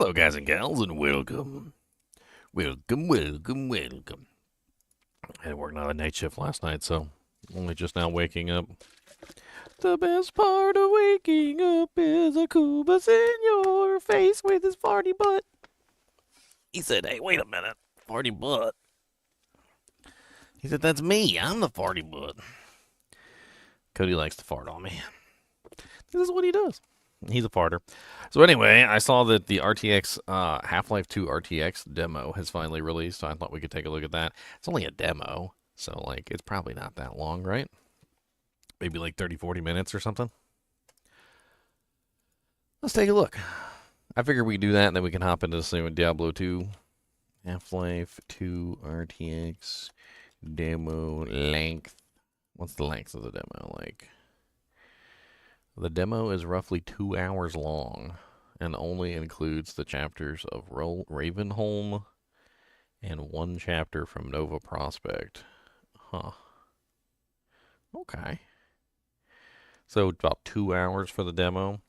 Hello, guys and gals, and welcome. Welcome. I had worked on a night shift last night, so only just now waking up. The best part of waking up is a Kubas in your face with his farty butt. He said, hey, wait a minute. Farty butt. He said, that's me. I'm the farty butt. Cody likes to fart on me. This is what he does. He's a farter. So anyway, I saw that the RTX Half-Life 2 RTX demo has finally released. So I thought we could take a look at that. It's only a demo, so like it's probably not that long, right? Maybe like 30, 40 minutes or something. Let's take a look. I figured we could do that, and then we can hop into this thing with Diablo 2. Half-Life 2 RTX demo length. What's the length of the demo like? The demo is roughly 2 hours long and only includes the chapters of Ravenholm and one chapter from Nova Prospect. Huh. Okay. So about 2 hours for the demo.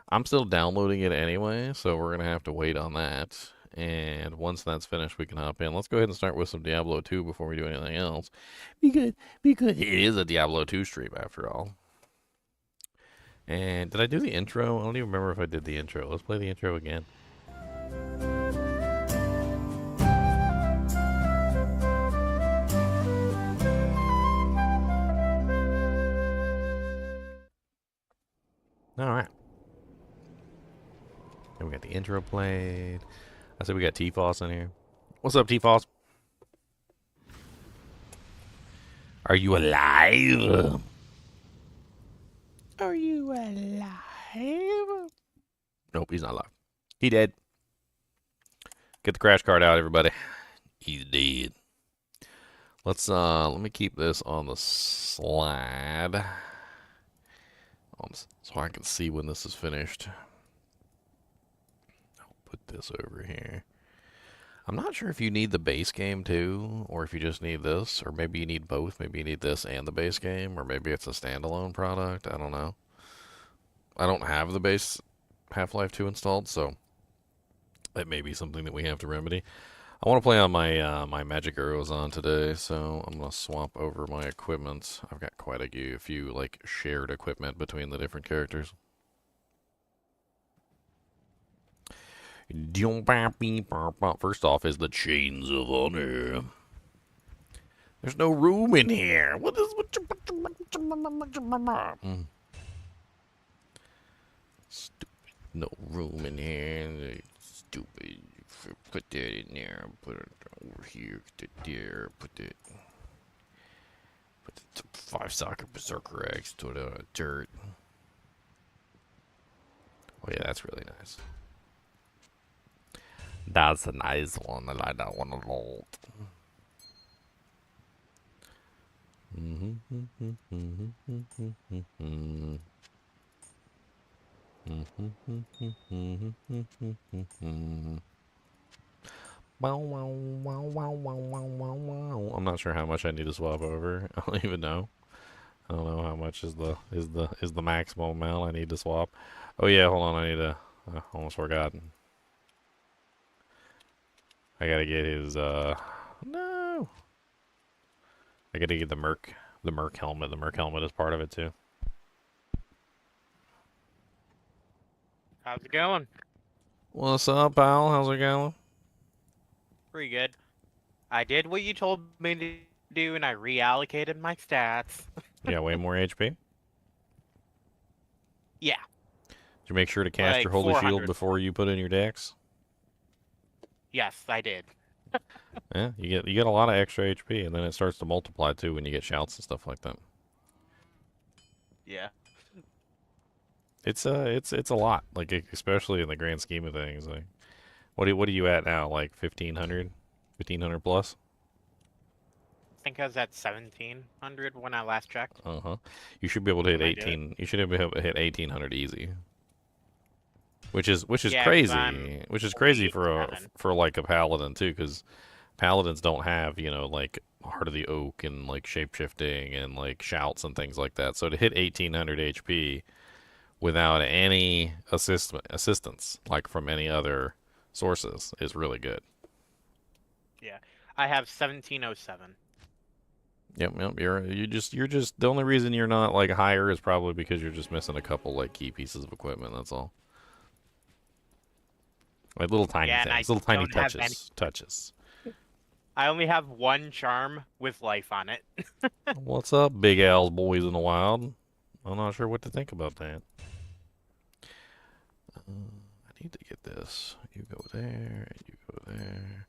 I'm still downloading it anyway, so we're going to have to wait on that. And once that's finished, we can hop in. Let's go ahead and start with some Diablo 2 before we do anything else. Because it is a Diablo 2 stream after all. And did I do the intro? I don't even remember if I did the intro. Let's play the intro again. All right. And we got the intro played. I said we got T-Foss in here. What's up, T-Foss? Are you alive? Are you alive? Nope, he's not alive. He dead. Get the crash card out, everybody. He's dead. Let's let me keep this on the slide. So I can see when this is finished. I'll put this over here. I'm not sure if you need the base game too, or if you just need this, or maybe you need both. Maybe you need this and the base game, or maybe it's a standalone product. I don't know. I don't have the base Half-Life 2 installed, so that may be something that we have to remedy. I want to play on my my magic arrows on today, so I'm gonna swap over my equipment. I've got quite a few like shared equipment between the different characters. First off is the Chains of Honor. There's no room in here. What is Stupid. No room in here. Stupid. Put that in there. Put it over here. Put it there. Put the 5-socket berserker axe to the dirt. Oh yeah, that's really nice. That's a nice one. I like that one a lot. I'm not sure how much I need to swap over. I don't even know. I don't know how much is the maximum amount I need to swap. Oh yeah, hold on. I need to. I almost forgot. I gotta get his, no! I gotta get the Merc helmet. The Merc helmet is part of it, too. How's it going? What's up, pal? How's it going? Pretty good. I did what you told me to do, and I reallocated my stats. Yeah, way more HP? Yeah. Did you make sure to cast Like your Holy Shield 400. before you put in your dex? Yes, I did. Yeah, you get a lot of extra HP, and then it starts to multiply, too, when you get shouts and stuff like that. Yeah. It's a lot, like, especially in the grand scheme of things. Like, what are you at now? Like 1,500? 1,500 plus? I think I was at 1,700 when I last checked. Uh-huh. You should be able to hit Can I do 18. You should be able to hit 1,800 easy. Which is Yeah, 'cause crazy. I'm Which is crazy for 47. like a paladin too, because paladins don't have, you know, like Heart of the Oak and like shapeshifting and like shouts and things like that. So to hit 1,800 HP without any assistance like from any other sources is really good. Yeah, I have 1707. Yep, yep. You're just the only reason you're not like higher is probably because you're just missing a couple like key pieces of equipment. That's all. Like little tiny Yeah, and I things, little tiny don't have any. touches. I only have one charm with life on it. What's up, Big Al's boys in the wild? I'm not sure what to think about that. I need to get this. You go there, and you go there.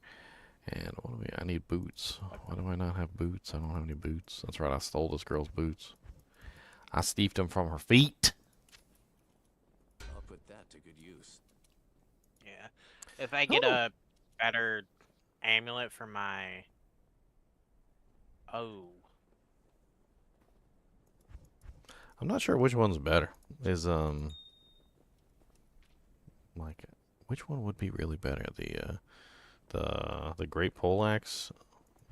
And what do we? I need boots. Why do I not have boots? I don't have any boots. That's right, I stole this girl's boots. I steefed them from her feet. I'll put that to good use. Yeah, if I get a better amulet for my. Oh. I'm not sure which one's better. Is like which one would be really better? The great poleaxe,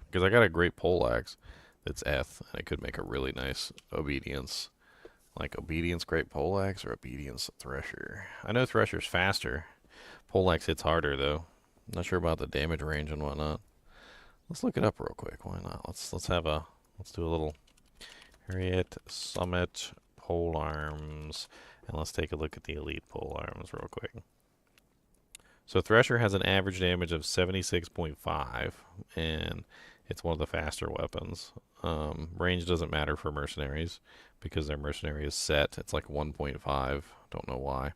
because I got a great poleaxe that's F, and it could make a really nice obedience, like obedience great poleaxe or obedience thresher. I know thresher's faster. Poleaxe hits harder though. Not sure about the damage range and whatnot. Let's look it up real quick. Why not? Let's do a little Harriet Summit pole arms, and let's take a look at the elite pole arms real quick. So Thresher has an average damage of 76.5, and it's one of the faster weapons. Range doesn't matter for mercenaries because their mercenary is set. It's like 1.5. Don't know why.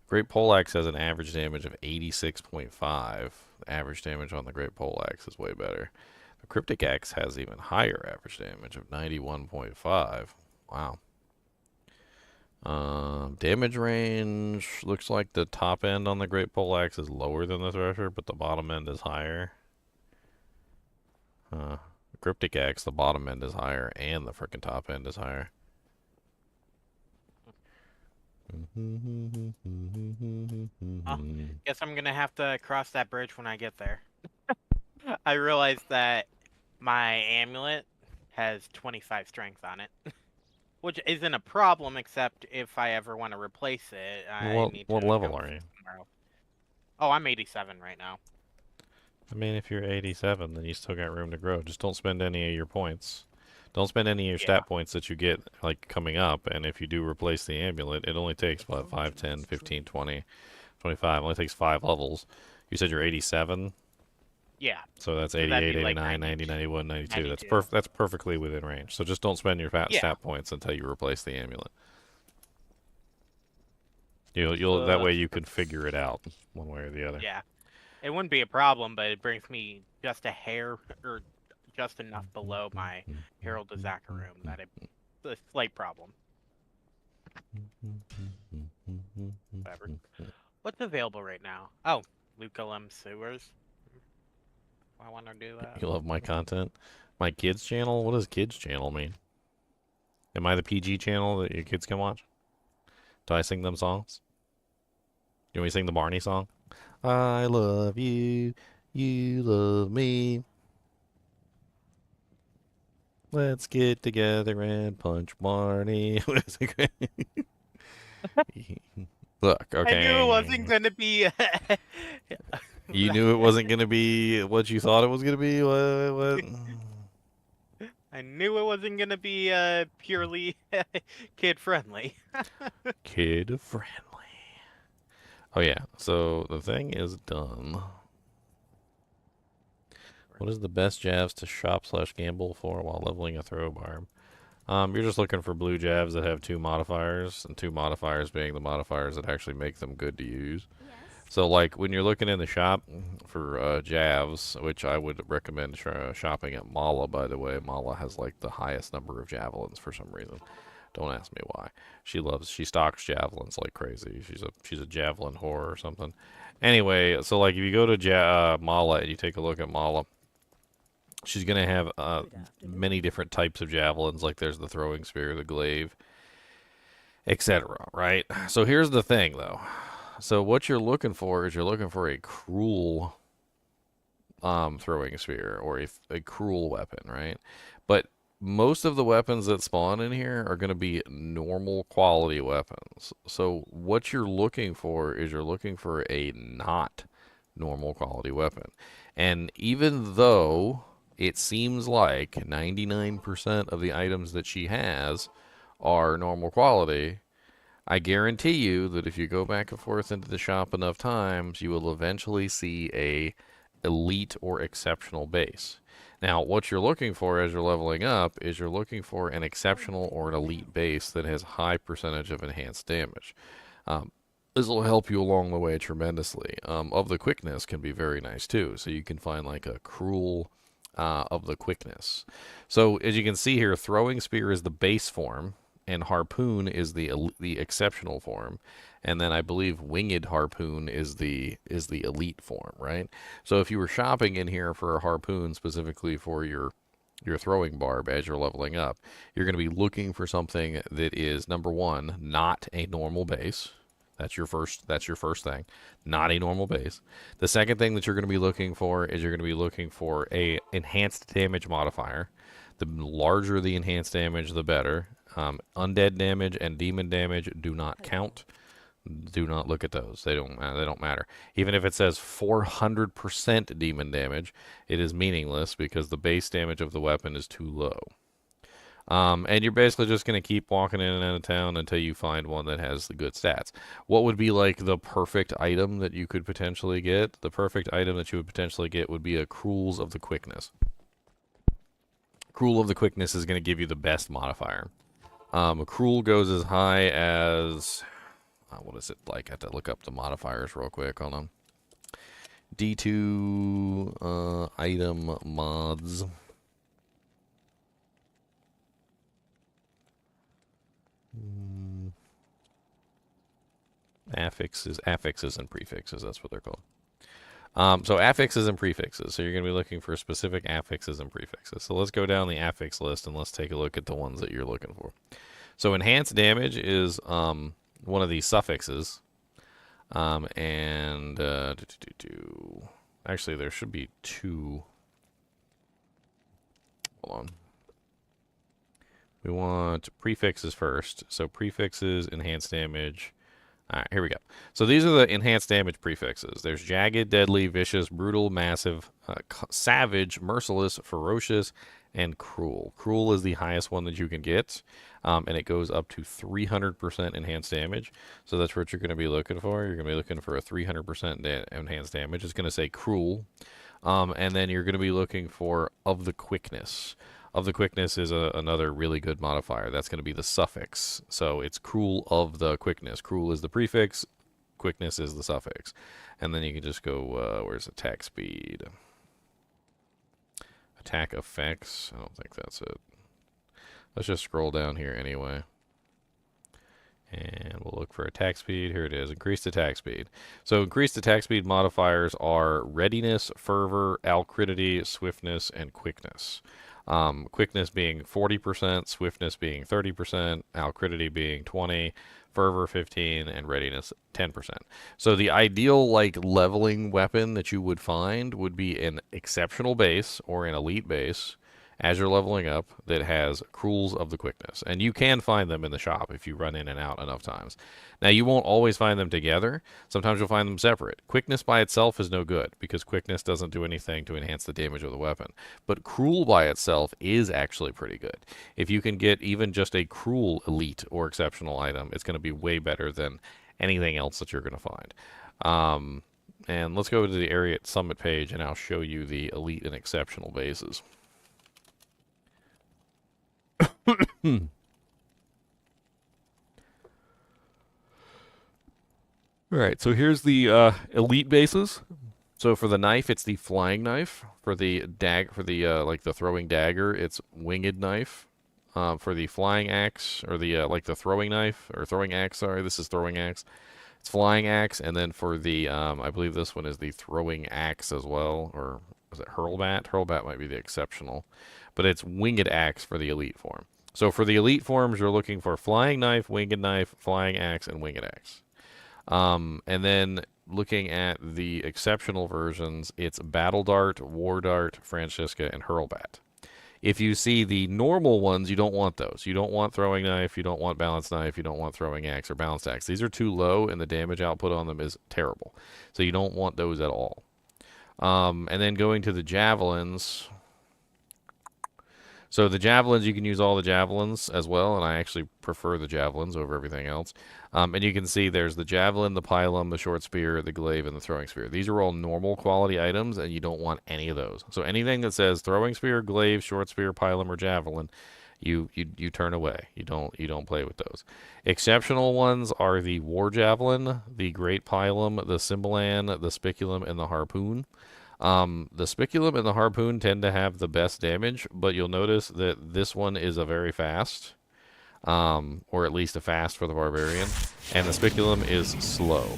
Great Poleaxe has an average damage of 86.5. The average damage on the Great Poleaxe is way better. The Cryptic Axe has even higher average damage of 91.5. Wow. Damage range looks like the top end on the Great Poleaxe is lower than the Thresher, but the bottom end is higher. Cryptic Axe, the bottom end is higher, and the frickin' top end is higher. Guess I'm gonna have to cross that bridge when I get there. I realized that my amulet has 25 strength on it. Which isn't a problem, except if I ever want to replace it, I need to what level go are you? somewhere else. Oh, I'm 87 right now. I mean, if you're 87, then you still got room to grow. Just don't spend any of your points. Don't spend any of your stat points that you get, like, coming up. And if you do replace the amulet, it only takes, what, 5, 10, 15, 20, 25. It only takes 5 levels. You said you're 87? Yeah. So that's So 88, that'd be 89, like 90, 91, 92. 92. That's perfectly within range. So just don't spend your stat points until you replace the amulet. You'll that way you can figure it out one way or the other. Yeah. It wouldn't be a problem, but it brings me just a hair, or just enough below my Herald of Zacharium that it's a slight problem. Whatever. What's available right now? Oh, Luculum Sewers. I want to do that. You love my content? My kids channel? What does kids channel mean? Am I the PG channel that your kids can watch? Do I sing them songs? You want me to sing the Barney song? I love you, you love me. Let's get together and punch Barney. Look, okay. I knew it wasn't gonna be. You knew it wasn't gonna be what you thought it was gonna be. What? I knew it wasn't gonna be purely kid friendly. Kid friendly. Oh yeah. So the thing is done. What is the best javs to shop/gamble for while leveling a throw barb? You're just looking for blue javs that have 2 modifiers, and 2 modifiers being the modifiers that actually make them good to use. Yes. So, like, when you're looking in the shop for javs, which I would recommend shopping at Mala, by the way. Mala has, like, the highest number of javelins for some reason. Don't ask me why. She stocks javelins like crazy. She's a javelin whore or something. Anyway, so, like, if you go to Mala and you take a look at Mala, she's going to have many different types of javelins, like there's the throwing spear, the glaive, etc., right? So here's the thing, though. So what you're looking for is you're looking for a cruel throwing spear, or a cruel weapon, right? But most of the weapons that spawn in here are going to be normal quality weapons. So what you're looking for is you're looking for a not normal quality weapon. And even though it seems like 99% of the items that she has are normal quality, I guarantee you that if you go back and forth into the shop enough times, you will eventually see a elite or exceptional base. Now, what you're looking for as you're leveling up is you're looking for an exceptional or an elite base that has high percentage of enhanced damage. This will help you along the way tremendously. Of the quickness can be very nice too, so you can find like a cruel of the quickness. So as you can see here, throwing spear is the base form, and harpoon is the exceptional form, and then I believe winged harpoon is the elite form, right? So if you were shopping in here for a harpoon specifically for your throwing barb as you're leveling up, you're going to be looking for something that is, number one, not a normal base. That's your first thing, not a normal base. The second thing that you're going to be looking for is you're going to be looking for a enhanced damage modifier. The larger the enhanced damage, the better. Undead damage and demon damage do not count. Do not look at those. They don't matter. Even if it says 400% demon damage, it is meaningless because the base damage of the weapon is too low. And you're basically just going to keep walking in and out of town until you find one that has the good stats. What would be like the perfect item that you could potentially get? The perfect item that you would potentially get would be a Cruels of the Quickness. Cruel of the Quickness is going to give you the best modifier. A Cruel goes as high as... what is it like? I have to look up the modifiers real quick. Hold on. D2 item mods. Affixes and prefixes, that's what they're called. So affixes and prefixes. So you're going to be looking for specific affixes and prefixes. So let's go down the affix list and let's take a look at the ones that you're looking for. So enhanced damage is one of the suffixes. Actually, there should be two. Hold on. We want prefixes first. So prefixes, enhanced damage. All right, here we go. So these are the enhanced damage prefixes. There's jagged, deadly, vicious, brutal, massive, savage, merciless, ferocious, and cruel. Cruel is the highest one that you can get, and it goes up to 300% enhanced damage. So that's what you're going to be looking for. You're going to be looking for a 300% enhanced damage. It's going to say cruel. And then you're going to be looking for of the quickness. Of the quickness is another really good modifier. That's going to be the suffix. So it's cruel of the quickness. Cruel is the prefix. Quickness is the suffix. And then you can just go, where's attack speed? Attack effects. I don't think that's it. Let's just scroll down here anyway. And we'll look for attack speed. Here it is. Increased attack speed. So increased attack speed modifiers are readiness, fervor, alcridity, swiftness, and quickness. Quickness being 40%, swiftness being 30%, alcridity being 20%, fervor 15%, and readiness 10%. So the ideal like leveling weapon that you would find would be an exceptional base or an elite base as you're leveling up that has Cruels of the Quickness. And you can find them in the shop if you run in and out enough times. Now, you won't always find them together. Sometimes you'll find them separate. Quickness by itself is no good because quickness doesn't do anything to enhance the damage of the weapon. But Cruel by itself is actually pretty good. If you can get even just a Cruel elite or exceptional item, it's going to be way better than anything else that you're going to find. And let's go to the area at Summit page and I'll show you the elite and exceptional bases. Alright, so here's the elite bases. So for the knife, it's the flying knife. For the like the throwing dagger, it's winged knife. For the flying axe, or the like the throwing knife, or throwing axe, sorry, this is throwing axe. It's flying axe, and then for the, I believe this one is the throwing axe as well, or is it hurlbat? Hurlbat might be the exceptional. But it's winged axe for the elite form. So for the elite forms, you're looking for flying knife, flying axe, and winged axe. And then looking at the exceptional versions, it's battle dart, war dart, Francisca, and hurlbat. If you see the normal ones, you don't want those. You don't want throwing knife, you don't want balanced knife, you don't want throwing axe or balanced axe. These are too low, and the damage output on them is terrible. So you don't want those at all. And then going to the javelins. So the javelins, you can use all the javelins as well, and I actually prefer the javelins over everything else. And you can see there's the javelin, the pilum, the short spear, the glaive, and the throwing spear. These are all normal quality items, and you don't want any of those. So anything that says throwing spear, glaive, short spear, pilum, or javelin, you turn away. You don't play with those. Exceptional ones are the war javelin, the great pilum, the cymbalan, the spiculum, and the harpoon. The spiculum and the harpoon tend to have the best damage, but you'll notice that this one is a very fast, or at least a fast for the barbarian, and the spiculum is slow.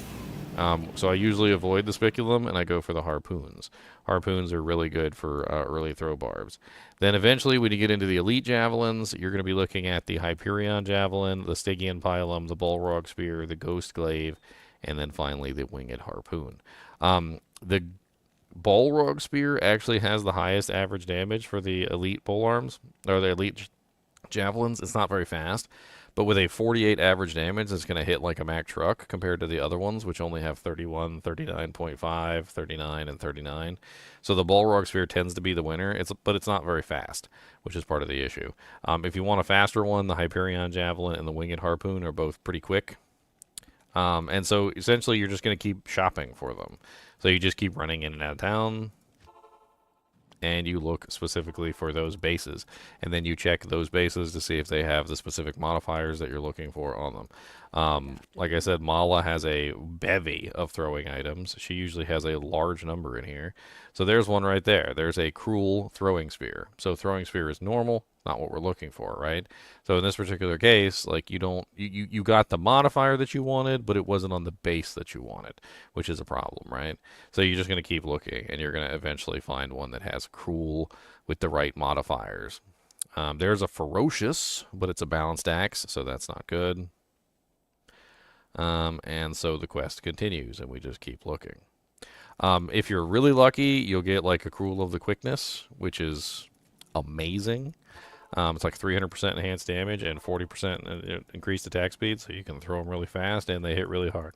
So I usually avoid the spiculum and I go for the harpoons. Harpoons are really good for early throw barbs. Then eventually, when you get into the elite javelins, you're going to be looking at the Hyperion javelin, the Stygian pilum, the Balrog spear, the ghost glaive, and then finally the winged harpoon. The Balrog spear actually has the highest average damage for the elite polearms, or the elite javelins. It's not very fast, but with a 48 average damage, it's going to hit like a Mack truck compared to the other ones, which only have 31, 39.5, 39, and 39. So the Balrog spear tends to be the winner, but it's not very fast, which is part of the issue. If you want a faster one, the Hyperion javelin and the winged harpoon are both pretty quick. And so essentially you're just going to keep shopping for them. So you just keep running in and out of town, and you look specifically for those bases. And then you check those bases to see if they have the specific modifiers that you're looking for on them. Like I said, Mala has a bevy of throwing items. She usually has a large number in here. So there's one right there. There's a cruel throwing spear. So throwing spear is normal, not what we're looking for, right? So in this particular case, like you got the modifier that you wanted, but it wasn't on the base that you wanted, which is a problem, right? So you're just going to keep looking, and you're going to eventually find one that has cruel with the right modifiers. There's a ferocious, but it's a balanced axe, so that's not good. And so the quest continues, and we just keep looking. If you're really lucky, you'll get like a cruel of the quickness, which is amazing. It's like 300% enhanced damage and 40% increased attack speed, so you can throw them really fast and they hit really hard.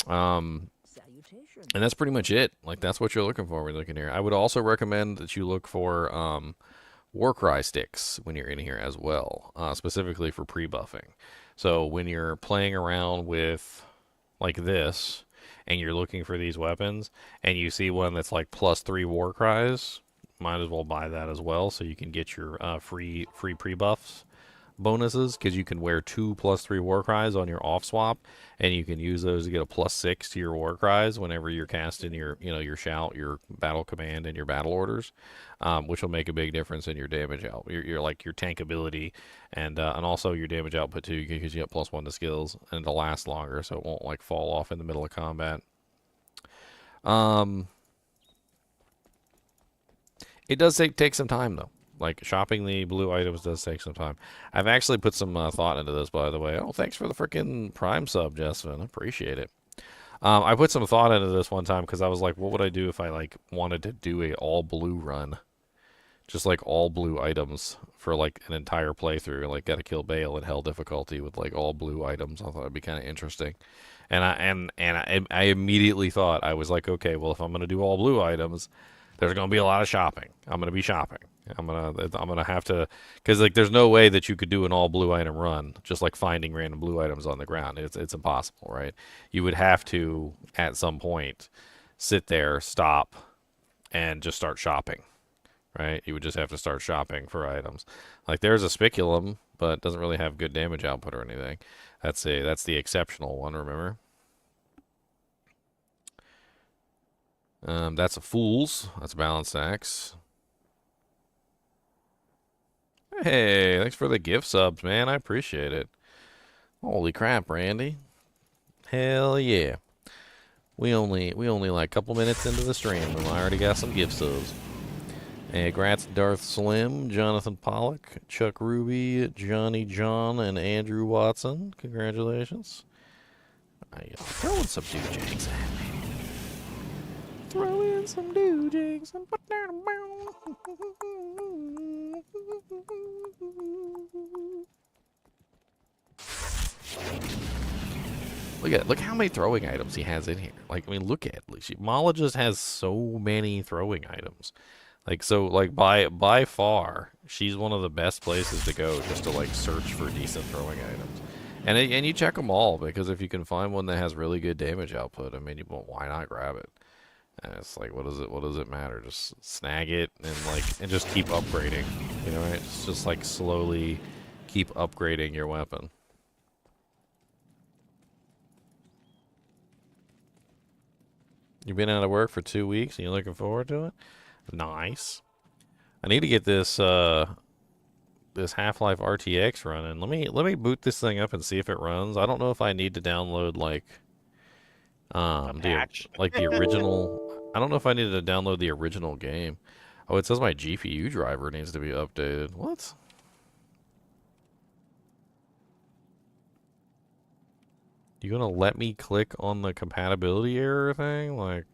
And that's pretty much it. Like, that's what you're looking for when you're looking here. I would also recommend that you look for Warcry sticks when you're in here as well, specifically for pre-buffing. So when you're playing around with like this and you're looking for these weapons and you see one that's like +3 Warcries, might as well buy that as well, so you can get your free pre-buffs bonuses, because you can wear 2 +3 Warcries on your off swap, and you can use those to get a +6 to your Warcries whenever you're casting your your shout, your battle command, and your battle orders, which will make a big difference in your damage out, your like your tank ability, and also your damage output too, because you get +1 to skills, and it'll last longer, so it won't like fall off in the middle of combat. It does take some time, though. Like, shopping the blue items does take some time. I've actually put some thought into this, by the way. Oh, thanks for the freaking Prime sub, Justin. I appreciate it. I put some thought into this one time because I was like, what would I do if I, like, wanted to do a all-blue run? Just, like, all blue items for, like, an entire playthrough. Like, gotta kill Bale in hell difficulty with, like, all blue items. I thought it'd be kind of interesting. And I immediately thought, I was like, okay, well, if I'm going to do all blue items, there's going to be a lot of shopping. I'm going to be shopping. I'm gonna have to, because like there's no way that you could do an all blue item run just like finding random blue items on the ground. It's impossible, right? You would have to at some point sit there, stop, and just start shopping, right? You would just have to start shopping for items. Like there's a spiculum, but it doesn't really have good damage output or anything. That's the exceptional one, remember? That's a fool's. That's a balanced axe. Hey, thanks for the gift subs, man. I appreciate it. Holy crap, Randy. Hell yeah. We only like a couple minutes into the stream and I already got some gift subs. Hey, congrats Darth Slim, Jonathan Pollock, Chuck Ruby, Johnny John, and Andrew Watson. Congratulations. Throwing some doojags at me. Throw in some doojags and put down a bound. look how many throwing items he has in here. Like, I mean, look at it. Mala just has so many throwing items. Like, so, like, by far, she's one of the best places to go just to, like, search for decent throwing items. And you check them all, because if you can find one that has really good damage output, I mean, well, why not grab it? And it's like, what does it matter? Just snag it and just keep upgrading. You know, right? It's just like slowly keep upgrading your weapon. You've been out of work for 2 weeks and you're looking forward to it? Nice. I need to get this this Half-Life RTX running. Let me boot this thing up and see if it runs. I don't know if I need to download like the original. I don't know if I needed to download the original game. Oh, it says my GPU driver needs to be updated. What? You gonna let me click on the compatibility error thing? Like,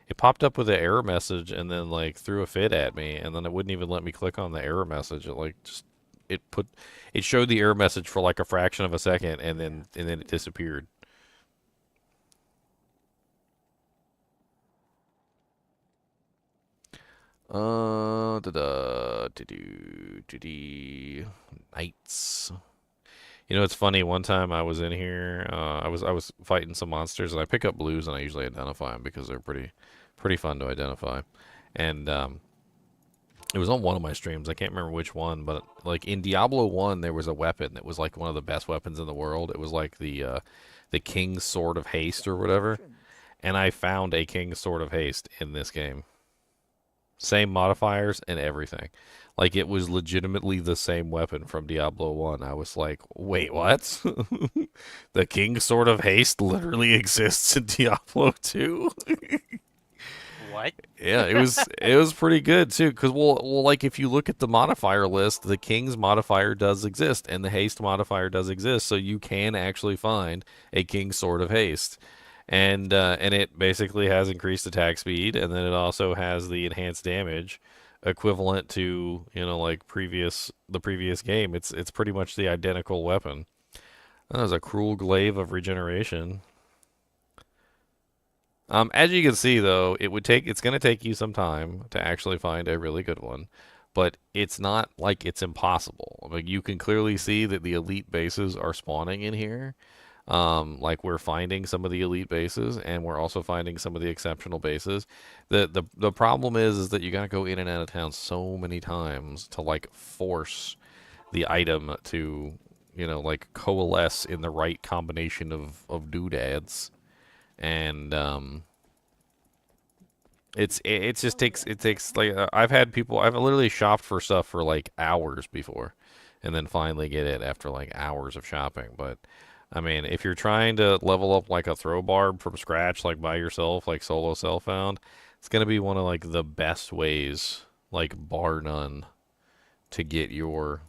it popped up with an error message and then like threw a fit at me, and then it wouldn't even let me click on the error message. It showed the error message for like a fraction of a second, and then it disappeared. Nights. You know, it's funny. One time I was in here, I was fighting some monsters, and I pick up blues, and I usually identify them because they're pretty fun to identify. And it was on one of my streams. I can't remember which one, but like in Diablo 1, there was a weapon that was like one of the best weapons in the world. It was like the King's Sword of Haste or whatever. And I found a King's Sword of Haste in this game. Same modifiers and everything. Like, it was legitimately the same weapon from Diablo 1. I was like, wait, what? The King's Sword of Haste literally exists in Diablo 2? What? Yeah, it was pretty good, too. Because, well, like, if you look at the modifier list, the King's modifier does exist, and the Haste modifier does exist, so you can actually find a King's Sword of Haste. And it basically has increased attack speed, and then it also has the enhanced damage equivalent to, you know, like the previous game. It's pretty much the identical weapon. That was a cruel glaive of regeneration. As you can see, though, it's going to take you some time to actually find a really good one, but it's not like it's impossible. Like, you can clearly see that the elite bases are spawning in here. Like, we're finding some of the elite bases, and we're also finding some of the exceptional bases. The problem is that you gotta go in and out of town so many times to like force the item to, you know, like coalesce in the right combination of doodads, and it just takes like I've literally shopped for stuff for like hours before, and then finally get it after like hours of shopping, but. I mean, if you're trying to level up like a throw barb from scratch, like by yourself, like solo self-found, it's going to be one of like the best ways, like bar none, to get your,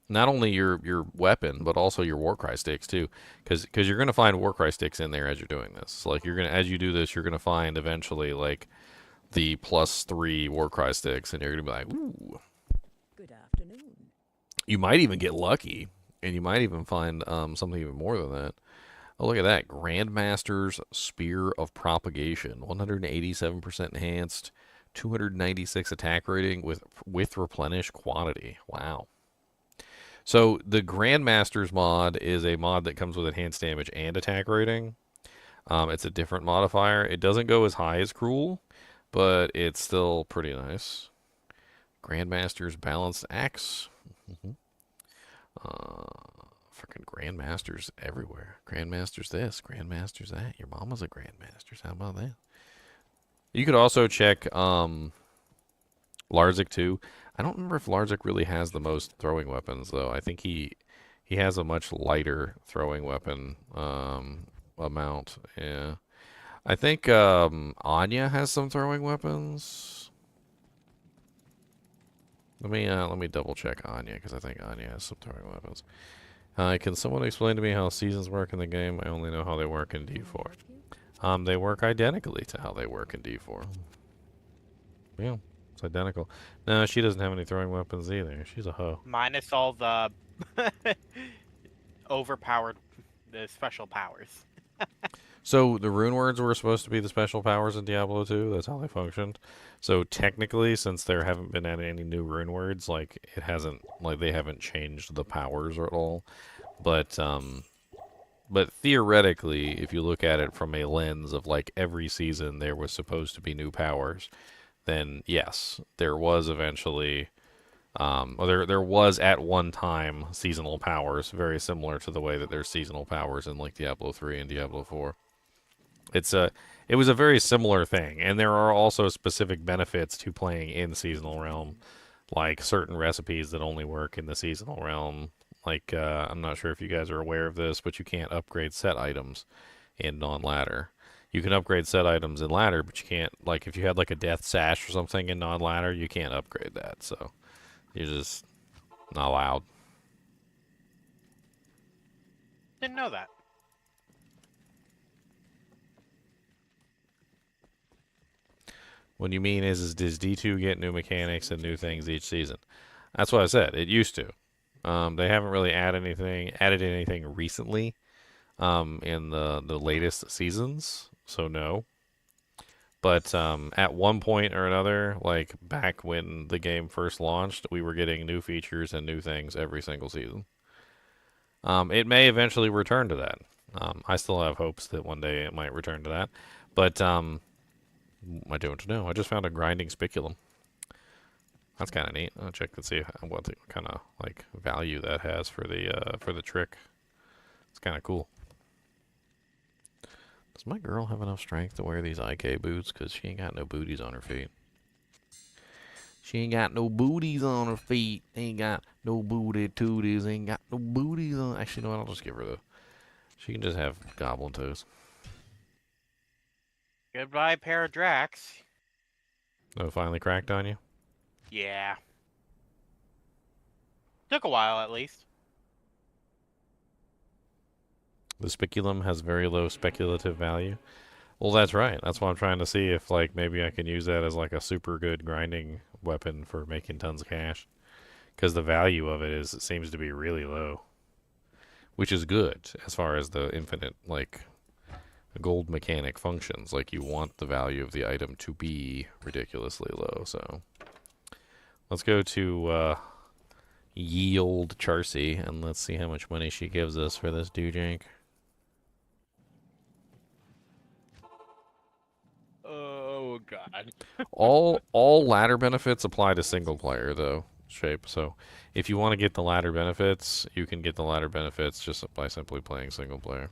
not only your weapon, but also your Warcry sticks too. Because you're going to find Warcry sticks in there as you're doing this. So, like, as you do this, you're going to find eventually like the +3 Warcry sticks, and you're going to be like, ooh. Good afternoon. You might even get lucky. And you might even find something even more than that. Oh, look at that. Grandmaster's Spear of Propagation. 187% enhanced. 296 attack rating with replenished quantity. Wow. So the Grandmaster's mod is a mod that comes with enhanced damage and attack rating. It's a different modifier. It doesn't go as high as Cruel, but it's still pretty nice. Grandmaster's Balanced Axe. Freaking Grandmasters everywhere. Grandmasters this, Grandmasters that. Your mama's a Grandmasters. How about that? You could also check Larzik too. I don't remember if Larzik really has the most throwing weapons though. I think he has a much lighter throwing weapon amount. Yeah. I think Anya has some throwing weapons. Let me double check Anya, because I think Anya has some throwing weapons. Can someone explain to me how seasons work in the game? I only know how they work in D4. They work identically to how they work in D4. Yeah, it's identical. No, she doesn't have any throwing weapons either. She's a hoe. Minus all the overpowered the special powers. So the rune words were supposed to be the special powers in Diablo 2. That's how they functioned. So technically, since there haven't been any new rune words, like it hasn't, like they haven't changed the powers at all. But theoretically, if you look at it from a lens of like every season there was supposed to be new powers, then yes, there was eventually, or there was at one time seasonal powers, very similar to the way that there's seasonal powers in like Diablo 3 and Diablo 4. It was a very similar thing, and there are also specific benefits to playing in seasonal realm, like certain recipes that only work in the seasonal realm. Like I'm not sure if you guys are aware of this, but you can't upgrade set items in non-ladder. You can upgrade set items in ladder, but you can't, like if you had like a death sash or something in non-ladder, you can't upgrade that. So you're just not allowed. Didn't know that. What you mean is does D2 get new mechanics and new things each season? That's what I said. It used to. They haven't really added anything recently in the latest seasons, so no. But at one point or another, like back when the game first launched, we were getting new features and new things every single season. It may eventually return to that. I still have hopes that one day it might return to that. But I don't know. I just found a grinding spiculum. That's kind of neat. I'll check and see what kind of like value that has for the trick. It's kind of cool. Does my girl have enough strength to wear these IK boots? Because she ain't got no booties on her feet. She ain't got no booties on her feet. Ain't got no booty tooties. Ain't got no booties on. Actually, no, I'll just give her the. She can just have goblin toes. Goodbye, pair of Drax. Oh, finally cracked on you? Yeah. Took a while, at least. The spiculum has very low speculative value. Well, that's right. That's why I'm trying to see if, like, maybe I can use that as, like, a super good grinding weapon for making tons of cash. Because the value of it seems to be really low. Which is good, as far as the infinite, like, gold mechanic functions. Like, you want the value of the item to be ridiculously low, so... Let's go to, ye old Charcy, and let's see how much money she gives us for this doojank. Oh, God. all ladder benefits apply to single player, though, Shape. So, if you want to get the ladder benefits, you can get the ladder benefits just by simply playing single player.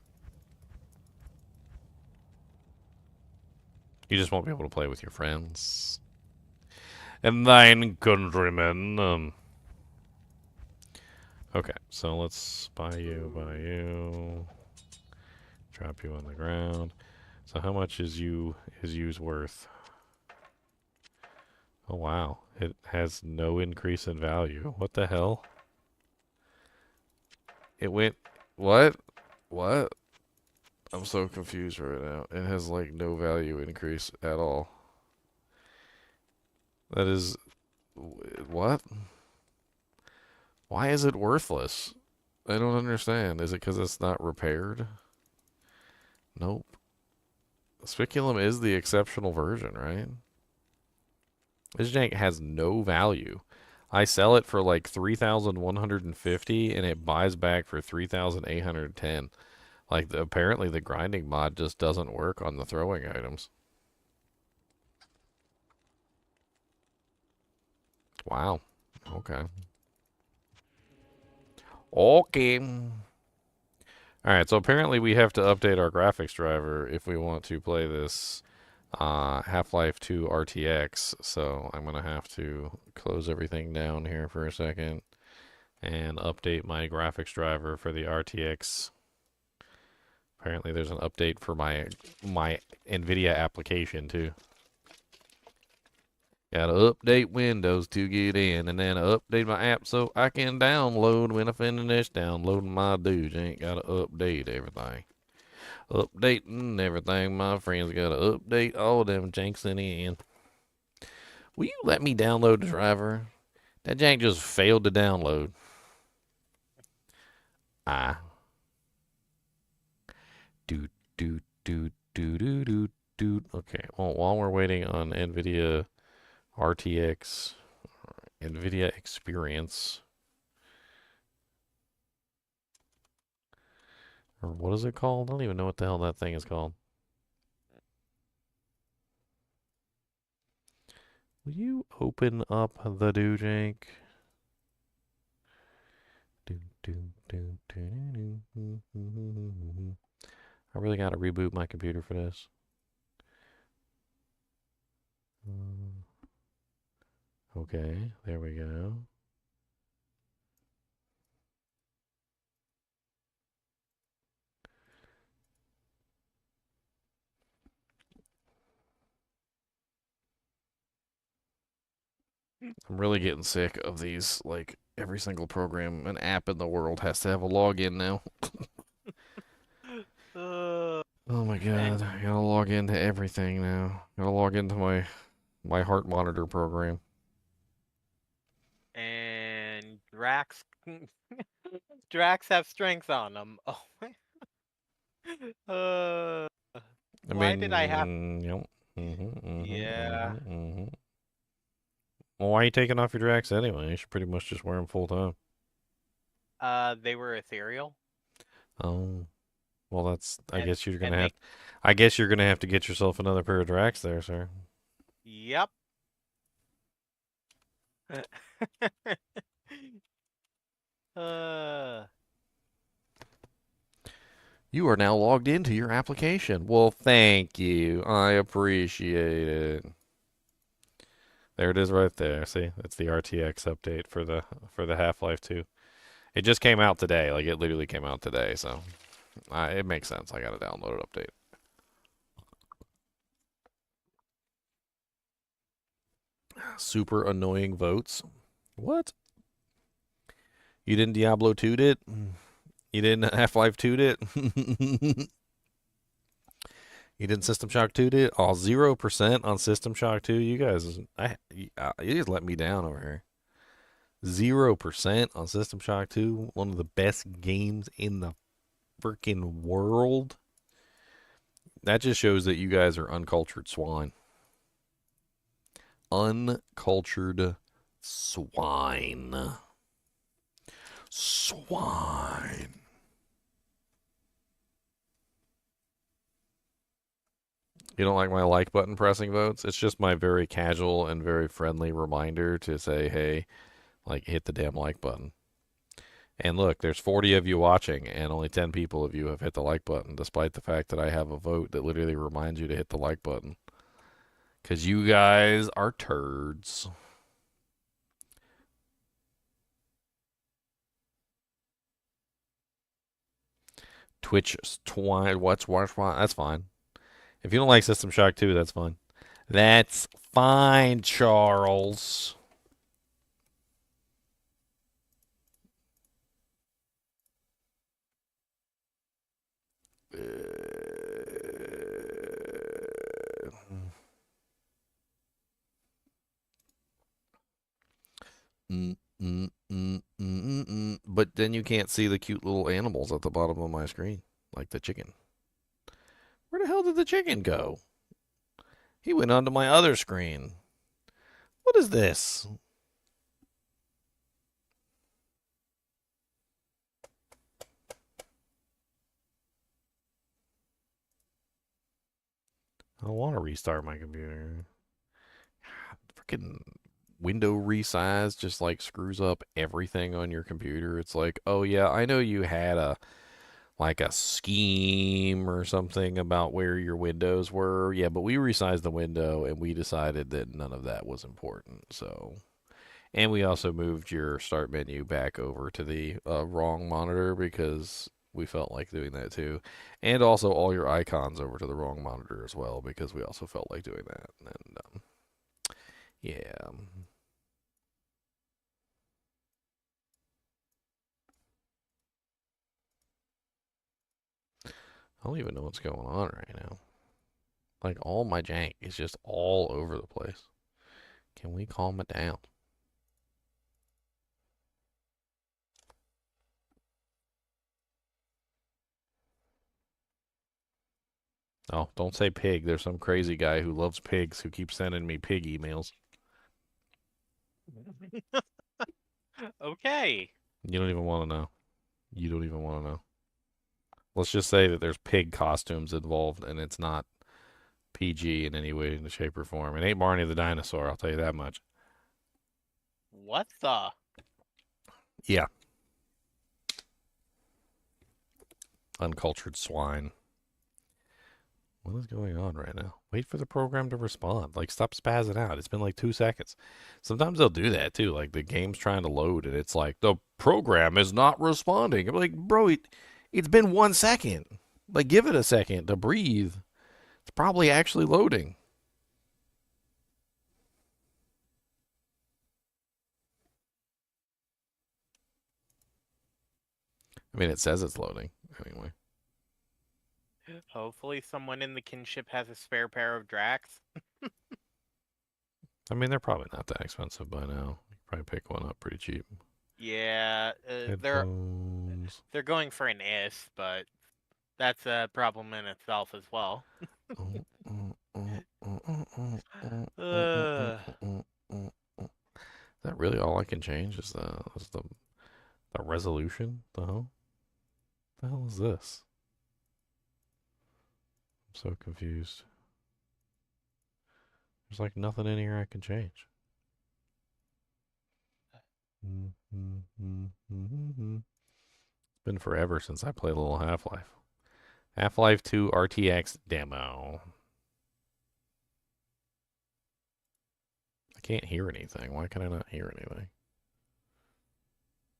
You just won't be able to play with your friends. And thine countrymen. Okay, so let's buy you. Drop you on the ground. So how much is you's worth? Oh wow, it has no increase in value. What the hell? It went what? What? I'm so confused right now. It has like no value increase at all. That is what? Why is it worthless? I don't understand. Is it because it's not repaired? Nope. Spiculum is the exceptional version, right? This jank has no value. I sell it for like 3,150 and it buys back for 3,810. Like apparently the grinding mod just doesn't work on the throwing items. Wow. Okay. Okay. Alright, so apparently we have to update our graphics driver if we want to play this Half-Life 2 RTX. So I'm going to have to close everything down here for a second and update my graphics driver for the RTX. Apparently there's an update for my NVIDIA application too. Gotta update Windows to get in, and then update my app so I can download when I finish downloading my dudes. Ain't gotta update everything. Updating everything, my friends. Gotta update all them janks in the end. Will you let me download the driver? That jank just failed to download. do do do do do do. Okay. Well, while we're waiting on NVIDIA RTX, NVIDIA Experience, or what is it called? I don't even know what the hell that thing is called. Will you open up the Dojank? I really got to reboot my computer for this. Okay, there we go. I'm really getting sick of these, like, every single program and app in the world has to have a login now. Oh my god, I gotta log into everything now. Gotta log into my heart monitor program. And Drax, Drax have strength on them. Oh my. I Why did I have? mean, yep. Yeah. Well, why are you taking off your Drax anyway? You should pretty much just wear them full time. They were ethereal. Oh, well, that's. I And guess you're gonna and have. they. I guess you're gonna have to get yourself another pair of Drax there, sir. Yep. uh. You are now logged into your application. Well, thank you. I appreciate it. There it is right there. See? That's the RTX update for the Half-Life 2. It just came out today. Like it literally came out today, so it makes sense. I got to download it, update. Super annoying votes. What? You didn't Diablo 2'd it? You didn't Half-Life 2'd it? You didn't System Shock 2'd it? Oh, 0% on System Shock 2. You guys, you just let me down over here. 0% on System Shock 2. One of the best games in the freaking world. That just shows that you guys are uncultured swine. Uncultured swine. Swine. You don't like my like button pressing votes? It's just my very casual and very friendly reminder to say, hey, like, hit the damn like button. And look, there's 40 of you watching, and only 10 people of you have hit the like button, despite the fact that I have a vote that literally reminds you to hit the like button. Because you guys are turds. Twitch twine. What's that's fine. If you don't like System Shock 2, that's fine. That's fine, Charles. But then you can't see the cute little animals at the bottom of my screen, like the chicken. Where the hell did the chicken go? He went onto my other screen. What is this? I want to restart my computer. Freaking window resize just like screws up everything on your computer. It's like, oh yeah, I know you had a scheme or something about where your windows were. Yeah, but we resized the window and we decided that none of that was important. So, and we also moved your start menu back over to the wrong monitor because we felt like doing that too. And also all your icons over to the wrong monitor as well because we also felt like doing that. And yeah. I don't even know what's going on right now. Like, all my jank is just all over the place. Can we calm it down? Oh, don't say pig. There's some crazy guy who loves pigs who keeps sending me pig emails. Okay. You don't even want to know. You don't even want to know. Let's just say that there's pig costumes involved, and it's not PG in any way, shape, or form. It ain't Barney the dinosaur, I'll tell you that much. What the? Yeah. Uncultured swine. What is going on right now? Wait for the program to respond. Like, stop spazzing out. It's been like 2 seconds. Sometimes they'll do that, too. Like, the game's trying to load, and it's like, the program is not responding. I'm like, bro, it's been 1 second. Like, give it a second to breathe. It's probably actually loading. I mean, it says it's loading, anyway. Hopefully someone in the kinship has a spare pair of Drax. I mean, they're probably not that expensive by now. You can probably pick one up pretty cheap. Yeah, Headphones. they're going for an IS, but that's a problem in itself as well. Is that really all I can change? Is the resolution? The hell? The hell is this? I'm so confused. There's like nothing in here I can change. It's been forever since I played a little Half-Life. Half-Life 2 RTX demo. I can't hear anything. Why can I not hear anything?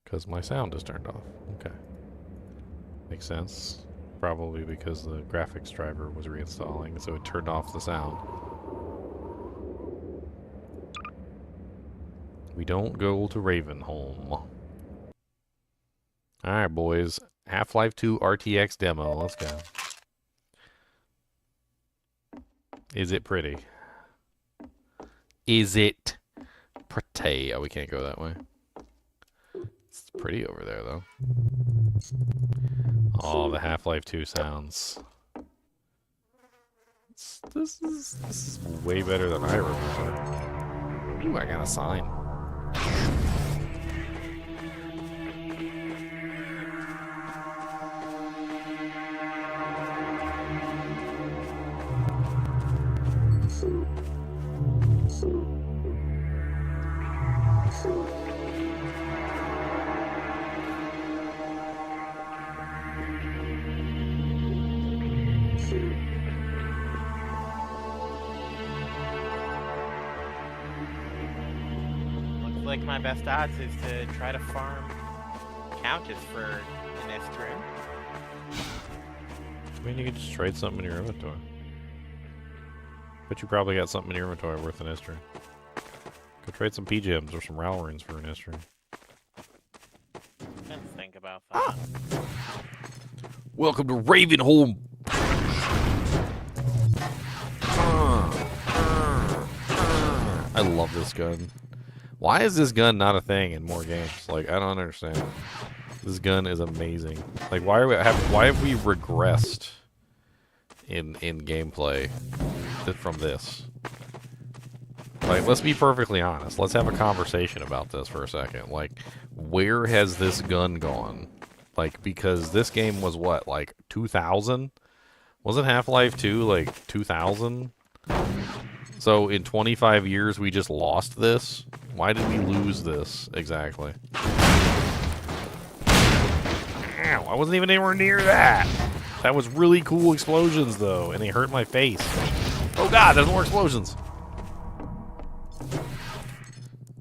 Because my sound is turned off. Okay. Makes sense. Probably because the graphics driver was reinstalling, so it turned off the sound. We don't go to Ravenholm. Alright, boys. Half-Life 2 RTX demo. Let's go. Is it pretty? Is it pretty? Oh, we can't go that way. It's pretty over there, though. Oh, the Half-Life 2 sounds. This is way better than I remember. Ooh, I got a sign. Looks like my best odds is to try to farm Countess for an Istrim. I mean, you could just trade something in your inventory. But you probably got something in your inventory worth an history. Go trade some P-gems or some Rowlerings for an history. Didn't think about that. Welcome to Ravenholm. I love this gun. Why is this gun not a thing in more games? Like, I don't understand. This gun is amazing. Like, why have we regressed in gameplay from this? Like, let's be perfectly honest. Let's have a conversation about this for a second. Like, where has this gun gone? Like, because this game was what, like 2000? Wasn't Half-Life 2 like 2000? So in 25 years we just lost this? Why did we lose this exactly? Ow, I wasn't even anywhere near that. That was really cool explosions though, and they hurt my face. Oh god, there's more explosions.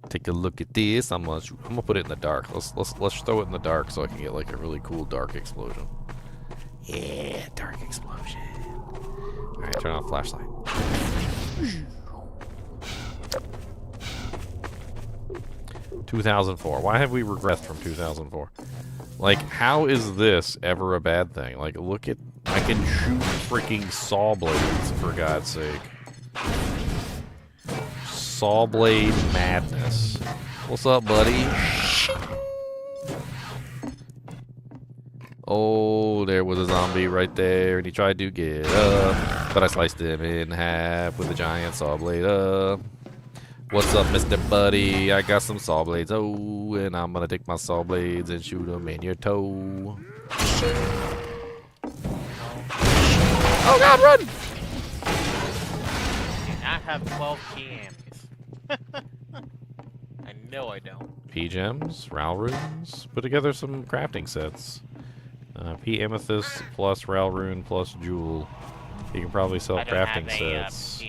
Take a look at this. I'm gonna put it in the dark. Let's throw it in the dark so I can get like a really cool dark explosion. Yeah, dark explosion. All right, turn on the flashlight. 2004. Why have we regressed from 2004? Like, how is this ever a bad thing? Like, look at, I can shoot freaking saw blades for God's sake. Saw blade madness. What's up, buddy? Oh, there was a zombie right there, and he tried to get up. but I sliced him in half with a giant saw blade. What's up, Mr. Buddy? I got some saw blades. Oh, and I'm gonna take my saw blades and shoot them in your toe. Oh God, run! Do not have 12 PMs. I know I don't. P gems, Ral runes. Put together some crafting sets. P amethyst plus Ral rune plus jewel. You can probably sell crafting sets.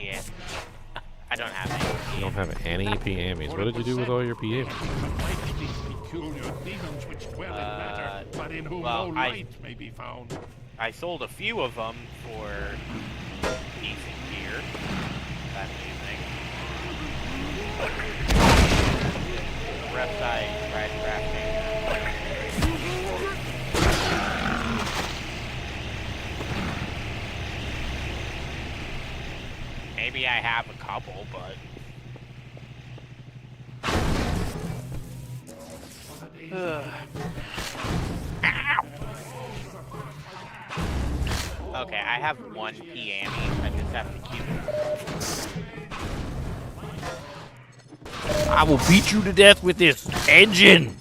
I don't have any. You don't have any PMs. What did you do with all your PMs? Well, I sold a few of them for decent gear. That's anything. The rest I tried crafting. Maybe I have a couple, but... Ow! Okay, I have one PME. I just have to keep it. I will beat you to death with this engine.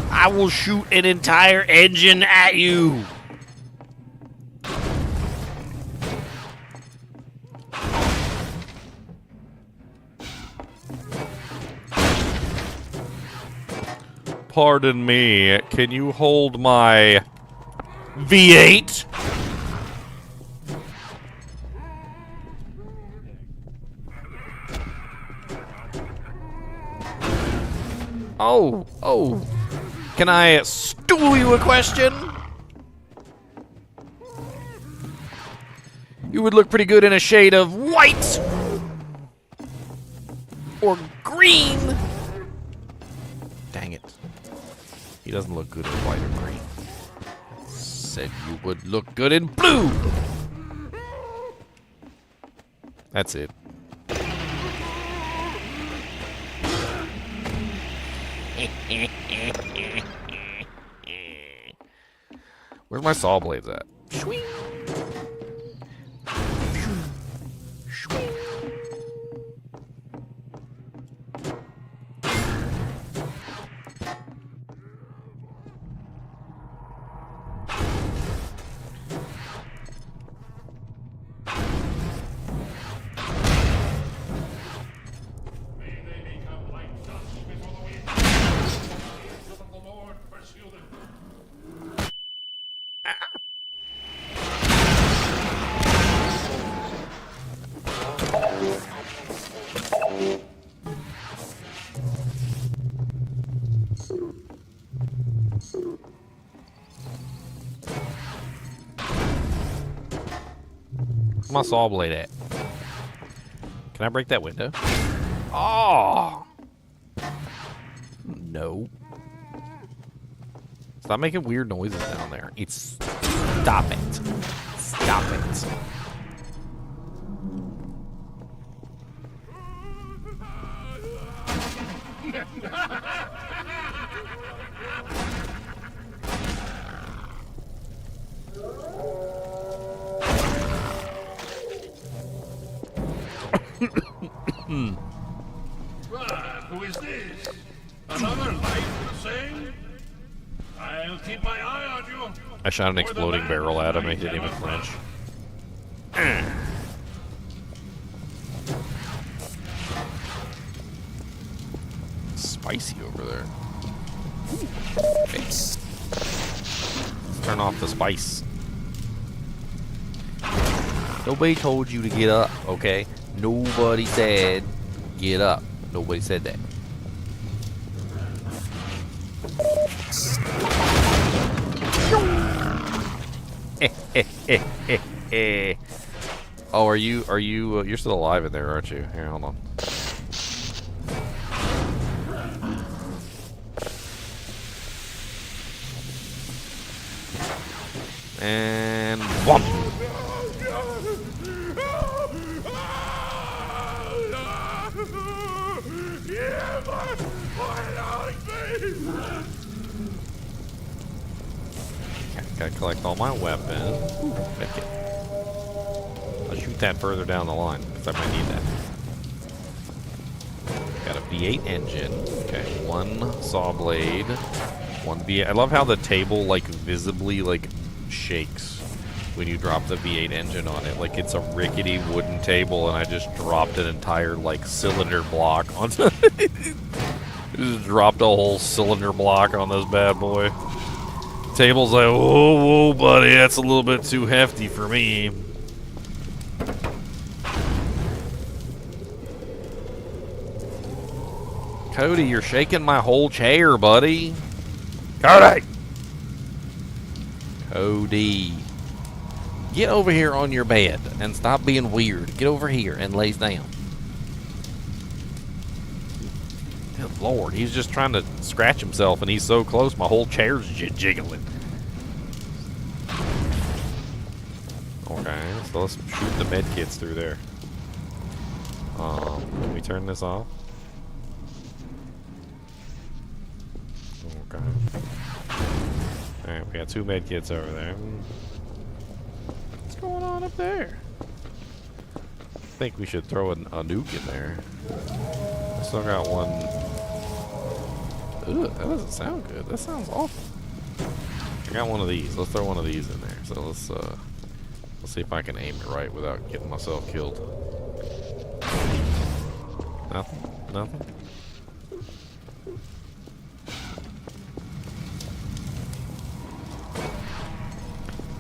I will shoot an entire engine at you. Pardon me, can you hold my V8? Oh. Can I stool you a question? You would look pretty good in a shade of white or green. Dang it. He doesn't look good in white or green. Said you would look good in blue. That's it. Where's my saw blades at? Shwing. Shwing. Where's my saw blade at? Can I break that window? Oh! No. Stop making weird noises down there. It's... Stop it. Stop it. Who is this? Another light the same? I'll keep my eye on you. I shot an exploding barrel at him. He didn't even flinch. Spicy over there. Okay. Let's turn off the spice. Nobody told you to get up, okay? Nobody said get up. Nobody said that. Oh, you're still alive in there, aren't you? Here, hold on. And whomp. Gotta collect all my weapons. Ooh, I'll shoot keep that further down the line, because I might need that. Got a V8 engine. Okay, one saw blade. One V8. I love how the table, like, visibly, like, shakes when you drop the V8 engine on it. Like, it's a rickety wooden table, and I just dropped an entire, like, cylinder block onto it. Just dropped a whole cylinder block on this bad boy. Table's like, whoa, whoa, buddy, that's a little bit too hefty for me. Cody, you're shaking my whole chair, buddy. Cody! Cody. Get over here on your bed and stop being weird. Get over here and lay down. Good Lord, he's just trying to scratch himself and he's so close, my whole chair's jiggling. Okay, so let's shoot the med kits through there. Can we turn this off? Okay. Alright, we got 2 med kits over there. What's going on up there? I think we should throw a nuke in there. I still got one. Ugh, that doesn't sound good. That sounds awful. I got one of these. Let's throw one of these in there. So let's see if I can aim it right without getting myself killed. Nothing? Nothing?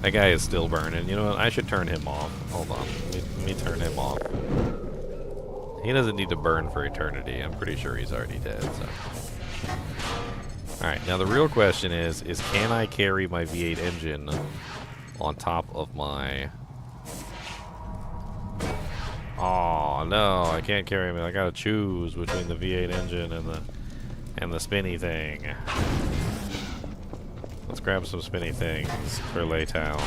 That guy is still burning. You know what? I should turn him off. Hold on. Let me turn him off. He doesn't need to burn for eternity. I'm pretty sure he's already dead. So. Alright, now the real question is can I carry my V8 engine on top of my... Oh no, I can't carry him. I gotta choose between the V8 engine and the spinny thing. Let's grab some spinny things for Laytown.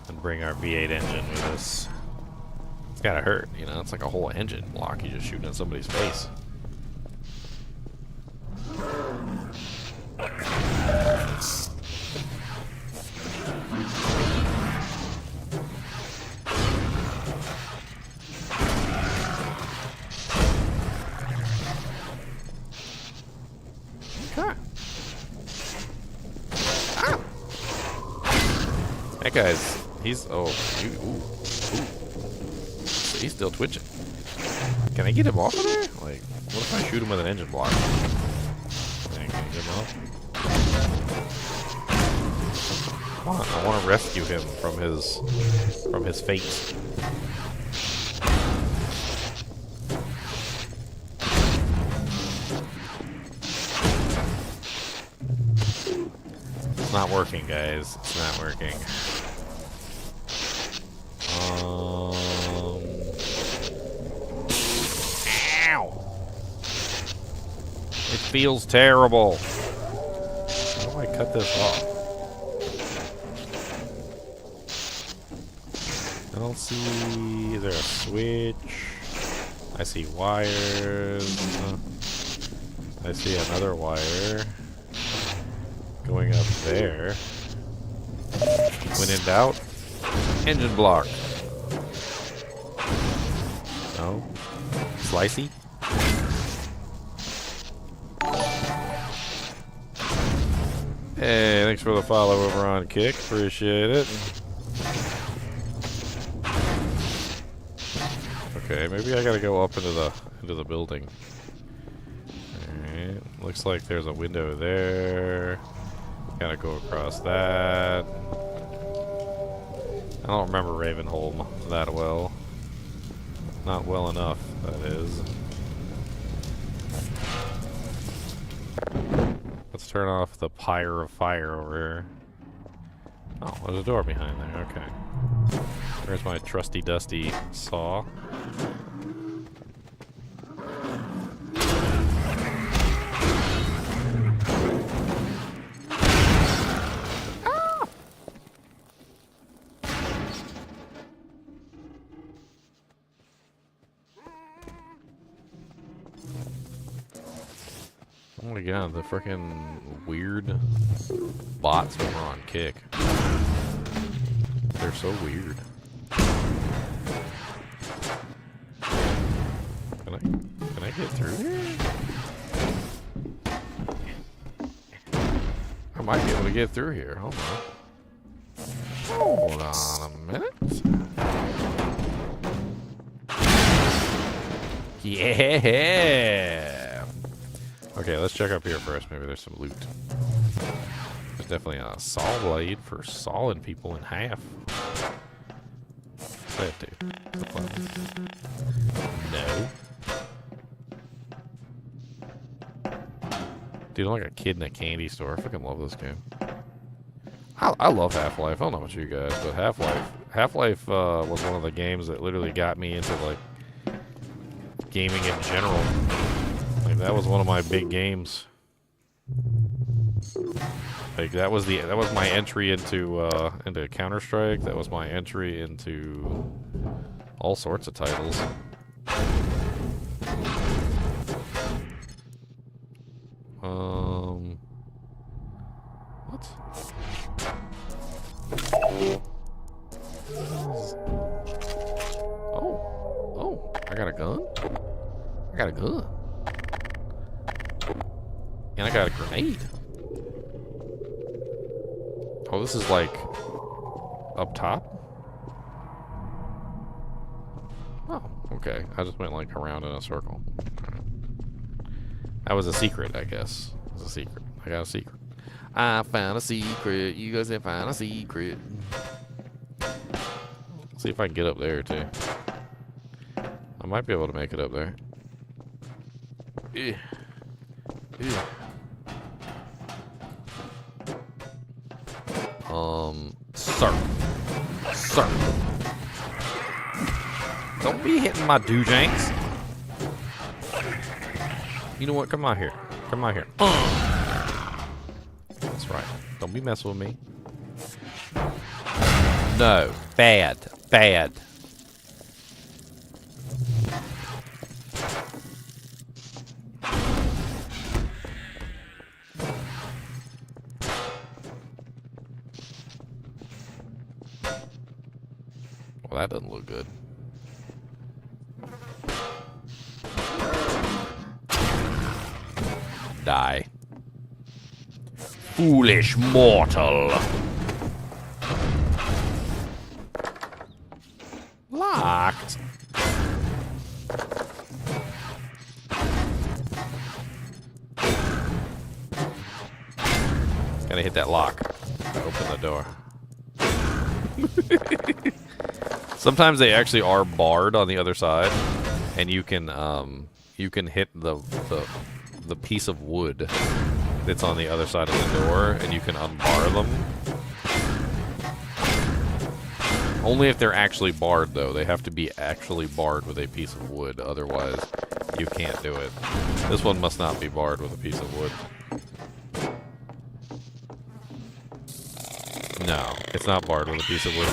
And bring our V8 engine with us. It's gotta hurt, you know, it's like a whole engine block you just shooting at somebody's face. That guy's, he's, oh, ooh. He's still twitching. Can I get him off of there? Like, what if I shoot him with an engine block? Can I get him off? Come on, I want to rescue him from his fate. It's not working, guys. It's not working. Ow! It feels terrible. How do I cut this off? I don't see... Is there a switch? I see wires. I see another wire going up there. When in doubt, engine block. No. Slicey? Hey, thanks for the follow over on Kick. Appreciate it. Okay, maybe I gotta go up into the building. Alright. Looks like there's a window there. Gotta go across that. I don't remember Ravenholm that well. Not well enough, that is. Let's turn off the pyre of fire over here. Oh, there's a door behind there, okay. Where's my trusty dusty saw? Oh my god, the freaking weird bots over on Kick. They're so weird. Can I get through here? I might be able to get through here. Hold on. Hold on a minute. Yeah! Okay, let's check up here first. Maybe there's some loot. There's definitely a saw blade for sawing people in half. What's that do? The fun. No. Dude, I'm like a kid in a candy store. I fucking love this game. I love Half-Life. I don't know about you guys, but Half-Life was one of the games that literally got me into like gaming in general. Like that was one of my big games. Like that was my entry into Counter-Strike. That was my entry into all sorts of titles. What? Oh, I got a gun? I got a gun. And I got a grenade. Oh, this is like up top? Oh, okay. I just went like around in a circle. That was a secret, I guess. It was a secret. I got a secret. I found a secret. You guys have found a secret. Let's see if I can get up there, too. I might be able to make it up there. Sir. Don't be hitting my doojanks. You know what? Come out here. Come out here. That's right. Don't be messing with me. No. Bad. Bad. Well, that doesn't look good. Die. Foolish mortal. Locked. Gotta hit that lock to open the door. Sometimes they actually are barred on the other side, and you can hit the piece of wood that's on the other side of the door, and you can unbar them. Only if they're actually barred, though. They have to be actually barred with a piece of wood, otherwise you can't do it. This one must not be barred with a piece of wood. No, it's not barred with a piece of wood.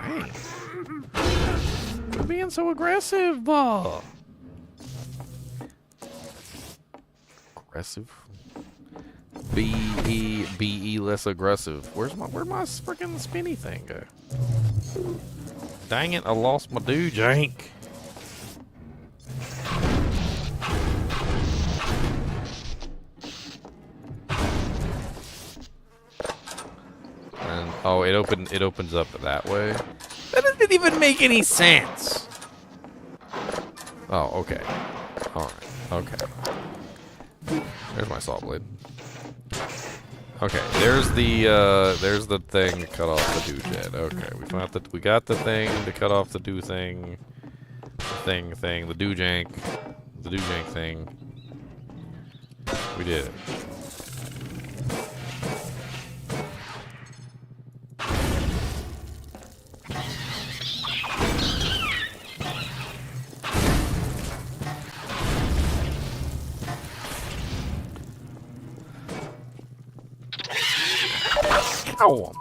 Dang. You're being so aggressive, Bob. Aggressive? B-E less aggressive. Where'd my freaking spinny thing go? Dang it, I lost my jank. And oh, it opens up that way. That doesn't even make any sense. Oh, okay. Alright, okay. There's my saw blade. Okay, there's the thing to cut off the doojad. Okay, we got the thing to cut off the the doojank thing. We did it. Ow.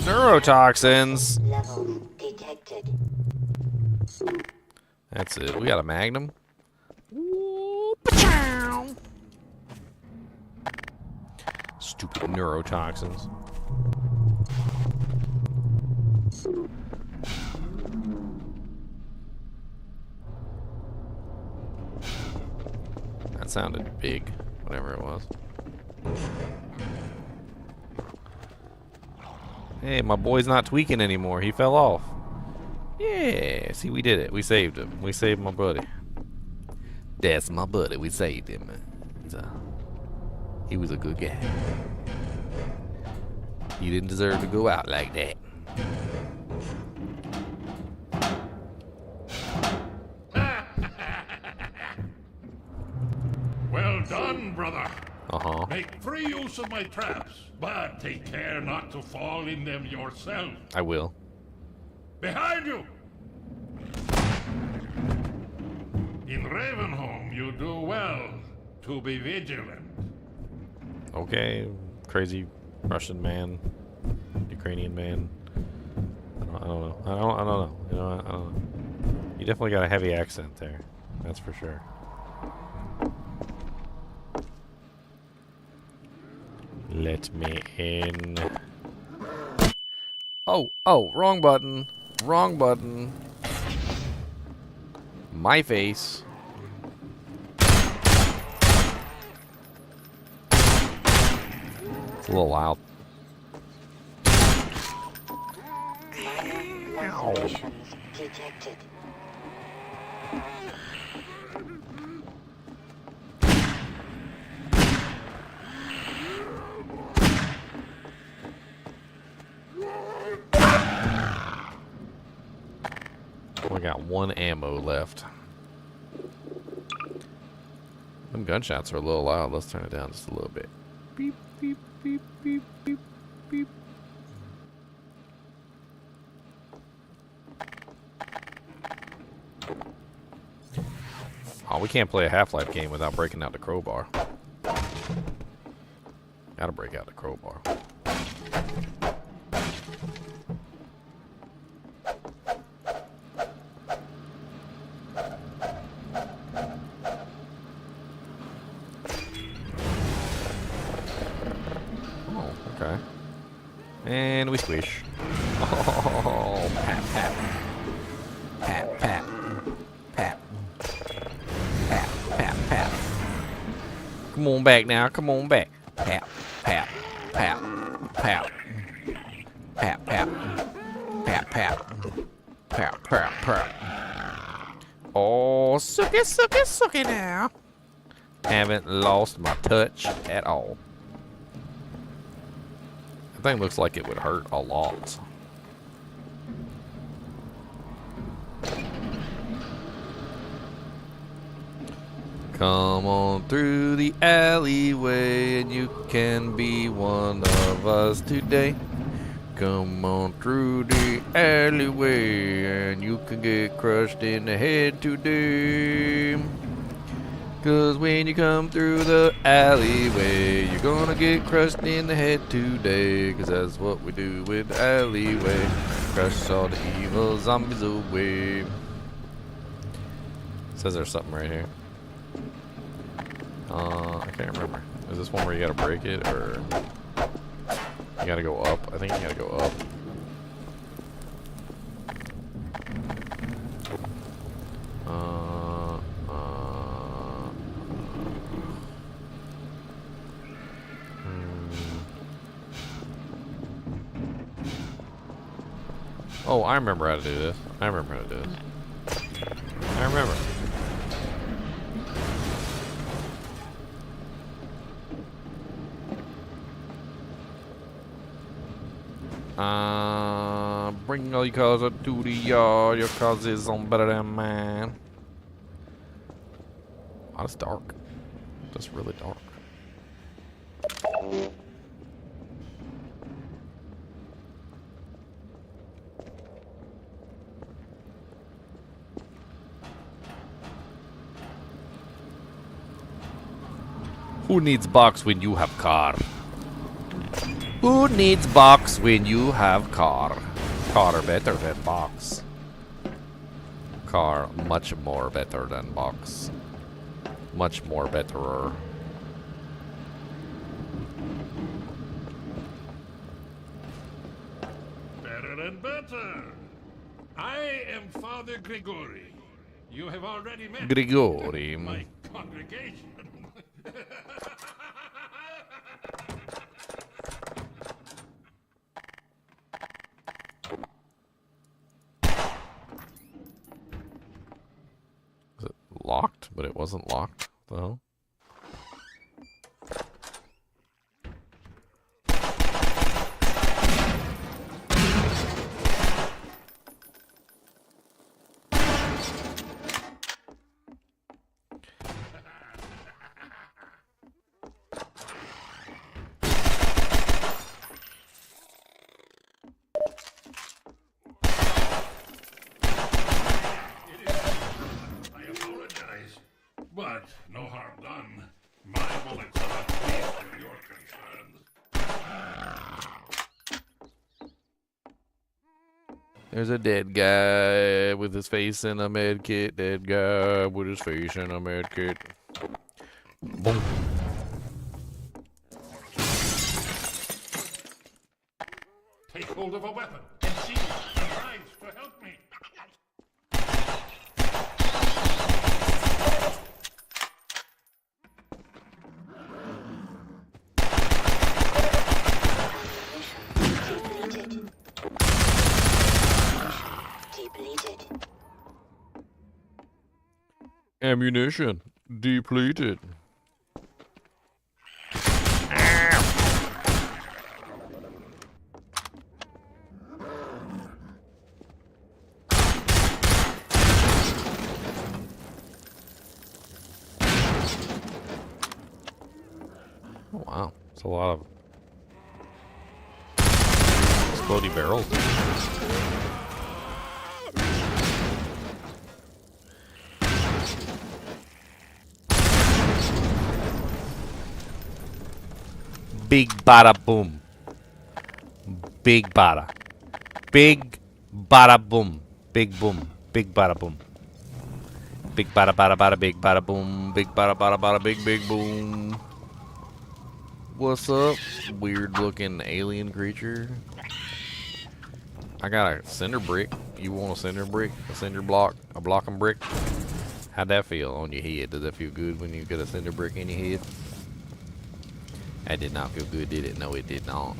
Neurotoxins. Level detected. That's it. We got a magnum. Stupid neurotoxins. That sounded big, whatever it was. Hey, my boy's not tweaking anymore. He fell off. Yeah, see, we did it. We saved him. We saved my buddy. That's my buddy. We saved him. So, he was a good guy. He didn't deserve to go out like that. Well done, brother. Uh-huh. Make free use of my traps, but take care not to fall in them yourself. I will. Behind you! In Ravenholm, you do well to be vigilant. Okay, crazy Russian man, Ukrainian man. I don't know. I don't know. You know, I don't know. You definitely got a heavy accent there. That's for sure. Let me in. Oh, wrong button. Wrong button. My face. It's a little loud. Ow. Detected. We got one ammo left. Them gunshots are a little loud. Let's turn it down just a little bit. Beep, beep, beep, beep, beep, beep. Oh, we can't play a Half-Life game without breaking out the crowbar. Gotta break out the crowbar. Okay. And we squish. Oh, pat, pat. Pat, pat. Pat. Pat, pat, pat. Come on back now. Come on back. Pat, pat, pat, pat. Pat, pat. Pat, pat. Pat, pat, pat. Oh, sucky, sucky, sucky now. Haven't lost my touch at all. Thing looks like it would hurt a lot. Come on through the alleyway and you can be one of us today. Come on through the alleyway and you can get crushed in the head today. 'Cause when you come through the alleyway, you're gonna get crushed in the head today. 'Cause that's what we do with the alleyway. Crush all the evil zombies away. Says there's something right here. I can't remember. Is this one where you gotta break it, or you gotta go up? I think you gotta go up. Oh, I remember how to do this. I remember how to do this. I remember. Bring all your cars up to the yard. Your cars is on better than mine. Oh, it's dark. That's really dark. Who needs box when you have car? Who needs box when you have car? Car better than box. car much more better than box. Much more betterer. Better and better. I am Father Grigori. You have already met Grigori. my congregation. Is it locked? But it wasn't locked, though. I apologize, but no harm done. My bullets are not safe for your concerns. There's a dead guy with his face in a med kit. Dead guy with his face in a med kit. Boom. Take hold of a weapon and see and rise to help me. Depleted. Ammunition depleted. Oh, wow. It's a lot of exploding barrels. Big bada boom. Big bada. Big bada boom. Big boom. Big bada boom. Big bada bada bada big bada boom. Big bada bada bada big big boom. What's up, weird looking alien creature? I got a cinder brick. You want a cinder brick? A cinder block? A block and brick? How'd that feel on your head? Does that feel good when you get a cinder brick in your head? That did not feel good, did it? No, it did not.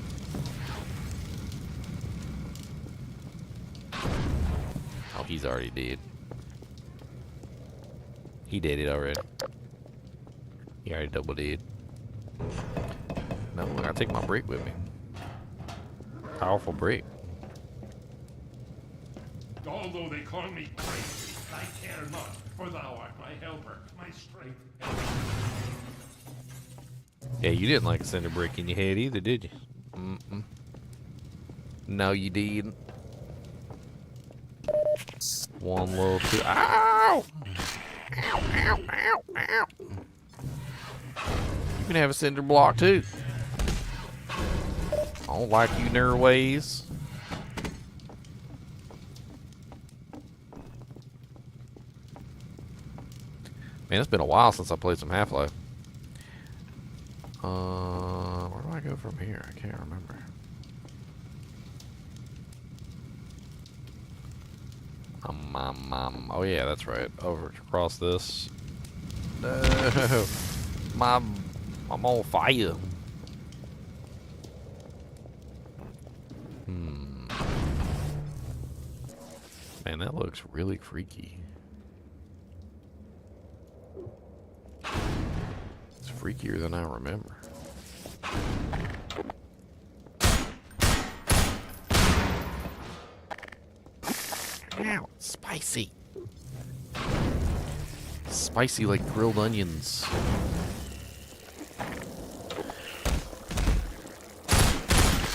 Oh, he's already dead. He did it already. He already double did. No, I gotta take my brick with me. Powerful brick. Although they call me crazy, I care not, for thou art my helper, my strength. Yeah, you didn't like a cinder brick in your head either, did you? Mm-mm. No, you didn't. One little two. Ow! Ow, ow, ow, ow. You can have a cinder block too. I don't like you near ways. Man, it's been a while since I played some Half-Life. Where do I go from here? I can't remember. Oh yeah, that's right. Over across this. No, I'm on fire. Man, that looks really freaky. It's freakier than I remember. Ow, spicy. Spicy like grilled onions.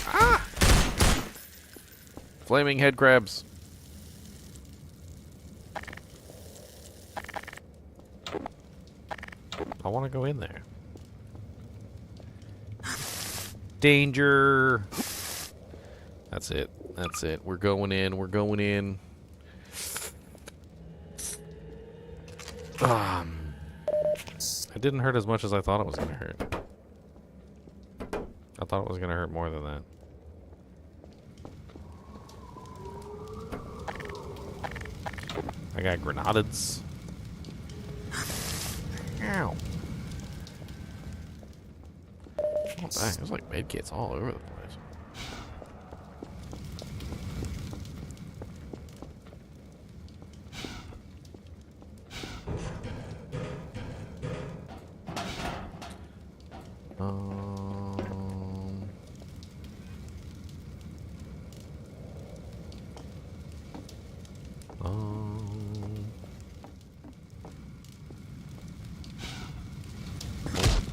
Ah! Flaming head crabs. I want to go in there. Danger. That's it. That's it. We're going in. We're going in. It didn't hurt as much as I thought it was gonna hurt. I thought it was gonna hurt more than that. I got grenades. Ow. Oh, dang, there's like medkits all over the place.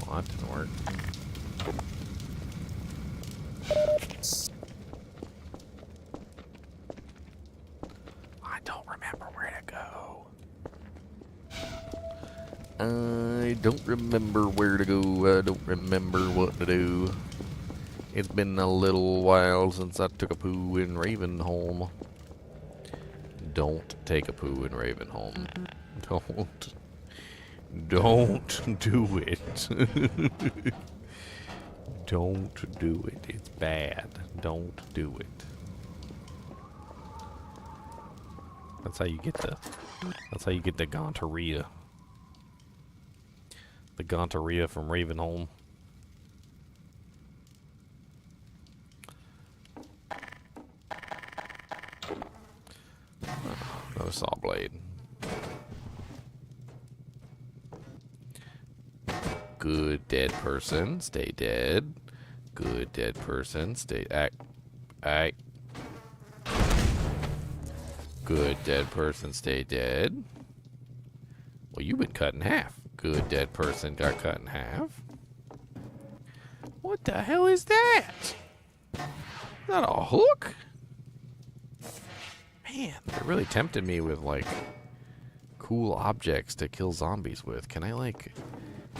Oh, that didn't work. I don't remember where to go. I don't remember where to go. I don't remember what to do. It's been a little while since I took a poo in Ravenholm. Don't take a poo in Ravenholm. Don't do it. Don't do it. It's bad. Don't do it. That's how you get the Gontaria. The Gontaria from Ravenholm. Another saw blade. Good dead person, stay dead. Good dead person, stay act. Good dead person, stay dead. Well, you've been cut in half. Good dead person got cut in half. What the hell is that? Is that a hook? Man, they're really tempting me with like cool objects to kill zombies with. Can I like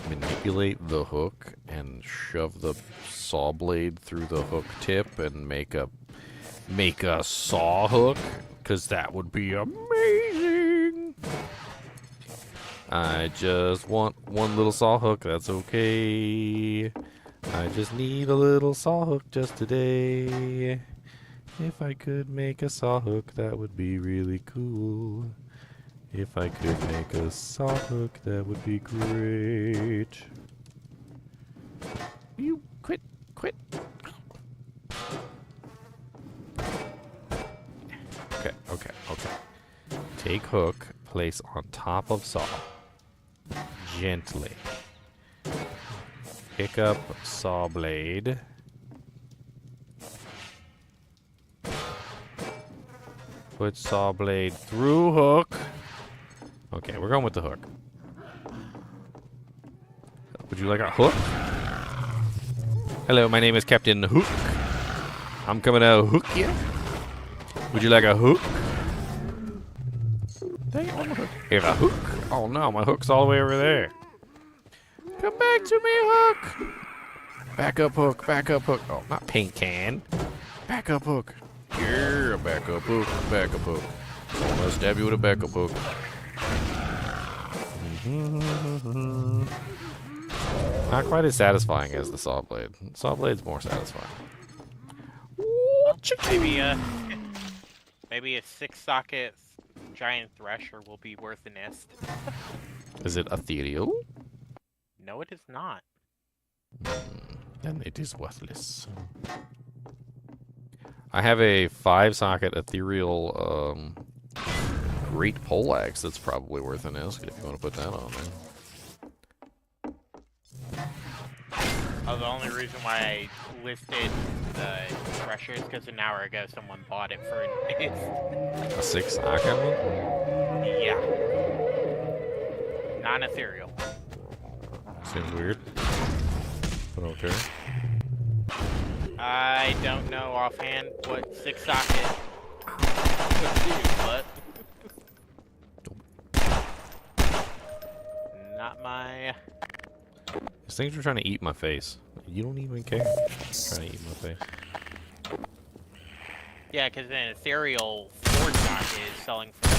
manipulate the hook and shove the saw blade through the hook tip and make a saw hook? Because that would be amazing. I just want one little saw hook. That's okay. I just need a little saw hook just today. If I could make a saw hook, that would be really cool. If I could make a saw hook, that would be great. You quit. Okay. Take hook, place on top of saw. Gently. Pick up saw blade. Put saw blade through hook. Okay, we're going with the hook. Would you like a hook? Hello, my name is Captain Hook. I'm coming to hook you. Would you like a hook? Dang it, my hook. Here's a hook. Oh no, my hook's all the way over there. Come back to me, hook. Back up, hook. Back up, hook. Oh, not paint can. Back up, hook. Yeah, back up, hook. Back up, hook. I'm gonna stab you with a backup hook. Not quite as satisfying as the saw blade. Saw blade's more satisfying. Maybe a 6-socket giant thresher will be worth a nest. Is it ethereal? No, it is not. Then it is worthless. I have a 5-socket ethereal great poleaxe that's probably worth a nest if you want to put that on there. Oh, the only reason why I listed the thresher is because an hour ago someone bought it for a nest. A 6-socket one? Yeah. Non-ethereal. Seems weird. But okay. I don't know offhand what 6-socket would do, but not my. These things are trying to eat my face. You don't even care. Trying to eat my face. Yeah, because an ethereal 4-socket is selling for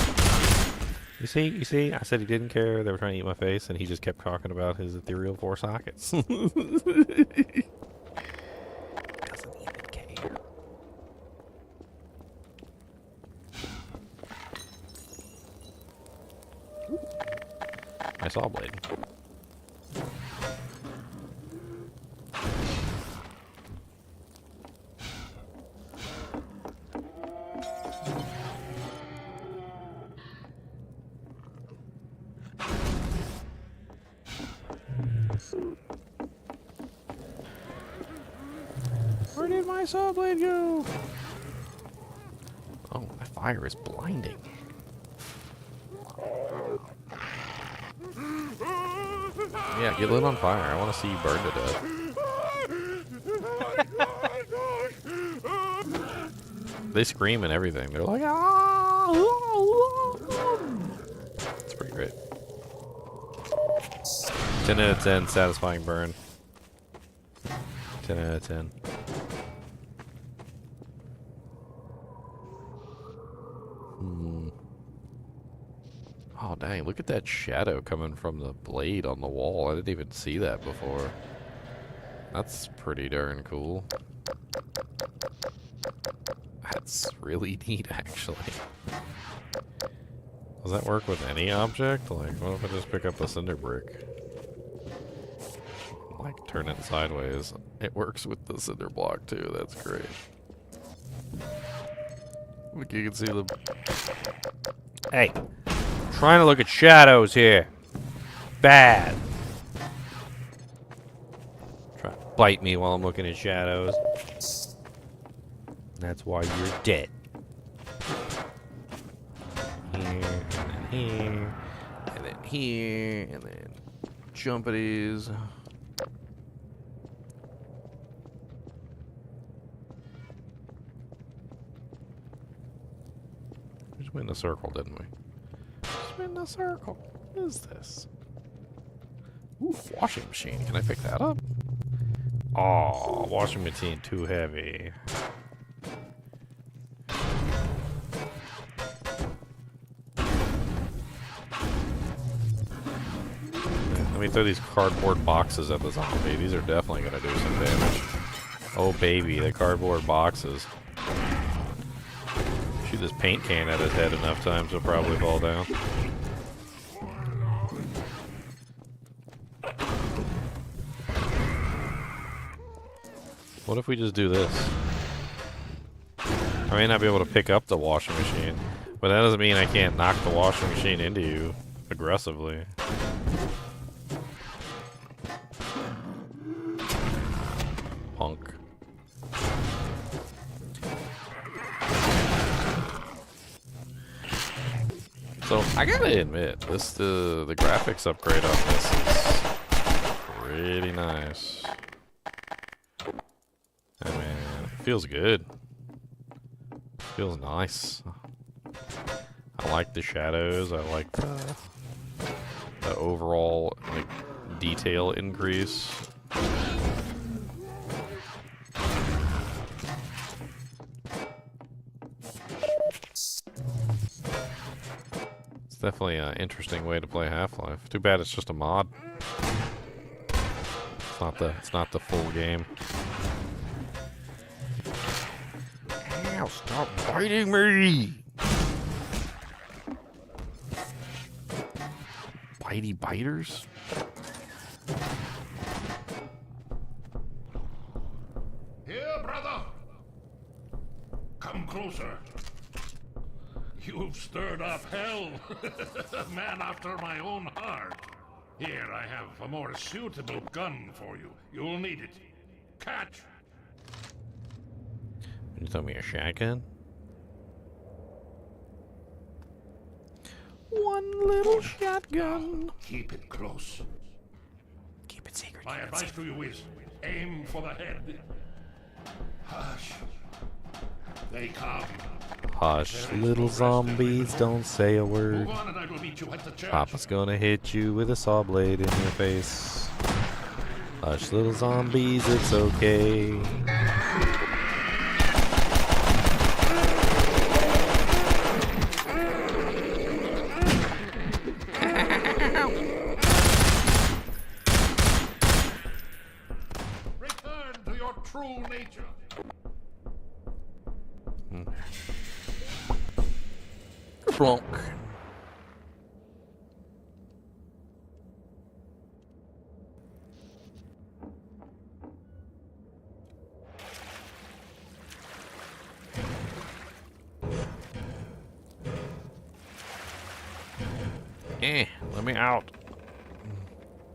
You see, I said he didn't care. They were trying to eat my face, and he just kept talking about his ethereal 4 sockets. Doesn't even care. My saw blade. Where did my saw blade go? Oh, that fire is blinding. Yeah, get lit on fire. I want to see you burn to death. They scream and everything. They're like, ah! It's pretty great. 10 out of 10, satisfying burn. 10 out of 10. Oh, dang, look at that shadow coming from the blade on the wall. I didn't even see that before. That's pretty darn cool. That's really neat, actually. Does that work with any object? Like, what if I just pick up a cinder brick? Like, turn it sideways. It works with the cinder block, too. That's great. Look, you can see the... Hey! Trying to look at shadows here. Bad. Try to bite me while I'm looking at shadows. That's why you're dead. Here, and then here, and then here, and then jumpities. We just went in a circle, didn't we? In a circle. What is this? Ooh, washing machine. Can I pick that up? Oh, washing machine too heavy. Let me throw these cardboard boxes at the zombie. These are definitely going to do some damage. Oh baby, the cardboard boxes. Shoot this paint can at his head enough times, he'll probably fall down. What if we just do this? I may not be able to pick up the washing machine, but that doesn't mean I can't knock the washing machine into you aggressively. Punk. So I gotta admit, this the graphics upgrade on this is pretty nice. I mean, it feels good. Feels nice. I like the shadows. I like the overall like detail increase. It's definitely an interesting way to play Half-Life. Too bad it's just a mod. It's not the full game. Ow, stop biting me! Bitey biters? Here, brother. Come closer. You've stirred up hell. A man after my own heart. Here, I have a more suitable gun for you. You'll need it. Catch! You tell me a shotgun? One little shotgun. Keep it close. Keep it secret. My advice to you is aim for the head. Hush. They come. Hush, little zombies, don't say a word. Move on and I will meet you at the church. Papa's gonna hit you with a saw blade in your face. Hush, little zombies, it's okay. Plonk. Let me out.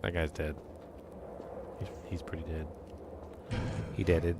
That guy's dead. He's pretty dead. He deaded.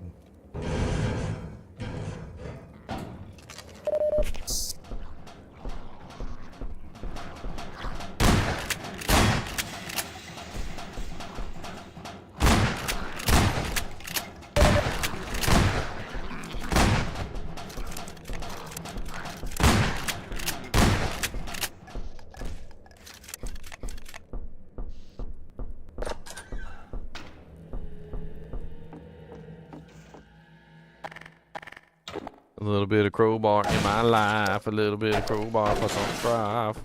A little bit of crowbar in my life, a little bit of crowbar for some strife.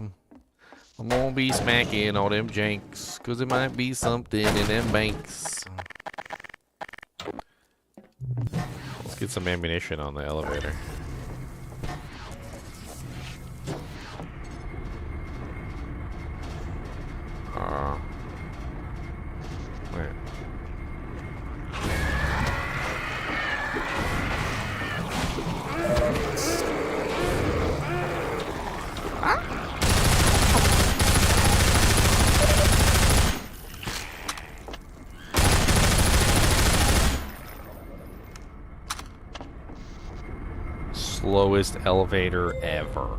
I'm gonna be smacking all them janks, cause it might be something in them banks. Let's get some ammunition on the elevator. Wait. Slowest elevator ever.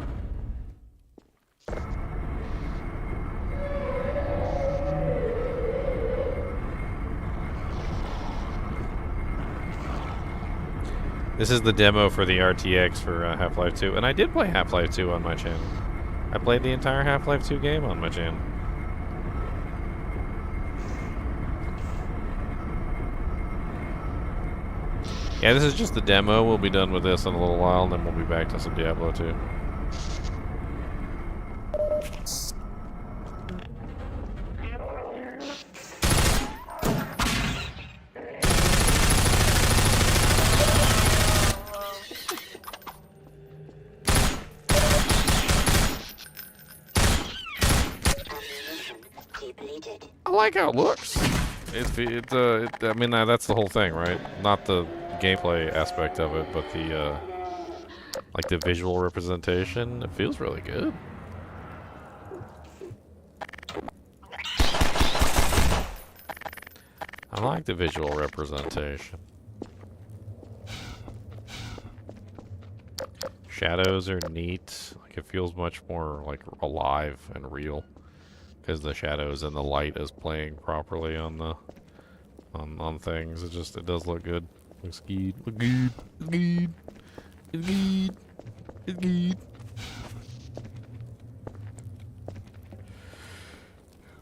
This is the demo for the RTX for Half-Life 2, and I did play Half-Life 2 on my channel. I played the entire Half-Life 2 game on my channel. Yeah, this is just the demo. We'll be done with this in a little while, and then we'll be back to some Diablo 2. I like how it looks. I mean, that's the whole thing, right? Not the gameplay aspect of it, but the like the visual representation. It feels really good. I like the visual representation. Shadows are neat. Like, it feels much more like alive and real because the shadows and the light is playing properly on the on things. It does look good. Looks good. Look good. It's good. It's good. It's good.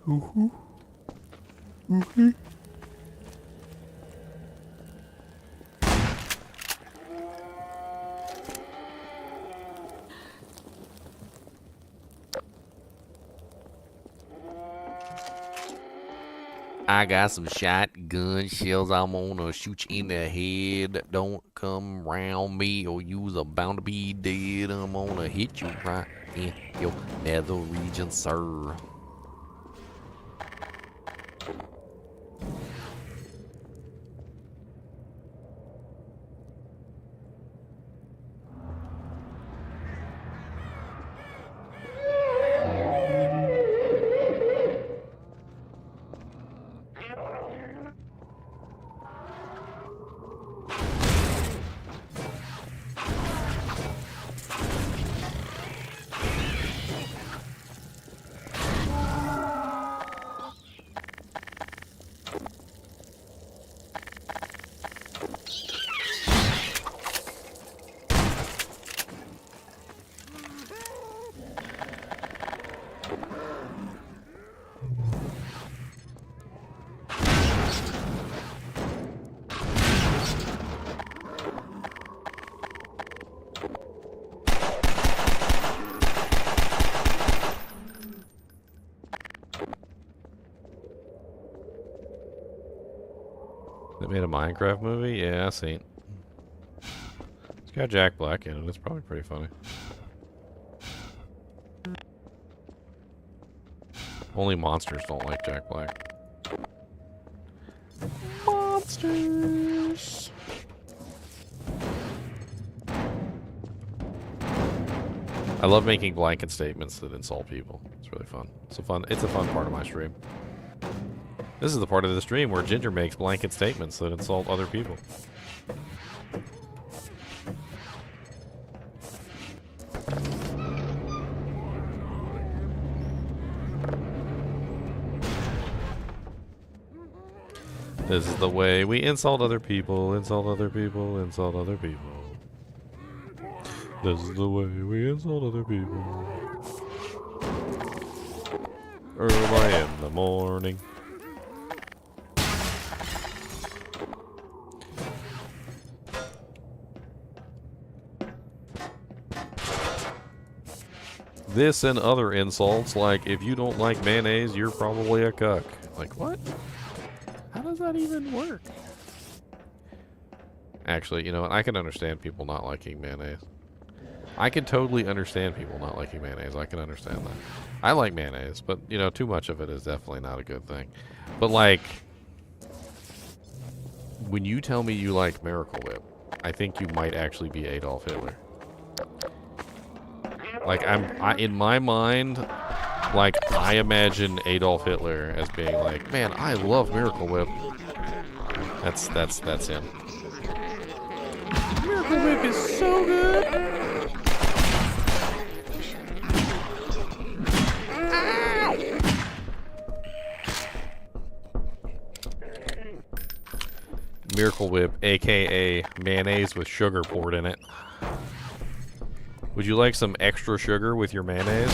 Ooh. Okay. I got some shotgun shells. I'm gonna shoot you in the head. Don't come round me or you's bound to be dead. I'm gonna hit you right in your nether region, sir. They made a Minecraft movie? Yeah, I seen. It's got Jack Black in it. It's probably pretty funny. Only monsters don't like Jack Black. Monsters. I love making blanket statements that insult people. It's really fun. It's a fun part of my stream. This is the part of the stream where Ginger makes blanket statements that insult other people. This is the way we insult other people, insult other people, insult other people. This is the way we insult other people. Early in the morning. This and other insults, like, if you don't like mayonnaise, you're probably a cuck. Like, what? How does that even work? Actually, you know what? I can understand people not liking mayonnaise. I can totally understand people not liking mayonnaise. I can understand that. I like mayonnaise, but, you know, too much of it is definitely not a good thing. But, like, when you tell me you like Miracle Whip, I think you might actually be Adolf Hitler. Like, in my mind, like, I imagine Adolf Hitler as being like, man, I love Miracle Whip. That's him. Miracle Whip is so good. Ow! Miracle Whip, aka mayonnaise with sugar poured in it. Would you like some extra sugar with your mayonnaise?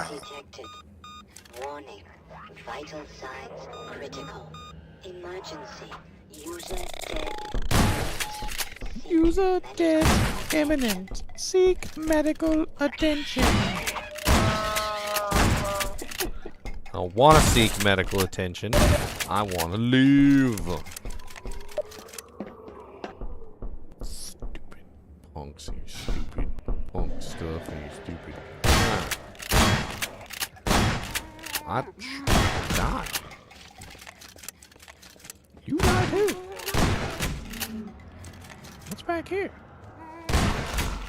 Detected. Warning. Vital signs critical. Emergency. User dead. User dead. Imminent. Seek medical attention. I want to seek medical attention. I want to live. Stupid punks, you stupid punk stuff, and you stupid. I die. You die too. What's back here?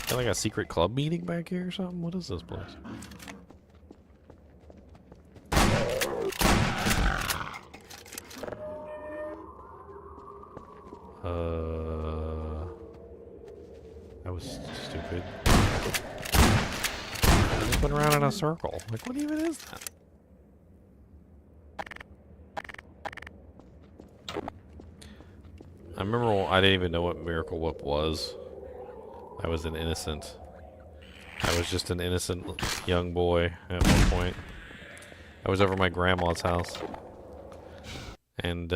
Got like a secret club meeting back here or something? What is this place? That was stupid. I just went around in a circle. Like, what even is that? I remember I didn't even know what Miracle Whip was. I was an innocent. I was just an innocent young boy at one point. I was over at my grandma's house. And,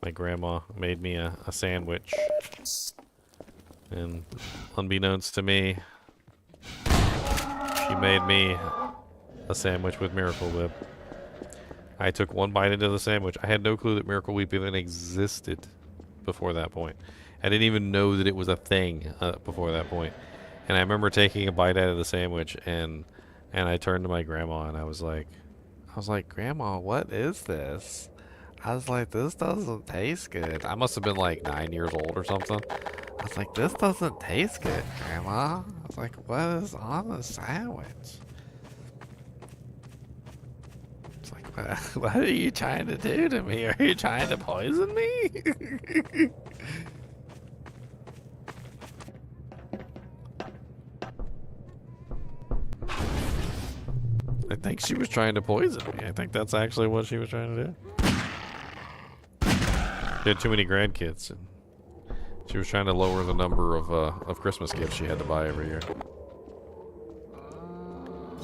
my grandma made me a sandwich. And unbeknownst to me, she made me a sandwich with Miracle Whip. I took one bite into the sandwich. I had no clue that Miracle Whip even existed before that point. I didn't even know that it was a thing before that point. And I remember taking a bite out of the sandwich, and I turned to my grandma and I was like, Grandma, what is this? I was like, this doesn't taste good. I must have been like 9 years old or something. I was like, this doesn't taste good, Grandma. I was like, what is on the sandwich? It's like, what are you trying to do to me? Are you trying to poison me? I think she was trying to poison me. I think that's actually what she was trying to do. She had too many grandkids, and she was trying to lower the number of Christmas gifts she had to buy every year.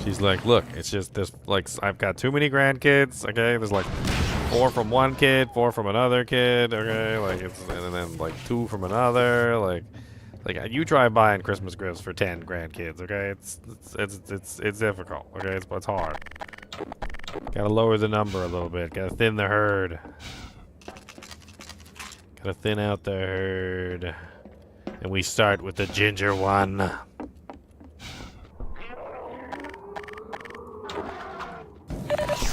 She's like, look, it's just this, like, I've got too many grandkids, okay? There's like 4 from one kid, 4 from another kid, okay? Like, it's, and then like 2 from another, like, Like you try buying Christmas gifts for 10 grandkids, okay? It's difficult, okay? It's hard. Gotta lower the number a little bit. Gotta thin the herd. Gotta thin out the herd. And we start with the ginger one.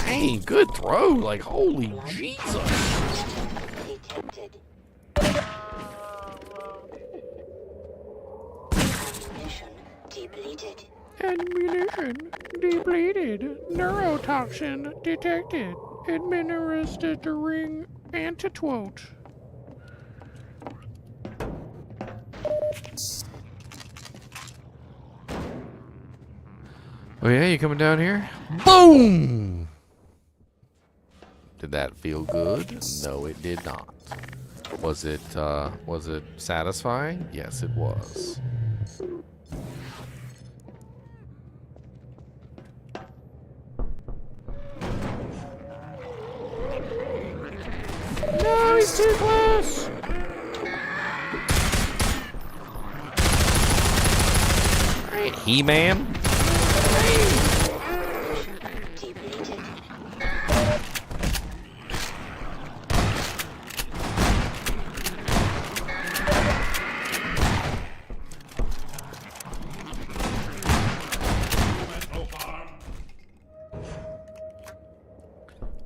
Hey, good throw. Like, holy Jesus. Detected. Ammunition depleted. Ammunition depleted. Neurotoxin detected. Administering antidote. Oh yeah, you coming down here? Boom! Did that feel good? No, it did not. Was it satisfying? Yes, it was. No, he's too close! Alright, He-Man. Depleted.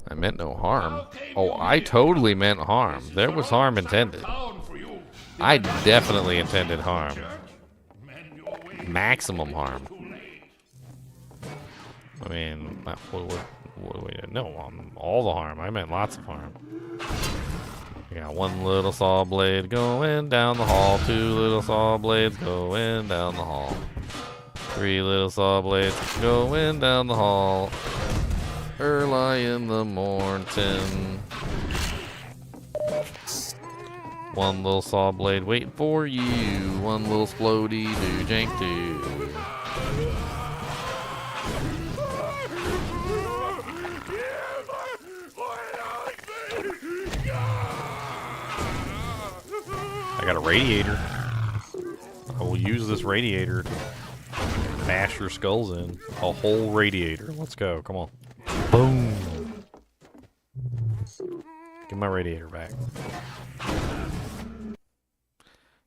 I meant no harm. Oh, I totally meant harm. There was harm intended. I definitely intended harm. Maximum harm. I mean, no, all the harm. I meant lots of harm. We got one little saw blade going down the hall. Two little saw blades going down the hall. Three little saw blades going down the hall. Early in the morning. One little saw blade waiting for you. One little splody do jank do. I got a radiator. I will use this radiator to bash your skulls in. A whole radiator. Let's go. Come on. Boom. Give my radiator back.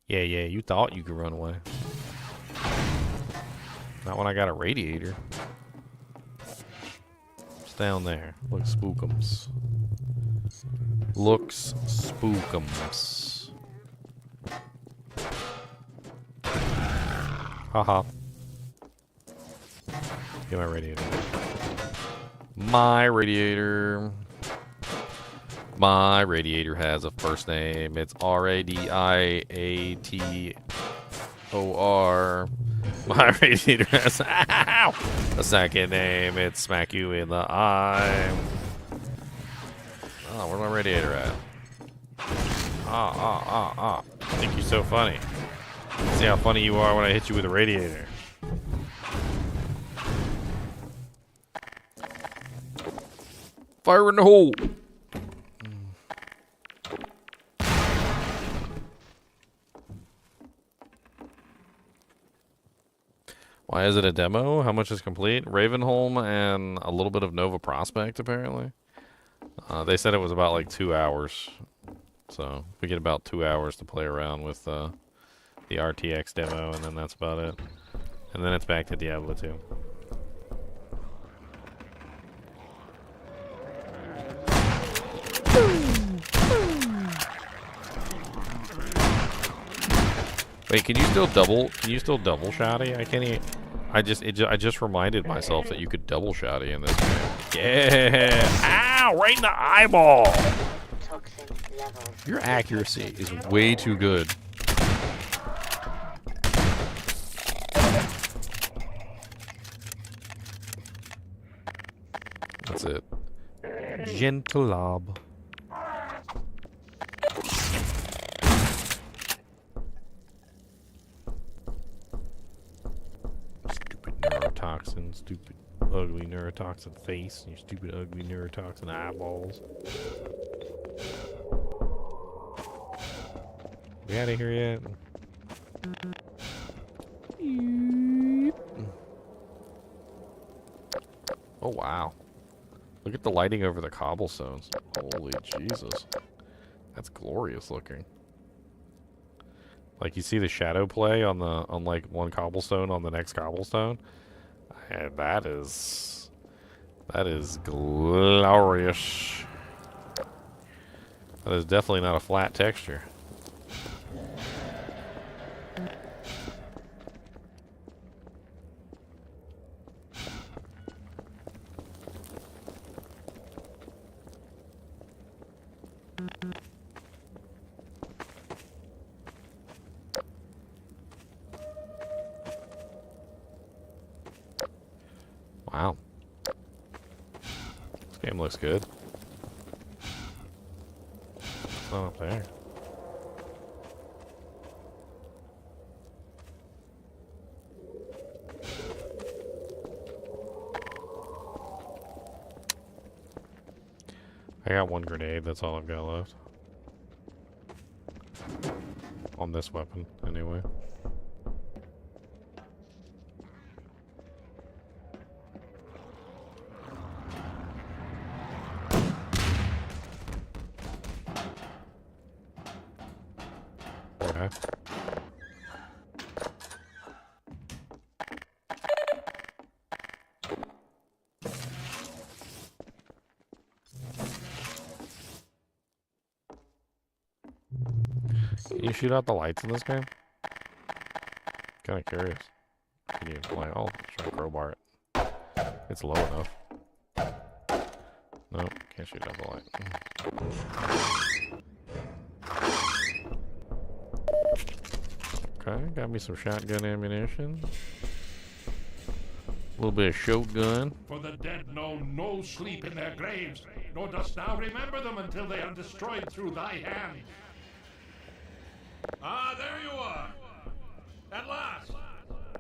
Yeah, you thought you could run away. Not when I got a radiator. It's down there. Looks spookums. Looks spookums. Haha. Get my radiator. My radiator. My radiator has a first name. It's Radiator. My radiator has a second name. It's smack you in the eye. Oh, where's my radiator at? I think you're so funny. See how funny you are when I hit you with a radiator. Fire in the hole. Why is it a demo? How much is complete? Ravenholm and a little bit of Nova Prospect, apparently. They said it was about like 2 hours. So we get about 2 hours to play around with the RTX demo, and then that's about it. And then it's back to Diablo 2. Wait, can you still double shotty? I can't even. I just reminded myself that you could double shotty in this game. Yeah! Ow! Right in the eyeball! Toxin levels. Your accuracy is way too good. That's it. Gentlob. Neurotoxin, stupid ugly neurotoxin face, and your stupid ugly neurotoxin eyeballs. We out of here yet? Oh, wow. Look at the lighting over the cobblestones. Holy Jesus. That's glorious looking. Like, you see the shadow play on like one cobblestone on the next cobblestone? And that is glorious. That is definitely not a flat texture. Wow. This game looks good. It's not up there. I got one grenade, that's all I've got left. On this weapon, anyway. Okay. Can you shoot out the lights in this game? Kinda curious. Can you, like, oh, try to crowbar it. It's low enough. Nope, can't shoot out the light. Okay, got me some shotgun ammunition. A little bit of shotgun. For the dead know no sleep in their graves, nor dost thou remember them until they are destroyed through thy hand. Ah, there you are. At last.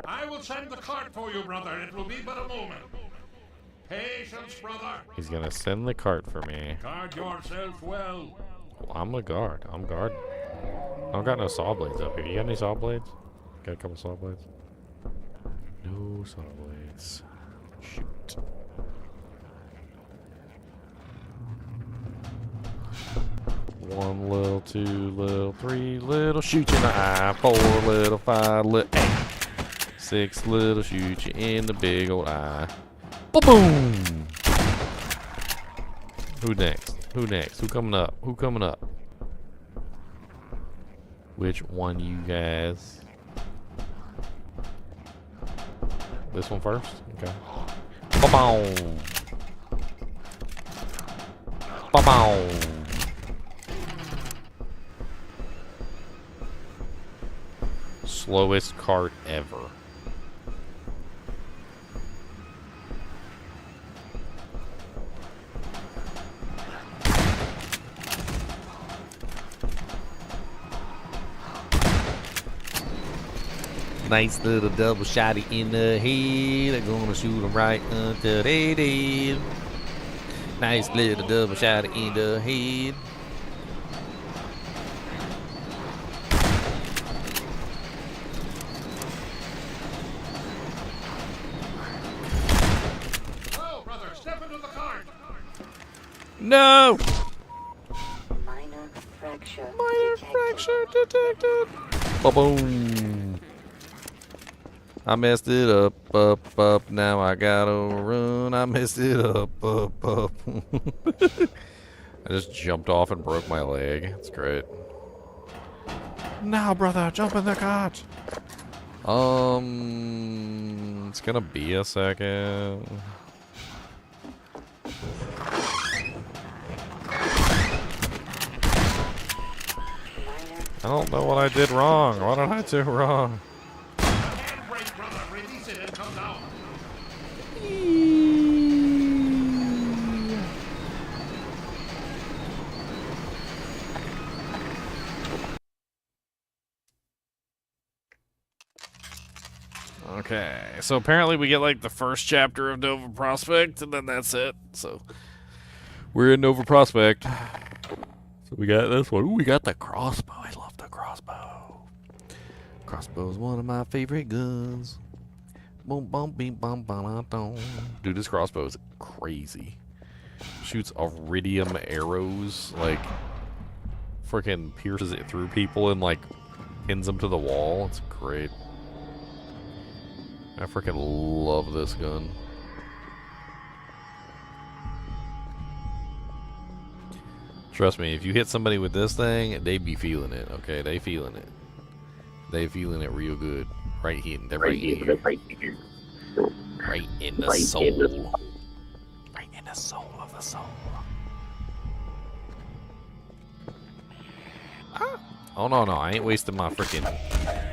I will send the cart for you, brother. It will be but a moment. Patience, brother. He's gonna send the cart for me. Guard yourself well. Well, I'm a guard. I'm guarding. I don't got no saw blades up here. You got any saw blades? Got a couple saw blades? No saw blades. Shoot. One little, two little, three little, shoot you in the eye. Four little, five little, 8. 6 little, shoot you in the big old eye. Boom! Who next? Who next? Who coming up? Who coming up? Which one, you guys? This one first? Okay. Ba-boom! Ba-boom! Slowest cart ever. Nice little double shotty in the head. I'm gonna shoot them right until they dead. Nice little double shotty in the head. Oh, brother, step into the cart. No! Minor fracture Minor detected. fracture detected. Ba-boom. I messed it up. Now I gotta run. I messed it up. I just jumped off and broke my leg. It's great. Now, brother, jump in the cart. It's gonna be a second. I don't know what I did wrong. What did I do wrong? Handbrake, brother. Release it and come down. Okay, so apparently we get like the first chapter of Nova Prospect, and then that's it. So we're in Nova Prospect. So we got this one. Ooh, we got the crossbow. I love the crossbow. Crossbow's one of my favorite guns. Boom, boom, beam, bum, bum, dum. Dude, this crossbow is crazy. Shoots iridium arrows, like, freaking pierces it through people and, like, pins them to the wall. It's great. I freaking love this gun. Trust me, if you hit somebody with this thing, they be feeling it, okay? They feeling it. They feeling it real good. Right here. They're right here. Right in the soul. Right in the soul of the soul. Ah. Oh, no, I ain't wasting my freaking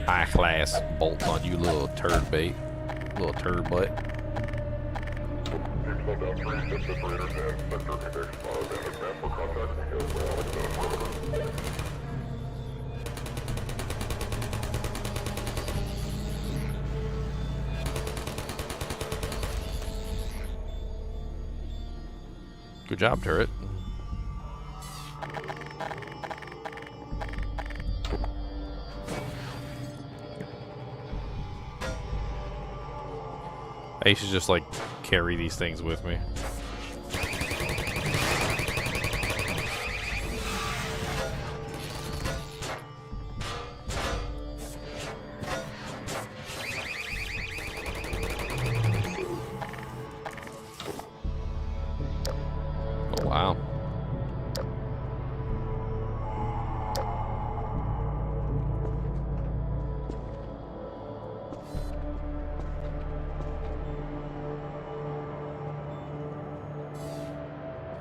high-class bolts on you little turd bait. Little turd butt. Good job, turret. I should just like carry these things with me. Oh wow.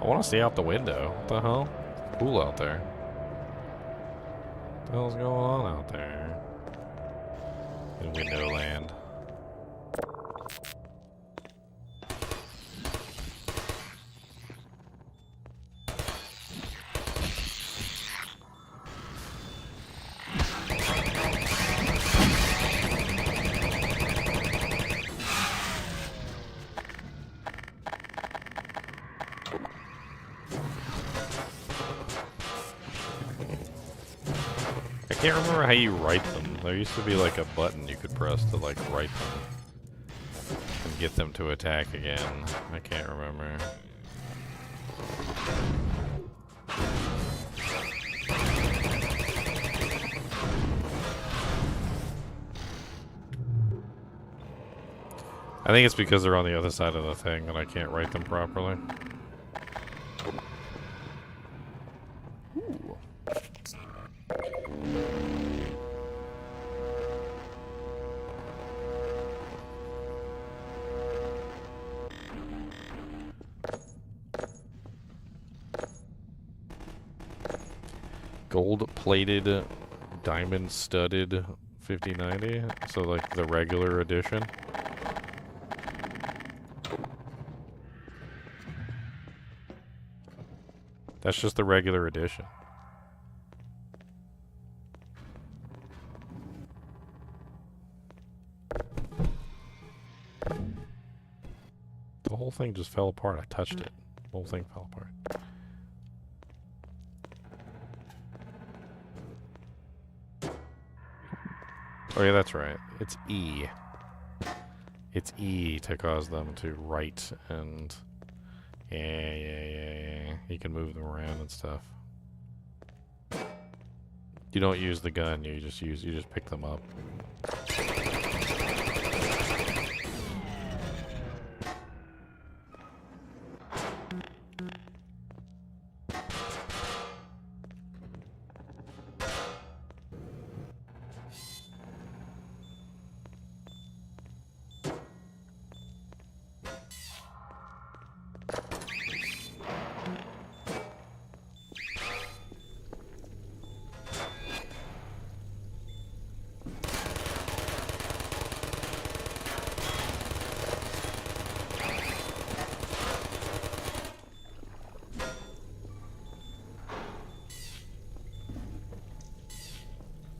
I want to see out the window. What the hell? It's cool out there. What the hell's going on out there? In window land. I can't remember how you write them. There used to be like a button you could press to like write them and get them to attack again. I can't remember. I think it's because they're on the other side of the thing and I can't write them properly. Ooh. Gold-plated, diamond-studded 5090. So like the regular edition. That's just the regular edition. The whole thing just fell apart. I touched it. The whole thing fell apart. Oh yeah, that's right. It's E. It's E to cause them to write and... Yeah. You can move them around and stuff. You don't use the gun, you just pick them up.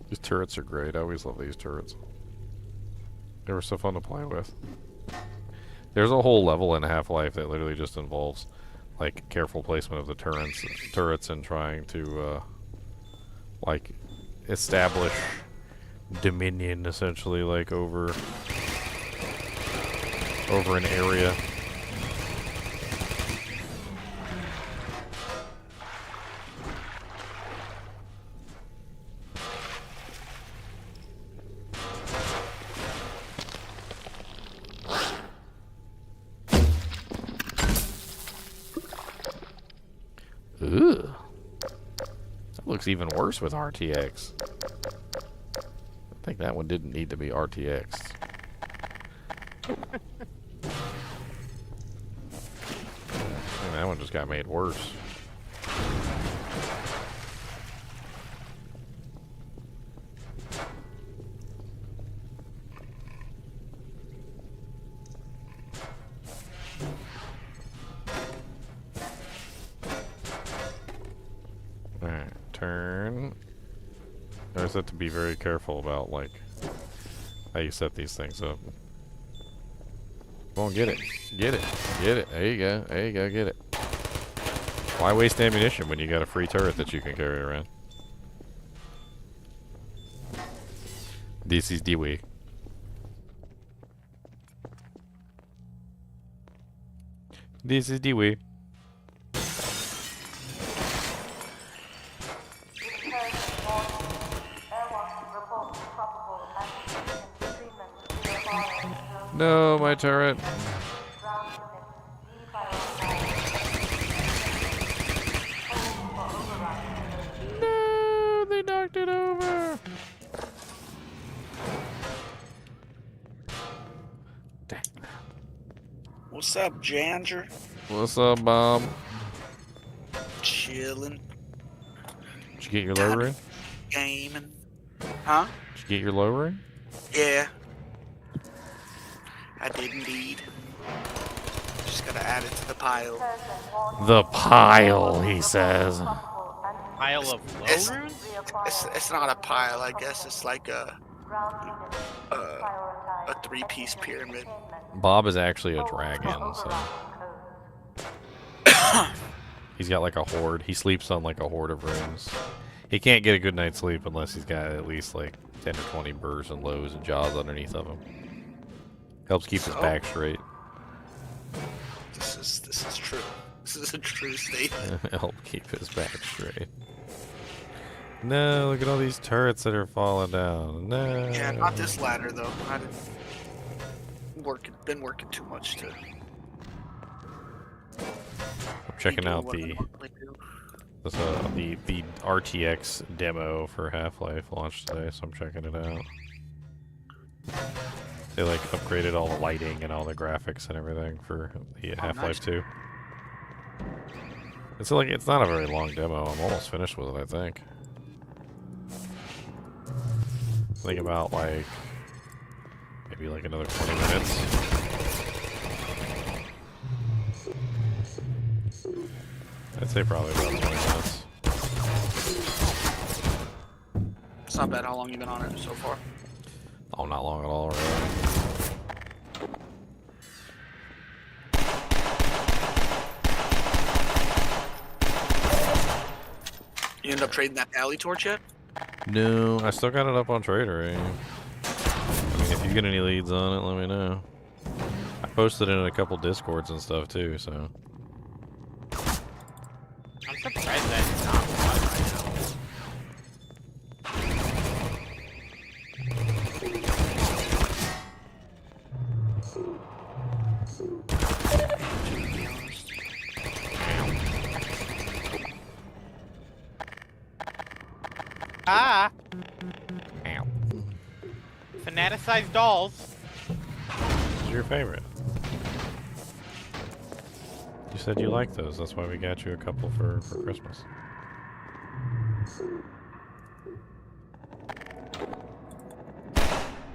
These turrets are great. I always love these turrets. They were so fun to play with. There's a whole level in Half-Life that literally just involves like careful placement of the turrets and trying to like establish dominion, essentially, like over an area. Ugh. That looks even worse with RTX. I think that one didn't need to be RTX. That one just got made worse. Alright, turn. I just have to be very careful about, like, how you set these things up. Come on, get it. Get it. Get it. There you go. There you go. Get it. Why waste ammunition when you got a free turret that you can carry around? This is the way. This is the way. No, my turret. No, they knocked it over. Dang. What's up, Janger? What's up, Bob? Chillin'. Did you get your low ring? Gaming. Huh? Did you get your low ring? Yeah. I did indeed. Just gotta add it to the pile. The pile, he says. Pile of It's- low runes? It's not a pile, I guess. It's like a 3-piece pyramid. Bob is actually a dragon, so he's got like a horde. He sleeps on like a horde of runes. He can't get a good night's sleep unless he's got at least like 10 or 20 burrs and lows and jaws underneath of him. Helps keep his back straight. This is true. This is a true statement. Help keep his back straight. No, look at all these turrets that are falling down. No. Yeah, not this ladder though. I didn't been working too much to. I'm checking out the RTX demo for Half-Life launched today, so I'm checking it out. They like upgraded all the lighting and all the graphics and everything for the Half-Life 2. It's like it's not a very long demo. I'm almost finished with it, I think. Think about like maybe like another 20 minutes. I'd say probably about 20 minutes. It's not bad. How long you been on it so far? Oh, not long at all, really. You end up trading that alley torch yet? No, I still got it up on Trader. I mean, if you get any leads on it, let me know. I posted it in a couple Discords and stuff too, so. I'm surprised that it's not flood right now. Ah! Ow. Fanaticized dolls. What's your favorite? You said you liked those, that's why we got you a couple for Christmas.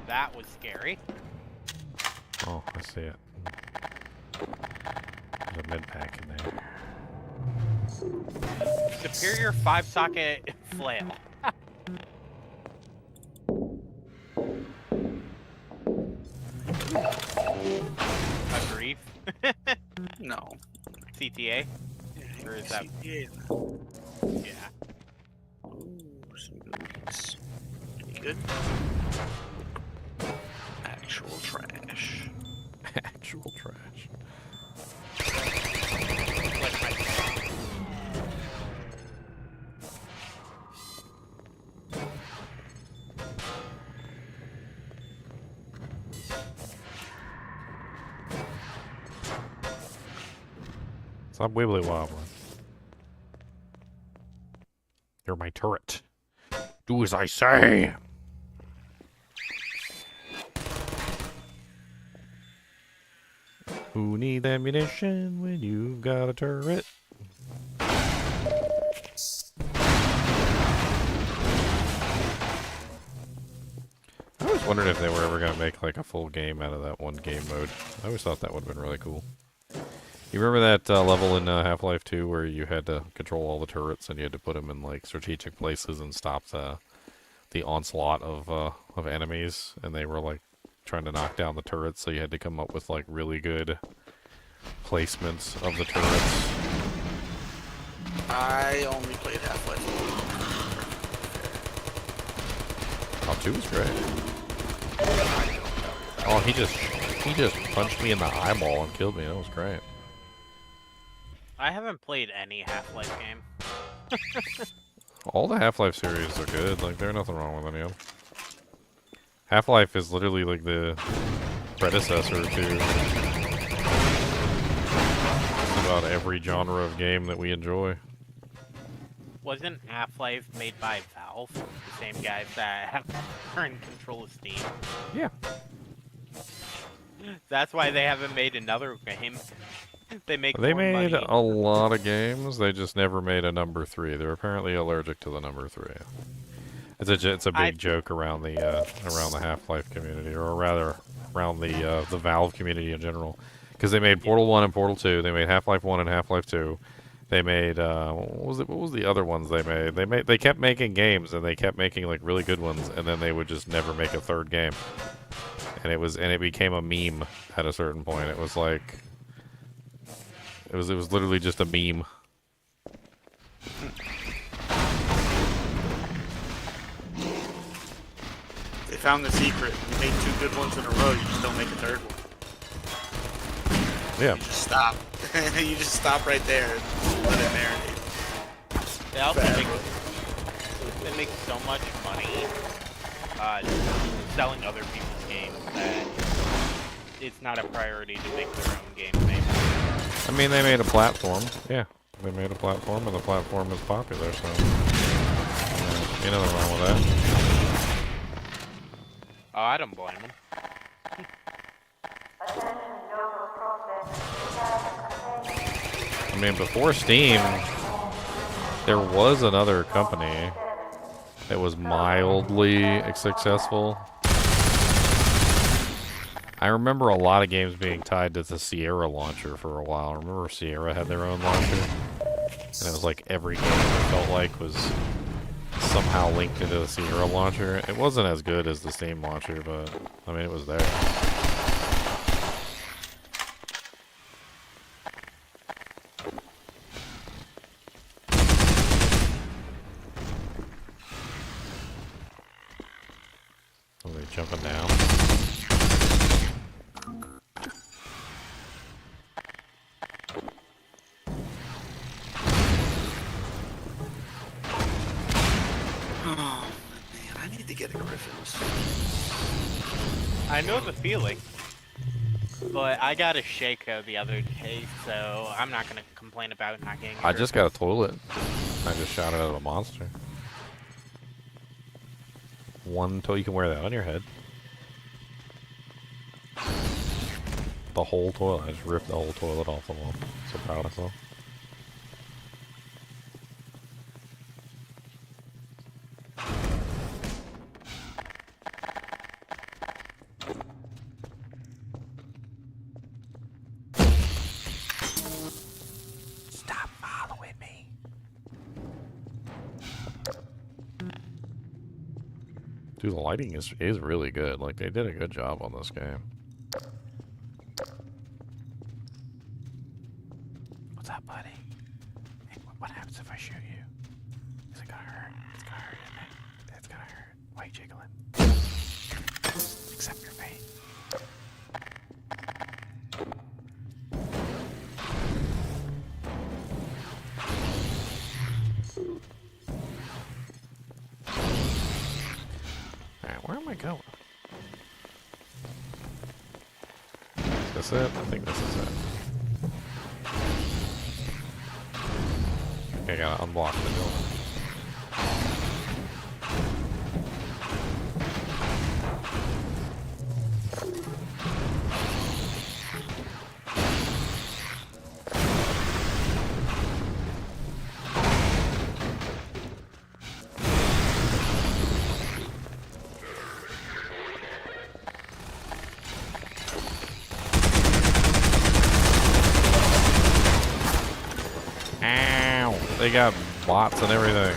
That was scary. Oh, I see it. There's a med pack in there. Superior 5-socket flail. A grief? No. CTA? Yeah, Or is that- CTA. Yeah. Ooh, some boots. You good? Actual trash. Actual trash. Like my Stop wibbly wobbling. You're my turret. Do as I say. Who needs ammunition when you've got a turret? I always wondered if they were ever going to make like a full game out of that one game mode. I always thought that would have been really cool. You remember that level in Half-Life 2 where you had to control all the turrets and you had to put them in like strategic places and stop the onslaught of enemies, and they were like trying to knock down the turrets, so you had to come up with like really good placements of the turrets. I only played Half-Life 1. Oh, 2 was great. Oh, he just punched me in the eyeball and killed me. That was great. I haven't played any Half-Life game. All the Half-Life series are good. Like, there's nothing wrong with any of them. Half-Life is literally like the predecessor to just about every genre of game that we enjoy. Wasn't Half-Life made by Valve? The same guys that are in control of Steam? Yeah. That's why they haven't made another game. They make They more made money. a lot of games. They just never made a number 3. They're apparently allergic to the number 3. It's a big joke around the Half-Life community, or rather around the Valve community in general, because they made Portal 1 and Portal 2. They made Half-Life 1 and Half-Life 2. They made what was the other ones they made? They kept making games, and they kept making like really good ones, and then they would just never make a third game. And it became a meme at a certain point. It was like it was literally just a meme. They found the secret. You made 2 good ones in a row, you just don't make a third one. Yeah. You just stop. You just stop right there and let it marinate. They also make so much money selling other people's games that it's not a priority to make their own games anymore. I mean, they made a platform. Yeah, they made a platform, and the platform is popular, so ain't nothing wrong with that. Oh, I don't blame them. I mean, before Steam, there was another company that was mildly successful. I remember a lot of games being tied to the Sierra launcher for a while. I remember Sierra had their own launcher, and it was like every game it felt like was somehow linked into the Sierra launcher. It wasn't as good as the Steam launcher, but I mean, it was there. Somebody jumping down. I need to get a Griffins. I know the feeling, but I got a Shaco the other day, so I'm not gonna complain about not getting. I just got a toilet. I just shot it at a monster. One toilet, you can wear that on your head. The whole toilet. I just ripped the whole toilet off the wall. So proud of myself. Stop following me. Dude, the lighting is really good. Like, they did a good job on this game. What's up, buddy? Hey, what happens if I shoot you? Is it gonna hurt? It's gonna hurt, isn't it? It's gonna hurt. Why are you jiggling? Accept your fate. Alright, where am I going? Is this it? I think this is it. Okay, I gotta unblock the door. Ow! They got bots and everything.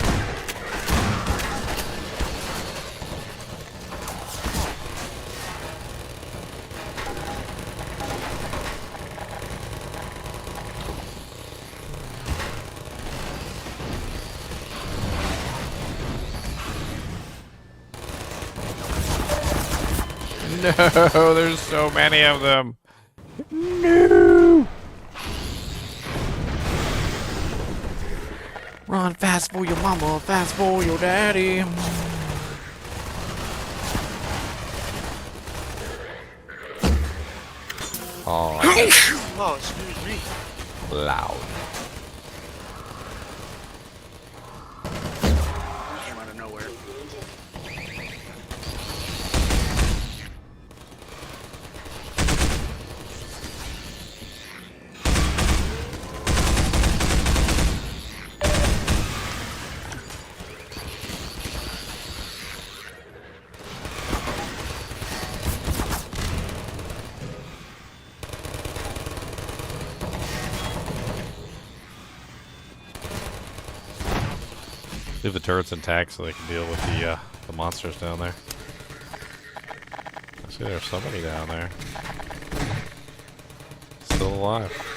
No, there's so many of them. No! Run fast for your mama, fast for your daddy. Oh, Oh, excuse me. loud. Came out of nowhere. Leave the turrets intact so they can deal with the monsters down there. I see there's somebody down there. Still alive.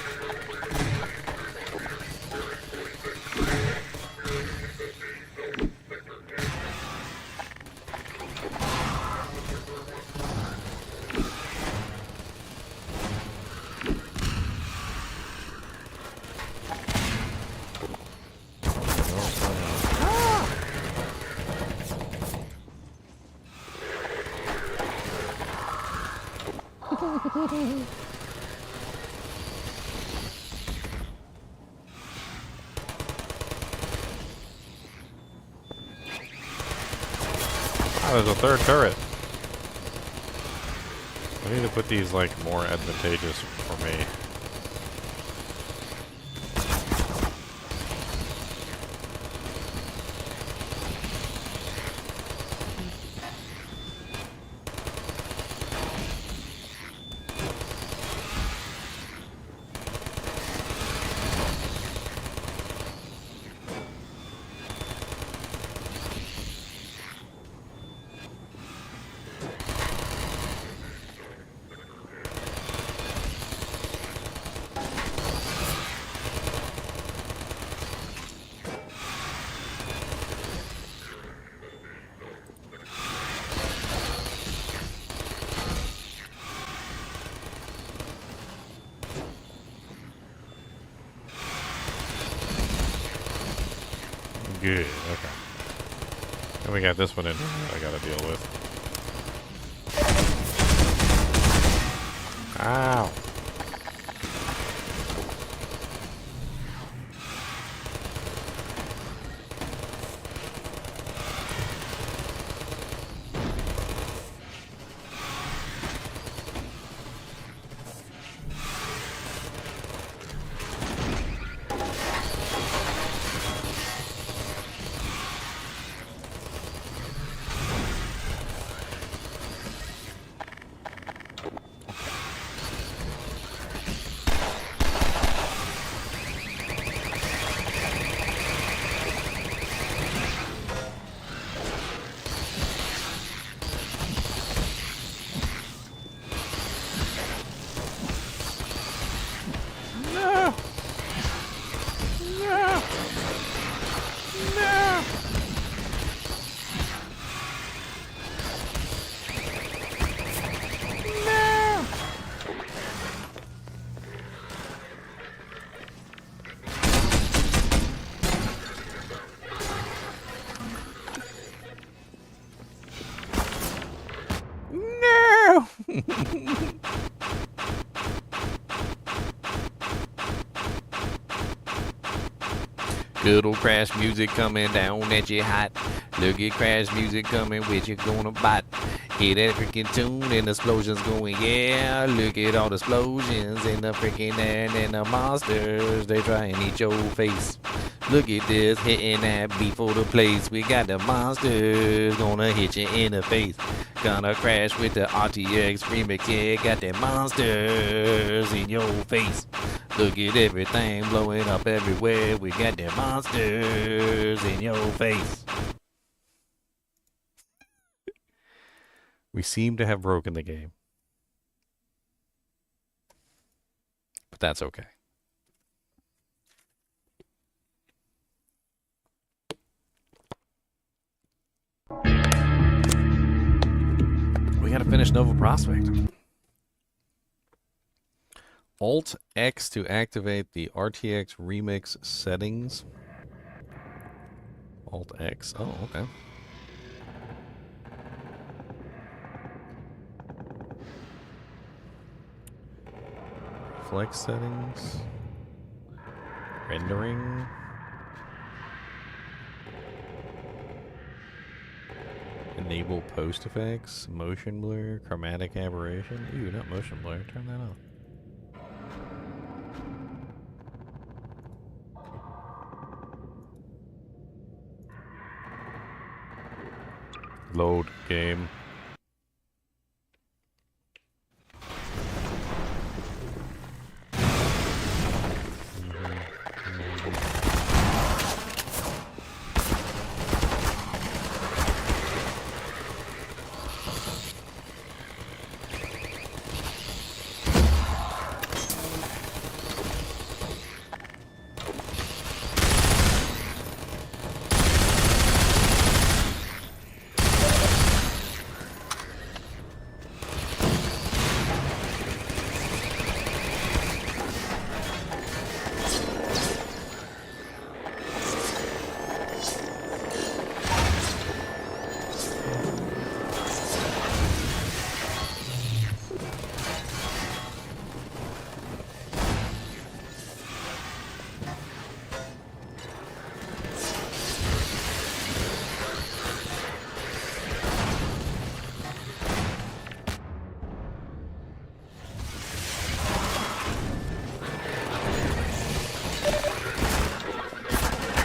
Oh, there's a third turret. I need to put these like more advantageous for me. Good, okay. And we got this one in I gotta deal with. Ow! Good old crash music coming down at you hot. Look at crash music coming with you gonna bite. Hear that freaking tune and the explosions going, yeah. Look at all the explosions in the freaking air and the monsters, they try and eat your face. Look at this, hitting that beat for the place. We got the monsters gonna hit you in the face. Gonna crash with the RTX remix, yeah. Got the monsters in your face. Look at everything blowing up everywhere. We got the monsters in your face. We seem to have broken the game. But that's okay. We gotta finish Nova Prospect. Alt X to activate the RTX remix settings. Alt X. Oh, okay. Flex settings. Rendering. Enable post effects. Motion blur. Chromatic aberration. Ew, not motion blur. Turn that off. Load game.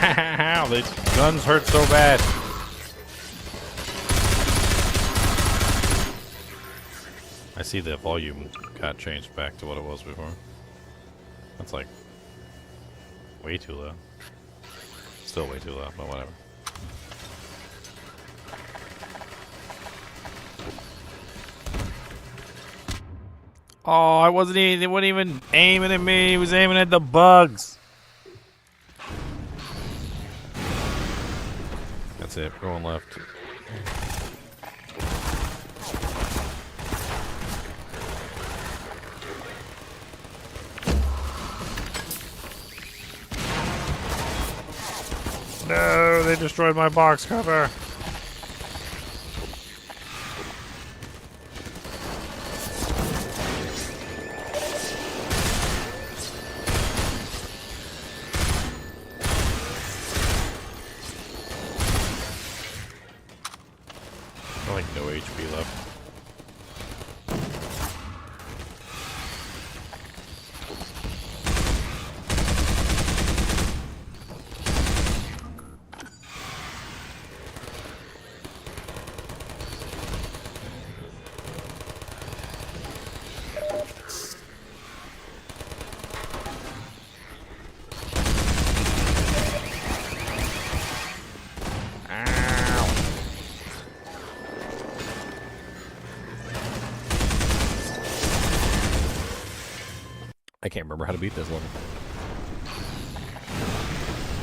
How these guns hurt so bad. I see the volume got changed back to what it was before. That's like way too low. Still way too low, but whatever. Oh, I wasn't even, it wasn't even aiming at me. He was aiming at the bugs. That's it. Going left. No, they destroyed my box cover. Like no HP left. I can't remember how to beat this level.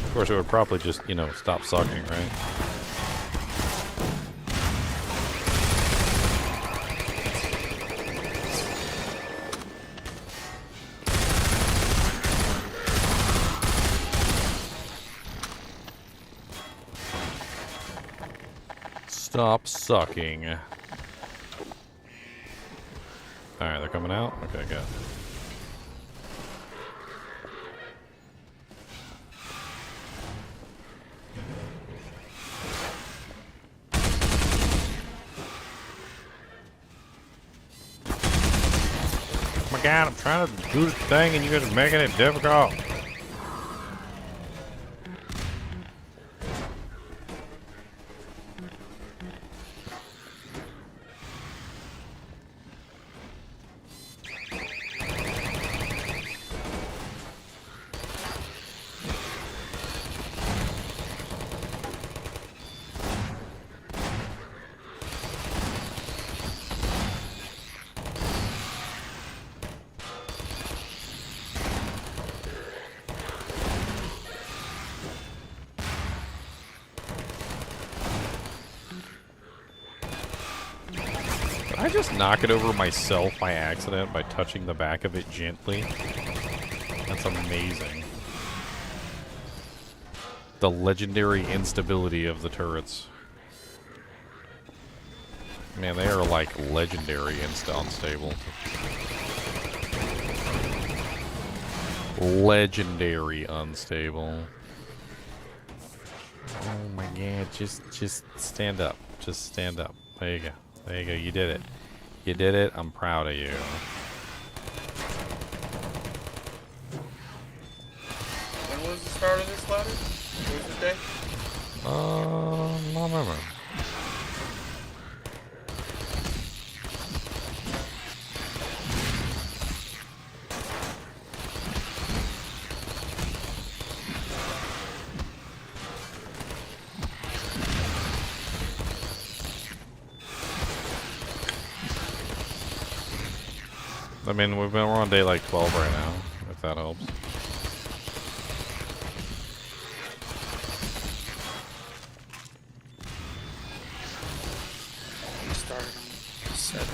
Of course, it would probably just, you know, stop sucking, right? Stop sucking. Alright, they're coming out? Okay, good. Oh my god, I'm trying to do this thing and you guys are making it difficult. I just knock it over myself by accident by touching the back of it gently. That's amazing. The legendary instability of the turrets. Man, they are like legendary unstable. Legendary unstable. Oh my god, just stand up. Just stand up. There you go. There you go. You did it. You did it. I'm proud of you. When was the start of this ladder? What was the day? I don't remember. I mean, we're on day like 12 right now, if that helps. We started on 7.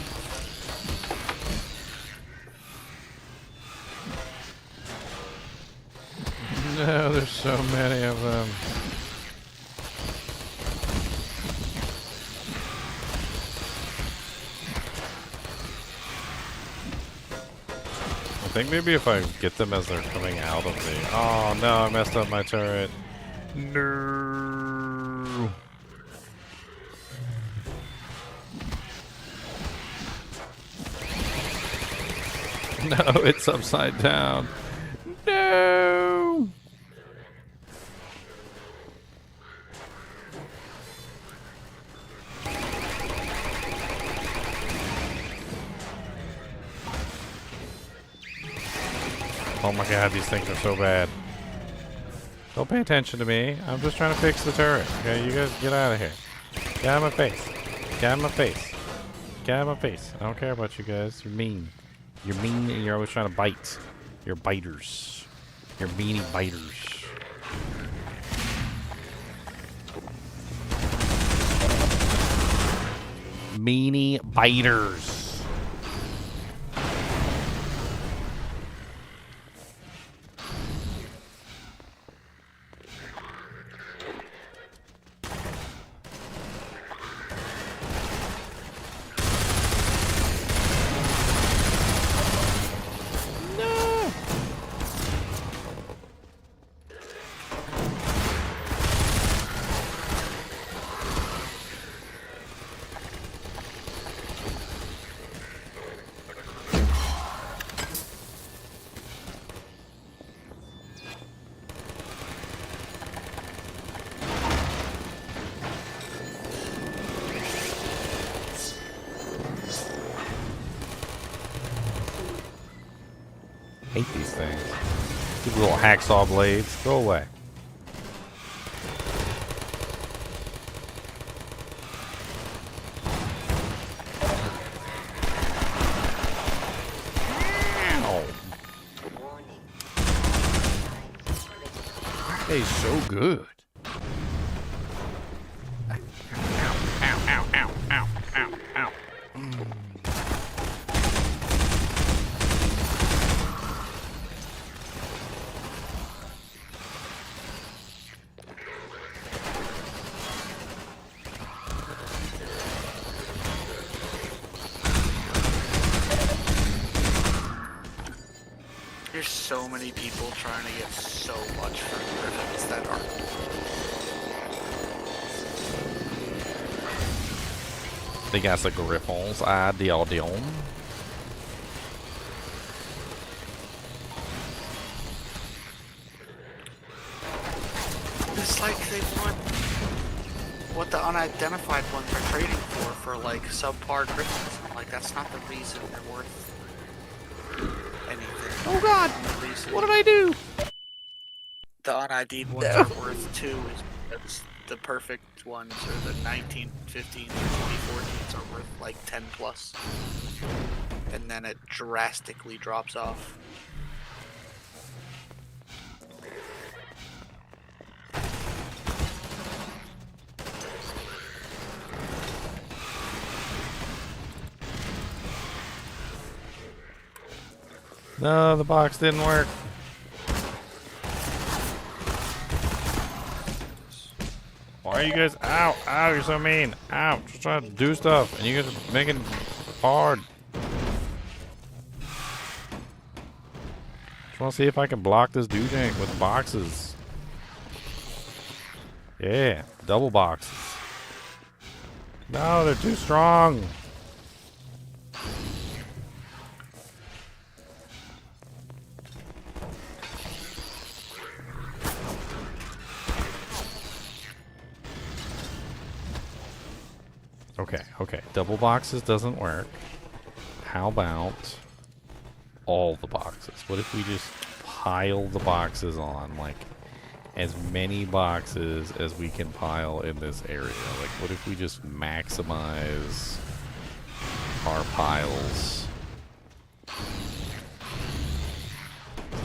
No, there's so many of them. I think maybe if I get them as they're coming out of the... Oh no, I messed up my turret. No. No, it's upside down. No. Oh my god, these things are so bad. Don't pay attention to me. I'm just trying to fix the turret. Okay, you guys get out of here. Get out of my face. Get out of my face. Get out of my face. I don't care about you guys. You're mean. You're mean and you're always trying to bite. You're biters. You're meanie biters. Meanie biters. Hate these things. These little hacksaw blades. Go away. Ow. He's so good. There's so many people trying to get so much from griffins that are. They got the griffons. Deal. It's like they want what the unidentified ones are trading for like subpar griffins. I'm like, that's not the reason they're worth anything. Oh God! The reason What did I do? the un-ID'd ones are worth 2 is because the perfect ones, or the 1915s or 2014s, are worth like 10 plus. And then it drastically drops off. No, the box didn't work. Why are you guys? Ow! Ow! You're so mean! Ow! Just trying to do stuff, and you guys are making it hard. Just want to see if I can block this doojank with boxes. Yeah, double boxes. No, they're too strong. Okay. Double boxes doesn't work. How about all the boxes? What if we just pile the boxes on, like, as many boxes as we can pile in this area? Like, what if we just maximize our piles? So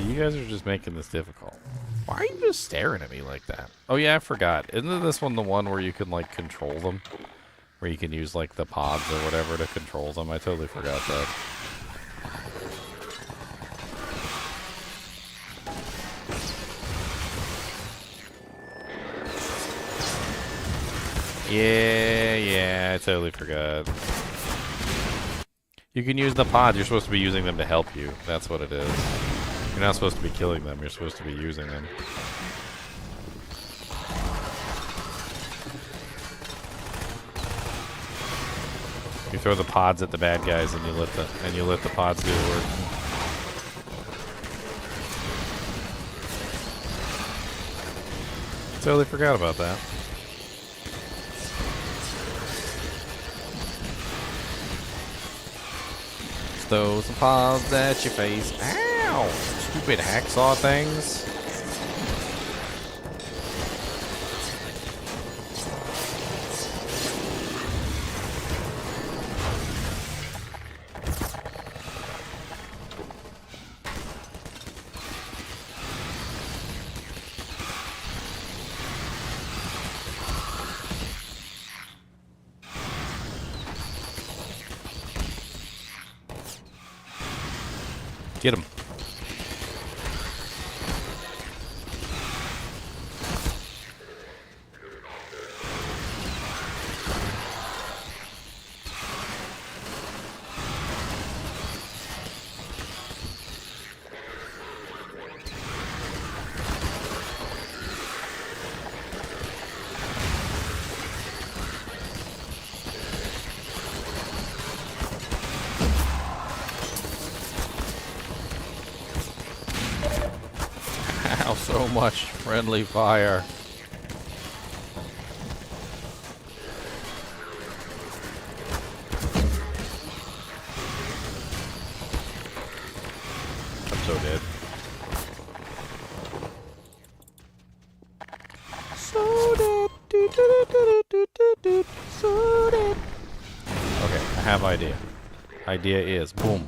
you guys are just making this difficult. Why are you just staring at me like that? Oh yeah, I forgot. Isn't this one the one where you can, like, control them? Where you can use, like, the pods or whatever to control them. I totally forgot that. Yeah, I totally forgot. You can use the pods. You're supposed to be using them to help you. That's what it is. You're not supposed to be killing them. You're supposed to be using them. You throw the pods at the bad guys, and you let the pods do the work. Totally forgot about that. Throw some pods at your face. Ow! Stupid hacksaw things. Get him. So much friendly fire. I'm so dead. So dead. So dead. Okay, I have idea. Idea is boom.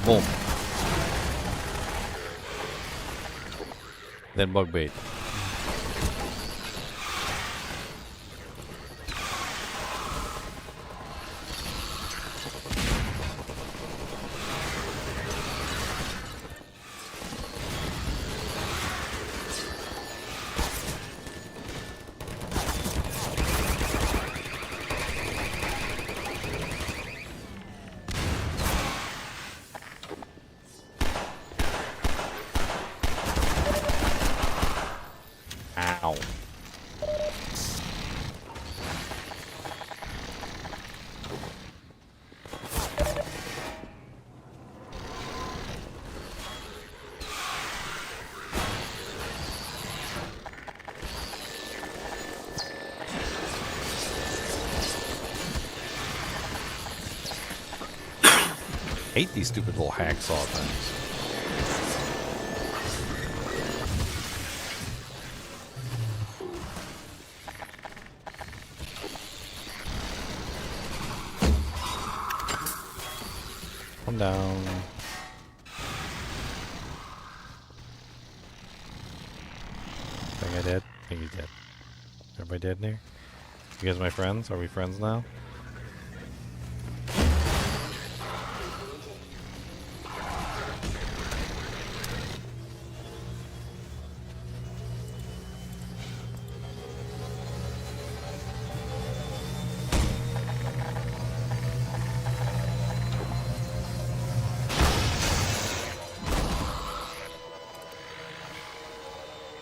Boom. Then bug bait. Hate these stupid little hacksaw things. Come down. Think I dead? Think he's dead. Everybody dead in here? You guys my friends? Are we friends now?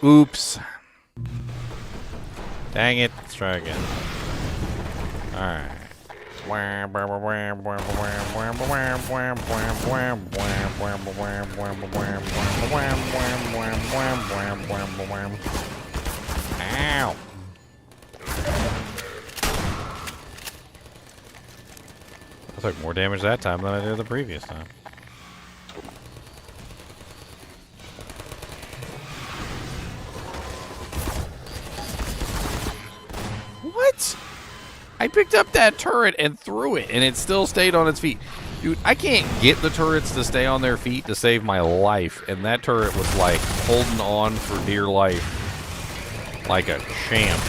Oops. Dang it. Let's try again. Alright. Ow. I took more damage that time than I did the previous time. What? I picked up that turret and threw it, and it still stayed on its feet. Dude, I can't get the turrets to stay on their feet to save my life, and that turret was like holding on for dear life like a champ.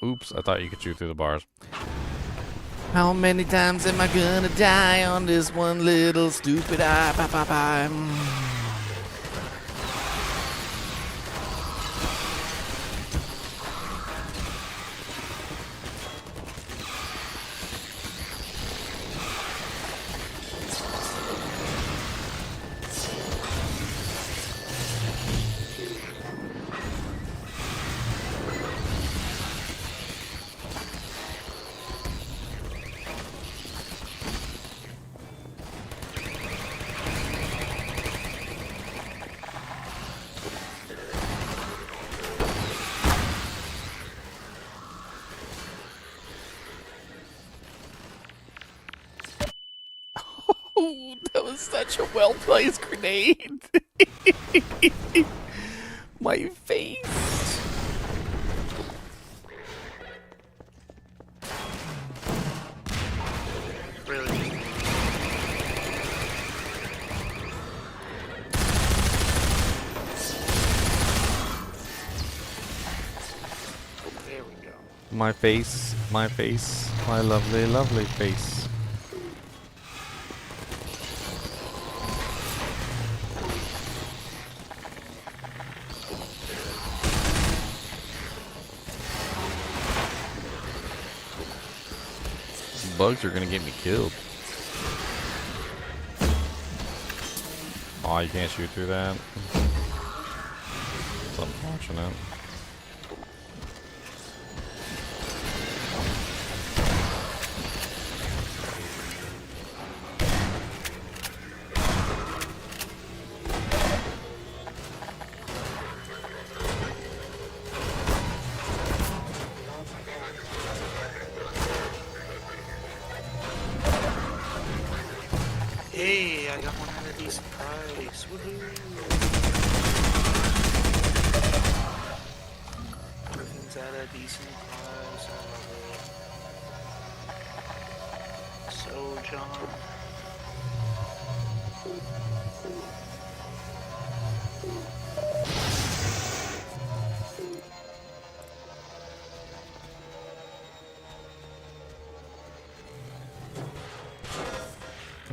Oops, I thought you could shoot through the bars. How many times am I gonna die on this one little stupid eye? That was such a well-placed grenade. My face. Really? There we go. My face, my lovely, lovely face. Bugs are gonna get me killed. Oh, you can't shoot through that. It's unfortunate. Hey, I got one at a decent price. Woohoo! Everything's at a decent price. I love it. So, John.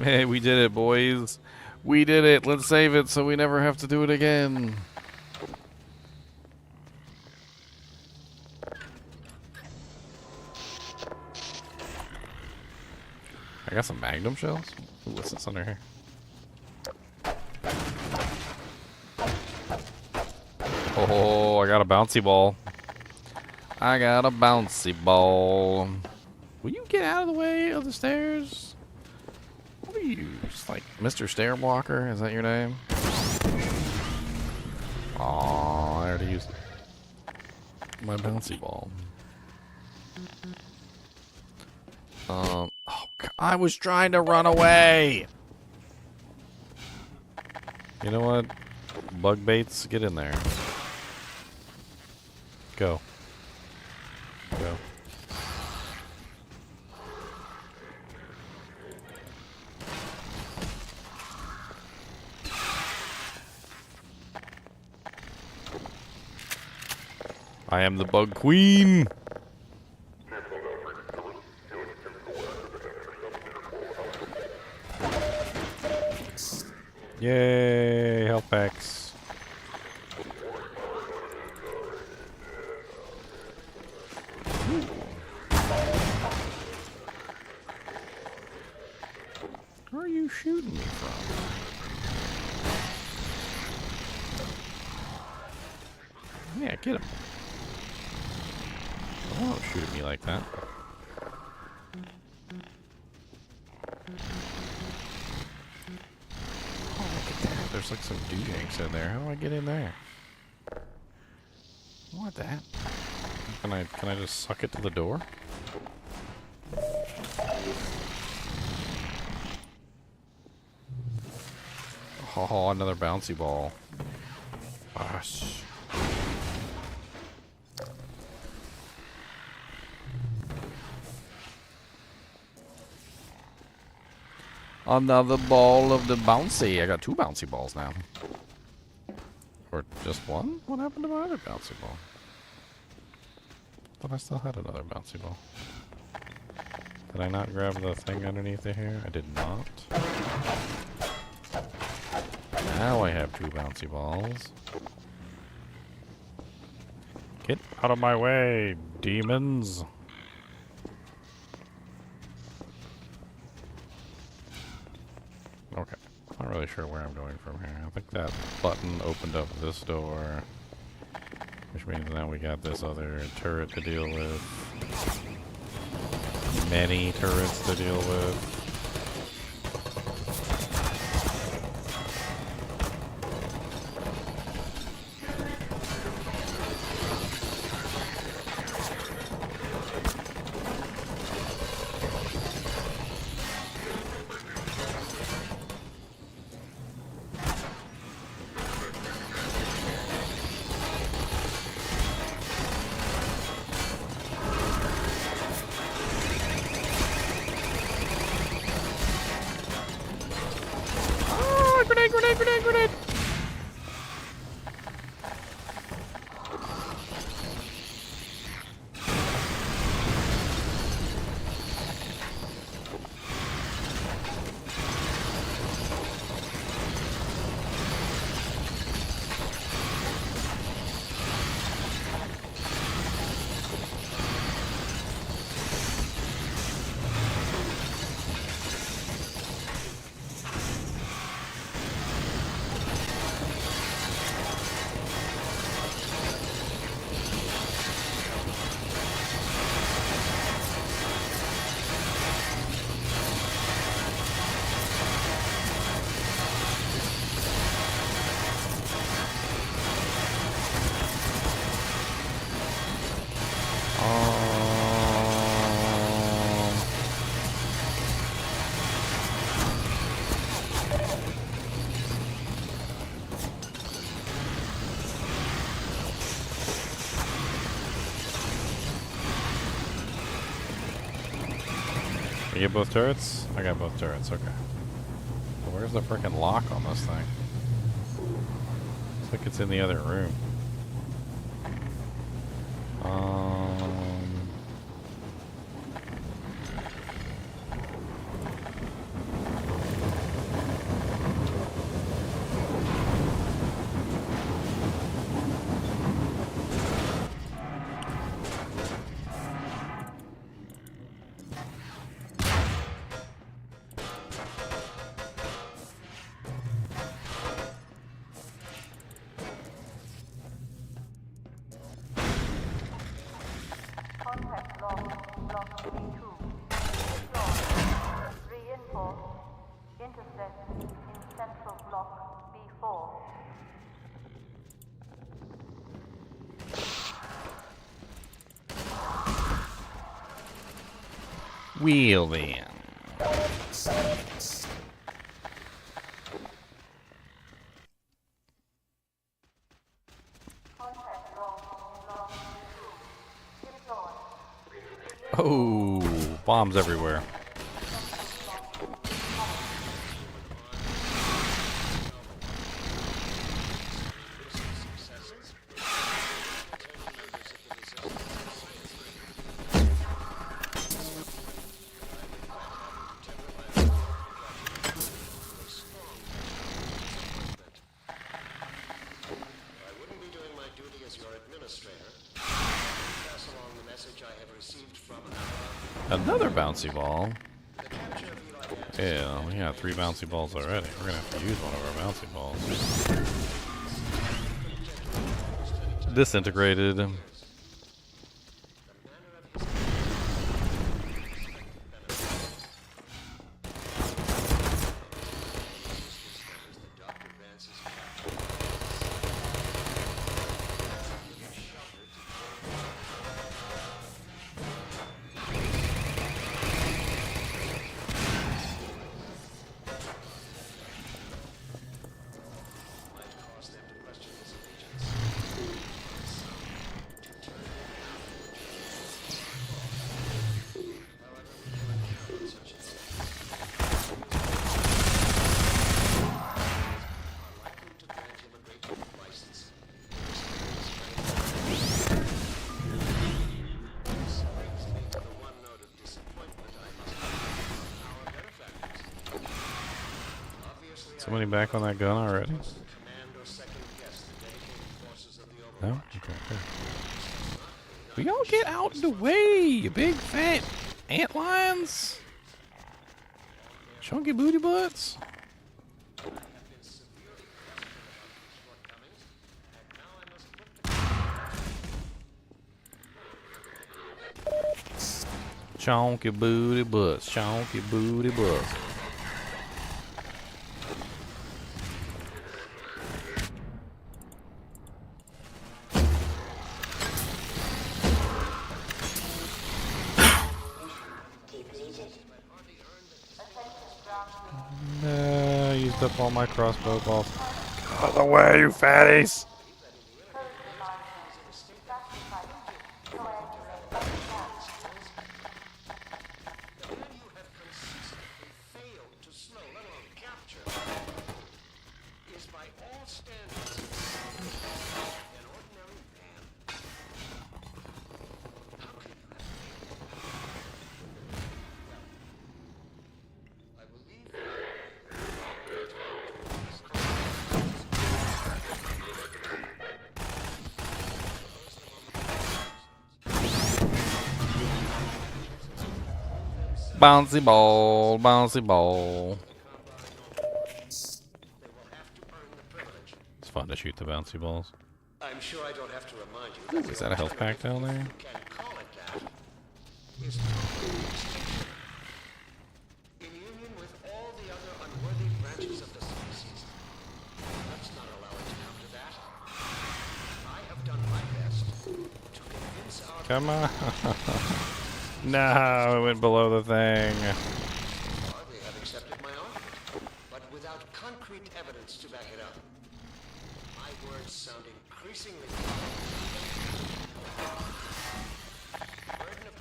Hey, we did it, boys. We did it. Let's save it so we never have to do it again. I got some magnum shells. Ooh, what's this under here? Oh, I got a bouncy ball. I got a bouncy ball. Will you get out of the way of the stairs? What are you, just like Mr. Stairwalker? Is that your name? Aw, I already used my bouncy ball. Oh, I was trying to run away. You know what? Bug baits, get in there. Go. Go. I am the bug queen. Yay, health packs. Where are you shooting me from? Yeah, get him. Don't shoot at me like that. Oh, look at that. There's like some doodanks in there. How do I get in there? What the heck? Can I just suck it to the door? Oh, another bouncy ball. Gosh. Another ball of the bouncy. I got 2 bouncy balls now. Or just one? What happened to my other bouncy ball? Thought I still had another bouncy ball. Did I not grab the thing underneath it here? I did not. Now I have 2 bouncy balls. Get out of my way, demons! Okay, not really sure where I'm going from here. I think that button opened up this door, which means now we got this other turret to deal with. Many turrets to deal with. Grenade! You get both turrets? I got both turrets, okay. So where's the frickin' lock on this thing? Looks like it's in the other room. Wheel then. Oh, bombs everywhere. Another bouncy ball. Yeah, we got 3 bouncy balls already. We're gonna have to use one of our bouncy balls. Disintegrated. Somebody back on that gun already? No? Okay, good. Will y'all get out of the way, you big fat ant lions? Chunky booty butts? Chunky booty butts, chunky booty butts. Used up all my crossbow balls. Get out of the way, you fatties! Bouncy ball, bouncy ball. It's fun to shoot the bouncy balls. I'm sure I don't have to remind you. Ooh, is that a health pack down there? In union with all the other unworthy branches of the species. Let's not allow it to come to that. I have done my best to convince our... Come on. No, it went below the thing. They have accepted my argument, but without concrete evidence to back it up. My words sound increasingly... Burden of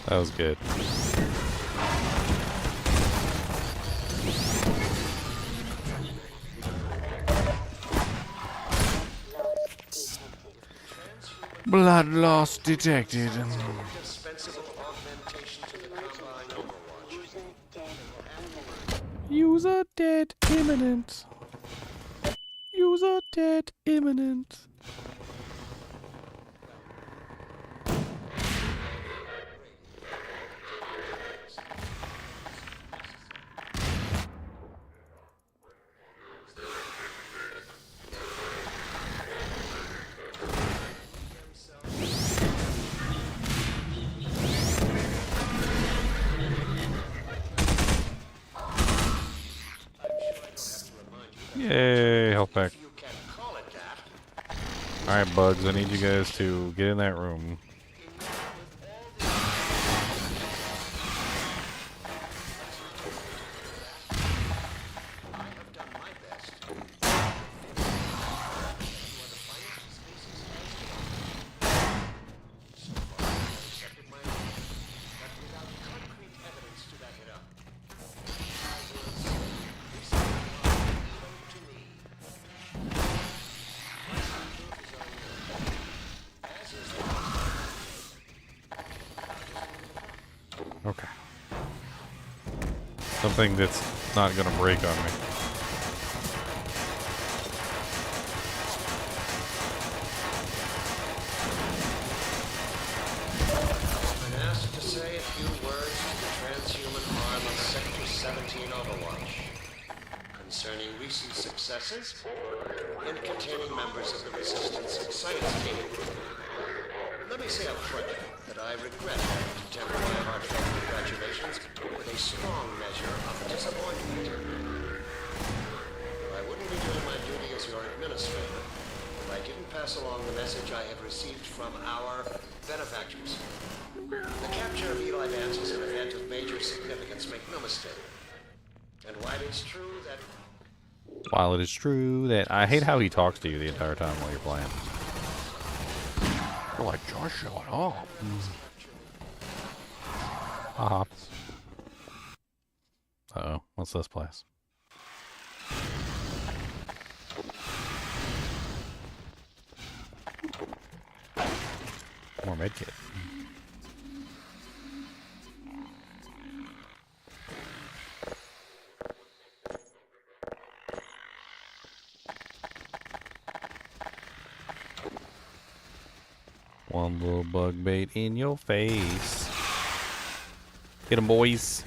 That was good. Blood loss detected. indispensable augmentation to the Combine Overwatch. User dead imminent. User dead imminent. Yay, health pack. If you can call it that. Alright, Bugs, I need you guys to get in that room. I have done my best to convince you are the finest species has developed. So far, I have accepted my lot, but without concrete evidence to back it up. I will say, this is not even to me. My proof is on you, as is the Okay. Something that's not gonna break on me. been asked to say a few words to the transhuman arm of Sector 17 Overwatch concerning recent successes in containing members of the Resistance science team. Let me say up front that I regret having to temper my heartfelt congratulations with a strong measure of disappointment. I wouldn't be doing my duty as your administrator if I didn't pass along the message I have received from our benefactors. The capture of Eli Vance is an event of major significance, make no mistake. And while it's true that... While it is true that I hate how he talks to you the entire time while you're playing. You're like, Josh, shut up. Uh-huh. Uh-oh, what's this place? More medkit. One little bug bait in your face. Get 'em, boys.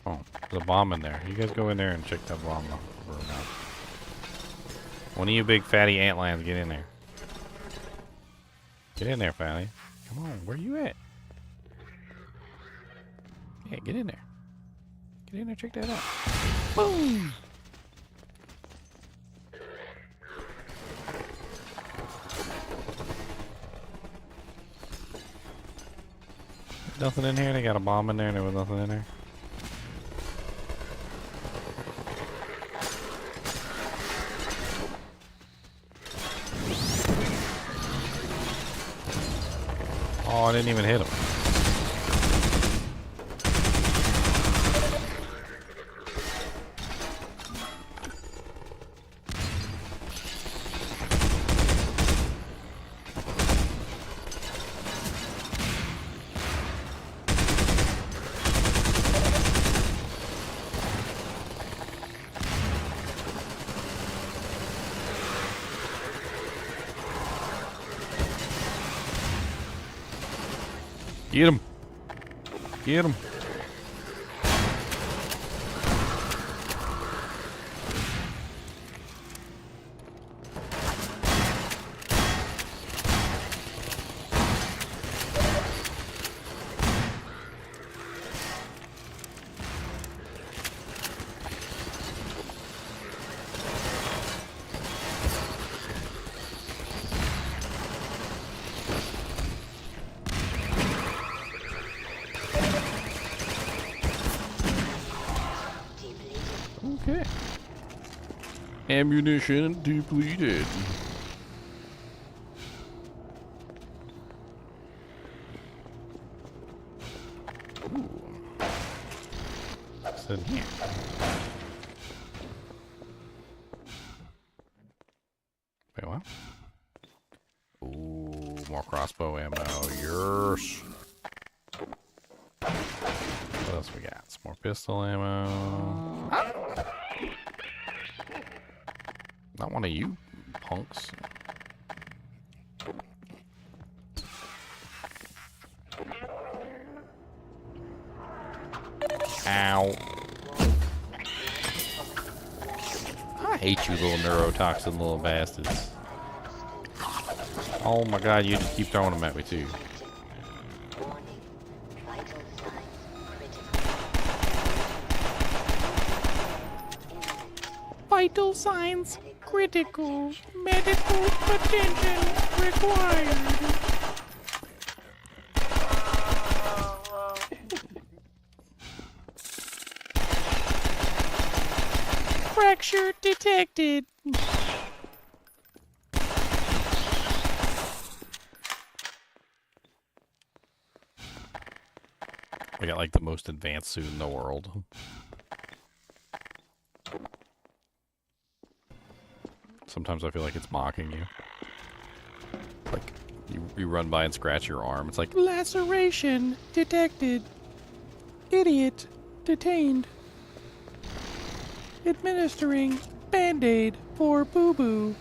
Oh, there's a bomb in there. You guys go in there and check that bomb room out. One of you big fatty antlions, get in there. Get in there, fatty. Come on, where you at? Yeah, get in there. Get in there, check that out. Boom! Nothing in here? They got a bomb in there and there was nothing in there? Oh, I didn't even hit him. Get him. Get him. Okay. Ammunition depleted. Ooh. What's in here? Wait, what? Ooh, more crossbow ammo. Yes. What else we got? Some more pistol ammo. Ah! Not one of you punks. Ow. I hate you little neurotoxin little bastards. Oh my god, you just keep throwing them at me too. Vital signs critical. Medical attention required. Fracture detected. I got like the most advanced suit in the world. Sometimes I feel like it's mocking you. Like, you run by and scratch your arm. It's like, laceration detected. Idiot detained. Administering Band-Aid for boo-boo.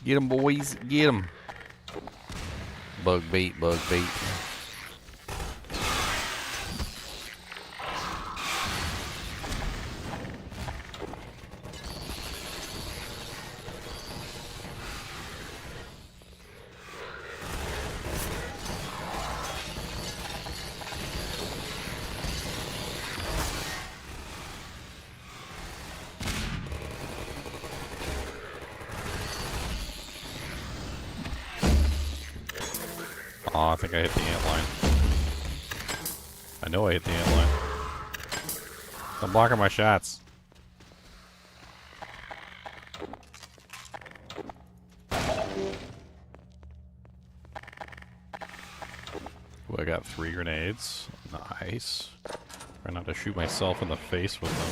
Get 'em, boys. Get 'em. Bug bait, bug bait. Oh, I think I hit the ant line. I know I hit the ant line. I'm blocking my shots. Ooh, I got 3 grenades. Nice. Try not to shoot myself in the face with them.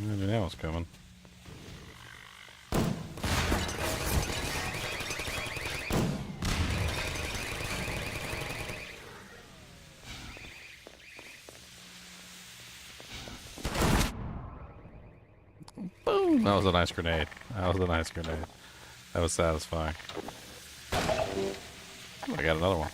I knew that was coming. Boom! That was a nice grenade. That was a nice grenade. That was satisfying. Ooh, I got another one.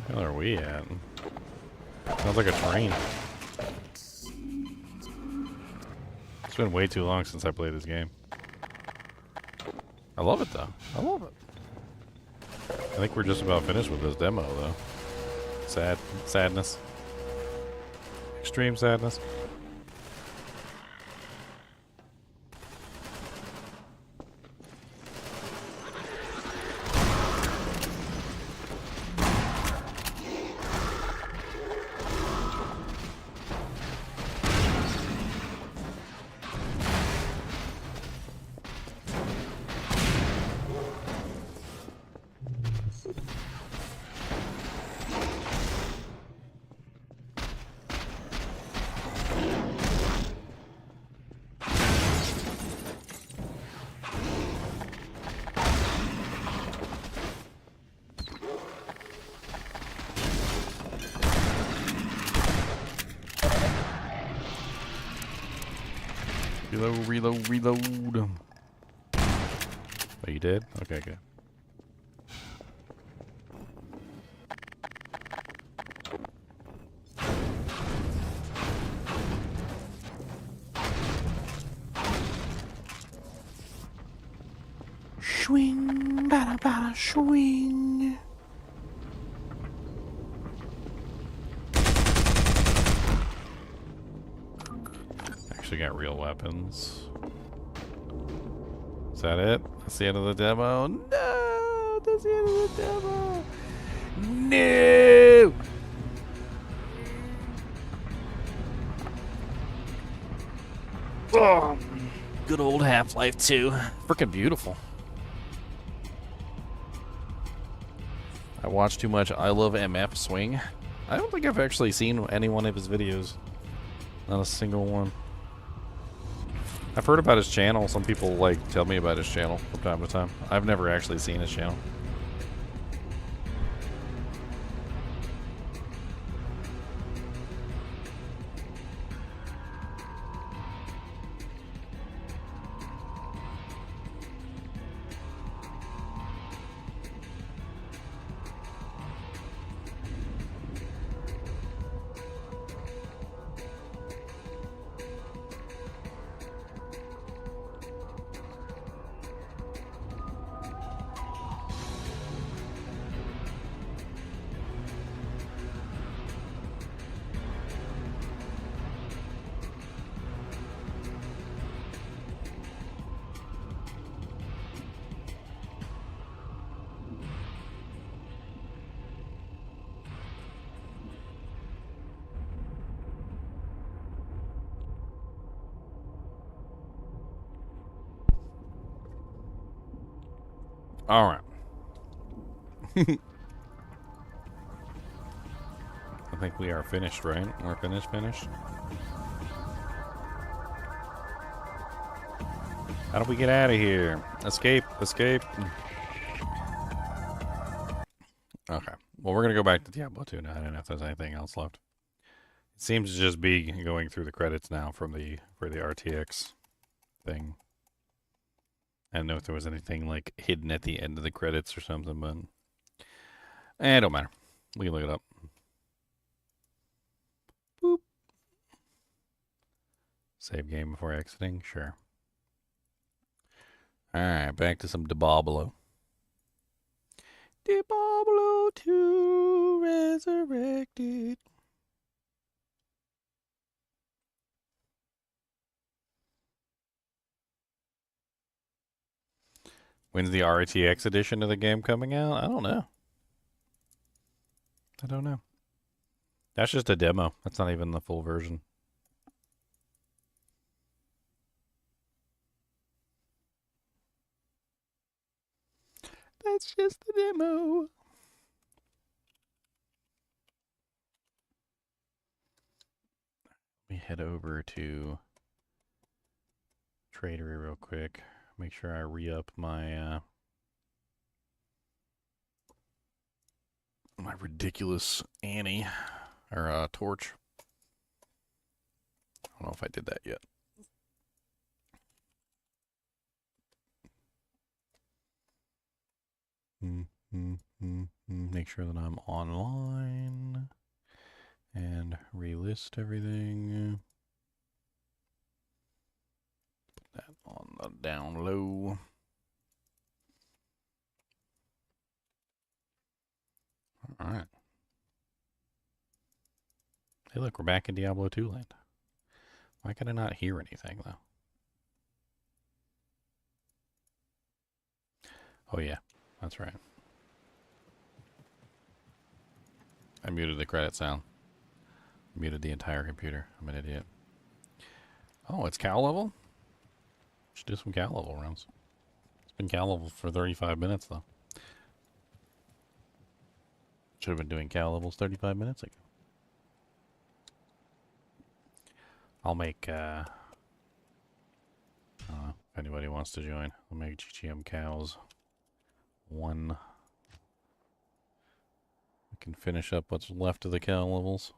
Where the hell are we at? Sounds like a train. It's been way too long since I played this game. I love it though. I love it. I think we're just about finished with this demo though. Sadness. Extreme sadness. Reload. Oh, you did? Okay, good. swing, bada bada swing. Actually got real weapons. Is that it? That's the end of the demo? No! That's the end of the demo! No! Oh, good old Half-Life 2. Freaking beautiful. I watched too much I Love MF Swing. I don't think I've actually seen any one of his videos. Not a single one. I've heard about his channel. Some people like tell me about his channel from time to time. I've never actually seen his channel. All right. I think we are finished, right? We're finished. How do we get out of here? Escape. Okay. Well, we're going to go back to Diablo 2 now. I don't know if there's anything else left. It seems to just be going through the credits now for the RTX thing. I don't know if there was anything like hidden at the end of the credits or something, but it don't matter. We can look it up. Boop. Save game before exiting? Sure. Alright, back to some Diablo. Diablo 2 Resurrected. When's the RTX edition of the game coming out? I don't know. That's just a demo. That's not even the full version. That's just the demo. Let me head over to Tradery real quick. Make sure I re-up my my ridiculous Annie or torch. I don't know if I did that yet. Make sure that I'm online and relist everything. Put that on the down low. All right. Hey, look, we're back in Diablo 2 land. Why can I not hear anything, though? Oh, yeah. That's right. I muted the credit sound. Muted the entire computer. I'm an idiot. Oh, it's cow level? Should do some cow level runs. It's been cow level for 35 minutes, though. Should have been doing cow levels 35 minutes ago. I'll make, I don't know if anybody wants to join. I'll make GGM cows 1. We can finish up what's left of the cow levels.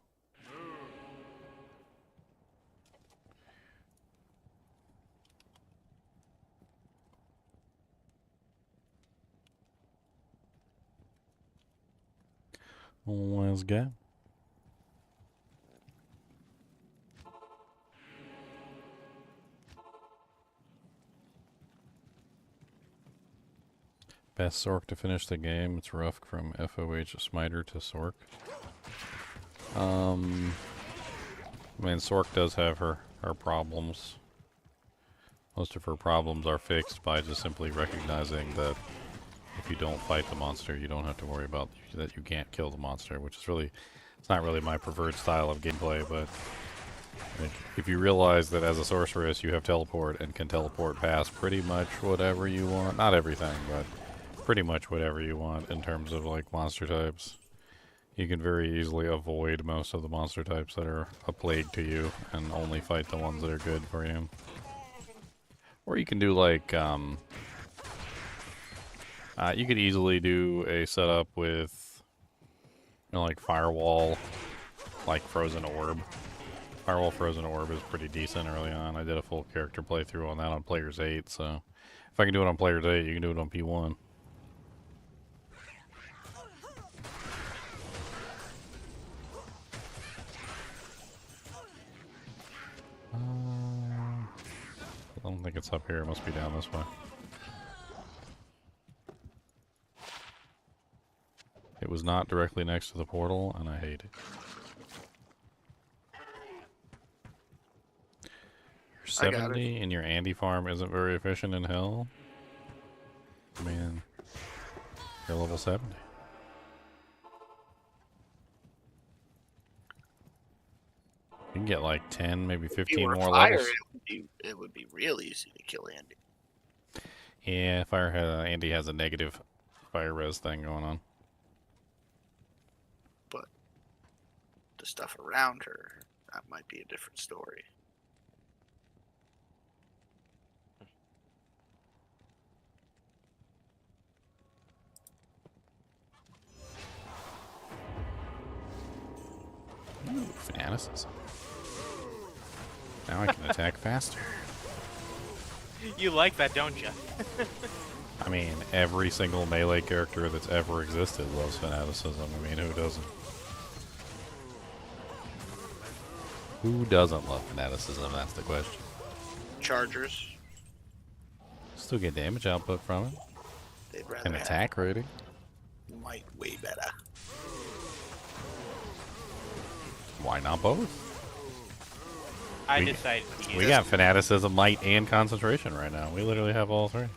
Let's go. Best Sork to finish the game. It's rough from FOH Smiter to Sork. I mean, Sork does have her problems. Most of her problems are fixed by just simply recognizing that if you don't fight the monster, you don't have to worry about that you can't kill the monster, which is really, it's not really my preferred style of gameplay, but like, if you realize that as a sorceress you have teleport and can teleport past pretty much whatever you want, not everything, but pretty much whatever you want in terms of like monster types, you can very easily avoid most of the monster types that are a plague to you and only fight the ones that are good for you. Or you can do like, you could easily do a setup with, you know, like Firewall, like Frozen Orb. Firewall Frozen Orb is pretty decent early on. I did a full character playthrough on that on Players 8, so if I can do it on Players 8, you can do it on P1. I don't think it's up here. It must be down this way. It was not directly next to the portal, and I hate it. Your 70 and your Andy farm isn't very efficient in hell. I mean, you're level 70. You can get like 10, maybe 15 more levels. It would be real easy to kill Andy. Yeah, Andy has a negative fire res thing going on. But the stuff around her, that might be a different story. Ooh, fanaticism. Now I can attack faster. You like that, don't you? I mean, every single melee character that's ever existed loves fanaticism. I mean, who doesn't? Who doesn't love fanaticism? That's the question. Chargers. Still get damage output from it. They'd rather And attack rating. Might way better. Why not both? I decided to use We got fanaticism, might, and concentration right now. We literally have all three.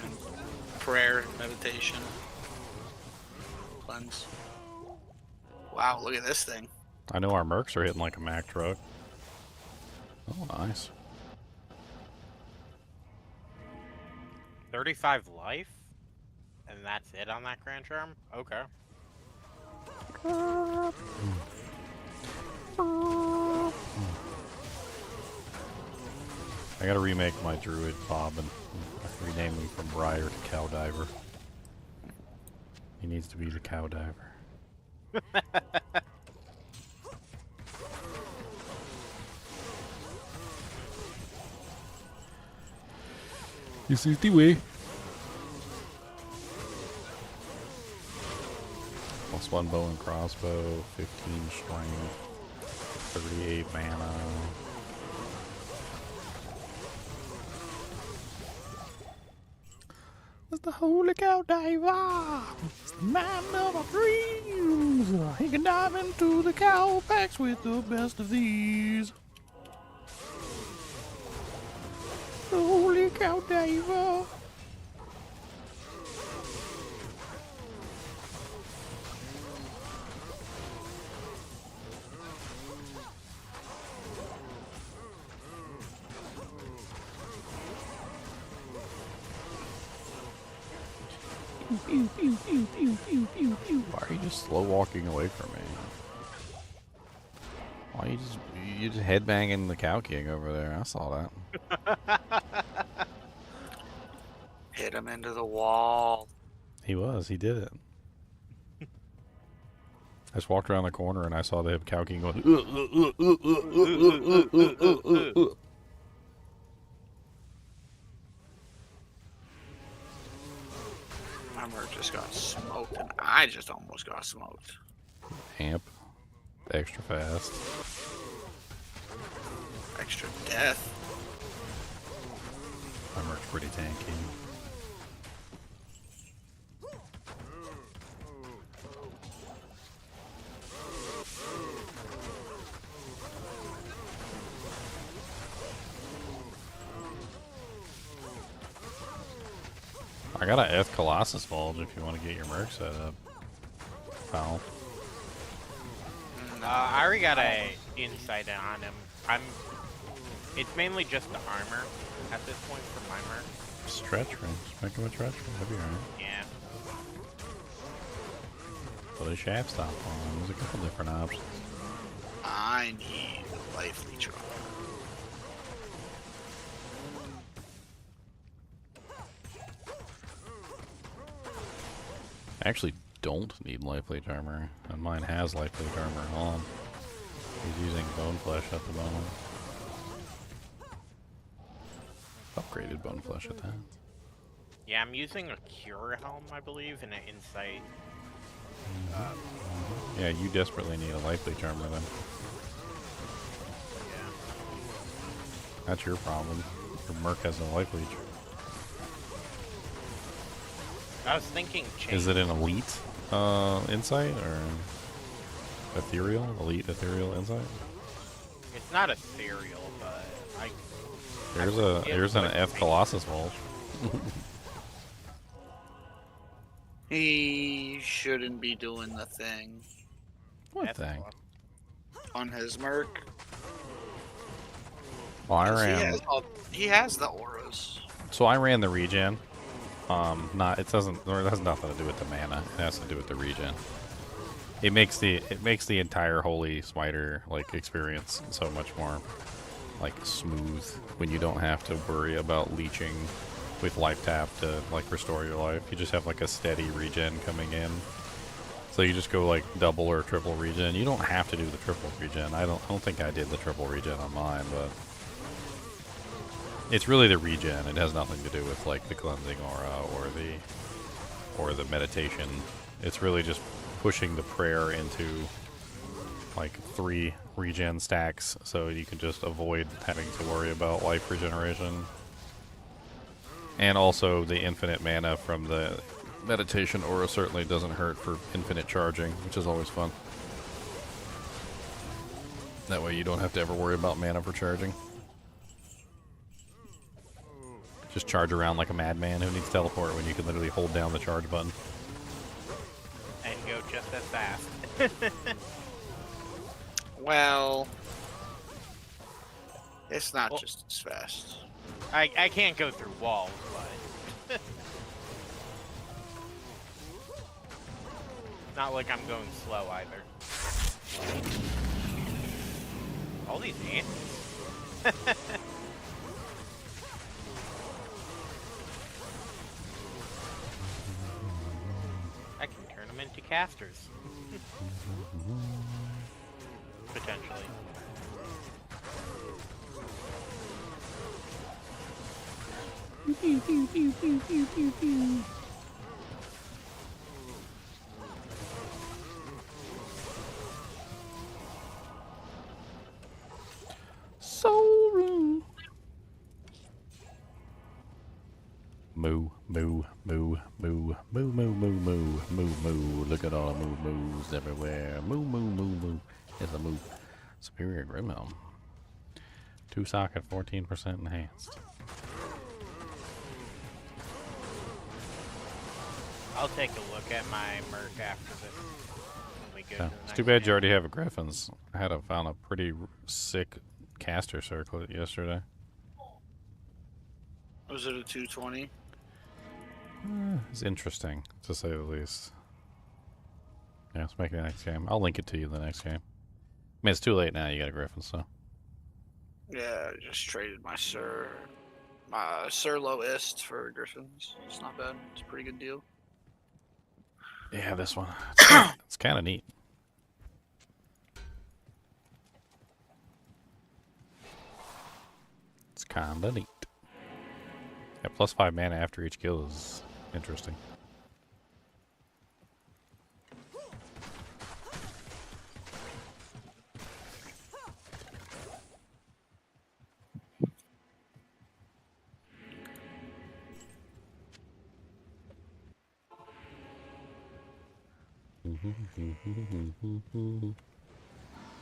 And prayer, meditation, cleanse. Wow, look at this thing. I know our mercs are hitting like a Mack truck. Oh, nice. 35 life? And that's it on that Grand Charm? Okay. I gotta remake my druid Bob and rename him from Briar to Cow Diver. He needs to be the Cow Diver. This is the way. +1 bow and crossbow, 15 strength, 38 mana. It's the Holy Cow Diver! It's the man of our dreams! He can dive into the cow packs with the best of these. The Holy Cow Diver! Pew, pew, pew, pew, pew, pew, pew. Why are you just slow walking away from me? Why are you just headbanging the Cow King over there? I saw that. Hit him into the wall. He did it. I just walked around the corner and I saw the Cow King going. Armor just got smoked, and I just almost got smoked. Amp. Extra fast. Extra death. My merc's pretty tanky. I got a F Colossus Bulge if you want to get your merc set up. Foul. I already got a insight on him. It's mainly just the armor at this point for my merc. Stretch ring. Just make him a stretch ring. That'd be alright. Yeah. Put a shaft stop on. There's a couple different options. I need a life leech armor. I actually don't need life leech armor, and mine has life leech armor on. He's using bone flesh at the moment. Upgraded bone flesh at that. Yeah, I'm using a cure helm, I believe, and an insight. Yeah, you desperately need a life leech armor then. Yeah. That's your problem. Your merc has no life leech. I was thinking change. Is it an elite insight or ethereal? Elite ethereal insight? It's not ethereal, but I. There's an F Colossus Bulge. He shouldn't be doing the thing What F thing? on his merc. Well, I 'Cause ran. He has the auras. So I ran the regen. It has nothing to do with the mana. It has to do with the regen. It makes the entire Holy Smiter experience so much more smooth when you don't have to worry about leeching with life tap to restore your life. You just have a steady regen coming in. So you just go double or triple regen. You don't have to do the triple regen. I don't think I did the triple regen on mine, but it's really the regen. It has nothing to do with the cleansing aura or the meditation. It's really just pushing the prayer into 3 regen stacks so you can just avoid having to worry about life regeneration. And also the infinite mana from the meditation aura certainly doesn't hurt for infinite charging, which is always fun. That way you don't have to ever worry about mana for charging. Just charge around like a madman who needs teleport when you can literally hold down the charge button. And go just as fast. Well, it's not just as fast. I can't go through walls, but not like I'm going slow either. All these ants. I can turn them into casters. Potentially. Soul room. Moo, moo, moo, moo, moo, moo, moo, moo, moo, moo. Look at all the moo moos everywhere. Moo, moo, moo, moo. It's a moo. Superior Grimhelm. 2 socket, 14% enhanced. I'll take a look at my merc after this. When we go to the It's next too bad game. you already have a Griffins. I found a pretty sick caster circlet yesterday. Was it a 220? It's interesting, to say the least. Yeah, let's make it the next game. I'll link it to you the next game. I mean, it's too late now. You got a Griffin, so. Yeah, I just traded my Sir Lowest for Griffins. It's not bad. It's a pretty good deal. Yeah, this one. It's kind of neat. It's kind of neat. Yeah, +5 mana after each kill is interesting.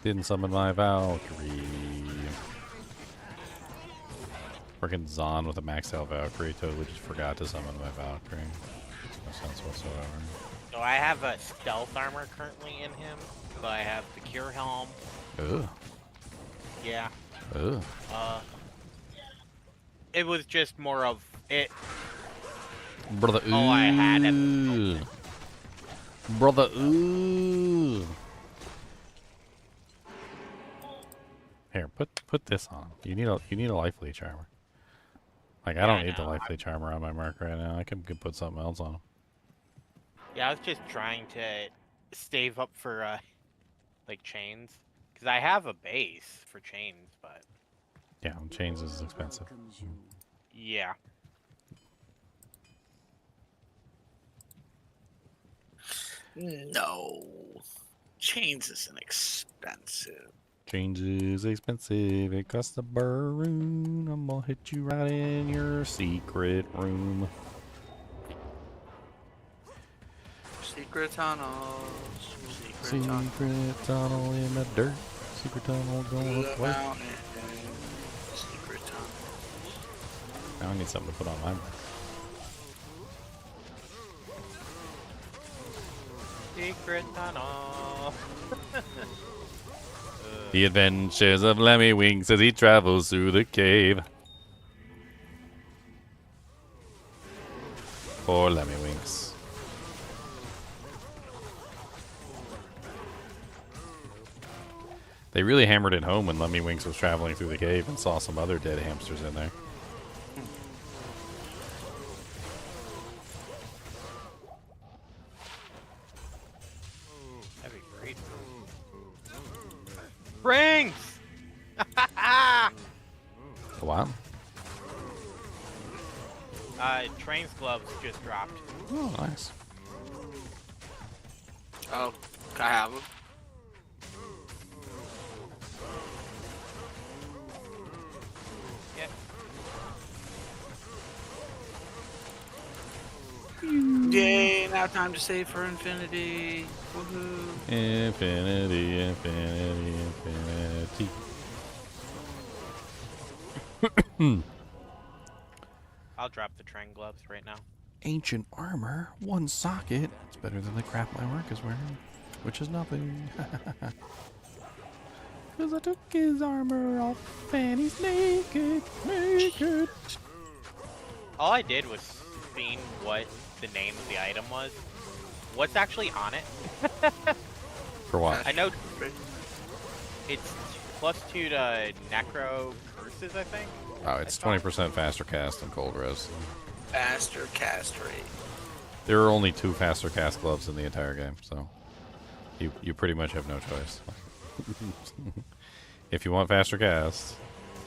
Didn't summon my Valkyrie. Freaking Zahn with a maxed out Valkyrie. Totally just forgot to summon my Valkyrie. Makes no sense whatsoever. So I have a stealth armor currently in him. So I have the Cure Helm. Ugh. Yeah. Ugh. It was just more of it. Brother, ooh. All I had at the moment. Brother, ooh. Here, put this on. You need a life leech armor. Like I don't need the life leech armor on my mark right now. I could put something else on him. Yeah, I was just trying to save up for like chains, because I have a base for chains, but Yeah, chains is expensive. yeah. No. Chains isn't expensive. Chains is expensive. It costs a baroon. I'm gonna hit you right in your secret room. Secret tunnels. Secret tunnel in the dirt. Secret tunnel going The up west. mountain. Secret tunnels. Now I need something to put on my mark. Secret tunnel. The adventures of Lemmy Winks as he travels through the cave. Poor Lemmy Winks. They really hammered it home when Lemmy Winks was traveling through the cave and saw some other dead hamsters in there. That'd be great. Rings! What? Train's gloves just dropped. Oh, nice. Oh, I have them. Yeah. Yay, now time to save for infinity. Woohoo. Infinity, infinity, infinity. I'll drop the train gloves right now. Ancient armor, one socket. It's better than the crap my work is wearing, which is nothing. Cause I took his armor off and he's naked, naked. All I did was see what the name of the item was. What's actually on it? For what? I know it's +2 to necro curses, I think. Oh, it's 20% faster cast than cold res. Faster cast rate. There are only 2 faster cast gloves in the entire game, so you pretty much have no choice. If you want faster cast,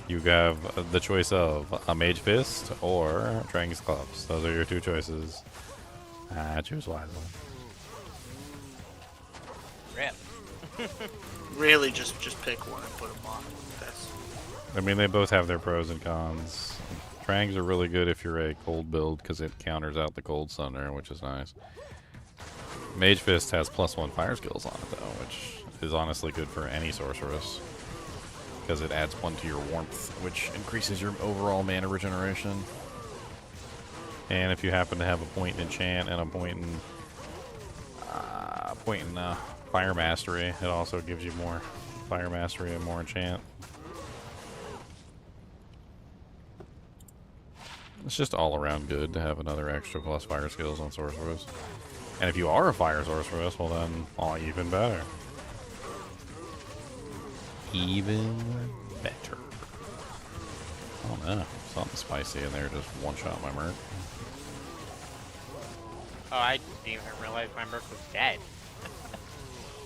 you have the choice of a Mage Fist or Trang's Gloves. Those are your 2 choices. Choose wisely. Rip. Really, just pick one and put them on. That's I mean, they both have their pros and cons. Trangs are really good if you're a cold build because it counters out the cold thunder, which is nice. Mage Fist has +1 fire skills on it, though, which is honestly good for any sorceress because it adds 1 to your warmth, which increases your overall mana regeneration. And if you happen to have a point in enchant and a point in fire mastery, it also gives you more fire mastery and more enchant. It's just all around good to have another extra plus fire skills on sorceress. And if you are a fire sorceress, well then, even better. Even better. Oh no, something spicy in there just one-shot my merc. Oh, I didn't even realize my merc was dead.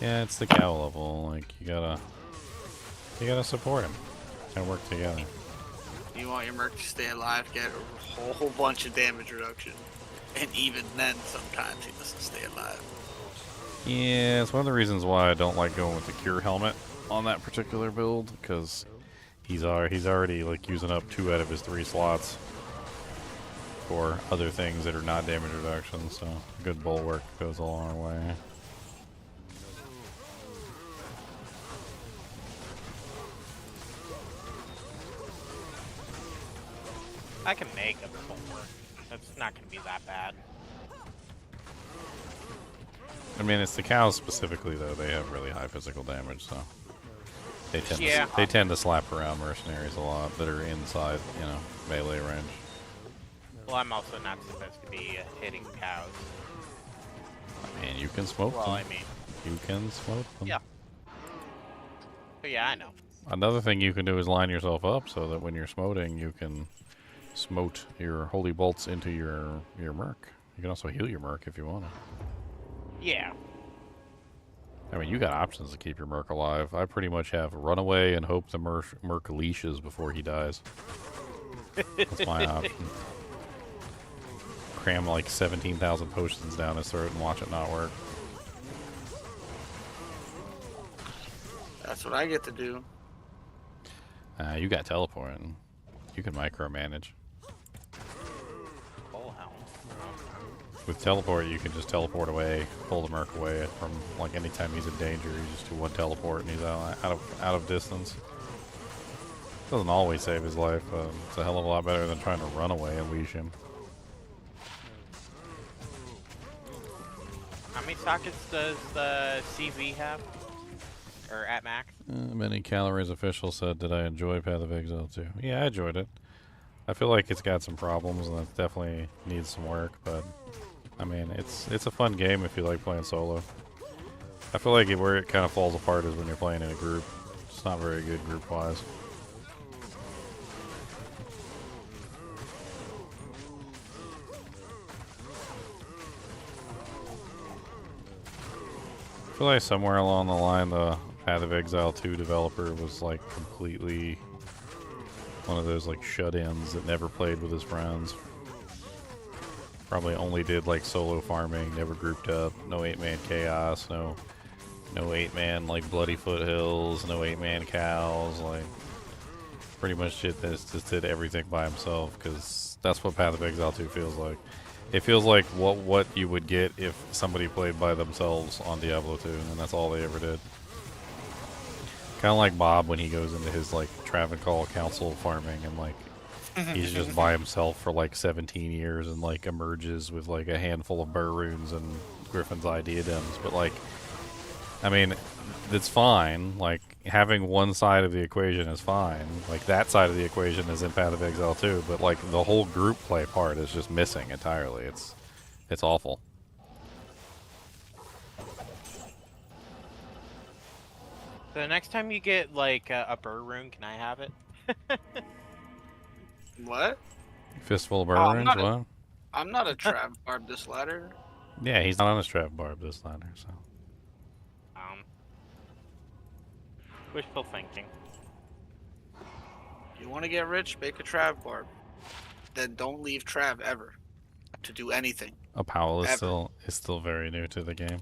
Yeah, it's the cow level. Like you gotta support him and work together. you want your merc to stay alive, get a whole bunch of damage reduction, and even then, sometimes he doesn't stay alive. Yeah, it's one of the reasons why I don't like going with the cure helmet on that particular build, because he's already like using up 2 out of his 3 slots for other things that are not damage reduction. So good bulwark goes a long way. I can make a 4. That's not gonna be that bad. I mean, it's the cows specifically, though. They have really high physical damage, so they tend to slap around mercenaries a lot that are inside, you know, melee range. Well, I'm also not supposed to be hitting cows. I mean, you can smoke them. Well, I mean, You can smoke them. yeah. But yeah, I know. Another thing you can do is line yourself up so that when you're smoting, you can smote your holy bolts into your merc. You can also heal your merc if you want to. Yeah. I mean, you got options to keep your merc alive. I pretty much have run away and hope the merc leashes before he dies. That's my option. Cram like 17,000 potions down his throat and watch it not work. That's what I get to do. You got teleporting. You can micromanage. Oh, hell. With teleport, you can just teleport away, pull the merc away from like anytime he's in danger. You just do one teleport and he's out of distance. Doesn't always save his life. It's a hell of a lot better than trying to run away and leash him. How many sockets does the CV have? Or at max? Many calories official said, did I enjoy Path of Exile 2? Yeah, I enjoyed it. I feel like it's got some problems and it definitely needs some work, but I mean, it's a fun game if you like playing solo. I feel like where it kind of falls apart is when you're playing in a group. It's not very good group-wise. I feel like somewhere along the line, the Path of Exile 2 developer was like completely one of those like shut-ins that never played with his friends. Probably only did like solo farming, never grouped up, no 8-man chaos, no 8-man like bloody foothills, no 8-man cows, like pretty much just did everything by himself, because that's what Path of Exile 2 feels like. It feels like what you would get if somebody played by themselves on Diablo 2, and that's all they ever did. Kind of like Bob when he goes into his like Travancore Council farming and like he's just by himself for like 17 years and like emerges with like a handful of burr runes and Griffin's eye diadems. But like, I mean, it's fine. Like having one side of the equation is fine. Like that side of the equation is in Path of Exile 2, but like the whole group play part is just missing entirely. It's awful. So the next time you get like a burr rune, can I have it? What? Fistful of burr I'm runes, not a- what? I'm not a Trav Barb this ladder. Yeah, he's not on his trap barb this ladder, so. Wishful thinking. You want to get rich? Make a Trav Barb. Then don't leave Trav ever to do anything. Powell is Ever. still very new to the game.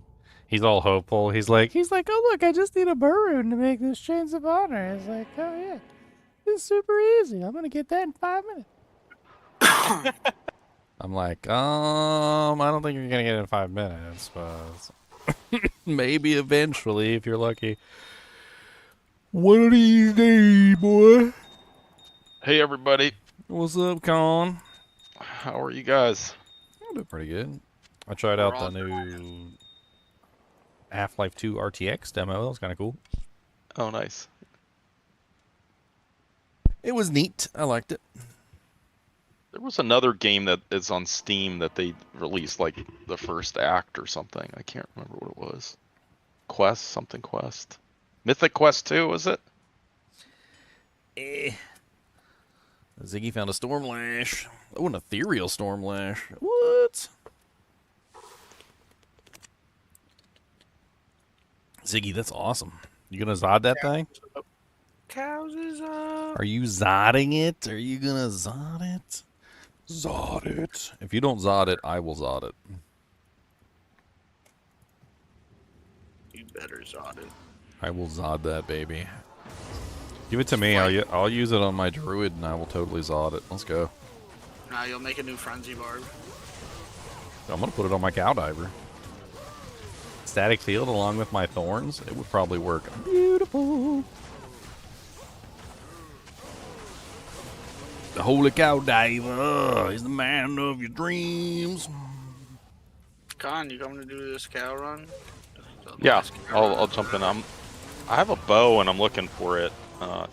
He's all hopeful. He's like, oh look, I just need a burr rune to make this Chains of Honor. It's like, oh yeah, this is super easy. I'm gonna get that in 5 minutes. I'm like, I don't think you're gonna get it in 5 minutes, but maybe eventually if you're lucky. One of these days, boy. Hey everybody, What's up, Con? how are you guys? I'm doing pretty good. I tried out the new Halflife 2 RTX demo. That was kind of cool. Oh, nice. It was neat. I liked it. There was another game that is on Steam that they released, like the first act or something. I can't remember what it was. Quest. Mythic Quest 2, was it? Ziggy found a Stormlash. Oh, an ethereal Stormlash. What? Ziggy, that's awesome. You gonna Zod that thing? Cows is up. Are you Zodding it? Are you gonna Zod it? Zod it. If you don't Zod it, I will Zod it. You better Zod it. I will Zod that baby. Give it to me. I'll use it on my druid, and I will totally Zod it. Let's go. Nah, you'll make a new Frenzy Barb. I'm gonna put it on my cow diver. Static field along with my thorns. It would probably work. Beautiful. The holy cow diver is the man of your dreams. Con, you coming to do this cow run? Yeah, Last cow run. I'll jump in. I have a bow and I'm looking for it. I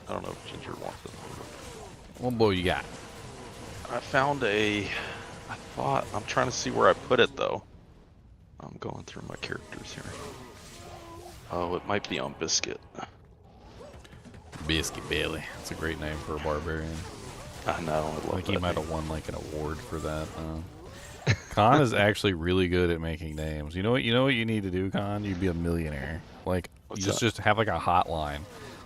don't know if Ginger wants it. What bow you got? I found I'm trying to see where I put it though. I'm going through my characters here. Oh, it might be on Biscuit. Biscuit Billy. That's a great name for a barbarian. I know. I love Like he that might name. have won like an award for that. Khan is actually really good at making names. You know what you need to do, Khan? You'd be a millionaire. Like What's you that? just have like a hotline.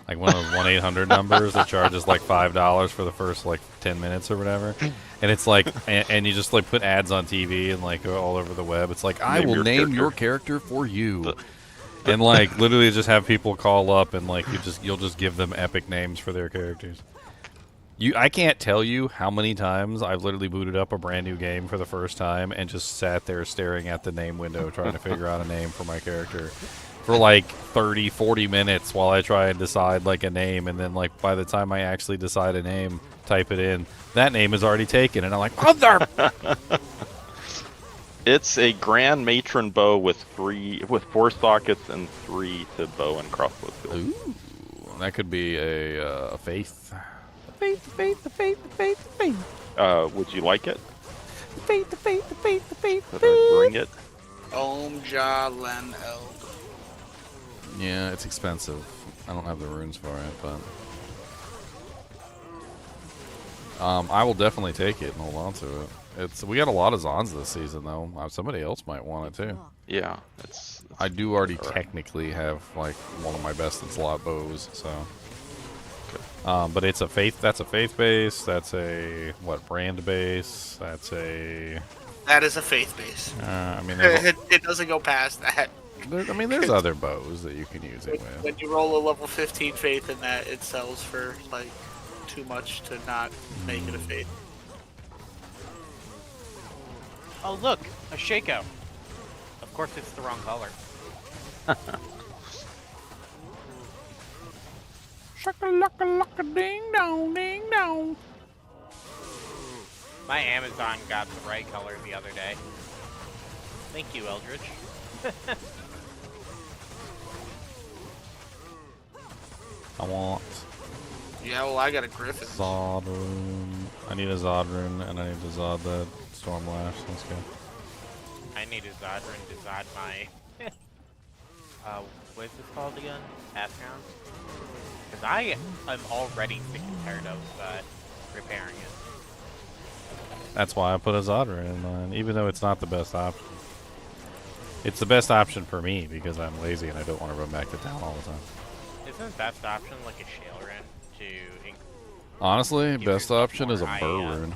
Like one of those 1-800 numbers that charges like $5 for the first like 10 minutes or whatever. And it's like and you just like put ads on TV and like all over the web. It's like I Name will your name character. your character for you. And like literally just have people call up and like you'll just give them epic names for their characters. I can't tell you how many times I've literally booted up a brand new game for the first time and just sat there staring at the name window trying to figure out a name for my character for like 30-40 minutes while I try and decide like a name, and then like by the time I actually decide a name, type it in, that name is already taken, and I'm like, mother. It's a Grand Matron bow with 4 sockets and 3 to bow and crossbow skills. Ooh, that could be a faith. Would you like it? Faith. Did I bring it? Om Ja Len El. Yeah, it's expensive. I don't have the runes for it, but I will definitely take it and hold on to it. We got a lot of Zons this season, though. Somebody else might want it too. Yeah, it's I do already alright. technically have like one of my best in slot bows, so. But it's a faith. That's a faith base. That's a brand base. That's a. That is a faith base. I mean, It doesn't go past that. there's other bows that you can use it with. When you roll a level 15 faith in that, it sells for like too much to not make it a faith. Oh look, a Shaco. Of course it's the wrong color. Shaka-laka-laka, ding-dong, ding-dong. My Amazon got the right color the other day. Thank you, Eldridge. I want Yeah, well, I got a griffin. Zodrune. I need a Zodrune, and I need to Zod that Stormlash. Let's go. I need a Zodrun to Zod my... what is this called again? Astrown? Because I am already sick and tired of repairing it. That's why I put a Zodrune in mine, even though it's not the best option. It's the best option for me because I'm lazy and I don't want to run back to town all the time. Isn't the best option like a Shale Rune to... Honestly, Give best yourself option is a more Burr IM. Rune.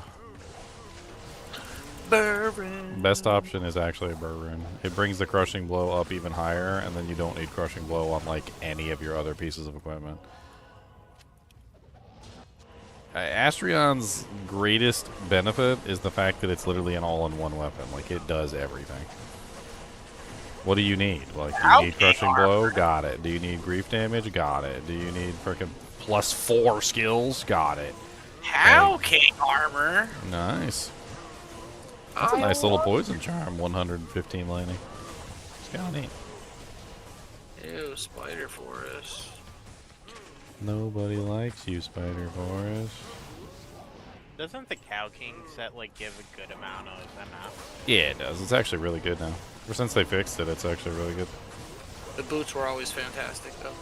Burrin. Best option is actually a Burr Rune. It brings the Crushing Blow up even higher, and then you don't need Crushing Blow on like any of your other pieces of equipment. Astrion's greatest benefit is the fact that it's literally an all-in-one weapon. Like, it does everything. What do you need? Like, do you need Crushing Blow? Got it. Do you need Grief Damage? Got it. Do you need frickin' +4 skills? Got it. How King armor? Nice. That's a nice little poison charm, 115 landing. It's kind of neat. Ew, Spider Forest. Nobody likes you, Spider Forest. Doesn't the Cow King set like give a good amount of MF? Yeah, it does. It's actually really good now. Ever since they fixed it, it's actually really good. The boots were always fantastic, though.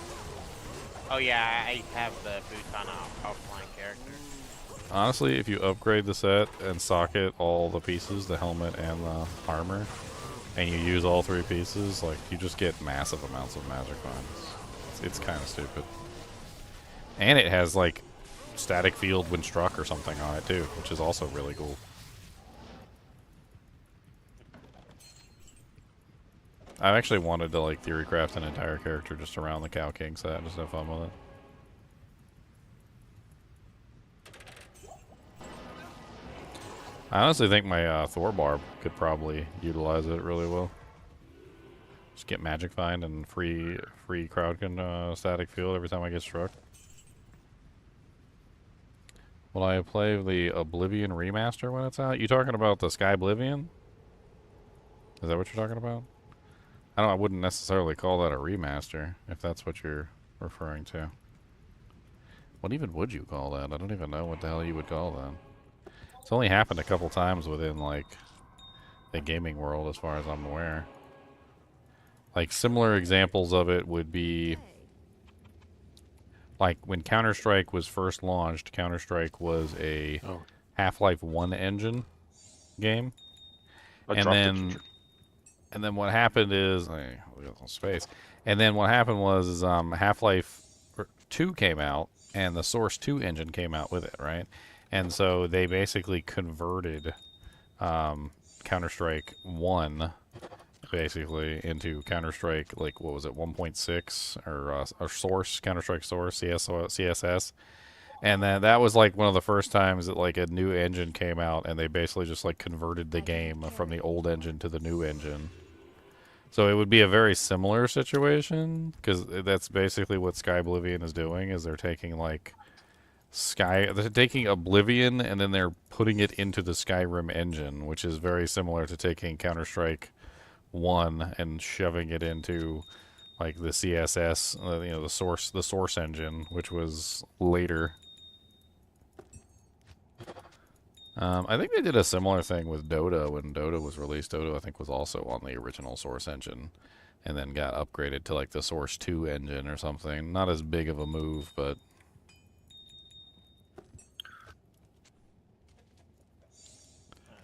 Oh yeah, I have the boots on a offline character. Honestly, if you upgrade the set and socket all the pieces, the helmet and the armor, and you use all 3 pieces, like, you just get massive amounts of magic finds. It's kind of stupid. And it has, like, static field when struck or something on it, too, which is also really cool. I've actually wanted to, like, theorycraft an entire character just around the Cow King set and just have fun with it. I honestly think my Thor Barb could probably utilize it really well. Just get Magic Find and free crowd can static field every time I get struck. Will I play the Oblivion remaster when it's out? You talking about the Sky Oblivion? Is that what you're talking about? I wouldn't necessarily call that a remaster, if that's what you're referring to. What even would you call that? I don't even know what the hell you would call that. It's only happened a couple times within, like, the gaming world, as far as I'm aware. Like, similar examples of it would be... Like, when Counter-Strike was first launched, Counter-Strike was a Half-Life 1 engine game. And then what happened is... Hey, we got some space. And then what happened was Half-Life 2 came out, and the Source 2 engine came out with it, right? And so they basically converted Counter-Strike 1... basically into Counter-Strike, like, what was it, 1.6 or Source, Counter-Strike Source, CSS, and then that was like one of the first times that like a new engine came out, and they basically just like converted the game from the old engine to the new engine. So it would be a very similar situation, because that's basically what Sky Oblivion is doing, is they're taking like they're taking Oblivion and then they're putting it into the Skyrim engine, which is very similar to taking Counter-Strike 1 and shoving it into like the CSS, you know, the source engine, which was later. I think they did a similar thing with Dota when Dota was released. Dota, I think, was also on the original source engine, and then got upgraded to like the Source 2 engine or something. Not as big of a move, but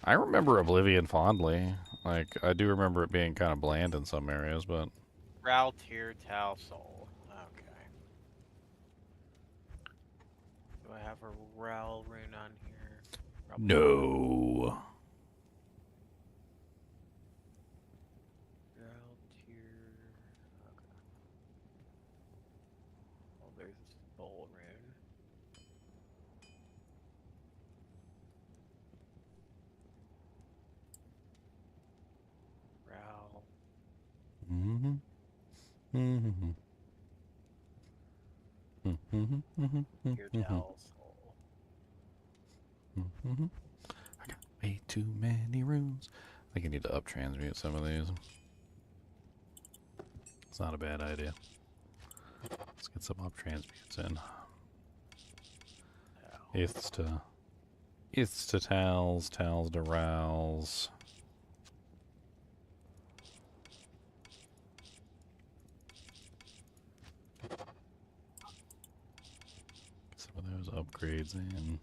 I remember Oblivion fondly. Like, I do remember it being kind of bland in some areas, but... Ral, Tier, Tal, Soul. Okay. Do I have a Ral rune on here? Probably No. Ral, Tier... Okay. Oh, there's a Soul rune. Ral. Mm-hmm. Mm-hmm. Mm-hmm. Tier, Tal, Soul. Mm-hmm. I got way too many runes. I think I need to up transmute some of these. It's not a bad idea. Let's get some up transmutes in. It's to towels, towels to rows. Some of those upgrades in.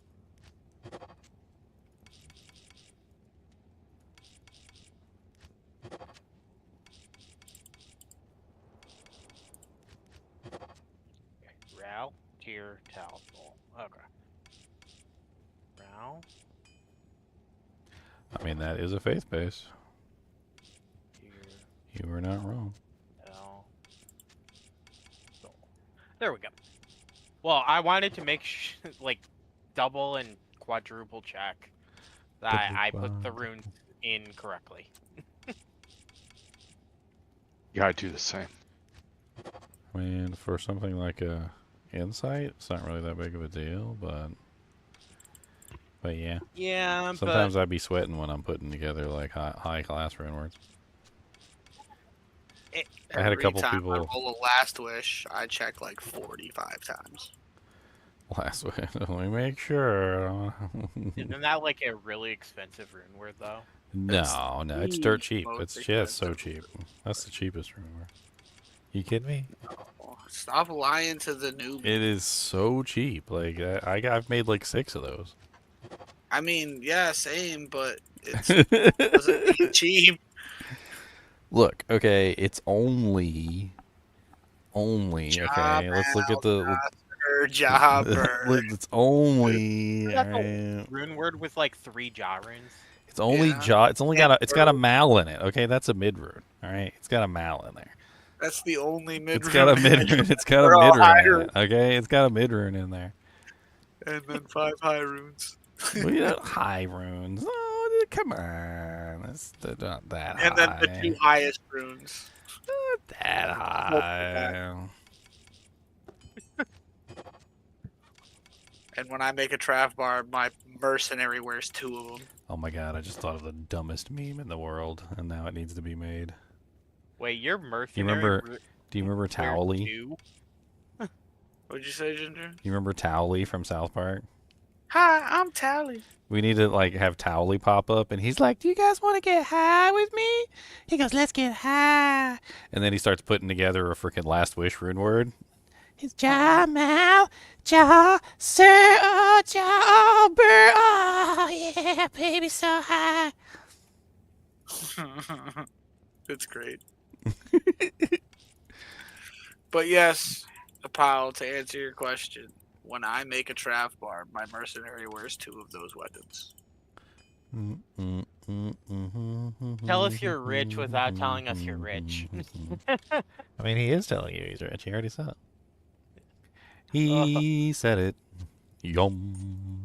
Ral, Tier, Tal, Soul. Okay. Ral. I mean, that is a faith base. Tier, You were not wrong. Tal, Soul. There we go. Well, I wanted to make like double and quadruple check that I put the runes in correctly. Yeah, I do the same. I mean, for something like a insight, it's not really that big of a deal, but yeah. Yeah, Sometimes I'd be sweating when I'm putting together like high class rune words. I had a couple Every time people. I roll a last wish, I check like 45 times. Last week, let me make sure. Isn't that like a really expensive rune word though? No, it's dirt cheap. most It's just so expensive. cheap. That's the cheapest rune word. You kidding me? Oh, stop lying to the newbie. It is so cheap. Like I've made like 6 of those. I mean, yeah, same, but it doesn't mean cheap. Look, okay, it's only okay. Let's look at the. Jobber. It's only. That's a Alright. rune word with like 3 jaw runes. It's only Yeah. It's only got a mal in it. Okay, that's a mid rune. All right, it's got a mal in there. That's the only mid It's got a mid rune. It's got a They're all mid high rune in it. Okay, it's got a mid rune in there. And then 5 high runes. Well, you know, high runes. Oh, come on, it's not that high. And then the 2 highest runes. Not that high. And when I make a trav barb, my mercenary wears 2 of them. Oh my god, I just thought of the dumbest meme in the world, and now it needs to be made. Wait, your Do you mercenary. remember wears Towley? 2? What'd you say, Ginger? You remember Towley from South Park? Hi, I'm Tally. We need to like have Towley pop up, and he's like, "Do you guys want to get high with me?" He goes, "Let's get high," and then he starts putting together a freaking Last Wish rune word. His jaw, mouth, jaw, sir, oh, jaw, burr, oh, yeah, baby, so high. It's great. But yes, Apollo, to answer your question, when I make a trav barb, my mercenary wears 2 of those weapons. Tell us you're rich without telling us you're rich. I mean, he is telling you he's rich. He already said it. He said it. Yum.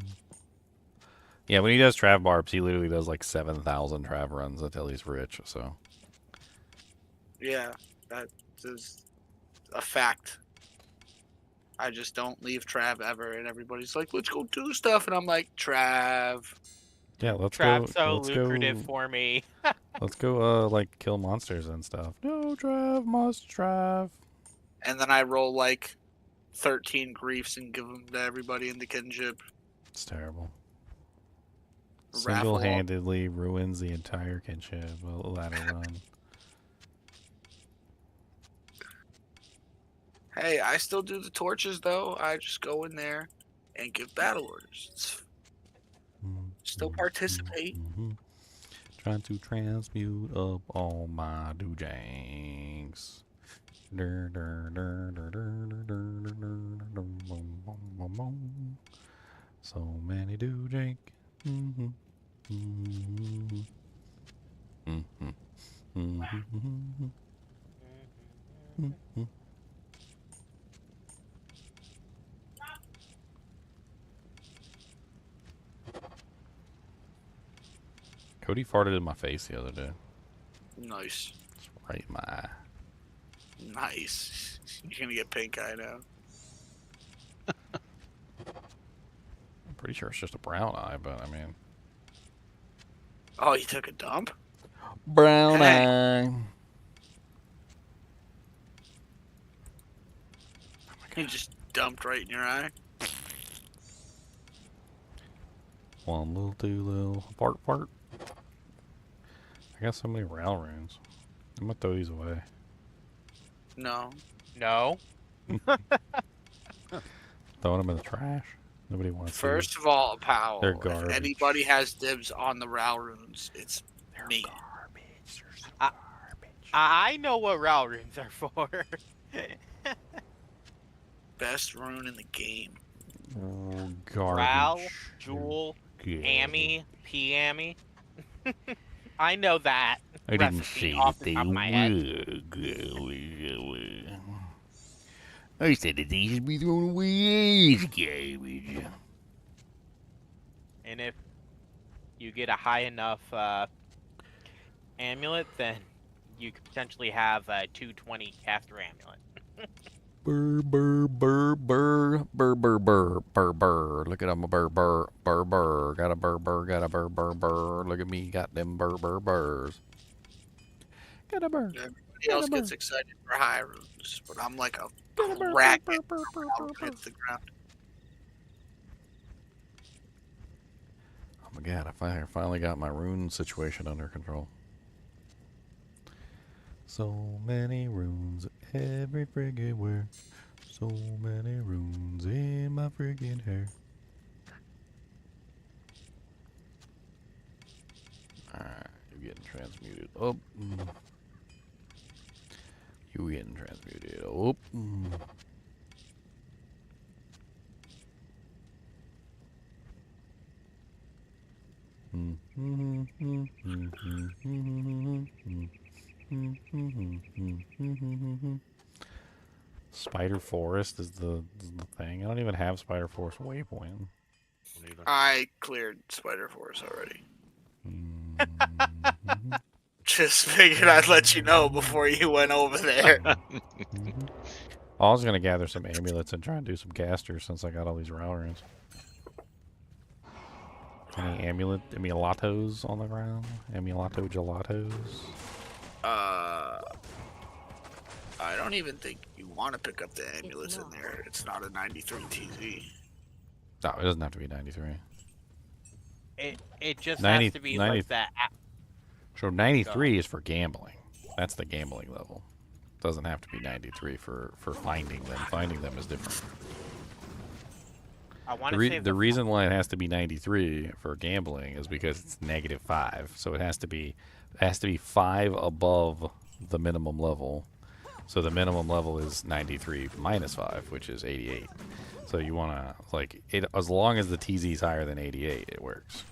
Yeah, when he does trav barbs, he literally does like 7,000 trav runs until he's rich, so. Yeah, that is a fact. I just don't leave trav ever, and everybody's like, "Let's go do stuff," and I'm like, "Trav." Yeah, let's Trav's go. so Let's lucrative go, for me. let's go, like, kill monsters and stuff. No, Trav, must Trav. And then I roll like 13 griefs and give them to everybody in the kinship. It's terrible. Raffle. Single-handedly ruins the entire kinship ladder run. Hey, I still do the torches though. I just go in there and give battle orders. Still participate. Trying to transmute up all my doojanks. So many doojank. Cody farted in my face the other day. Nice. It's right in my eye. Nice. You're gonna get pink eye now. I'm pretty sure it's just a brown eye, but I mean. Oh, you took a dump? Brown Hey. eye. You just dumped right in your eye? One little, two little, fart. I got so many row runes. I'm gonna throw these away. No. No. Throwing them in the trash. Nobody wants First of all, pal, They're if garbage. anybody has dibs on the Ral runes, it's me. garbage. They're so I- garbage. I know what Ral runes are for. Best rune in the game. Oh, garbage. Ral, Jewel, Garbage. Amy, P-Amy. I know that I didn't recipe say off that the they top of my head. were. I said that they should be thrown away as garbage. And if you get a high enough amulet, then you could potentially have a 220 caster amulet. Burr, burr, burr, burr, burr, burr, burr, burr, burr. Look at them, burr, burr, burr, burr. Got a burr, burr, got a burr, burr, burr. Look at me, got them burr, burr, burrs. Got a burr. Everybody else gets excited for high runes, but I'm like a Got a burr, rat burr, burr, burr, burr, burr. hits the ground. Oh my god, I finally got my rune situation under control. So many runes every friggin' where. So many runes in my friggin' hair. Alright, you're getting transmuted up. You getting transmuted up. Spider Forest is the thing. I don't even have Spider Forest waypoint. I cleared Spider Force already. Just figured I'd let you know before you went over there. I was gonna gather some amulets and try and do some casters since I got all these row runes. Any amulatos on the ground? Amulato gelatos? I don't even think you want to pick up the amulets in there. It's not a 93 TZ. No, it doesn't have to be 93. It just 90 has to be 90 like that. So 93 is for gambling. That's the gambling level. Doesn't have to be 93 for finding them. Finding them is different. I want to say The reason why it has to be 93 for gambling is because it's -5. So it has to be 5 above the minimum level. So the minimum level is 93 minus 5, which is 88. So you want to, like, it as long as the TZ is higher than 88, it works.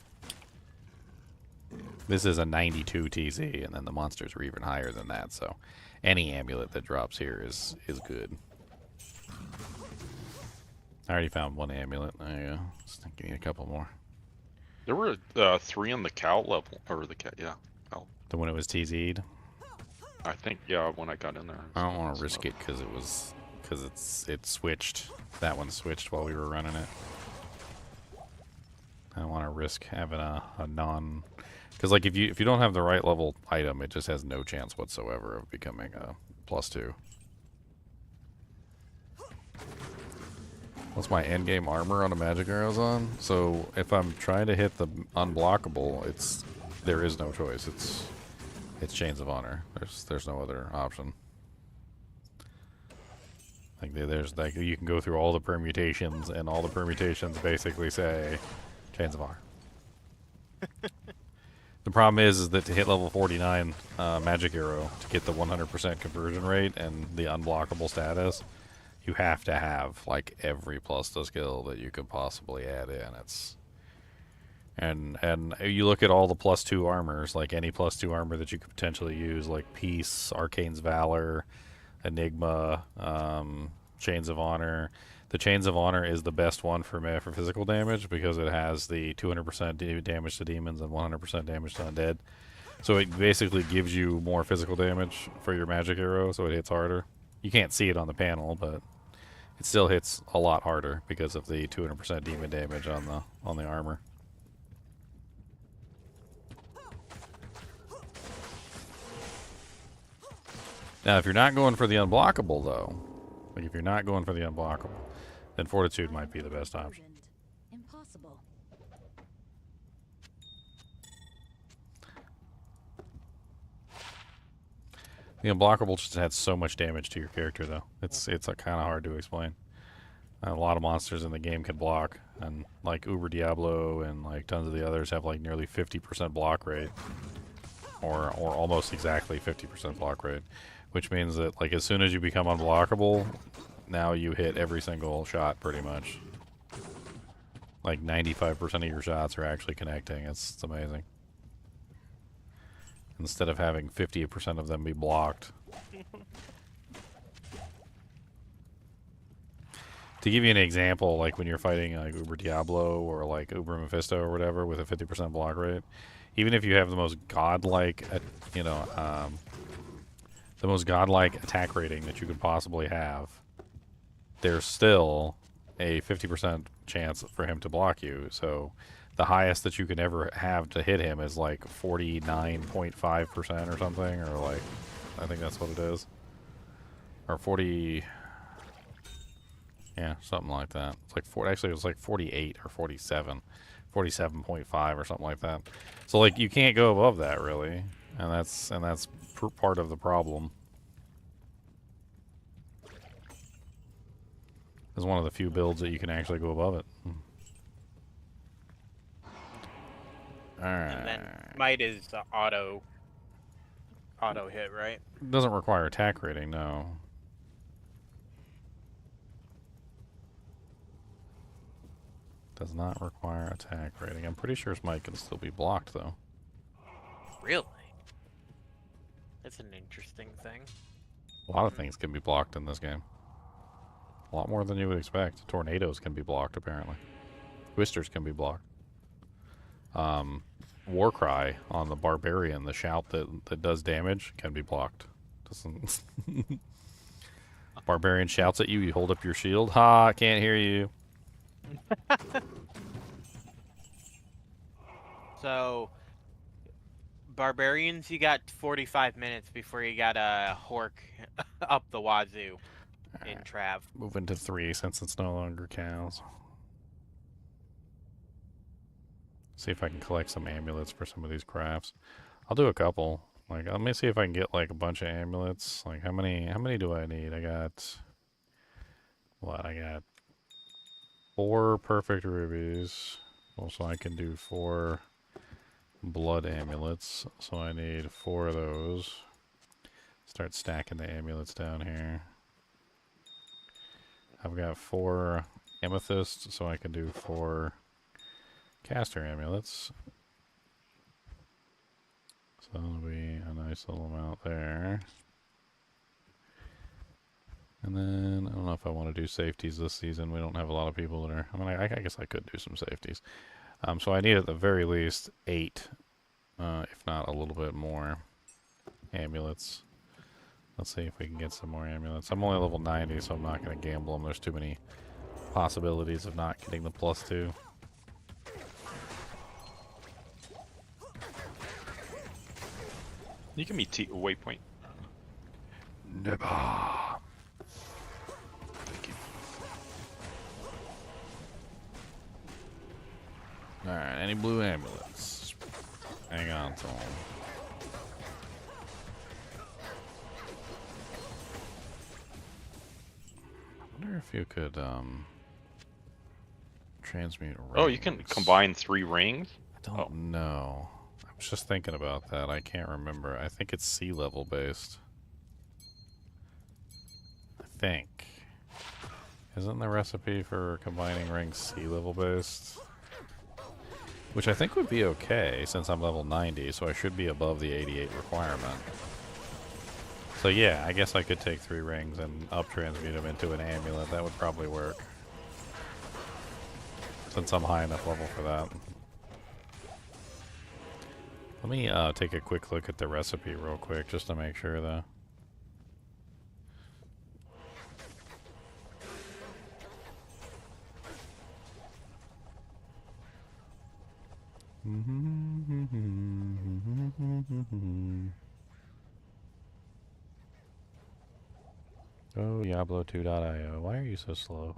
This is a 92 TZ, and then the monsters are even higher than that. So any amulet that drops here is good. I already found one amulet. There you go. Just think you need a couple more. There were 3 on the cow level, or the cat, yeah. Cow. The one it was TZ'd. I think, yeah, when I got in there. I don't want to risk it because it switched. That one switched while we were running it. I don't want to risk having a non, because like if you don't have the right level item, it just has no chance whatsoever of becoming a +2. What's my endgame armor on a magic arrows on? So if I'm trying to hit the unblockable, there is no choice. It's Chains of Honor. There's no other option. Like there's like you can go through all the permutations, and all the permutations basically say Chains of Honor. The problem is that to hit level 49 magic arrow to get the 100% conversion rate and the unblockable status, you have to have like every plus to skill that you could possibly add in. And you look at all the +2 armors, like any +2 armor that you could potentially use, like Peace, Arcane's Valor, Enigma, Chains of Honor. The Chains of Honor is the best one for physical damage because it has the 200% damage to demons and 100% damage to undead. So it basically gives you more physical damage for your magic arrow, so it hits harder. You can't see it on the panel, but it still hits a lot harder because of the 200% demon damage on the armor. Now, if you're not going for the unblockable, though, like if you're not going for the unblockable, then Fortitude might be the best option. Impossible. The unblockable just adds so much damage to your character, though. It's kind of hard to explain. A lot of monsters in the game can block, and like Uber Diablo and like tons of the others have like nearly 50% block rate, or almost exactly 50% block rate, which means that like as soon as you become unblockable, now you hit every single shot pretty much. Like 95% of your shots are actually connecting. It's amazing. Instead of having 50% of them be blocked. To give you an example, like when you're fighting like Uber Diablo or like Uber Mephisto or whatever with a 50% block rate, even if you have the most godlike, the most godlike attack rating that you could possibly have, there's still a 50% chance for him to block you. So the highest that you can ever have to hit him is like 49.5% or something, or like, I think that's what it is. Or 40, yeah, something like that. It's like actually it was like 48 or 47, 47.5 or something like that. So like you can't go above that really, and that's part of the problem. It's one of the few builds that you can actually go above it. Alright. And then Might is auto hit, right? It doesn't require attack rating, no. Does not require attack rating. I'm pretty sure Smite can still be blocked, though. Really? That's an interesting thing. A lot of things can be blocked in this game. A lot more than you would expect. Tornadoes can be blocked, apparently. Twisters can be blocked. Warcry on the Barbarian, the shout that does damage, can be blocked. Doesn't Barbarian shouts at you, you hold up your shield. Ha, I can't hear you. So, barbarians, you got 45 minutes before you got a Hork up the wazoo in Alright. Trav. Moving to 3 since it's no longer cows. See if I can collect some amulets for some of these crafts. I'll do a couple. Like, let me see if I can get like a bunch of amulets. Like, how many do I need? I got what? I got 4 perfect rubies. Also, I can do 4 blood amulets. So I need 4 of those. Start stacking the amulets down here. I've got 4 amethysts, so I can do 4 caster amulets. So that'll be a nice little amount there. And then, I don't know if I want to do safeties this season. We don't have a lot of people that are... I mean, I guess I could do some safeties. So I need at the very least 8, if not a little bit more, amulets. Let's see if we can get some more amulets. I'm only level 90, so I'm not going to gamble them. There's too many possibilities of not getting the +2. You can meet waypoint. Never. Thank you. Alright, any blue amulets? Hang on to them. I wonder if you could, transmute rings. Oh, you can combine 3 rings? I don't know. I was just thinking about that. I can't remember. I think it's sea level based. I think. Isn't the recipe for combining rings sea level based? Which I think would be okay since I'm level 90, so I should be above the 88 requirement. So yeah, I guess I could take 3 rings and up-transmute them into an amulet. That would probably work. Since I'm high enough level for that. Let me take a quick look at the recipe real quick, just to make sure though. Oh, Diablo 2.io. Why are you so slow?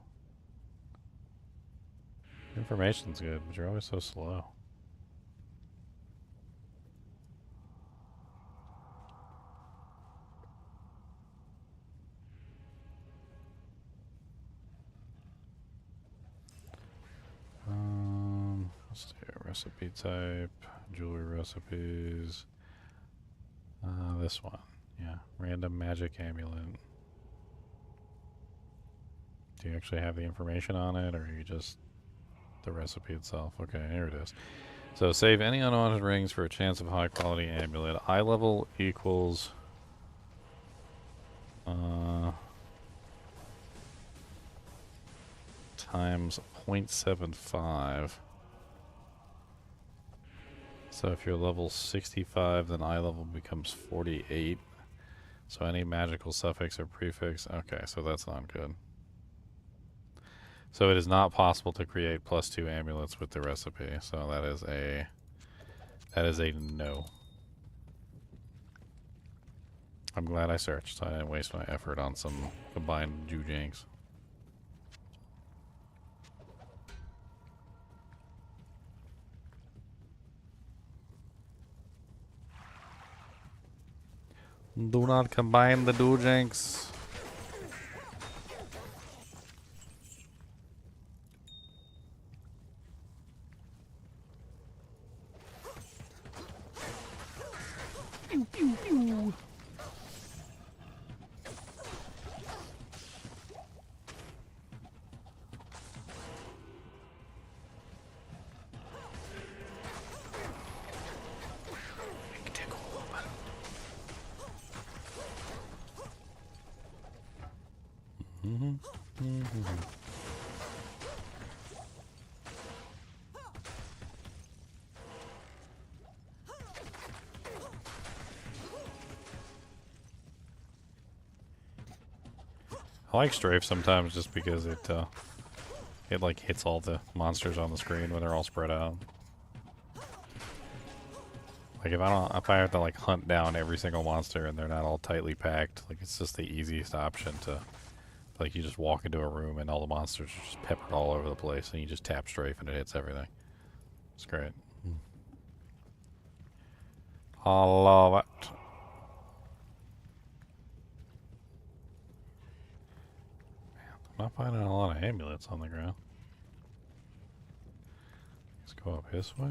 Information's good, but you're always so slow. Let's do a recipe type, jewelry recipes. This one, yeah, random magic amulet. Do you actually have the information on it, or are you just the recipe itself? Okay, here it is. So save any unwanted rings for a chance of high quality amulet. Eye level equals times 0.75. So if you're level 65, then eye level becomes 48. So any magical suffix or prefix. Okay, so that's not good. So it is not possible to create +2 amulets with the recipe. So that is a no. I'm glad I searched, so I didn't waste my effort on some combined Jujanks. Do not combine the Jujanks. Pew, pew, pew. I like strafe sometimes just because it like hits all the monsters on the screen when they're all spread out. Like if I have to like hunt down every single monster and they're not all tightly packed, like it's just the easiest option to, like you just walk into a room and all the monsters are just peppered all over the place and you just tap strafe and it hits everything. It's great. I love it. Man, I'm not finding a lot of amulets on the ground. Let's go up this way.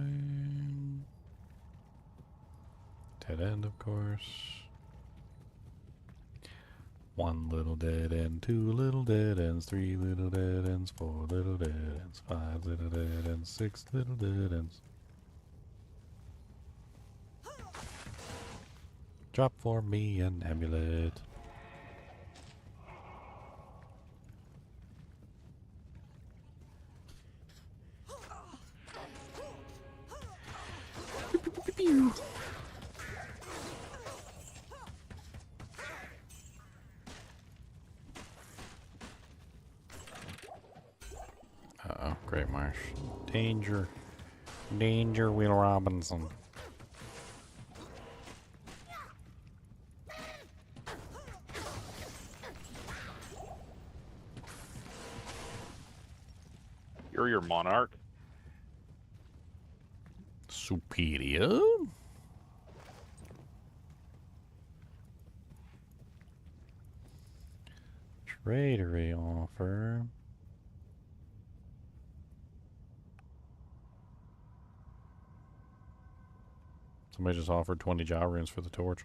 Dead end, of course. One little dead end, two little dead ends, three little dead ends, four little dead ends, five little dead ends, six little dead ends. Drop for me an amulet. Uh-oh, Great Marsh. Danger. Danger, Will Robinson. You're your monarch. Superior. Tradery offer. Somebody just offered 20 jaw runes for the torch.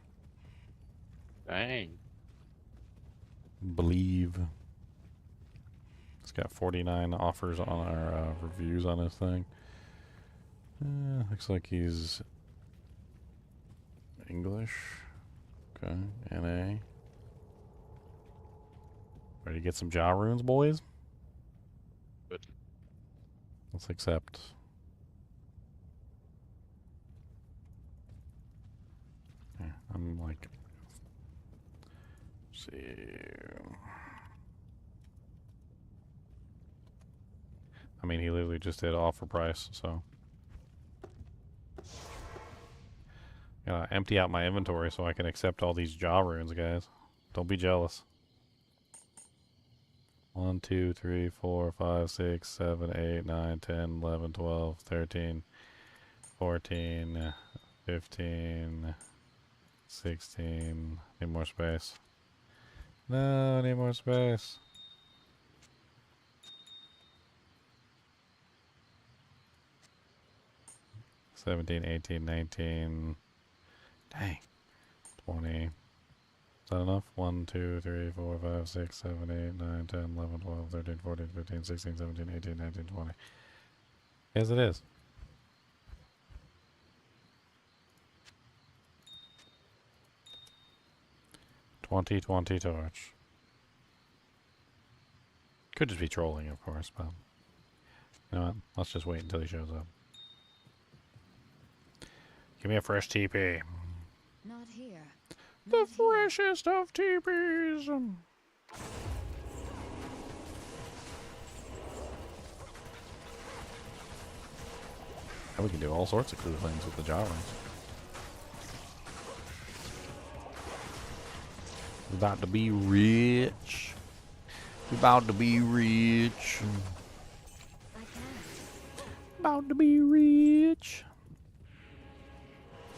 Dang. Believe. It's got 49 offers on our reviews on this thing. Looks like he's English. Okay, NA. Ready to get some jaw runes, boys? Good. Let's accept. Yeah, I'm like, let's see. I mean, he literally just did offer price, so. Gotta empty out my inventory so I can accept all these jaw runes, guys. Don't be jealous. 1, 2, 3, 4, 5, 6, 7, 8, 9, 10, 11, 12, 13, 14, 15, 16. Need more space. No, I need more space. $17, 18, 19. Dang. 20. Is that enough? 1, 2, 3, 4, 5, 6, 7, 8, 9, 10, 11, 12, 13, 14, 15, 16, 17, 18, 19, 20. Yes, it is. $20 torch. Could just be trolling, of course, but you know what? Let's just wait until he shows up. Give me a fresh TP. Not here. The Not here. freshest of TPs. And we can do all sorts of cool things with the jaw runes. We're about to be rich. We're about to be rich. I can't. About to be rich.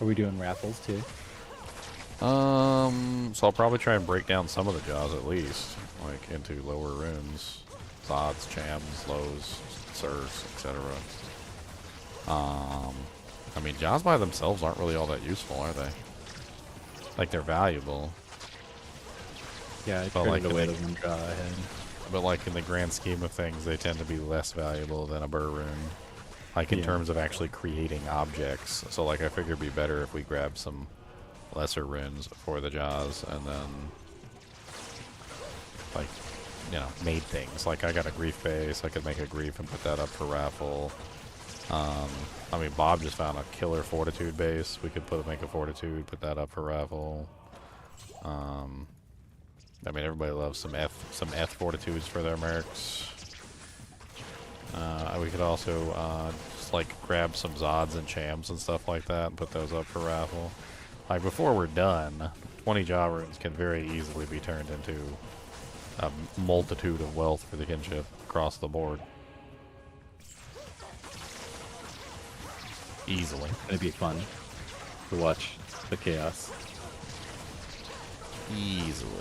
Are we doing raffles too? So I'll probably try and break down some of the jaws at least, like into lower runes, zods, chams, lows, sirs, etc. I mean, jaws by themselves aren't really all that useful, are they? Like they're valuable, Yeah, I But turned like it in away the- to one draw ahead. but like in the grand scheme of things, they tend to be less valuable than a burr rune. Like in Yeah. terms of actually creating objects. So like I figure it'd be better if we grab some lesser runes for the jaws and then like, you know, made things. Like I got a grief base, I could make a grief and put that up for raffle. I mean Bob just found a killer fortitude base. We could make a fortitude, put that up for raffle. I mean everybody loves some F fortitudes for their mercs. We could also just like grab some Zods and Chams and stuff like that and put those up for raffle. Like before we're done, 20 Jaw runes can very easily be turned into a multitude of wealth for the kinship across the board. Easily. It'd be fun to watch the chaos. Easily.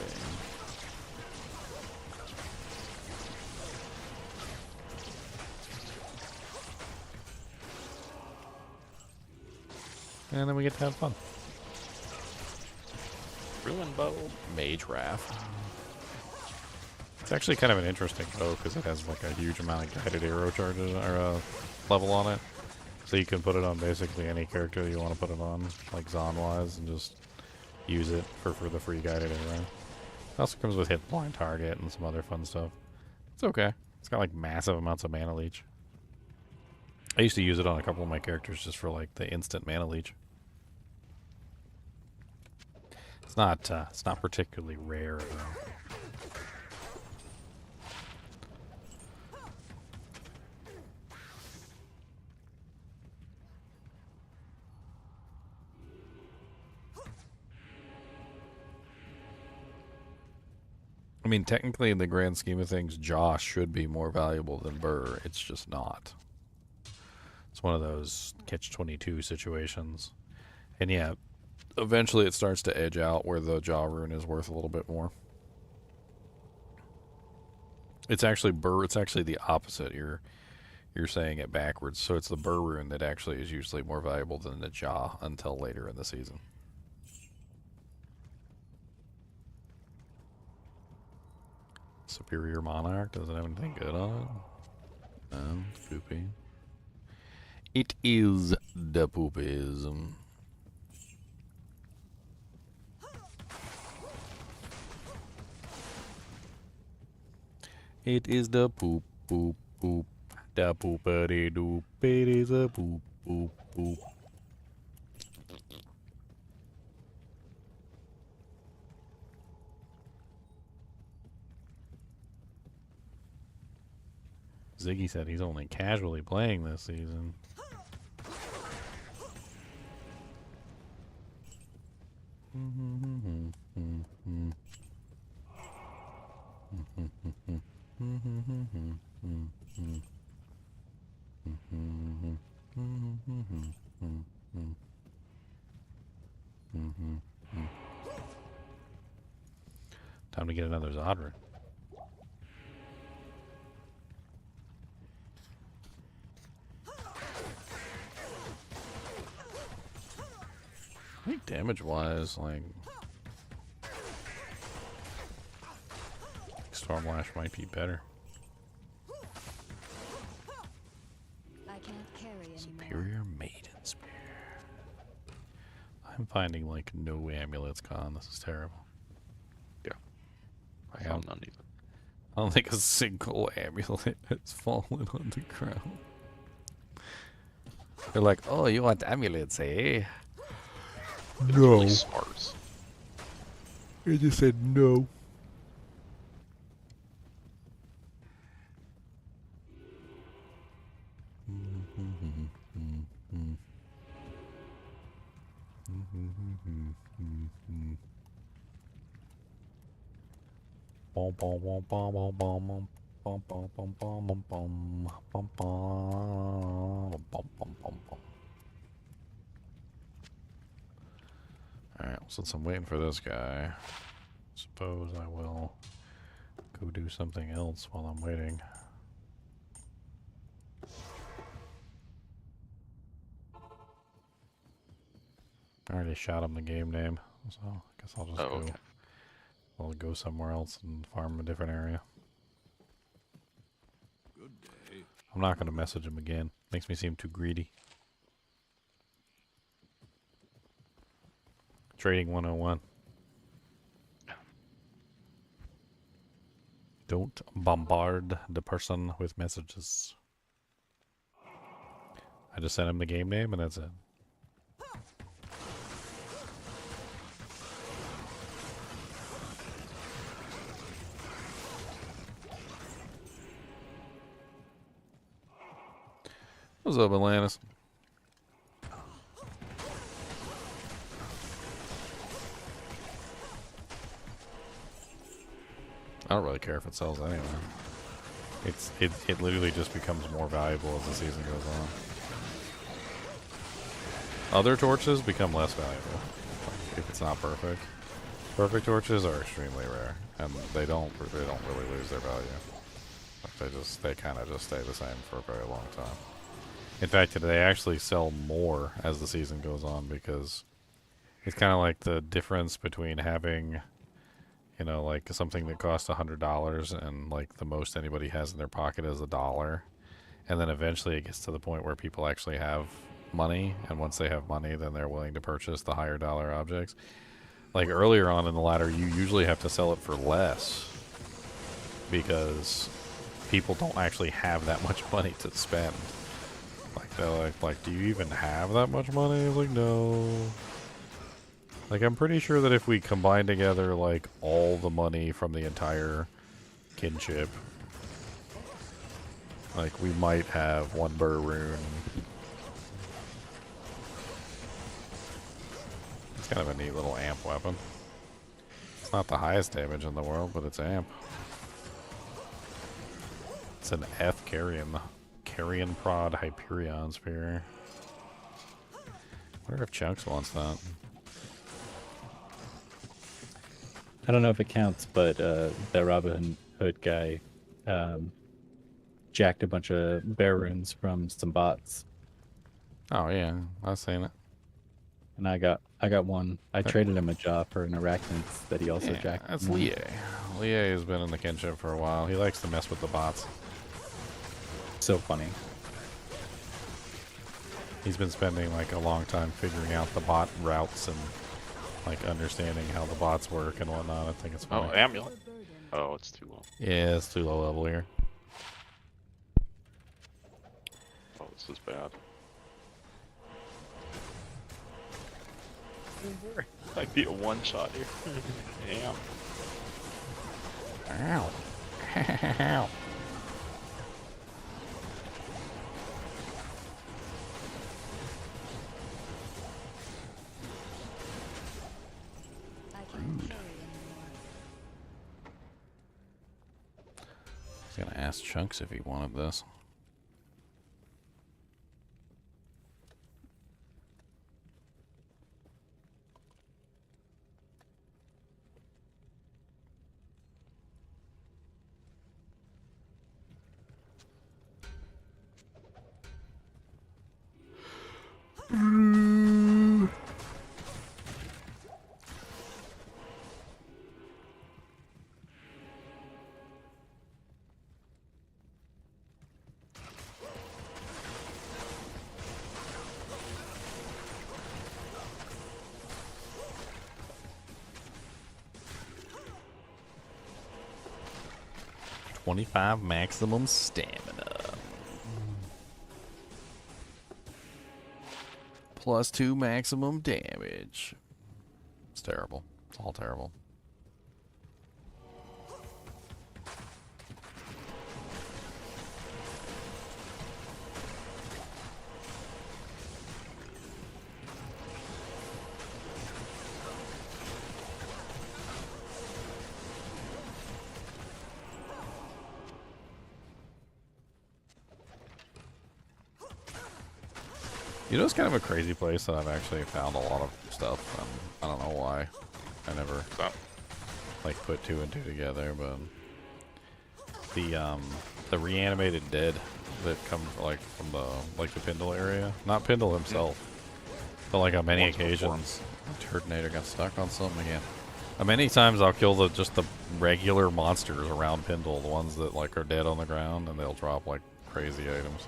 And then we get to have fun. Ruin bow. Mage Raft. It's actually kind of an interesting bow because it has like a huge amount of guided arrow charges or level on it. So you can put it on basically any character you want to put it on, like Zon-wise, and just use it for the free guided arrow. It also comes with hit blind target and some other fun stuff. It's okay. It's got like massive amounts of mana leech. I used to use it on a couple of my characters just for like the instant mana leech. It's not particularly rare though. I mean, technically, in the grand scheme of things, Josh should be more valuable than Burr. It's just not. It's one of those catch-22 situations. And yeah, eventually it starts to edge out where the Jaw rune is worth a little bit more. It's actually Burr. It's actually the opposite. You're saying it backwards. So it's the Burr rune that actually is usually more valuable than the Jaw until later in the season. Superior Monarch, does it have anything good on it? No, it's poopy. It is the poopism. It is the poop, poop, poop. The poopity doop. It is a poop, poop, poop. Ziggy said he's only casually playing this season. Time to get another Zodra. I think damage-wise, like Stormlash might be better. I can't carry anymore. Superior Maiden Spear. I'm finding like no amulets gone. This is terrible. Yeah. I found none either. I don't think a single amulet has fallen on the ground. They're like, oh, you want amulets, eh? It's really sparse. I just said no. Alright, since I'm waiting for this guy, suppose I will go do something else while I'm waiting. I already shot him the game name, so I guess I'll just go. Okay. I'll go somewhere else and farm a different area. Good day. I'm not going to message him again. Makes me seem too greedy. Trading 101. Don't bombard the person with messages. I just sent him the game name and that's it. What's up, Atlantis? I don't really care if it sells anyway. It literally just becomes more valuable as the season goes on. Other torches become less valuable if it's not perfect. Perfect torches are extremely rare, and they don't really lose their value. Like they kind of just stay the same for a very long time. In fact, they actually sell more as the season goes on because it's kind of like the difference between having, you know, like something that costs $100 and like the most anybody has in their pocket is $1, and then eventually it gets to the point where people actually have money, and once they have money, then they're willing to purchase the higher dollar objects. Like earlier on in the ladder, you usually have to sell it for less because people don't actually have that much money to spend. Like they're like, do you even have that much money? I was like, no. Like, I'm pretty sure that if we combine together, like, all the money from the entire kinship, like, we might have one burr rune. It's kind of a neat little amp weapon. It's not the highest damage in the world, but it's amp. It's an F Carrion Prod Hyperion Spear. I wonder if Chunks wants that. I don't know if it counts, but that Robin Hood guy jacked a bunch of bear runes from some bots. Oh yeah, I've seen it. And I got one. I traded him a jaw for an arachnid that he also jacked. That's Lie. Lie has been in the kinship for a while. He likes to mess with the bots. So funny. He's been spending like a long time figuring out the bot routes and like understanding how the bots work and whatnot. I think it's funny. Oh, amulet. Oh, it's too low. Yeah, it's too low level here. Oh, this is bad. Might be a one-shot here. Damn. Ow. Ow. I was gonna ask Chunks if he wanted this. +25 maximum stamina. +2 maximum damage. It's terrible. It's all terrible. You know, it's kind of a crazy place that I've actually found a lot of stuff, and I don't know why. I never like put 2 and 2 together, but the reanimated dead that comes like from the Pindle area, not Pindle himself, but like on many occasions, Turtonator got stuck on something again. Many times I'll kill just the regular monsters around Pindle, the ones that like are dead on the ground, and they'll drop like crazy items.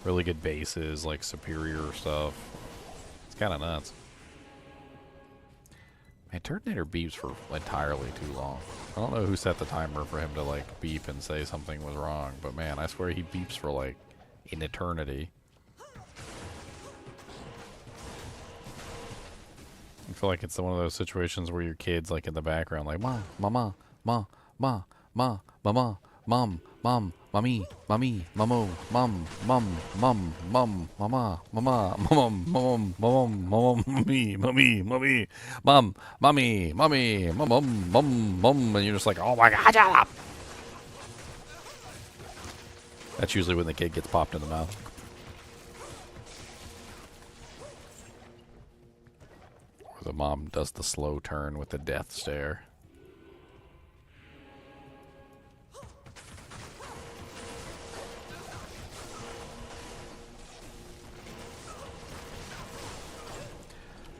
Really good bases, like superior stuff. It's kind of nuts. Man, Turtonator beeps for entirely too long. I don't know who set the timer for him to like beep and say something was wrong, but man, I swear he beeps for like an eternity. I feel like it's one of those situations where your kid's like in the background, like ma, mama, ma, ma, ma, mama, Mom, mom, mommy, mommy, mamo, mom, mom, mom, mom, mama, mama, mom, mom, mom, mom, mommy, mommy, mommy, mom, mommy, mommy, mom, mom, mom, mom, and you're just like, oh my god, shut up. That's usually when the kid gets popped in the mouth. Or the mom does the slow turn with the death stare.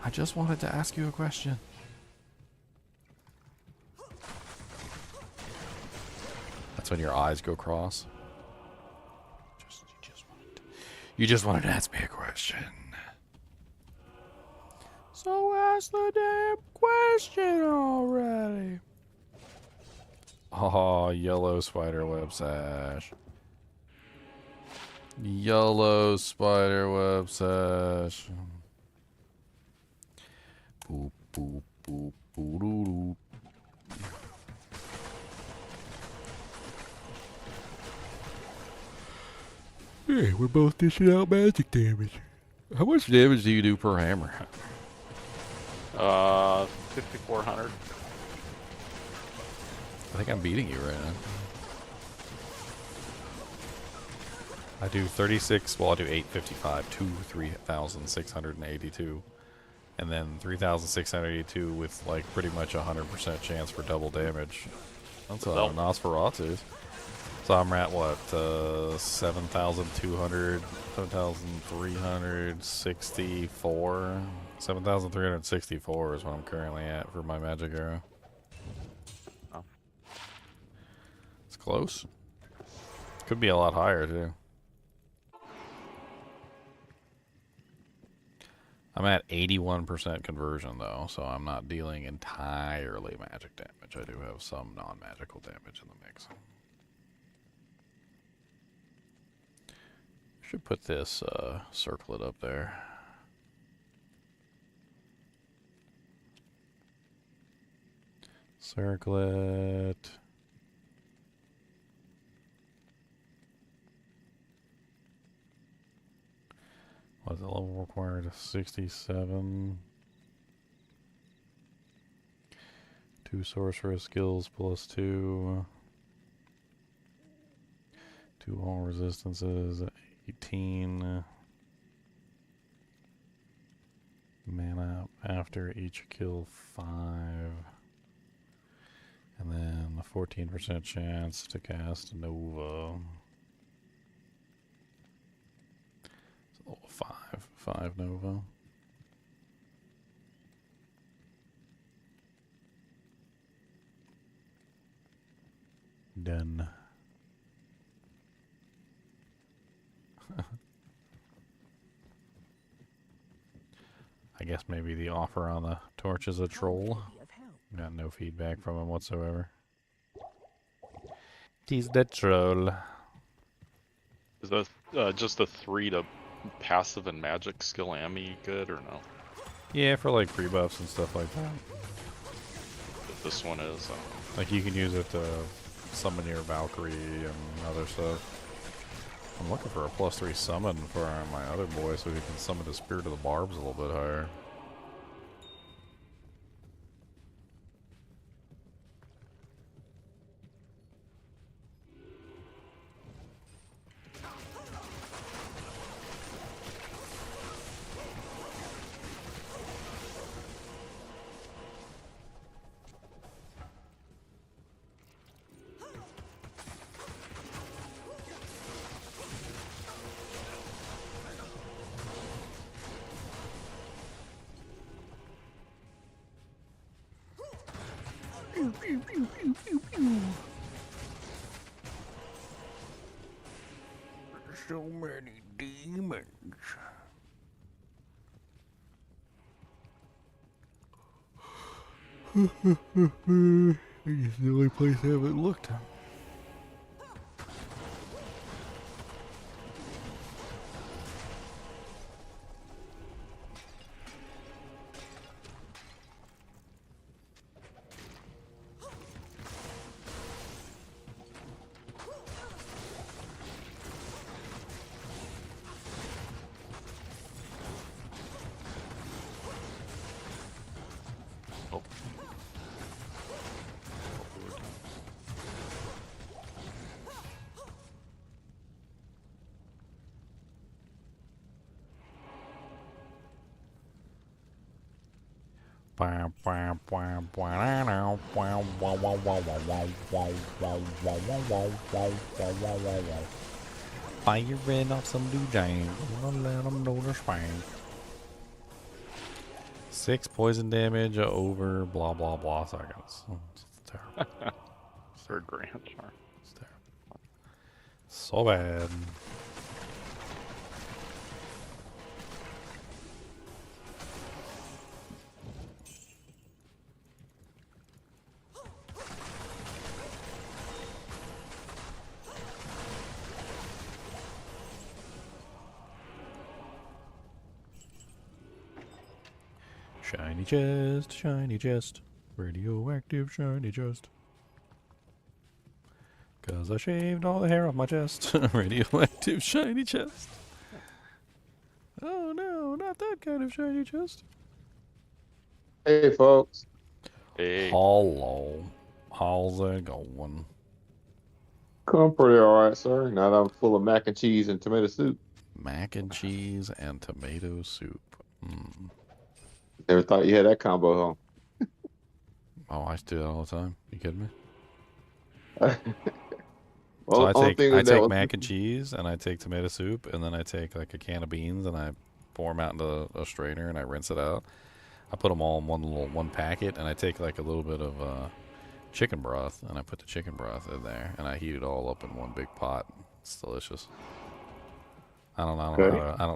I just wanted to ask you a question. That's when your eyes go cross. You just wanted to ask me a question. So ask the damn question already. Oh, yellow spiderweb sash. Yellow spiderweb sash. Boop, boop, boop, boop, doo, doo. Hey, we're both dishing out magic damage. How much damage do you do per hammer? 5,400. I think I'm beating you right now. I do 36, well I do 855, 3,682. And then 3,682 with like pretty much 100% chance for double damage. That's a Nosferatu. So I'm at what, 7,200, 7,364? 7,364 is what I'm currently at for my magic arrow. Oh. It's close. Could be a lot higher too. I'm at 81% conversion though, so I'm not dealing entirely magic damage. I do have some non-magical damage in the mix. Should put this circlet up there. Circlet. What's the level required? 67. 2 sorcerer skills plus 2. 2 all resistances. 18 mana after each kill 5, and then a 14% chance to cast Nova. So 5 Nova. Done. I guess maybe the offer on the torch is a troll. Got no feedback from him whatsoever. He's the troll. Is that just a 3 to passive and magic skill ammy good or no? Yeah, for like pre-buffs and stuff like that. If this one is. Like you can use it to summon your Valkyrie and other stuff. I'm looking for a +3 summon for my other boy so he can summon the Spirit of the Barbs a little bit higher. So many demons. It's the only place I haven't looked. Firing off some new jam. Gonna let them know they're spank. 6 poison damage over blah blah blah seconds. Oh, it's terrible. Third grand. Sure. It's terrible. So bad. Shiny chest, radioactive shiny chest. 'Cause I shaved all the hair off my chest. Radioactive shiny chest. Oh no, not that kind of shiny chest. Hey, folks. Hey. Hello. How's it going? Come pretty all right, sir. Now that I'm full of mac and cheese and tomato soup. Mac and cheese and tomato soup. Mm. Never thought you had that combo, Oh, I do that all the time. You kidding me? huh? So Well, I take mac and cheese and I take tomato soup and then I take like a can of beans and I pour them out into a strainer and I rinse it out. I put them all in one packet and I take like a little bit of chicken broth and I put the chicken broth in there and I heat it all up in one big pot. It's delicious. I don't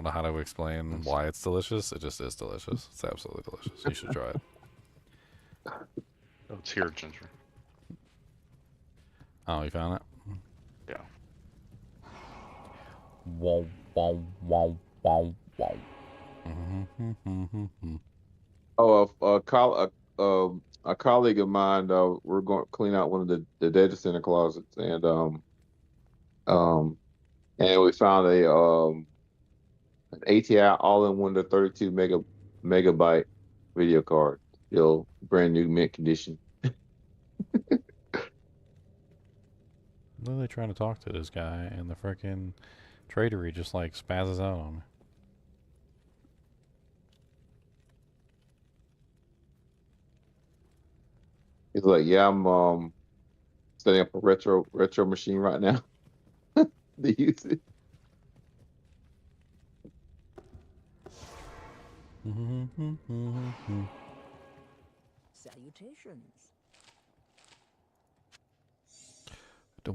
know how to explain why it's delicious. It just is delicious. It's absolutely delicious. You should try it. Oh, it's here, Ginger. Oh, you found it? Yeah. Wow, wow, wow, wow, wow. Oh, a colleague of mine, we're going to clean out one of the data center closets, and we found an ATI all-in-one to 32 megabyte video card, still brand new mint condition. What are they trying to talk to this guy? And the frickin' tradery just like spazzes out on me. He's like, yeah, I'm setting up a retro machine right now to use it. Salutations. Hey,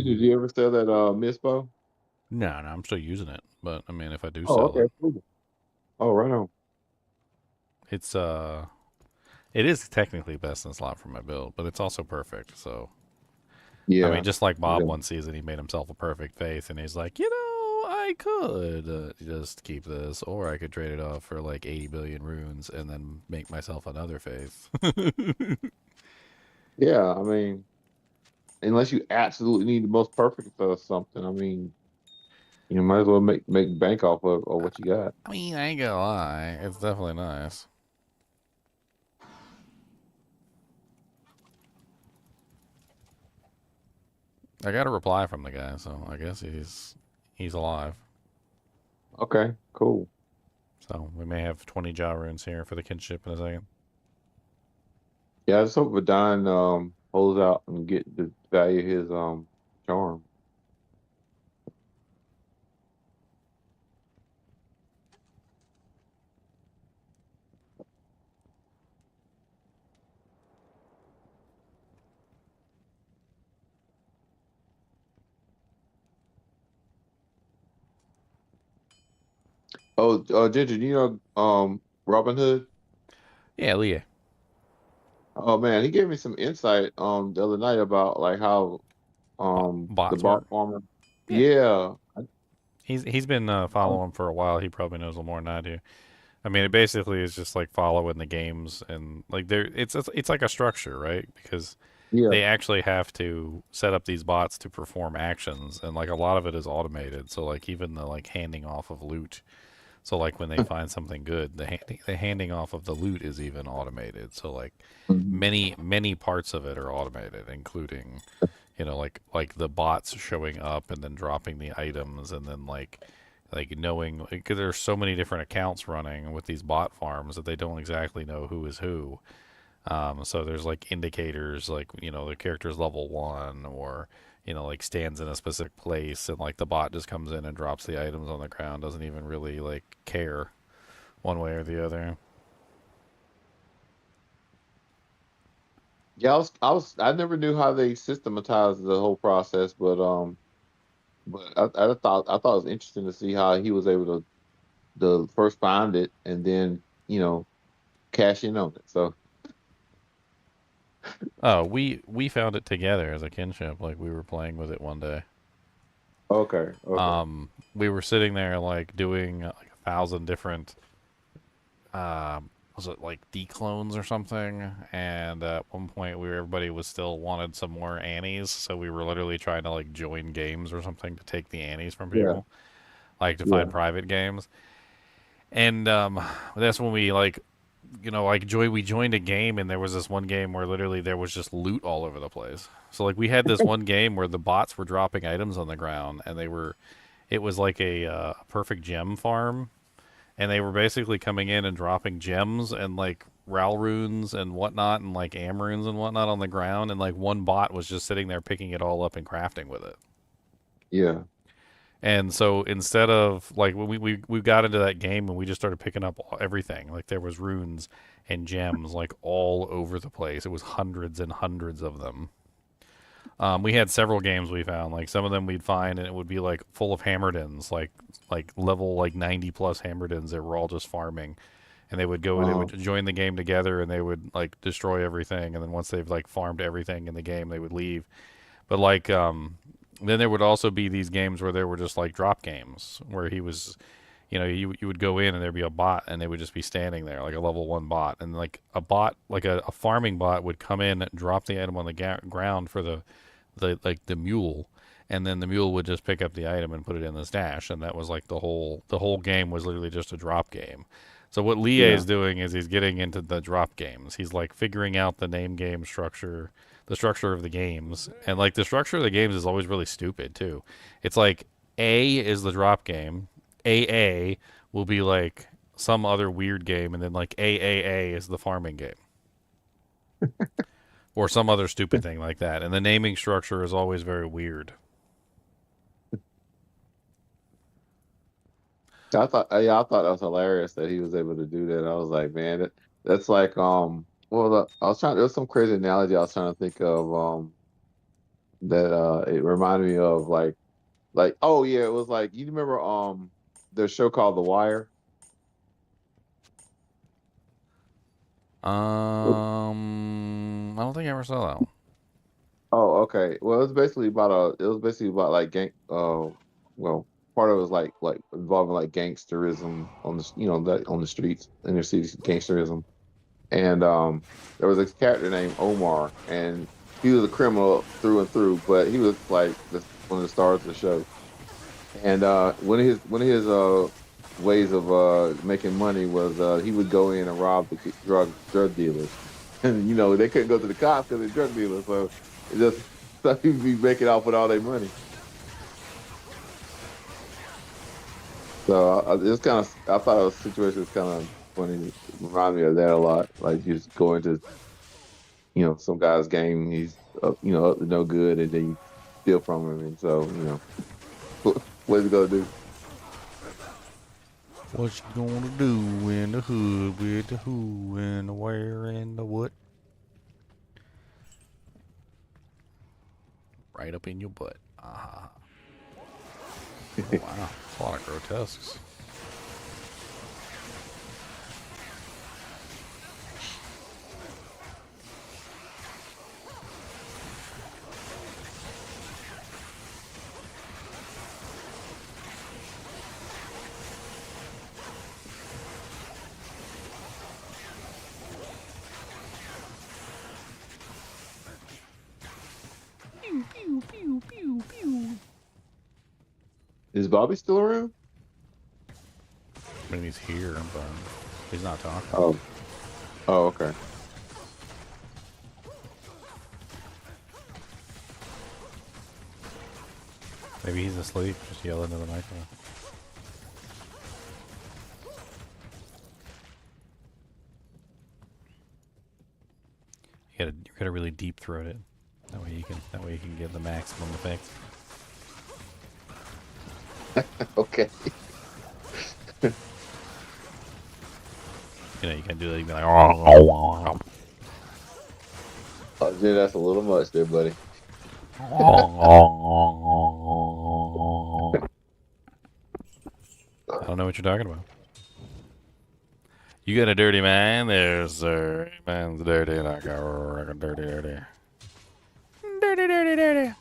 did you ever sell that Mispo? No, I'm still using it. But I mean, if I do Oh, sell okay, it, cool. Oh, right on. it's it is technically best in slot for my build, but it's also perfect. So Yeah. I mean, just like Bob Yeah. one season, he made himself a perfect faith, and he's like, you know, I could just keep this, or I could trade it off for like 80 billion runes and then make myself another faith. Yeah, I mean, unless you absolutely need the most perfect for something, I mean, you might as well make bank off of what you got. I mean, I ain't gonna lie, it's definitely nice. I got a reply from the guy, so I guess he's alive. Okay, cool. So we may have 20 jaw runes here for the kinship in a second. Yeah, I just hope Vadon holds out and get the value of his charm. Oh, Ginger, you know Robin Hood? Yeah, Leah. Oh man, he gave me some insight the other night about like how the bots bot work. farmer. Yeah. Yeah. He's been following for a while. He probably knows a little more than I do. I mean, it basically is just like following the games and like it's like a structure, right? Because Yeah. they actually have to set up these bots to perform actions, and like a lot of it is automated. So like even the like handing off of loot. So like when they find something good, the handing off of the loot is even automated. So like many parts of it are automated, including, you know, like the bots showing up and then dropping the items, and then like like knowing, because there's so many different accounts running with these bot farms that they don't exactly know who is who. So there's like indicators, like, you know, the character's level 1, or, you know, like stands in a specific place, and like the bot just comes in and drops the items on the ground, doesn't even really like care one way or the other. Yeah, I never knew how they systematized the whole process, but I thought it was interesting to see how he was able to first find it and then, you know, cash in on it. So Oh, we found it together as a kinship. Like, we were playing with it one day. okay. We were sitting there like doing like 1,000 different, was it like declones or something? And at one point, everybody was still wanted some more Annies, so we were literally trying to like join games or something to take the Annies from Yeah. people, like to Yeah. find private games. And that's when we like, you know, like we joined a game, and there was this one game where literally there was just loot all over the place. So like we had this one game where the bots were dropping items on the ground, and it was like a perfect gem farm, and they were basically coming in and dropping gems and like Ral runes and whatnot, and like Am runes and whatnot on the ground, and like one bot was just sitting there picking it all up and crafting with it. Yeah. And so instead of like when we got into that game, and we just started picking up everything, like there was runes and gems like all over the place. It was hundreds and hundreds of them. We had several games we found, like some of them we'd find, and it would be like full of Hammerdins, like level like 90 plus Hammerdins that were all just farming, and they would go, they would join the game together, and they would like destroy everything, and then once they've like farmed everything in the game, they would leave. But like then there would also be these games where there were just like drop games where he was, you know, you would go in and there'd be a bot, and they would just be standing there, like a level 1 bot, and like a bot, like a farming bot would come in and drop the item on the ground for the mule, and then the mule would just pick up the item and put it in the stash, and that was like the whole game was literally just a drop game. So what Lie is doing is he's getting into the drop games. He's like figuring out the name game structure, the structure of the games, and like the structure of the games is always really stupid too. It's like A is the drop game, AA will be like some other weird game, and then like AAA is the farming game. Or some other stupid thing like that. And the naming structure is always very weird. I thought that was hilarious that he was able to do that. I was like, man, that's like I was trying. There was some crazy analogy I was trying to think of that it reminded me of like oh yeah, it was like, you remember the show called The Wire? I don't think I ever saw that one. Oh, okay. Well, it was basically about like well, part of it was like involving like gangsterism on the, you know, that on the streets, inner city gangsterism. And there was this character named Omar, and he was a criminal through and through, but he was like one of the stars of the show. And one of his ways of making money was he would go in and rob the drug dealers, and you know they couldn't go to the cops because they're drug dealers, so it just so he'd be making off with all their money. So I thought the situation was kind of funny. It reminded me of that a lot. Like, you just go into, you know, some guy's game, he's you know, up to no good, and then you steal from him, and so, you know, what's he gonna do? What you gonna do in the hood with the who and the where and the what? Right up in your butt. Ah. Oh, wow, that's a lot of grotesques. Pew, pew, pew, pew, pew. Is Bobby still around? I mean, he's here, but he's not talking. Oh, okay. Maybe he's asleep, just yelling into the microphone. gotta really deep throat it. That way you can get the maximum effect. Okay. You know, you can do it. You can be like, Oh, Jay, that's a little much there, buddy. I don't know what you're talking about. You got a dirty mind there, sir. Man's dirty like a dirty. Dirty.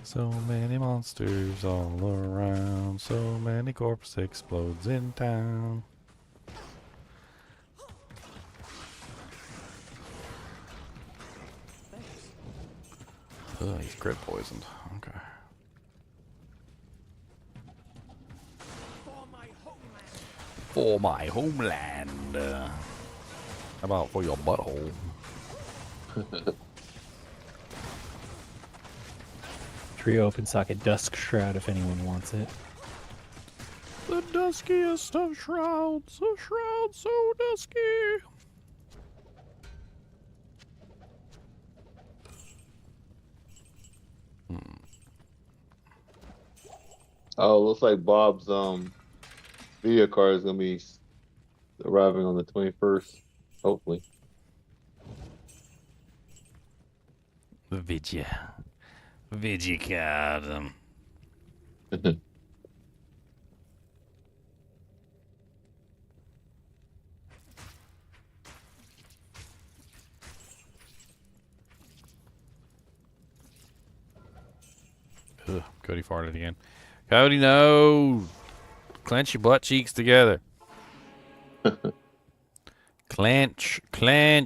So many monsters all around. So many corpse explodes in town. Oh, he's crit poisoned. Okay. For my homeland. How about for your butthole? Tree open socket dusk shroud if anyone wants it. The duskiest of shrouds, a shroud so dusky. Oh, looks like Bob's video card is gonna be arriving on the 21st, hopefully. The Vidya card. Ugh, Cody farted again. Cody, no! Clench your butt cheeks together. Clench. Good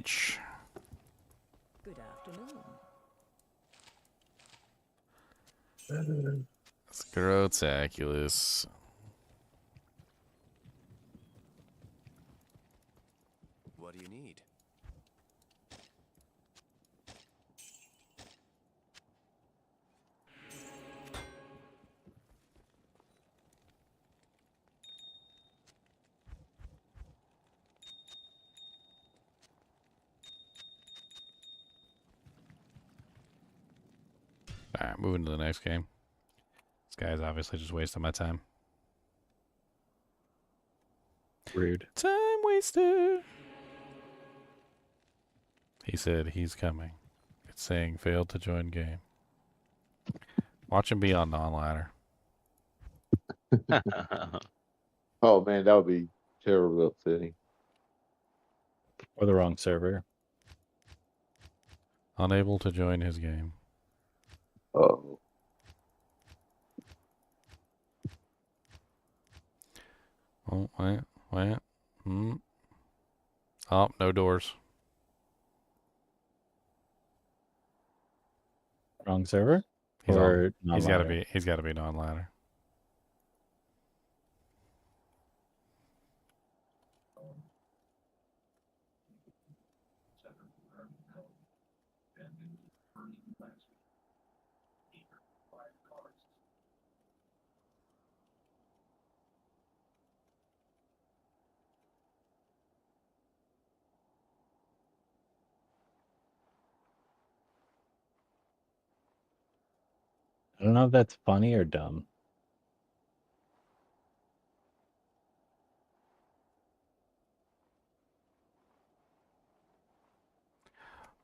afternoon. Scrotaculous. What do you need? Alright, moving to the next game. This guy's obviously just wasting my time. Rude. Time waster. He said he's coming. It's saying failed to join game. Watch him be on non-ladder. Oh man, that would be terribly upsetting. Or the wrong server. Unable to join his game. Oh. Oh, wait. Oh, no doors. Wrong server? He's or He's got to non-ladder? be. He's got to be non-ladder. I don't know if that's funny or dumb.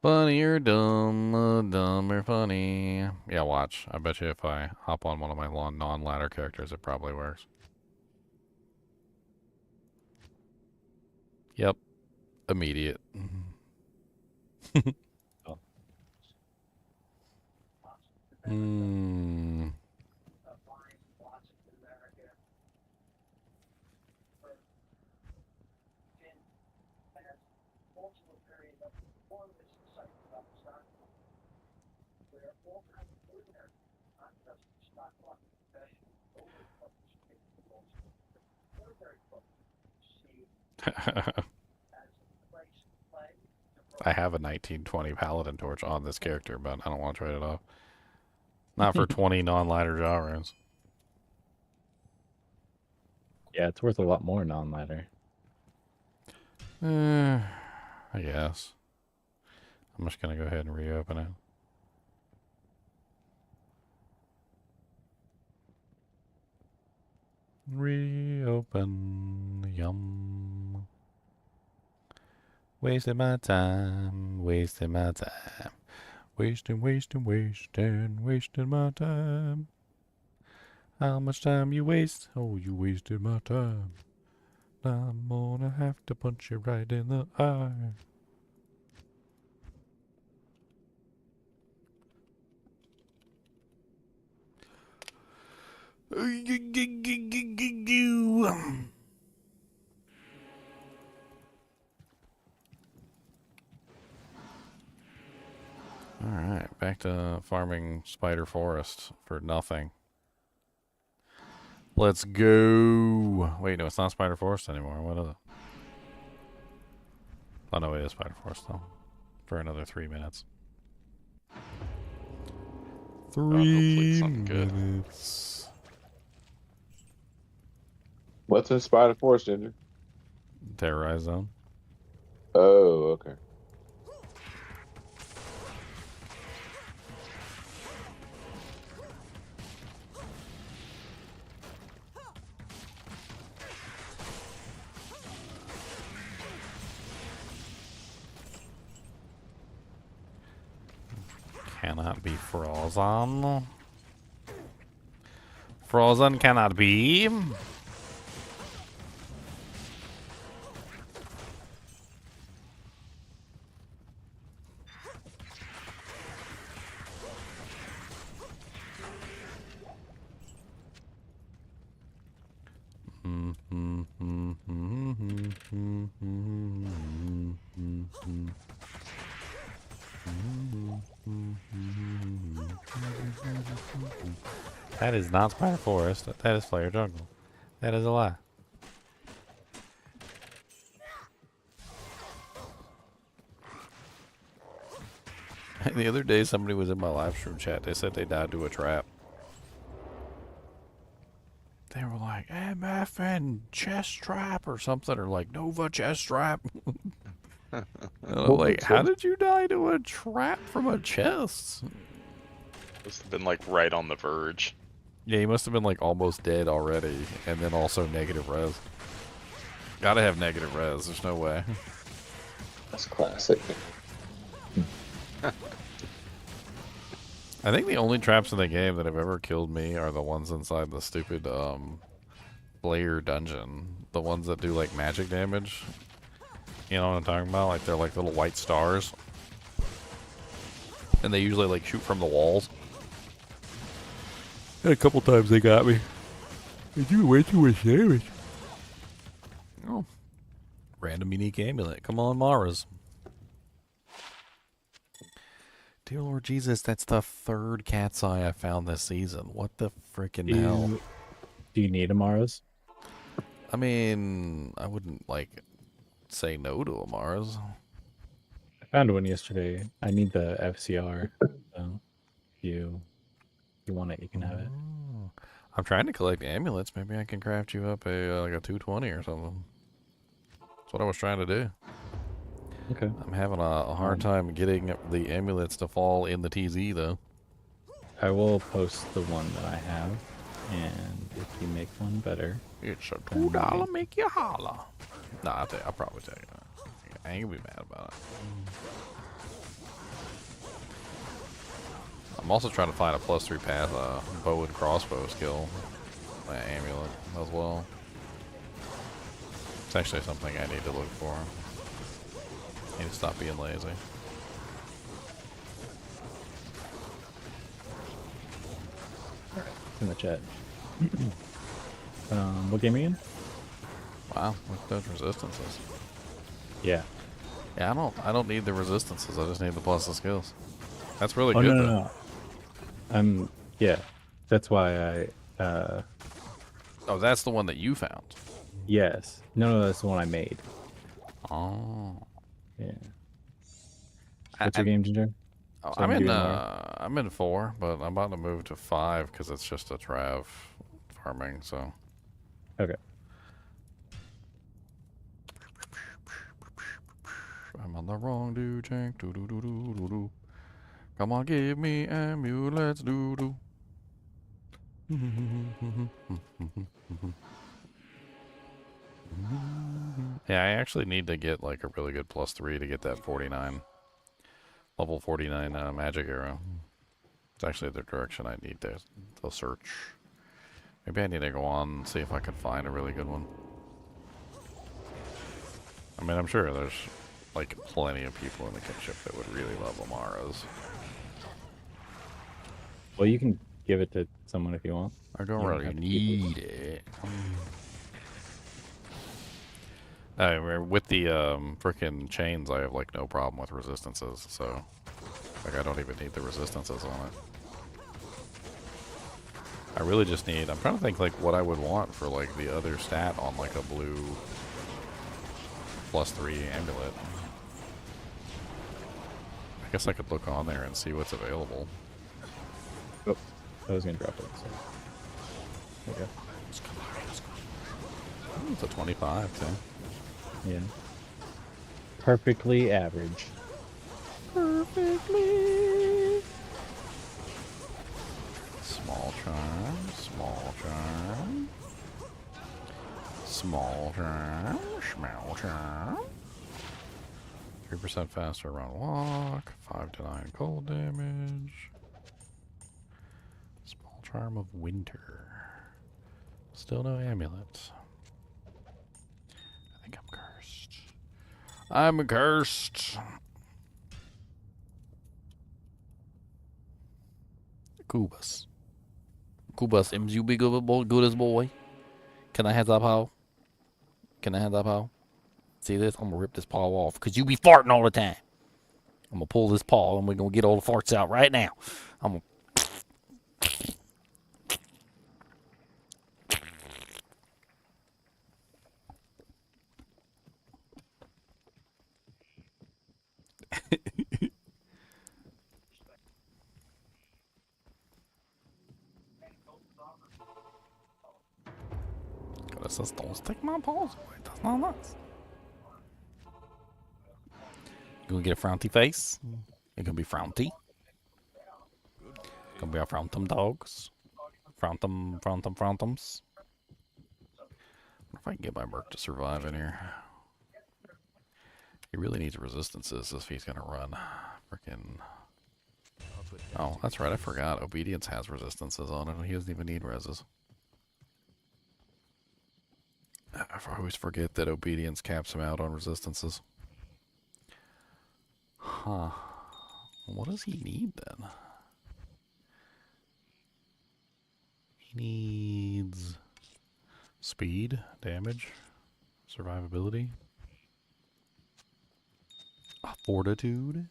Funny or dumb, dumb or funny. Yeah, watch. I bet you if I hop on one of my non-ladder characters, it probably works. Yep. Immediate. Oh. Hmm. I have a 1920 paladin torch on this character, but I don't want to trade it off. Not for 20 non-lighter jaw runes. Yeah, it's worth a lot more non-ladder. I guess. I'm just gonna go ahead and reopen it. Reopen. Yum. Wasting my time. Wasting my time. Wasting my time. How much time you waste? Oh, you wasted my time. I'm gonna have to punch you right in the eye. Alright, back to farming Spider Forest for nothing. Let's go. Wait, no, it's not Spider Forest anymore. What is it? Oh, no, it is Spider Forest, though. For another 3 minutes. 3 minutes. What's in Spider Force, Ginger? Terrorize Zone. Oh, okay. Cannot be frozen. Frozen cannot be. That is not Spider Forest. That is Flare Jungle. That is a lie. The other day, somebody was in my live stream chat. They said they died to a trap. They were like, MF and chest trap or something, or like Nova chest trap. And I'm like, how did you die to a trap from a chest? Must have been like right on the verge. Yeah, he must have been like almost dead already, and then also negative res. Gotta have negative res, there's no way. That's classic. I think the only traps in the game that have ever killed me are the ones inside the stupid player dungeon. The ones that do like magic damage. You know what I'm talking about? Like they're like little white stars. And they usually like shoot from the walls. And a couple times they got me. They do way too much damage. Oh. Random unique amulet. Come on, Mara's. Dear Lord Jesus, that's the third cat's eye I found this season. What the frickin' hell? Do you need Amaras? I mean, I wouldn't, like, say no to Amaras. I found one yesterday. I need the FCR. So if you want it, you can have it. I'm trying to collect amulets. Maybe I can craft you up a like a 220 or something. That's what I was trying to do. Okay. I'm having a hard time getting the amulets to fall in the TZ, though. I will post the one that I have, and if you make one better... It's a $2 make you holla. Nah, I'll probably take it. I ain't gonna be mad about it. I'm also trying to find a +3 path bow and crossbow skill. My amulet as well. It's actually something I need to look for. I need to stop being lazy. In the chat. What game are you in? Wow, look at those resistances. Yeah. Yeah, I don't need the resistances. I just need the plus the skills. That's really Oh, good. no. Yeah. That's why I. Oh, that's the one that you found. Yes. No, that's the one I made. Oh. Yeah. What's your game, Ginger? Oh, So I'm doing more. I'm in 4, but I'm about to move to 5 because it's just a trav farming. So Okay. I'm on the wrong dude, Jank. Do do do do do do. Come on, give me amulets, do do. Yeah, I actually need to get like a really good +3 to get that 49. Level 49 magic arrow. It's actually the direction I need to search. Maybe I need to go on and see if I can find a really good one. I mean, I'm sure there's like plenty of people in the kinship that would really love Amaras. Well, you can give it to someone if you want. I don't You really have to keep need it. With the freaking chains, I have like no problem with resistances, so like I don't even need the resistances on it. I really just need, I'm trying to think like what I would want for like the other stat on like a blue +3 amulet. I guess I could look on there and see what's available. Oh, I was gonna drop it. So. There you go. Ooh, it's a 25 too. Yeah. Perfectly average. Perfectly. Small charm, small charm. Small charm, small charm. 3% faster run walk, 5 to 9 cold damage. Small charm of winter. Still no amulet. I think I'm cursed. I'm cursed. Kubas. Kubas, you be good as boy. Can I have that paw? Can I have that paw? See this? I'm gonna rip this paw off because you be farting all the time. I'm gonna pull this paw and we're gonna get all the farts out right now. I'm gonna. It says, don't stick my paws away. That's not nice. You gonna get a frownty face? You're gonna be frownty. Gonna be our frowntum dogs. Frontums. What if I can get my merc to survive in here? He really needs resistances if he's gonna run. Freaking. Oh, that's right. I forgot. Obedience has resistances on it, and he doesn't even need reses. I always forget that obedience caps him out on resistances. Huh. What does he need then? He needs speed, damage, survivability, fortitude.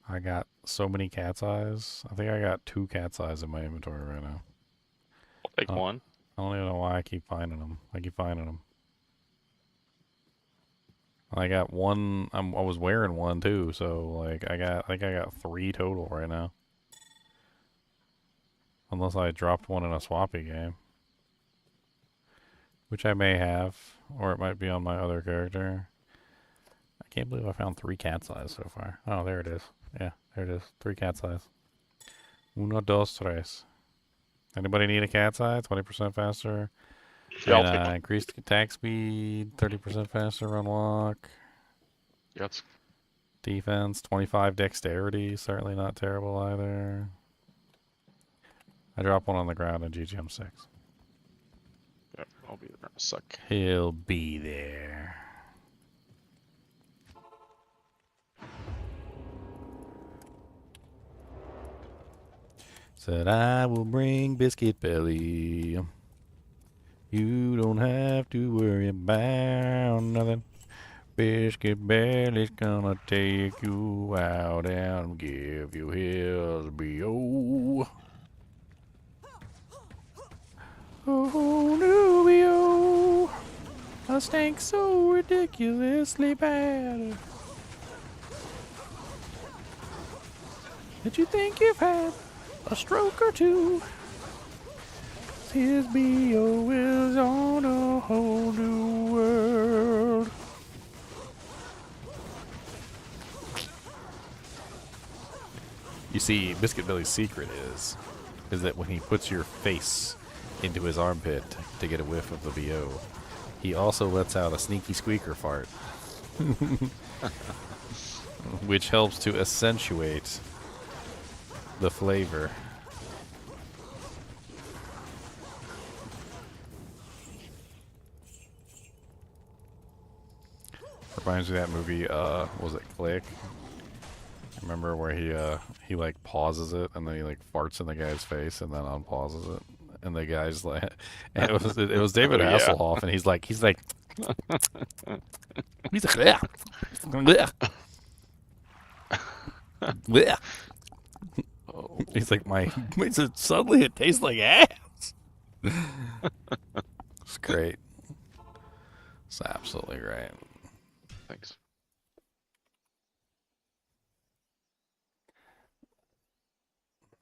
I got so many cat's eyes. I think I got 2 cat's eyes in my inventory right now. Like one? I don't even know why I keep finding them. I keep finding them. I got one. I was wearing one too, so like I think I got 3 total right now. Unless I dropped one in a swappy game. Which I may have, or it might be on my other character. I can't believe I found 3 cat's eyes so far. Oh, there it is. Yeah, there it is. 3 cat's eyes. Uno, dos, tres. Anybody need a cat's eye? 20% faster. Yeah, I'll And, take one. increased attack speed, 30% faster run walk. Yes. Defense, 25 dexterity. Certainly not terrible either. I dropped one on the ground in GGM 6. Yeah, I'll be there in a sec. He'll be there. Said I will bring Biscuit Belly. You don't have to worry about nothing. Biscuit Belly's gonna take you out and give you his B.O. Oh, new B.O. A stank so ridiculously bad that you think you've had a stroke or two. His B.O. is on a whole new world. You see, Biscuit Billy's secret is that when he puts your face into his armpit to get a whiff of the B.O., he also lets out a sneaky squeaker fart, which helps to accentuate the flavor. Reminds me of that movie, was it Click? I remember where he like pauses it and then he like farts in the guy's face and then unpauses it. And the guy's like, and it was David Hasselhoff, and he's like, yeah. He's like, suddenly it tastes like ass. It's great. It's absolutely great. Thanks.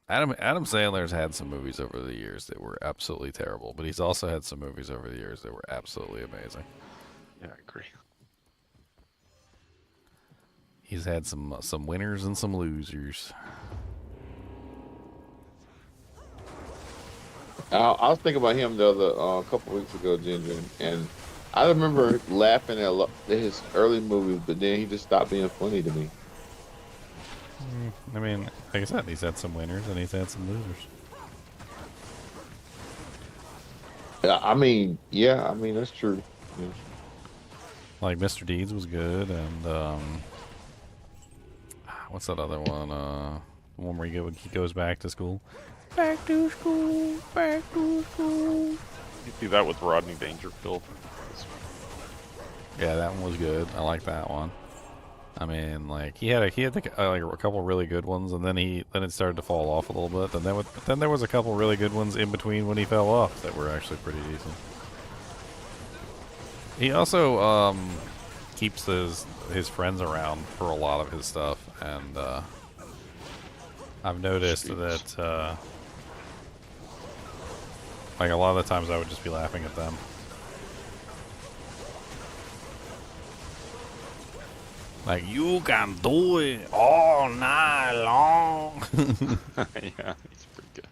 Adam Sandler's had some movies over the years that were absolutely terrible, but he's also had some movies over the years that were absolutely amazing. Yeah, I agree. He's had some winners and some losers. I was thinking about him the other couple weeks ago, Ginger, and I remember laughing at his early movies, but then he just stopped being funny to me. I mean, like I said, he's had some winners and he's had some losers. I mean, that's true. Yeah. Like Mr. Deeds was good, and what's that other one? The one where he goes back to school. Back to school, back to school. You do that with Rodney Dangerfield. Yeah, that one was good. I like that one. I mean, like he had like a couple really good ones, and then it started to fall off a little bit. And then there was a couple really good ones in between when he fell off that were actually pretty decent. He also keeps his friends around for a lot of his stuff, and I've noticed that like a lot of the times I would just be laughing at them. Like, you can do it all night long. Yeah, he's pretty good.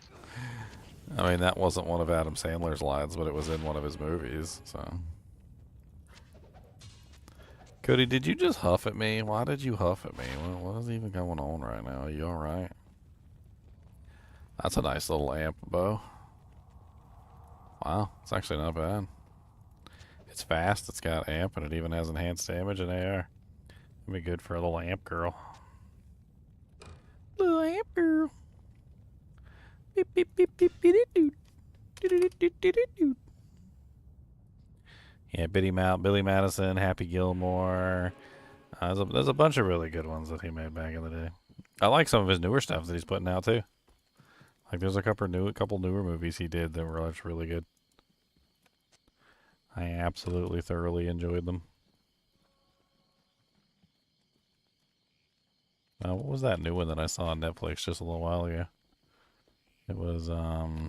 I mean, that wasn't one of Adam Sandler's lines, but it was in one of his movies, so. Cody, did you just huff at me? Why did you huff at me? What is even going on right now? Are you alright? That's a nice little amp bow. Wow, it's actually not bad. It's fast, it's got amp, and it even has enhanced damage and AR. Be good for a little amp girl. Little amp girl. Beep, beep, beep, beep, beep, doot. Yeah, Billy Madison, Happy Gilmore. There's a bunch of really good ones that he made back in the day. I like some of his newer stuff that he's putting out too. Like there's a couple newer movies he did that were really good. I absolutely thoroughly enjoyed them. What was that new one that I saw on Netflix just a little while ago? It was oh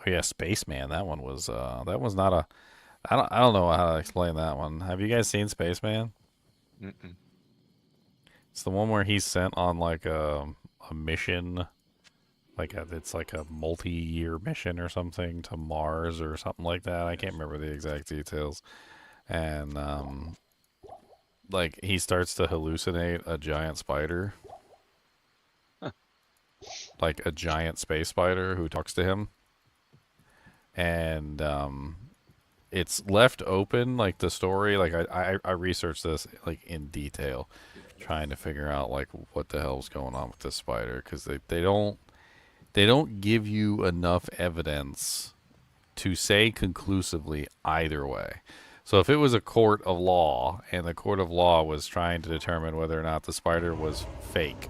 yeah, Spaceman. That one was that was not a I don't know how to explain that one. Have you guys seen Spaceman? Mm-mm. It's the one where he's sent on like a mission, it's like a multi-year mission or something to Mars or something like that. I can't remember the exact details. And like he starts to hallucinate a giant spider. Like a giant space spider who talks to him. And it's left open, like the story, like I researched this like in detail, trying to figure out like what the hell's going on with this spider, because they don't give you enough evidence to say conclusively either way. So if it was a court of law, and the court of law was trying to determine whether or not the spider was fake,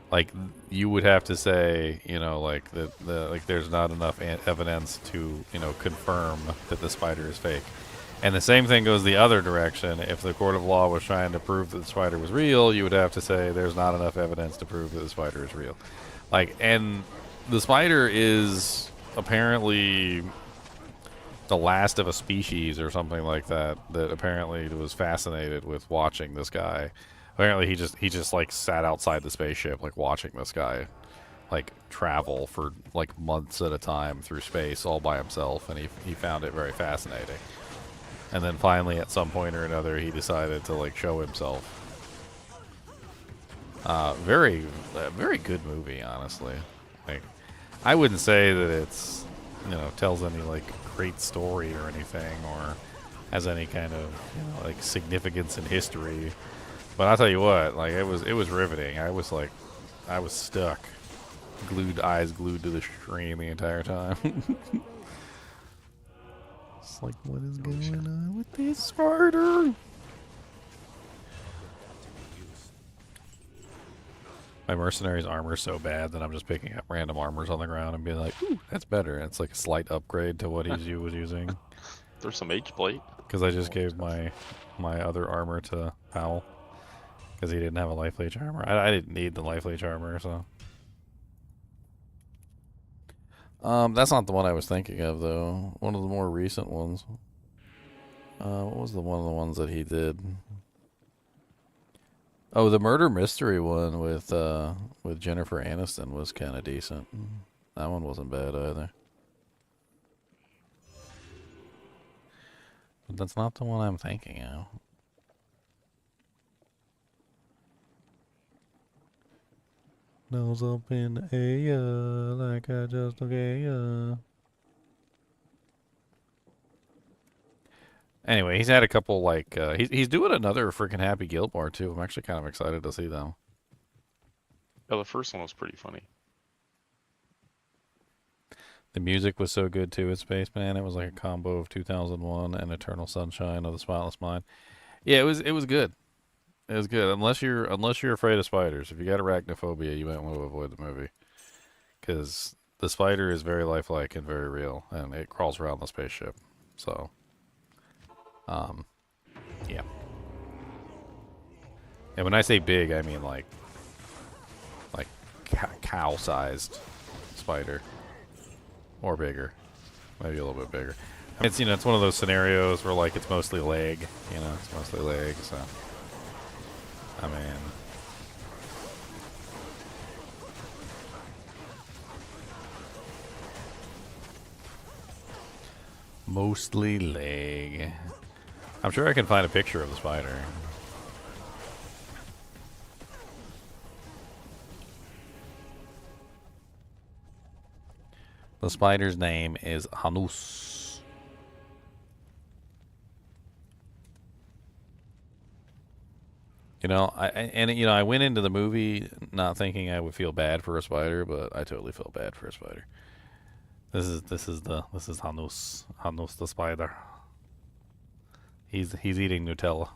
like you would have to say, you know, like like there's not enough evidence to, you know, confirm that the spider is fake. And the same thing goes the other direction. If the court of law was trying to prove that the spider was real, you would have to say there's not enough evidence to prove that the spider is real. Like, and the spider is apparently the last of a species or something like that, that apparently was fascinated with watching this guy. Apparently he just like sat outside the spaceship like watching this guy like travel for like months at a time through space all by himself, and he found it very fascinating. And then finally at some point or another he decided to like show himself. Very good movie, honestly. Like, I wouldn't say that it's, you know, tells any like great story or anything, or has any kind of, you know, like significance in history. But I'll tell you what, like it was riveting. I was stuck, eyes glued to the screen the entire time. It's like, what is going on with this spider? My mercenary's armor's so bad that I'm just picking up random armors on the ground and being like, ooh, that's better. And it's like a slight upgrade to what he was using. There's some H-plate. Because I just gave my other armor to Powell. Because he didn't have a life leech armor. I didn't need the life leech armor, so. That's not the one I was thinking of, though. One of the more recent ones. What was one of the ones that he did? Oh, the murder mystery one with Jennifer Aniston was kind of decent. That one wasn't bad either. But that's not the one I'm thinking of. Nose up in the air like I just okay ya. Anyway, he's had a couple like he's doing another freaking Happy Gilmore too. I'm actually kind of excited to see them. Oh, the first one was pretty funny. The music was so good too at Spaceman. It was like a combo of 2001 and Eternal Sunshine of the Spotless Mind. Yeah, it was good. It was good. Unless you're afraid of spiders. If you got arachnophobia, you might want to avoid the movie. Because the spider is very lifelike and very real, and it crawls around the spaceship. So, yeah. And when I say big, I mean like cow-sized spider. Or bigger. Maybe a little bit bigger. I mean, it's, you know, it's one of those scenarios where like it's mostly leg. You know, it's mostly leg, so. I mean, mostly leg. I'm sure I can find a picture of the spider. The spider's name is Hanus. You know, I went into the movie not thinking I would feel bad for a spider, but I totally felt bad for a spider. This is Hanus the spider. He's eating Nutella.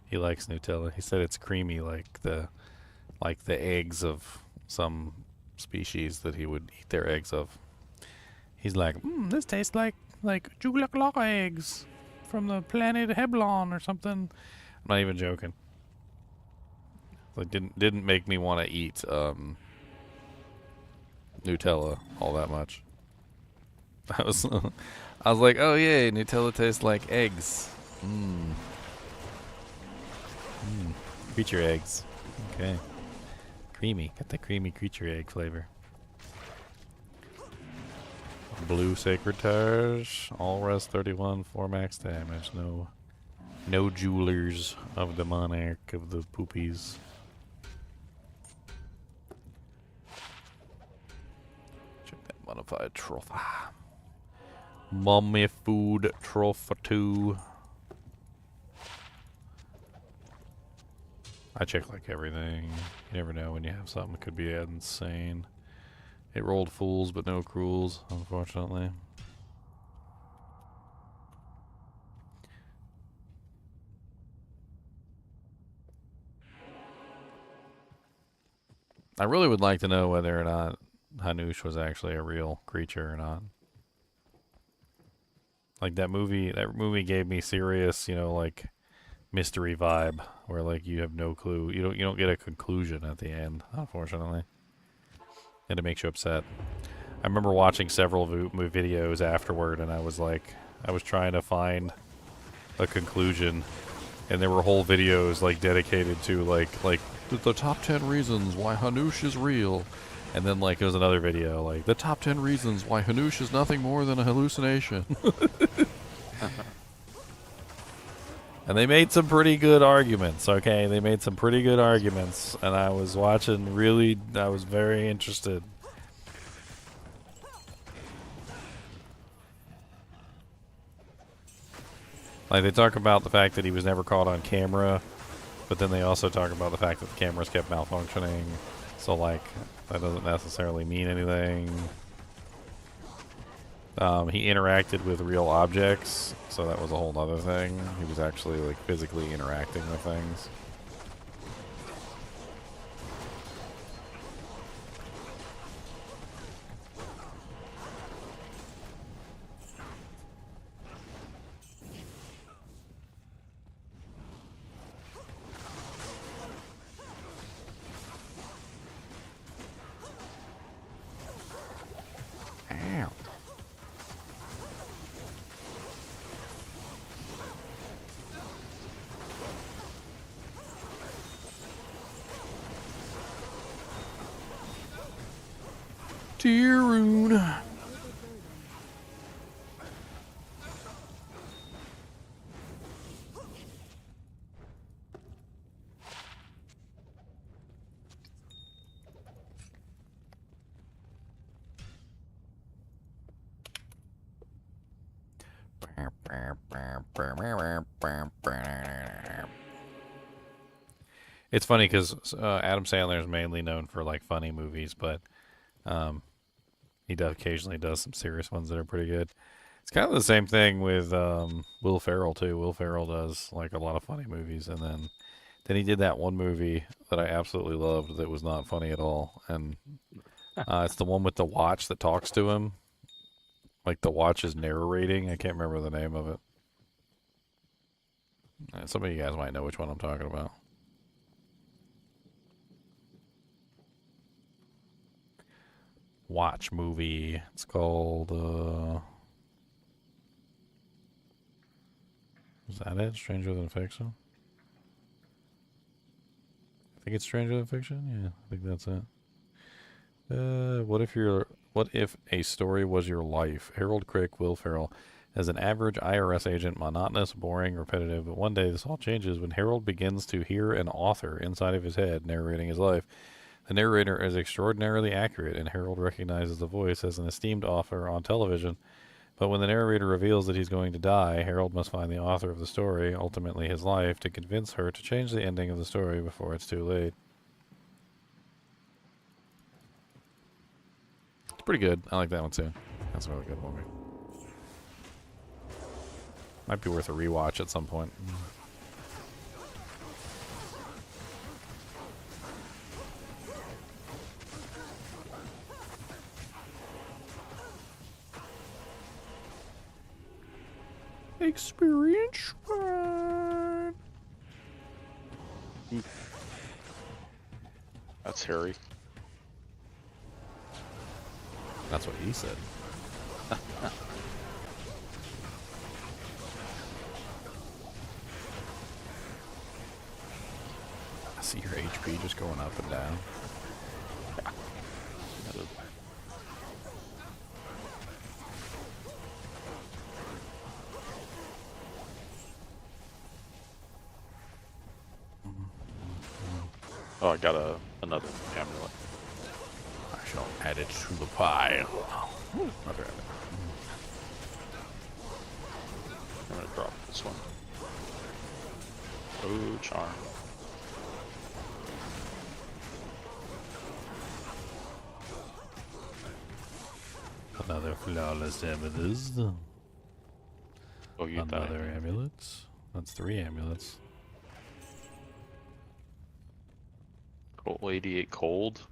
He likes Nutella. He said it's creamy like the eggs of some species that he would eat their eggs of. He's like, this tastes like Juglaklaka eggs from the planet Heblon or something. I'm not even joking. It didn't make me want to eat Nutella all that much. I was like, oh yay, Nutella tastes like eggs. Creature eggs. Okay. Creamy. Got the creamy creature egg flavor. Blue Sacred Tires. All res 31 for max damage. No jewelers of the monarch of the poopies. Check that modified trophy. Mummy food trophy 2. I check like everything. You never know when you have something that could be insane. It rolled fools but no cruels, unfortunately. I really would like to know whether or not Hanush was actually a real creature or not. Like that movie gave me serious, like mystery vibe where like you have no clue. You don't get a conclusion at the end, unfortunately. And it makes you upset. I remember watching several videos afterward and I was trying to find a conclusion, and there were whole videos like dedicated to like the top 10 reasons why Hanush is real. And then like there was another video like the top 10 reasons why Hanush is nothing more than a hallucination. And they made some pretty good arguments, okay? They made some pretty good arguments, and I was watching I was very interested. Like, they talk about the fact that he was never caught on camera, but then they also talk about the fact that the cameras kept malfunctioning. So, like, that doesn't necessarily mean anything. He interacted with real objects, so that was a whole other thing. He was actually, like, physically interacting with things. Ow. Tyrone. It's funny because Adam Sandler is mainly known for like funny movies, but he occasionally does some serious ones that are pretty good. It's kind of the same thing with Will Ferrell too. Will Ferrell does like a lot of funny movies, and then he did that one movie that I absolutely loved that was not funny at all, and it's the one with the watch that talks to him. Like the watch is narrating. I can't remember the name of it. Some of you guys might know which one I'm talking about. Watch movie. It's called, is that it? Stranger Than Fiction? I think it's Stranger Than Fiction? Yeah, I think that's it. What if a story was your life? Harold Crick, Will Ferrell. As an average IRS agent, monotonous, boring, repetitive, but one day this all changes when Harold begins to hear an author inside of his head narrating his life. The narrator is extraordinarily accurate, and Harold recognizes the voice as an esteemed author on television. But when the narrator reveals that he's going to die, Harold must find the author of the story, ultimately his life, to convince her to change the ending of the story before it's too late. It's pretty good. I like that one too. That's a really good movie. Might be worth a rewatch at some point. Experience run. That's Harry. That's what he said. I see your HP just going up and down. Oh, I got another amulet. I shall add it to the pile. Another amulet. I'm gonna drop this one. Oh, charm. Another flawless amethyst. Oh, you Another amulet. That's 3 amulets. Cold 88 cold.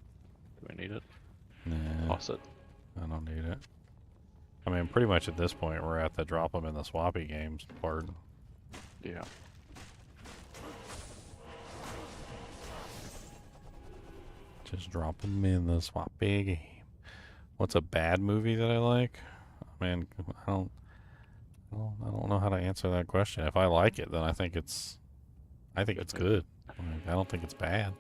Do I need it? Nah, Toss it. I don't need it. I mean, pretty much at this point, we're at the drop them in the swappy games part. Yeah. Just drop them in the swappy game. What's a bad movie that I like? Man, I don't know how to answer that question. If I like it, then I think it's good. Like, I don't think it's bad.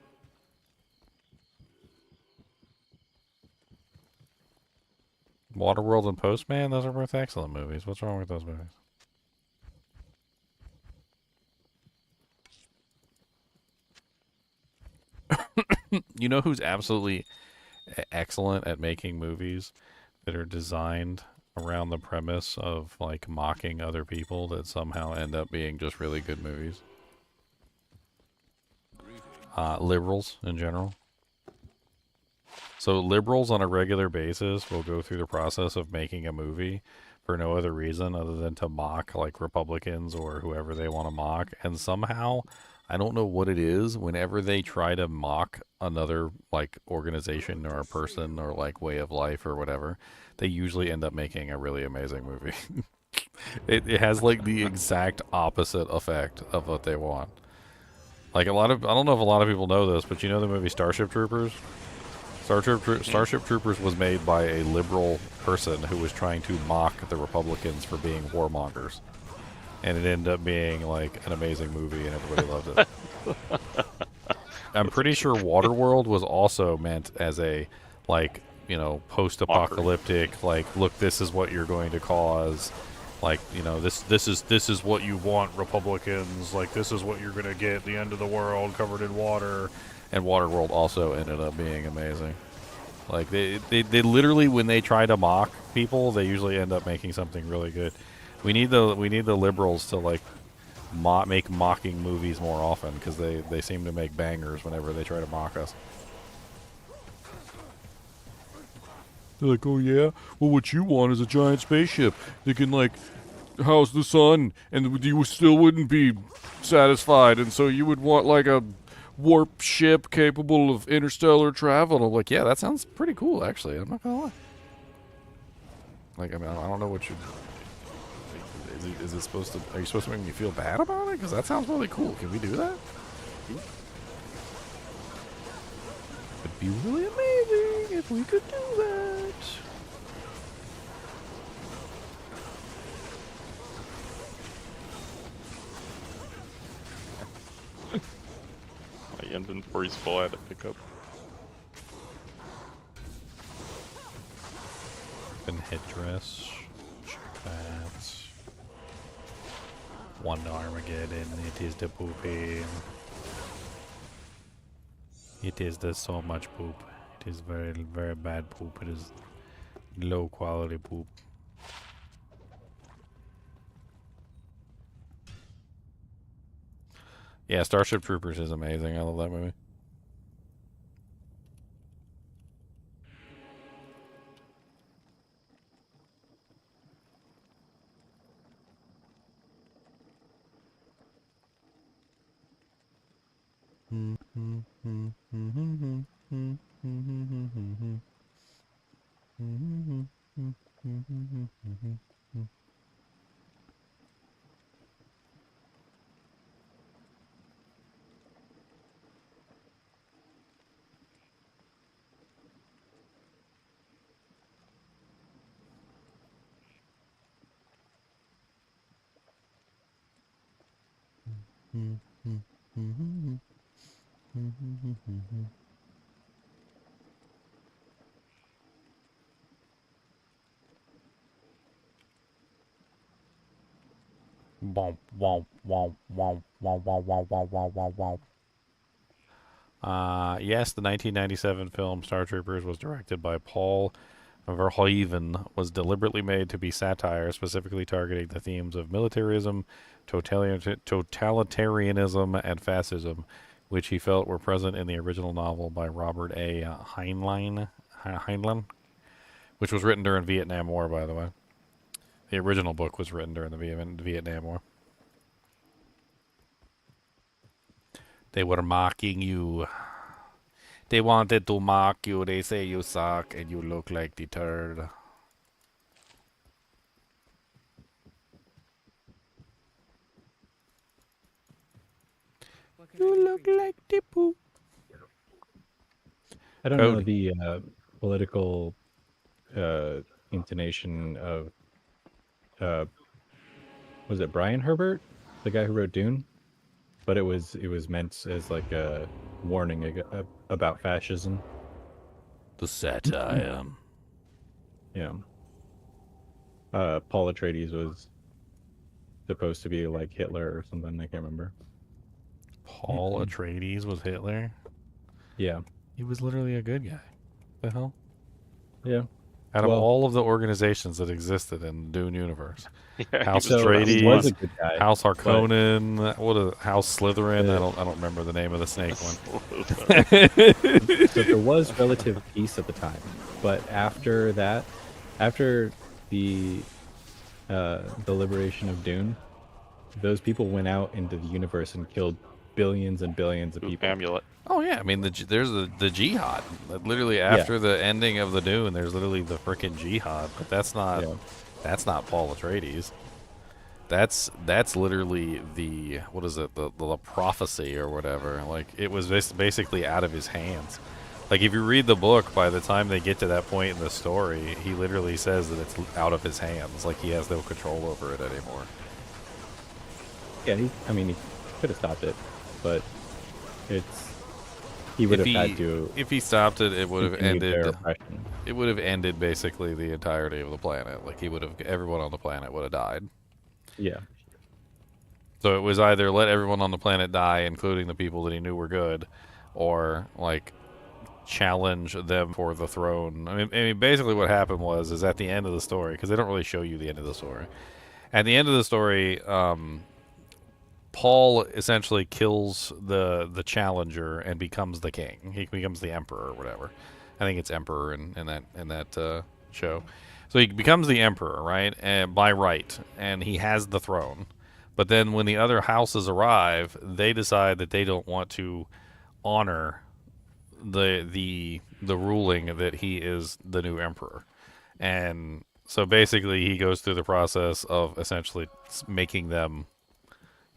Waterworld and Postman, those are both excellent movies. What's wrong with those movies? You know who's absolutely excellent at making movies that are designed around the premise of like mocking other people that somehow end up being just really good movies? Liberals in general. So liberals on a regular basis will go through the process of making a movie for no other reason other than to mock like Republicans or whoever they want to mock, and somehow I don't know what it is, whenever they try to mock another like organization or a person or like way of life or whatever, they usually end up making a really amazing movie. It has like the exact opposite effect of what they want. Like I don't know if a lot of people know this, but you know the movie Starship Troopers? Starship Troopers was made by a liberal person who was trying to mock the Republicans for being warmongers. And it ended up being like an amazing movie and everybody loved it. I'm pretty sure Waterworld was also meant as a like, you know, post-apocalyptic, like, look, this is what you're going to cause. Like, you know, this is what you want, Republicans. Like, this is what you're going to get, the end of the world covered in water. And Waterworld also ended up being amazing. Like, they literally, when they try to mock people, they usually end up making something really good. We need the liberals to, like, make mocking movies more often, because they seem to make bangers whenever they try to mock us. They're like, oh yeah? Well, what you want is a giant spaceship that can, like, house the sun, and you still wouldn't be satisfied, and so you would want, like, a warp ship capable of interstellar travel. And I'm like, yeah, that sounds pretty cool, actually. I'm not gonna lie. Like, I mean, I don't know what you... Is it supposed to... Are you supposed to make me feel bad about it? Because that sounds really cool. Can we do that? It'd be really amazing if we could do that. My inventory's full, I had to pick up. And headdress. Check that. One Armageddon. It is the pooping. It is the so much poop. It is very, very bad poop. It is low quality poop. Yeah, Starship Troopers is amazing. I love that movie. Yes, the 1997 film Star Troopers was directed by Paul Verhoeven, was deliberately made to be satire, specifically targeting the themes of militarism, totalitarianism, and fascism, which he felt were present in the original novel by Robert A. Heinlein, which was written during Vietnam War, by the way. The original book was written during the Vietnam War. They were mocking you. They wanted to mock you. They say you suck and you look like the turd. You look like the poop. I don't know Cody. the political intonation of was it Brian Herbert, the guy who wrote Dune? But it was meant as like a warning about fascism. The satire. Yeah. Paul Atreides was supposed to be like Hitler or something. I can't remember. Paul Atreides was Hitler? Yeah. He was literally a good guy. The hell? Yeah. Out of all of the organizations that existed in the Dune universe, Yeah, House he was a Atreides, good guy, House Harkonnen, House Slytherin. I don't remember the name of the snake one. So there was relative peace at the time, but after that, after the liberation of Dune, those people went out into the universe and killed billions and billions of people. Amulet. Oh yeah, I mean there's the jihad. Literally after the ending of the Dune, there's literally the frickin' jihad. But that's not Paul Atreides. That's literally the what is it the prophecy or whatever. Like it was basically out of his hands. Like if you read the book, by the time they get to that point in the story, he literally says that it's out of his hands. Like he has no control over it anymore. Yeah, he could have stopped it, but he would have had to. If he stopped it, it would have ended. Oppression. It would have ended basically the entirety of the planet. Like everyone on the planet would have died. Yeah. So it was either let everyone on the planet die, including the people that he knew were good, or like challenge them for the throne. I mean, basically what happened was at the end of the story, because they don't really show you the end of the story. At the end of the story, Paul essentially kills the challenger and becomes the king. He becomes the emperor or whatever. I think it's emperor in that show. So he becomes the emperor, right? And by right, and he has the throne. But then when the other houses arrive, they decide that they don't want to honor the ruling that he is the new emperor. And so basically he goes through the process of essentially making them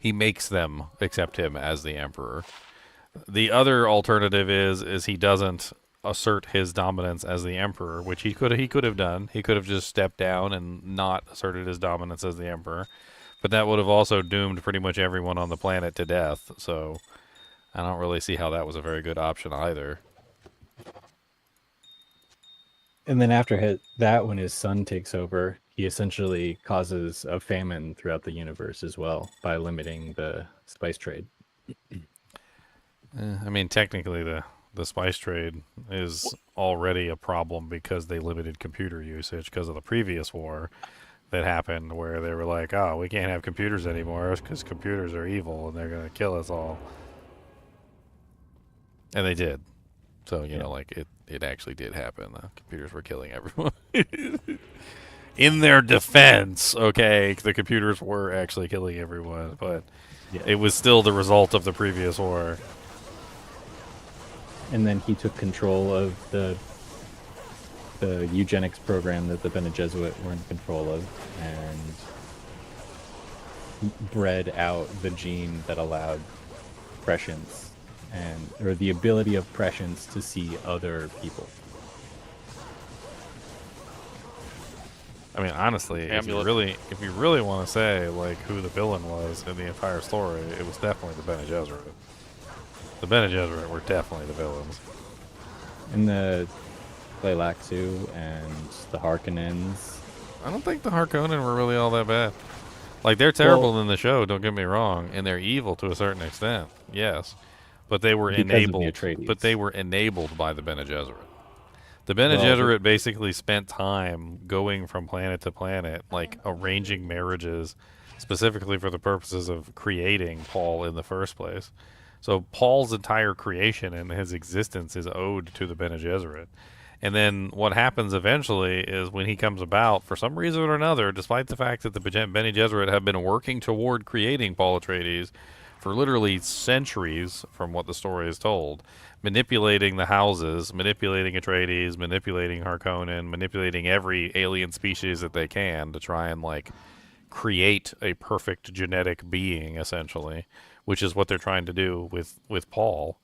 accept him as the emperor. The other alternative is he doesn't assert his dominance as the emperor, which he could have done. He could have just stepped down and not asserted his dominance as the emperor, but that would have also doomed pretty much everyone on the planet to death. So I don't really see how that was a very good option either. And then after that, when his son takes over, he essentially causes a famine throughout the universe as well by limiting the spice trade. I mean, technically, the spice trade is already a problem because they limited computer usage because of the previous war that happened where they were like, oh, we can't have computers anymore because computers are evil and they're going to kill us all. And they did. So, you know, like it actually did happen. The computers were killing everyone. In their defense, okay, the computers were actually killing everyone, but it was still the result of the previous war. And then he took control of the eugenics program that the Bene Gesserit were in control of, and bred out the gene that allowed prescience, or the ability of prescience to see other people. I mean, honestly, if you really want to say like who the villain was in the entire story, it was definitely the Bene Gesserit. The Bene Gesserit were definitely the villains. And the Tleilaxu and the Harkonnens. I don't think the Harkonnen were really all that bad. Like, they're terrible in the show, don't get me wrong, and they're evil to a certain extent, yes. But they were enabled. But they were enabled by the Bene Gesserit. The Bene Gesserit basically spent time going from planet to planet, like arranging marriages specifically for the purposes of creating Paul in the first place. So Paul's entire creation and his existence is owed to the Bene Gesserit. And then what happens eventually is when he comes about, for some reason or another, despite the fact that the Bene Gesserit have been working toward creating Paul Atreides for literally centuries, from what the story is told, manipulating the houses, manipulating Atreides, manipulating Harkonnen, manipulating every alien species that they can to try and like create a perfect genetic being, essentially, which is what they're trying to do with Paul.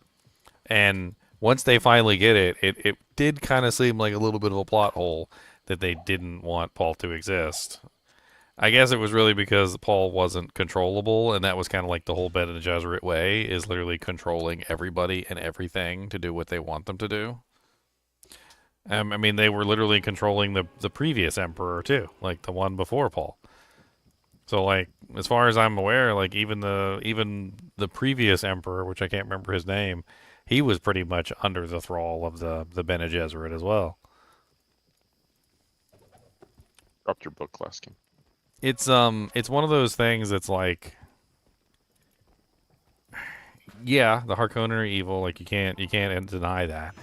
And once they finally get it, it did kind of seem like a little bit of a plot hole that they didn't want Paul to exist. I guess it was really because Paul wasn't controllable, and that was kind of like the whole Bene Gesserit way, is literally controlling everybody and everything to do what they want them to do. I mean, they were literally controlling the previous emperor, too, like the one before Paul. So, like, as far as I'm aware, like, even the previous emperor, which I can't remember his name, he was pretty much under the thrall of the Bene Gesserit as well. Dropped your book, last game. It's one of those things that's like, yeah, the Harkonnen are evil, like you can't deny that.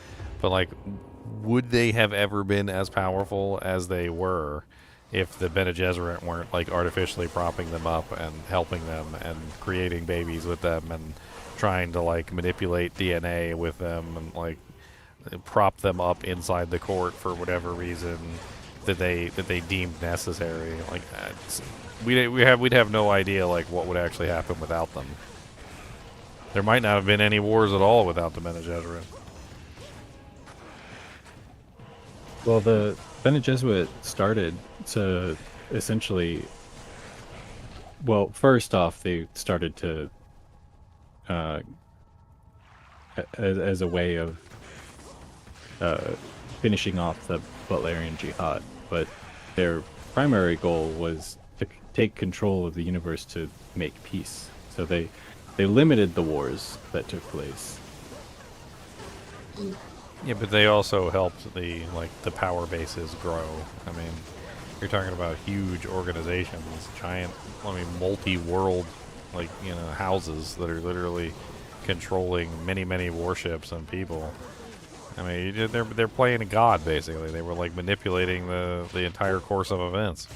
But like, would they have ever been as powerful as they were if the Bene Gesserit weren't like artificially propping them up and helping them and creating babies with them and trying to like manipulate DNA with them and like prop them up inside the court for whatever reason that they deemed necessary? Like, we'd have no idea like what would actually happen without them. There might not have been any wars at all without the Bene Gesserit. Well, the Bene Gesserit started to essentially, well, first off, they started to as a way of finishing off the Butlerian Jihad, but their primary goal was to take control of the universe to make peace. So they limited the wars that took place. Yeah, but they also helped the power bases grow. I mean, you're talking about huge organizations, giant, multi-world, houses that are literally controlling many warships and people. I mean, they're playing a god, basically. They were like manipulating the entire course of events.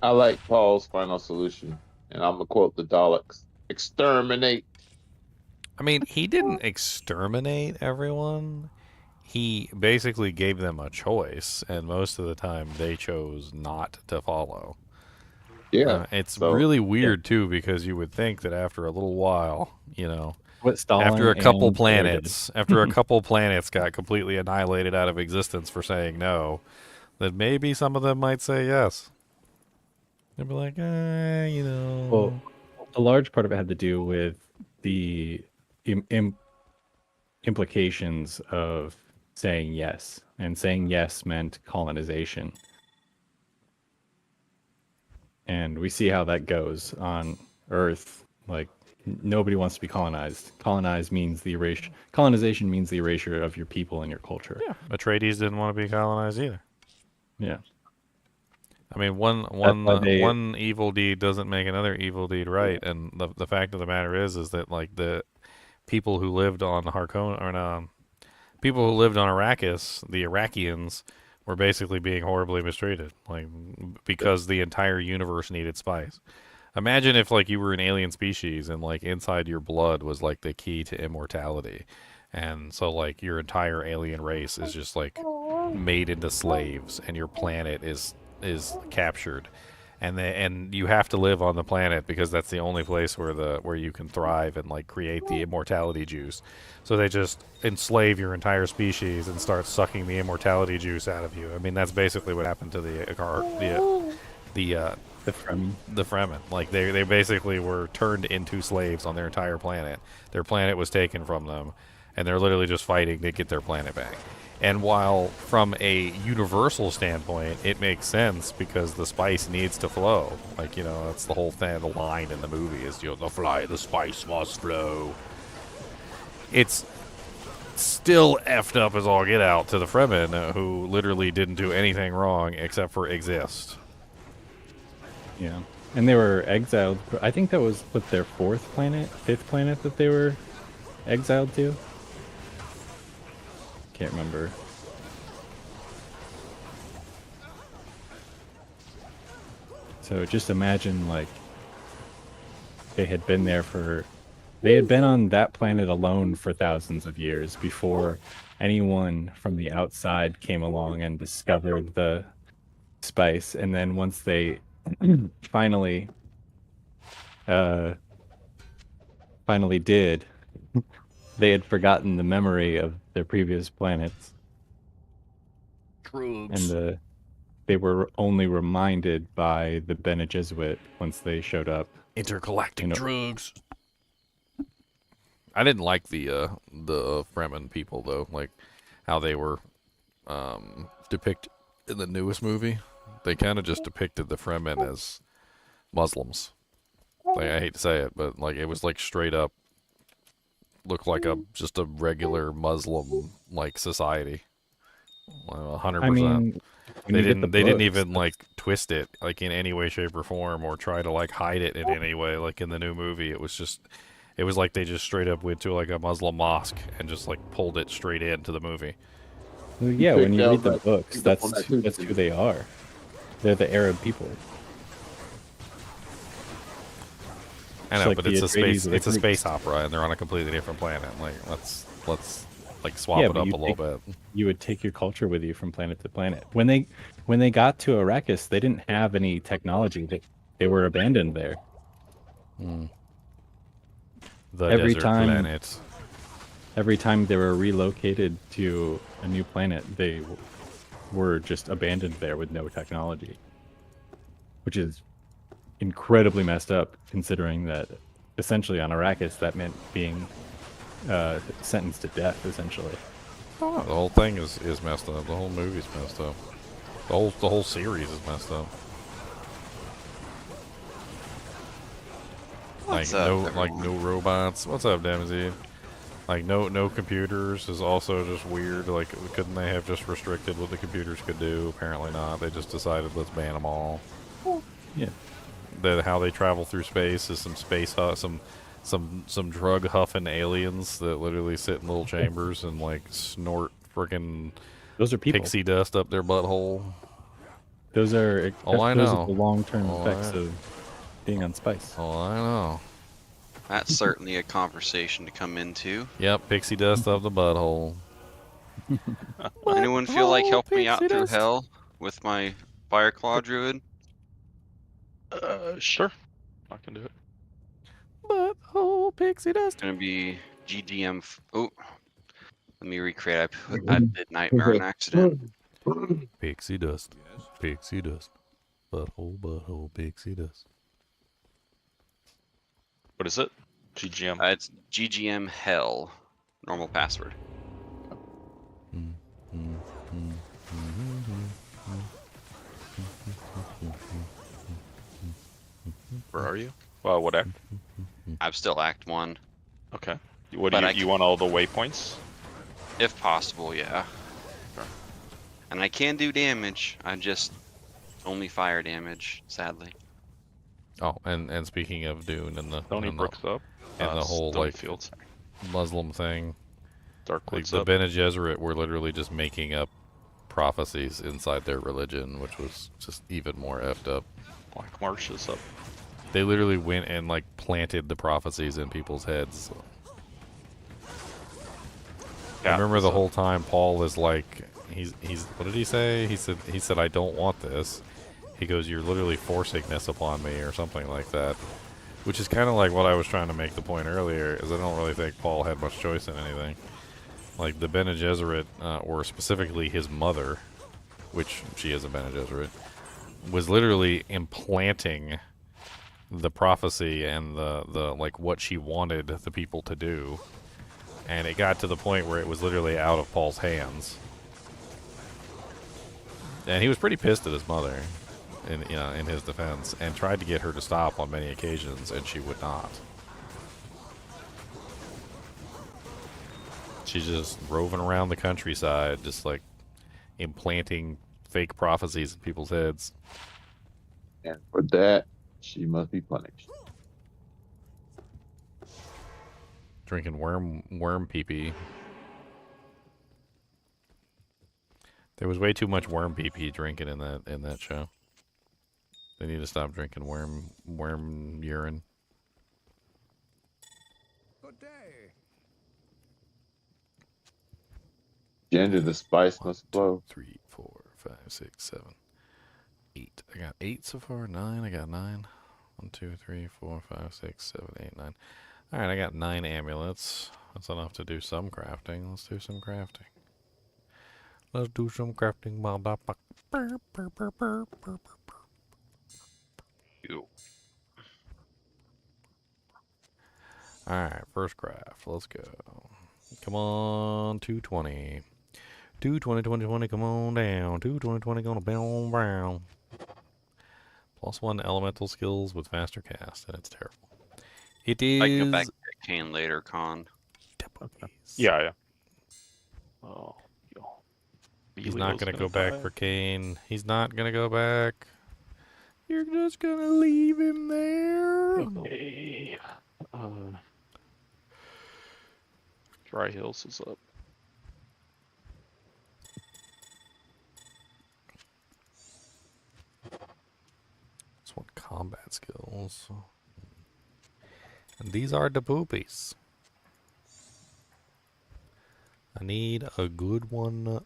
I like Paul's final solution, and I'm gonna quote the Daleks: "Exterminate." I mean, he didn't exterminate everyone. He basically gave them a choice, and most of the time they chose not to follow. Yeah, it's really weird too, because you would think that after a little while, what Stalin after a couple and planets, after a couple planets got completely annihilated out of existence for saying no, that maybe some of them might say yes. They'd be like, Well, a large part of it had to do with the implications of saying yes, and saying yes meant colonization. And we see how that goes on Earth. Like, nobody wants to be colonized. Colonization means the erasure of your people and your culture. Yeah, Atreides didn't want to be colonized either. Yeah. I mean, one evil deed doesn't make another evil deed right, and the fact of the matter is that like the people who lived on people who lived on Arrakis, the Iraqians, were basically being horribly mistreated, like because the entire universe needed spice. Imagine if like you were an alien species and like inside your blood was like the key to immortality, and so like your entire alien race is just like made into slaves, and your planet is captured, and you have to live on the planet because that's the only place where you can thrive and like create the immortality juice. So they just enslave your entire species and start sucking the immortality juice out of you. I mean, that's basically what happened to the Fremen. Like they basically were turned into slaves on their entire planet. Their planet was taken from them, and they're literally just fighting to get their planet back. And while from a universal standpoint, it makes sense because the spice needs to flow. Like, that's the whole thing, the line in the movie is, the spice must flow. It's still effed up as all get out to the Fremen, who literally didn't do anything wrong except for exist. Yeah. And they were exiled. I think that was their fifth planet that they were exiled to. Can't remember. So just imagine like they had been there for, they had been on that planet alone for thousands of years before anyone from the outside came along and discovered the spice. And then once they finally finally did, they had forgotten the memory of their previous planets, Drugs. and they were only reminded by the Bene Gesserit once they showed up. Intergalactic drugs. I didn't like the Fremen people though, like how they were depicted in the newest movie. They kind of just depicted the Fremen as Muslims. Like, I hate to say it, but like it was like straight up looked like just a regular Muslim like society. 100%. I mean, they didn't even like twist it like in any way, shape, or form, or try to like hide it in any way. Like in the new movie, it was like they just straight up went to like a Muslim mosque and just like pulled it straight into the movie. Well, yeah, when you read the books, that's who they are. They're the Arab people. I know, like but the it's a Atreides space space opera, and they're on a completely different planet. Like let's like swap it up a little bit. You would take your culture with you from planet to planet. When they got to Arrakis, they didn't have any technology. They were abandoned there. The every desert time, planet. Every time they were relocated to a new planet, they were just abandoned there with no technology, which is incredibly messed up, considering that essentially on Arrakis that meant being sentenced to death, essentially. Oh, the whole thing is messed up. The whole movie's messed up. The whole series is messed up. What's up, no robots. What's up, Andaseat? Like no computers is also just weird. Like, couldn't they have just restricted what the computers could do? Apparently not. They just decided let's ban them all. Yeah. How they travel through space is some space some drug huffing aliens that literally sit in little chambers and like snort freaking those are people. Pixie dust up their butthole. Those are I those know. are the long-term effects of being on spice. Oh, I know. That's certainly a conversation to come into. Yep, pixie dust of the butthole. Anyone feel like helping me out through hell with my Fireclaw Druid? Sure. I can do it. Butthole pixie dust. It's gonna be GDM. Oh, let me recreate. I did Nightmare on accident. Pixie dust. Pixie dust. Butthole, pixie dust. What is it? GGM. It's GGM hell. Normal password. Where are you? Well, what act? I'm still Act 1. Okay. What do you want all the waypoints? If possible, yeah. Sure. And I can do damage. I just only fire damage, sadly. Oh, and speaking of Dune and the Tony Brooks up. And the whole like Fields. Muslim thing. Dark like the Bene Gesserit were literally just making up prophecies inside their religion, which was just even more effed up. Black Marsh is up. They literally went and like planted the prophecies in people's heads. I remember the whole time Paul is like, he's what did he say? He said I don't want this. He goes, you're literally forcing this upon me, or something like that. Which is kind of like what I was trying to make the point earlier, is I don't really think Paul had much choice in anything. Like the Bene Gesserit, or specifically his mother, which she is a Bene Gesserit, was literally implanting the prophecy and the like what she wanted the people to do. And it got to the point where it was literally out of Paul's hands. And he was pretty pissed at his mother in his defense, and tried to get her to stop on many occasions, and she would not. She's just roving around the countryside, just like implanting fake prophecies in people's heads. And for that, she must be punished. Drinking worm pee-pee. There was way too much worm pee-pee drinking in that show. They need to stop drinking worm urine. Gender, the spice must flow. 3, 4, 5, 6, 7, 8. I got 8 so far. 9. I got 9. 1, 2, 3, 4, 5, 6, 7, 8, 9. All right, I got 9 amulets. That's enough to do some crafting. Let's do some crafting. Let's do some crafting. You. Alright, first craft. Let's go. Come on, 220. 220, 20, 20, come on down. 220, 20, gonna bound brown. +1 elemental skills with faster cast, and it's terrible. It is. I can go back to Kane later, Con. Yeah. Oh, he's not gonna go back for Kane. He's not gonna go back. You're just gonna leave him there. Okay. Dry Hills is up. Just want combat skills. And these are the poopies. I need a good one,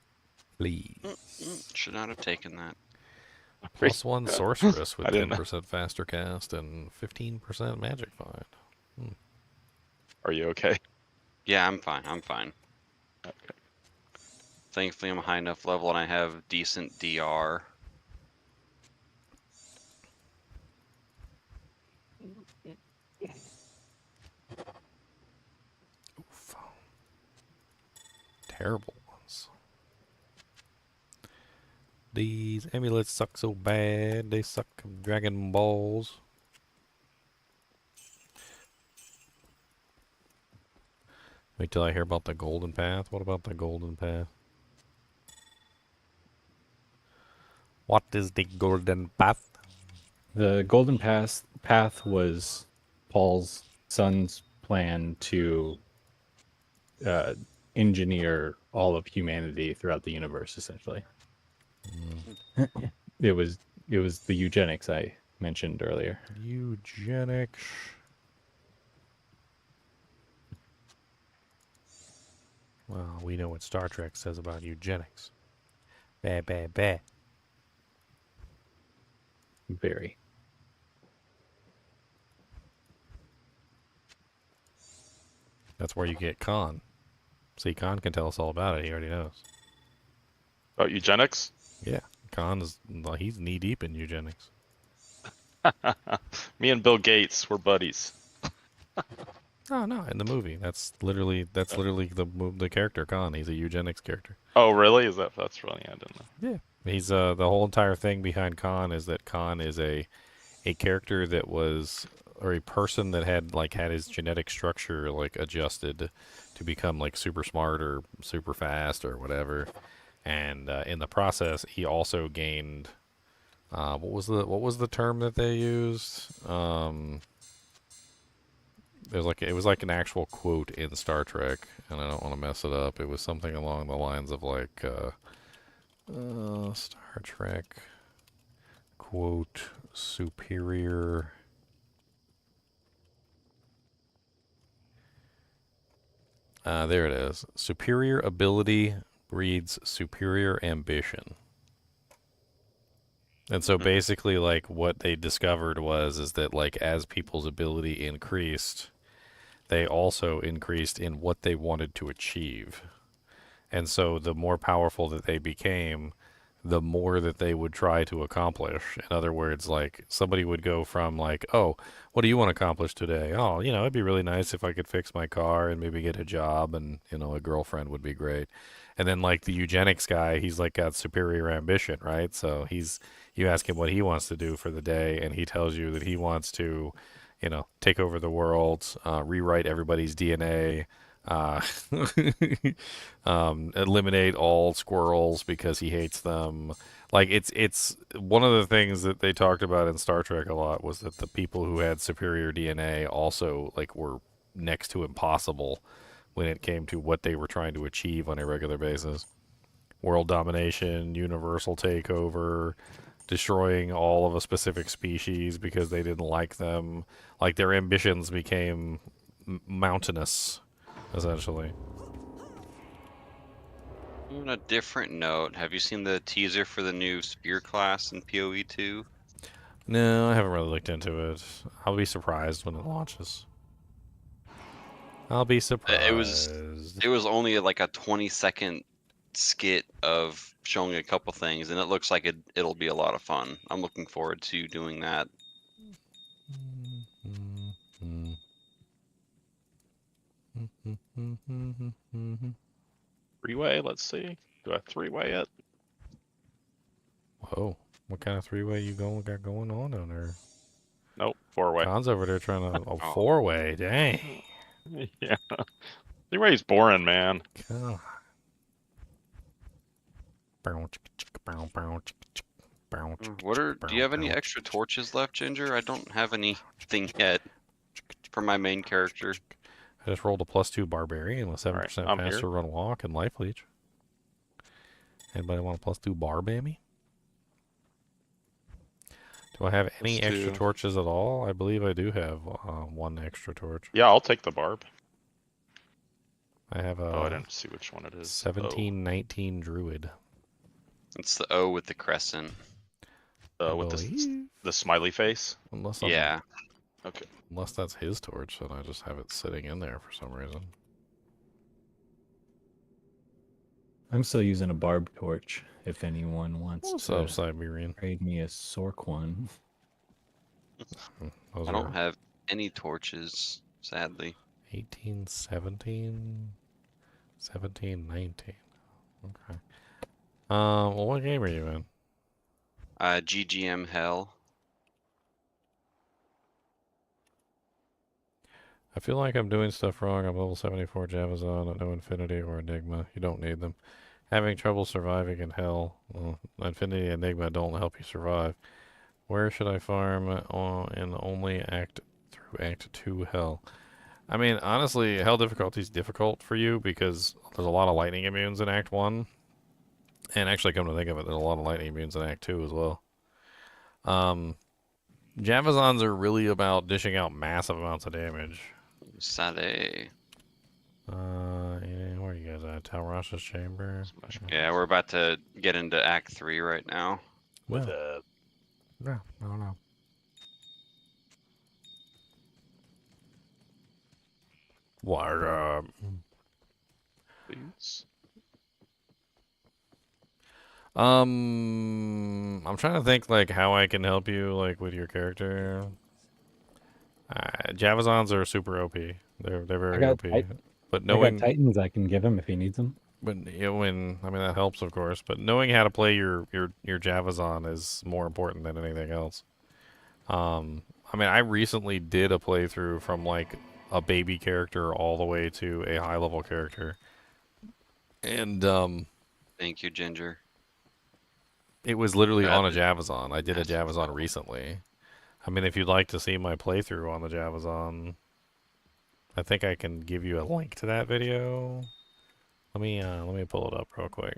please. Should not have taken that. +1 sorceress with 10% faster cast and 15% magic find. Are you okay? Yeah, I'm fine. I'm fine. Okay. Thankfully, I'm a high enough level and I have decent DR. Oof. Terrible ones. These amulets suck so bad. They suck Dragon Balls. Wait till I hear about the Golden Path. What about the Golden Path? What is the Golden Path? The Golden Path was Paul's son's plan to engineer all of humanity throughout the universe, essentially. It was the eugenics I mentioned earlier. Eugenics. Well, we know what Star Trek says about eugenics. Bad, bad, bad. Very. That's where you get Khan. See, Khan can tell us all about it. He already knows. About eugenics? Yeah, Khan is, he's knee deep in eugenics. Me and Bill Gates were buddies. Oh no, in the movie, that's literally the character Khan. He's a eugenics character. Oh really? That's funny? I didn't know. Yeah, he's the whole entire thing behind Khan is that Khan is a character that was, or a person that had his genetic structure adjusted to become super smart or super fast or whatever, and in the process he also gained what was the term that they used? It was like an actual quote in Star Trek, and I don't want to mess it up. It was something along the lines of Star Trek quote superior. There it is. Superior ability breeds superior ambition. And so basically, what they discovered is that as people's ability increased, they also increased in what they wanted to achieve. And so the more powerful that they became, the more that they would try to accomplish. In other words, somebody would go from oh, what do you want to accomplish today? Oh, it'd be really nice if I could fix my car and maybe get a job, and a girlfriend would be great. And then the eugenics guy, he's got superior ambition, right? So you ask him what he wants to do for the day, and he tells you that he wants to, take over the world, rewrite everybody's DNA, eliminate all squirrels because he hates them. It's one of the things that they talked about in Star Trek a lot was that the people who had superior DNA also were next to impossible when it came to what they were trying to achieve on a regular basis. World domination, universal takeover, destroying all of a specific species because they didn't like them. Their ambitions became mountainous, essentially. On a different note, have you seen the teaser for the new spear class in PoE 2? No, I haven't really looked into it. I'll be surprised when it launches. I'll be surprised. It was only like a 20-second skit of showing a couple things, and it looks like it'll be a lot of fun. I'm looking forward to doing that. Three-way, let's see. Do I three-way it? Whoa, what kind of three-way you got going on down there? Nope, four-way. Khan's over there trying to four-way. Dang. Yeah. Three-way's boring, man. God. Do you have any extra torches left, Ginger? I don't have anything yet for my main character. I just rolled a +2 barbarian with 7% faster run walk and life leech. Anybody want a +2 barbammy? Do I have any extra torches at all? I believe I do have one extra torch. Yeah, I'll take the barb. I have a. Oh, I didn't see which one it is. 1719 druid. It's the O with the crescent. With the smiley face? Unless yeah. Okay. Unless that's his torch, then I just have it sitting in there for some reason. I'm still using a barb torch. If anyone wants What's to up, Siberian? trade me a Sork one. I don't have any torches, sadly. 1817, 1719. Okay. Well, what game are you in? GGM Hell. I feel like I'm doing stuff wrong. I'm level 74 Javazon at no Infinity or Enigma. You don't need them. Having trouble surviving in Hell. Well, Infinity and Enigma don't help you survive. Where should I farm in only through Act 2 Hell? I mean, honestly, Hell difficulty is difficult for you because there's a lot of lightning immunes in Act 1. And actually, come to think of it, there's a lot of lightning immunes in Act 2 as well. Javazons are really about dishing out massive amounts of damage. Sale. Yeah, where are you guys at? Talrash's chamber? Yeah, we're about to get into Act 3 right now. With No, I don't know. What? Please. I'm trying to think like how I can help you like with your character. Javazons are super OP. They're very OP. But knowing I got Titans, I can give him if he needs them. But I mean that helps of course. But knowing how to play your Javazon is more important than anything else. I mean I recently did a playthrough from like a baby character all the way to a high level character, and Thank you, Ginger. It was literally on a Javazon. I did a Javazon recently. I mean, if you'd like to see my playthrough on the Javazon, I think I can give you a link to that video. Let me pull it up real quick.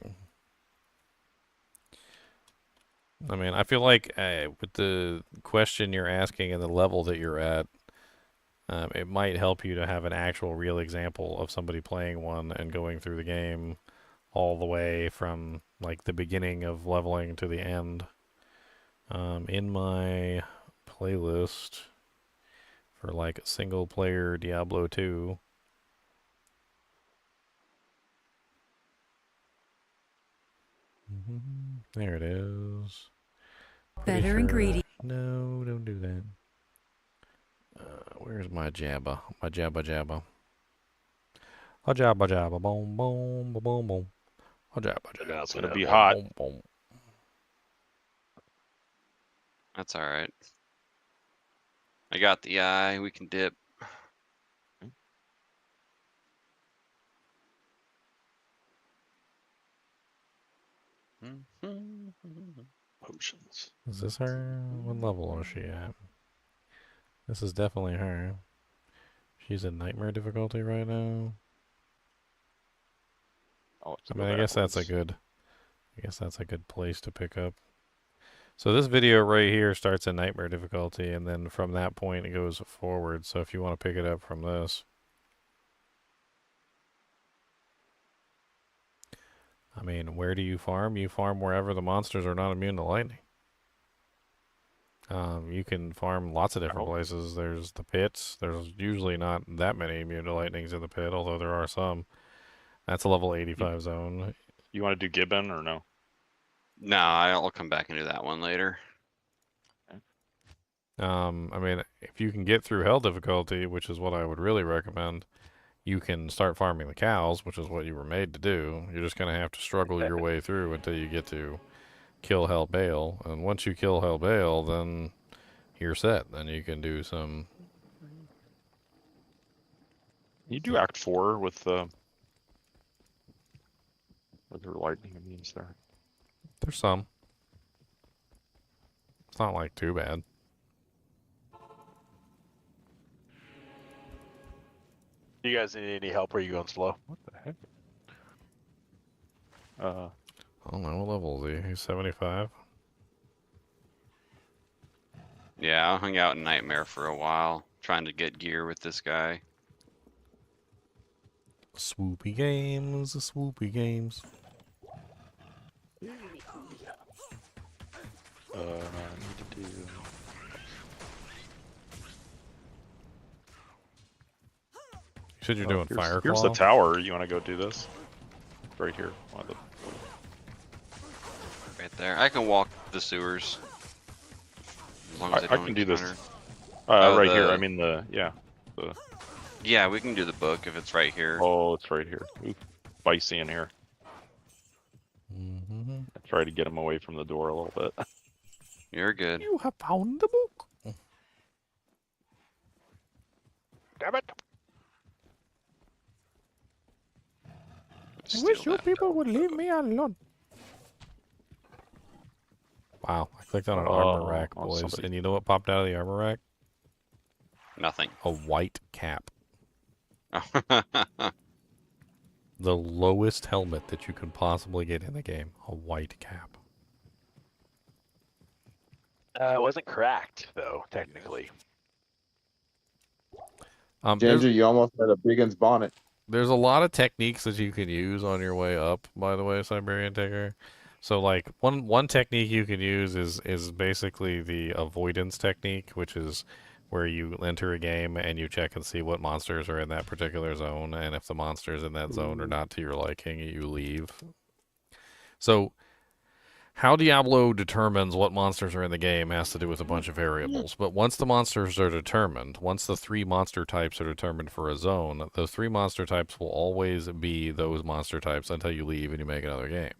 I mean, I feel like with the question you're asking and the level that you're at, it might help you to have an actual real example of somebody playing one and going through the game all the way from like the beginning of leveling to the end. In my playlist for like single player Diablo 2. There it is. Better ingredient. No, don't do that. Where's my Jabba? My Jabba. A Jabba, boom, boom, boom, boom. A Jabba. It's gonna be hot. Boom, boom. That's all right. I got the eye. We can dip. Potions. Is this her? What level is she at? This is definitely her. She's in nightmare difficulty right now. I mean, I guess that's a good place to pick up. So this video right here starts in nightmare difficulty, and then from that point it goes forward. So if you want to pick it up from this, I mean, where do you farm? You farm wherever the monsters are not immune to lightning. You can farm lots of different places. There's the pits. There's usually not that many immune to lightnings in the pit, although there are some. That's a level 85 zone. You want to do Gibbon or no? No, I'll come back and do that one later. I mean, if you can get through hell difficulty, which is what I would really recommend, you can start farming the cows, which is what you were made to do. You're just going to have to struggle your way through until you get to kill Hell Bale. And once you kill Hell Bale, then you're set. Then you can do some... You do Act 4 with the... With your lightning immunes there. There's some. It's not, like, too bad. Do you guys need any help, or are you going slow? What the heck? I don't know, what level is he? He's 75? Yeah, I hung out in Nightmare for a while, trying to get gear with this guy. Swoopy games, swoopy games. I need to do... You said you're doing Fire Here's Claw? the tower. You want to go do this? Right here. Right there. I can walk the sewers. As long as I can do this. encounter- Right here. I mean the Yeah, we can do the book if it's right here. Oh, it's right here. Ooh, spicy in here. Mm-hmm. I try to get him away from the door a little bit. You're good. You have found the book. Damn it! I wish you people would leave me alone. Wow, I clicked on an armor rack, boys. And you know what popped out of the armor rack? Nothing. A white cap. The lowest helmet that you could possibly get in the game. A white cap. It wasn't cracked, though, technically. Ginger, you almost had a Biggins bonnet. There's a lot of techniques that you can use on your way up, by the way, Siberian Tiger. So, like, one technique you can use is basically the avoidance technique, which is where you enter a game and you check and see what monsters are in that particular zone, and if the monsters in that zone are not to your liking, you leave. So, how Diablo determines what monsters are in the game has to do with a bunch of variables. But once the monsters are determined, once the 3 monster types are determined for a zone, those 3 monster types will always be those monster types until you leave and you make another game.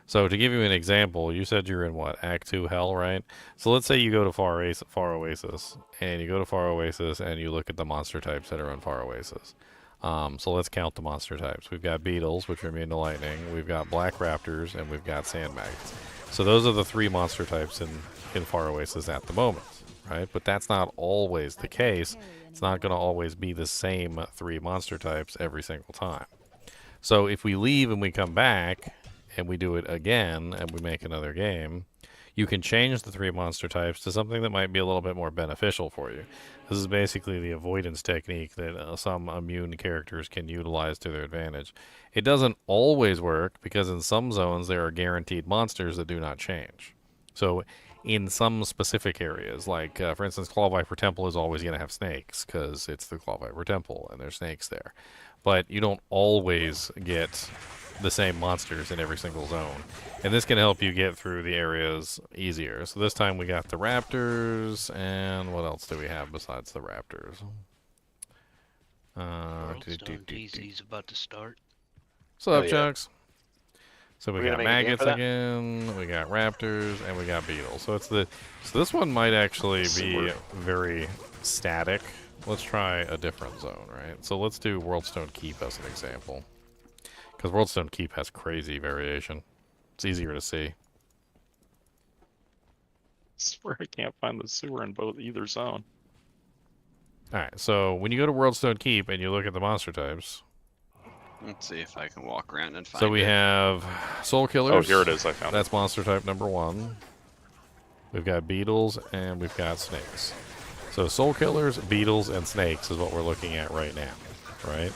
So to give you an example, you said you're in what, Act 2 Hell, right? So let's say you go to Far Oasis, and you go to Far Oasis and you look at the monster types that are in Far Oasis. So let's count the monster types. We've got beetles, which are immune to lightning. We've got black raptors, and we've got sand maggots. So those are the 3 monster types in Far Oasis at the moment, right? But that's not always the case. It's not going to always be the same 3 monster types every single time. So if we leave and we come back, and we do it again, and we make another game, you can change the 3 monster types to something that might be a little bit more beneficial for you. This is basically the avoidance technique that some immune characters can utilize to their advantage. It doesn't always work, because in some zones there are guaranteed monsters that do not change. So in some specific areas, like for instance, Claw Viper Temple is always going to have snakes, because it's the Claw Viper Temple, and there's snakes there. But you don't always get the same monsters in every single zone, and this can help you get through the areas easier. So this time we got the raptors, and what else do we have besides the raptors? DZ's about to start. What's up, Chucks? So we got gonna make a game maggots for that? again, we got raptors, and we got beetles. So this one might actually be very static. Let's try a different zone, right? So let's do Worldstone Keep as an example, because Worldstone Keep has crazy variation. It's easier to see. I swear I can't find the sewer in either zone. Alright, so when you go to Worldstone Keep and you look at the monster types... Let's see if I can walk around and find So we it. have Soul Killers. Oh, here it is. I found it. That's monster type number 1. We've got beetles, and we've got snakes. So Soul Killers, beetles, and snakes is what we're looking at right now, right?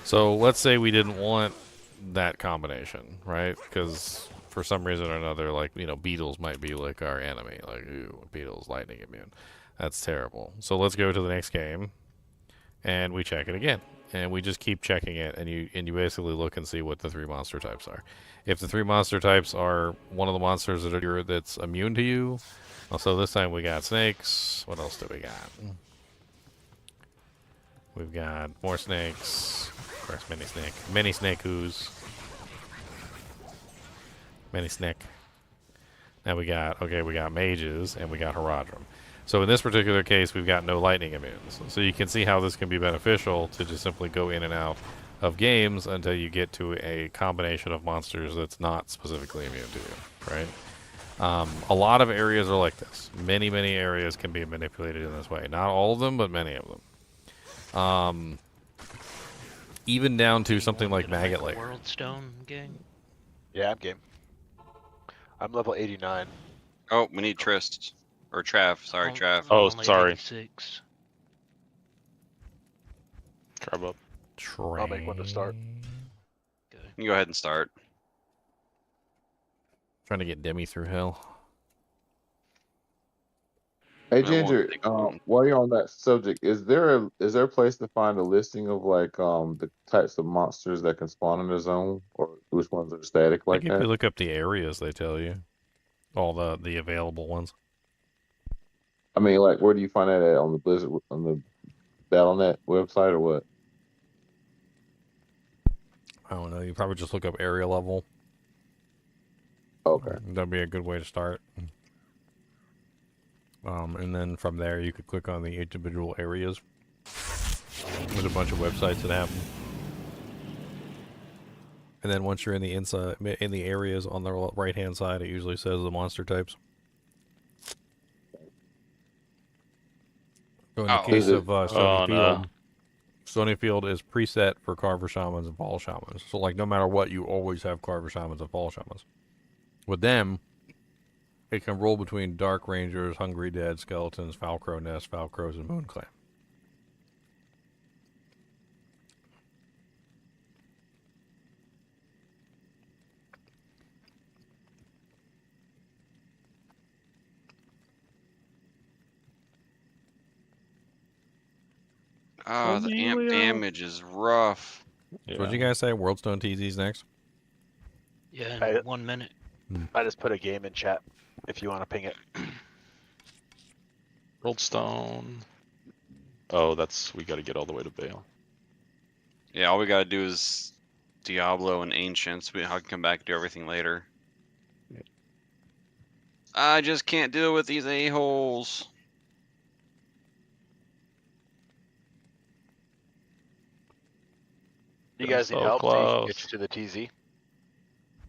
So let's say we didn't want that combination, right? Because for some reason or another, like, you know, beetles might be like our enemy. Like, ooh, beetles, lightning immune. That's terrible. So let's go to the next game, and we check it again. And we just keep checking it, and you basically look and see what the 3 monster types are. If the 3 monster types are one of the monsters that's immune to you, so this time we got snakes. What else do we got? We've got more snakes. Of course, mini snake who's. Mini snake. Now we got mages, and we got Herodrum. So in this particular case, we've got no lightning immunes. So you can see how this can be beneficial to just simply go in and out of games until you get to a combination of monsters that's not specifically immune to you, right? A lot of areas are like this. Many areas can be manipulated in this way. Not all of them, but many of them. Even down to something like Maggot Lair. World Stone gang? Yeah, I'm game. I'm level 89. Oh, we need Trist. Or Trav, sorry, Trav. Oh, sorry. 86. Trav up. I'll make one to start. You go ahead and start. Trying to get Demi through hell. Hey That won't Ginger, take long. while you're on that subject, is there a place to find a listing of like the types of monsters that can spawn in the zone, or which ones are static I like think if you that? look up the areas, they tell you. All the available ones. I mean, like, where do you find that at, on the Blizzard, on the Battle.net website, or what? I don't know. You probably just look up area level. Okay. That'd be a good way to start. And then from there, you could click on the individual areas. There's a bunch of websites that have them. And then once you're in the areas on the right-hand side, it usually says the monster types. So in the case of Stony Field is preset for Carver Shamans and Fall Shamans. So, like, no matter what, you always have Carver Shamans and Fall Shamans. With them, it can roll between Dark Rangers, Hungry Dead, Skeletons, Falcrow Nest, Falcrows, and Moon Clan. Oh, the amp damage is rough. So what did you guys say? Worldstone TZ's next? Yeah, in 1 minute. I just put a game in chat if you want to ping it. Worldstone. Oh, we got to get all the way to Bale. Yeah, all we gotta do is Diablo and Ancients. I can come back and do everything later. I just can't deal with these a-holes. You guys need So help so you can close. get you to the TZ?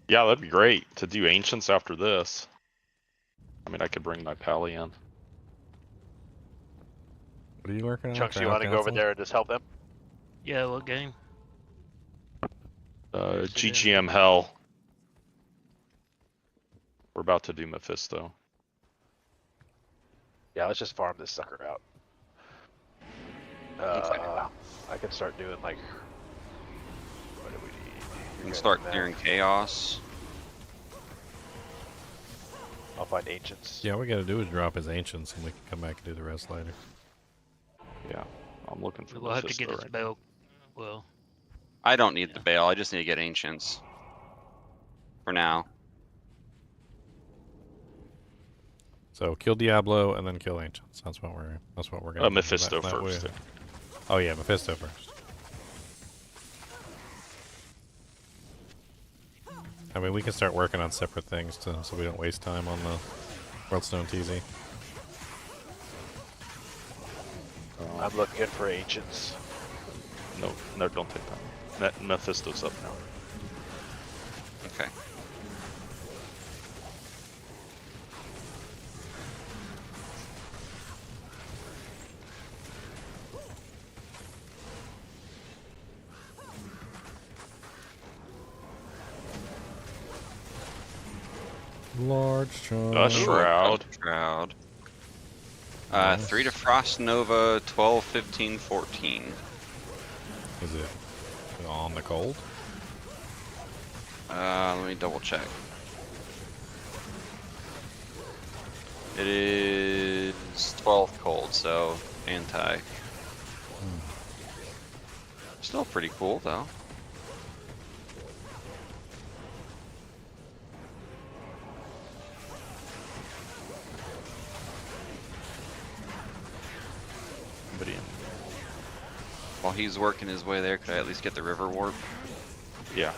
Yeah, that'd be great to do Ancients after this. I mean, I could bring my pally in. What are you working on? Chunks, you want to go over there and just help them? Yeah, what game? GGM Hell. We're about to do Mephisto. Yeah, let's just farm this sucker out. I can start doing like... What do we need? You can start clearing chaos. I'll find Ancients. Yeah, all we gotta do is drop his Ancients, and we can come back and do the rest later. Yeah, I'm looking for We'll have to Mephisto get his right belt. Well, I don't need the Bale, I just need to get Ancients. For now. So kill Diablo and then kill Ancients. That's what we're gonna do. Mephisto That first. way- Oh yeah, Mephisto first. I mean, we can start working on separate things so we don't waste time on the Worldstone TZ. I'm looking for Ancients. No, don't take that. Mephisto's up now. Okay. Large chunk. A Shroud. Shroud. 3 to Frost Nova, 12, 15, 14. Is it on the cold? Let me double check. It is 12 cold, so anti. Still pretty cool though. While he's working his way there, could I at least get the river warp? Yeah.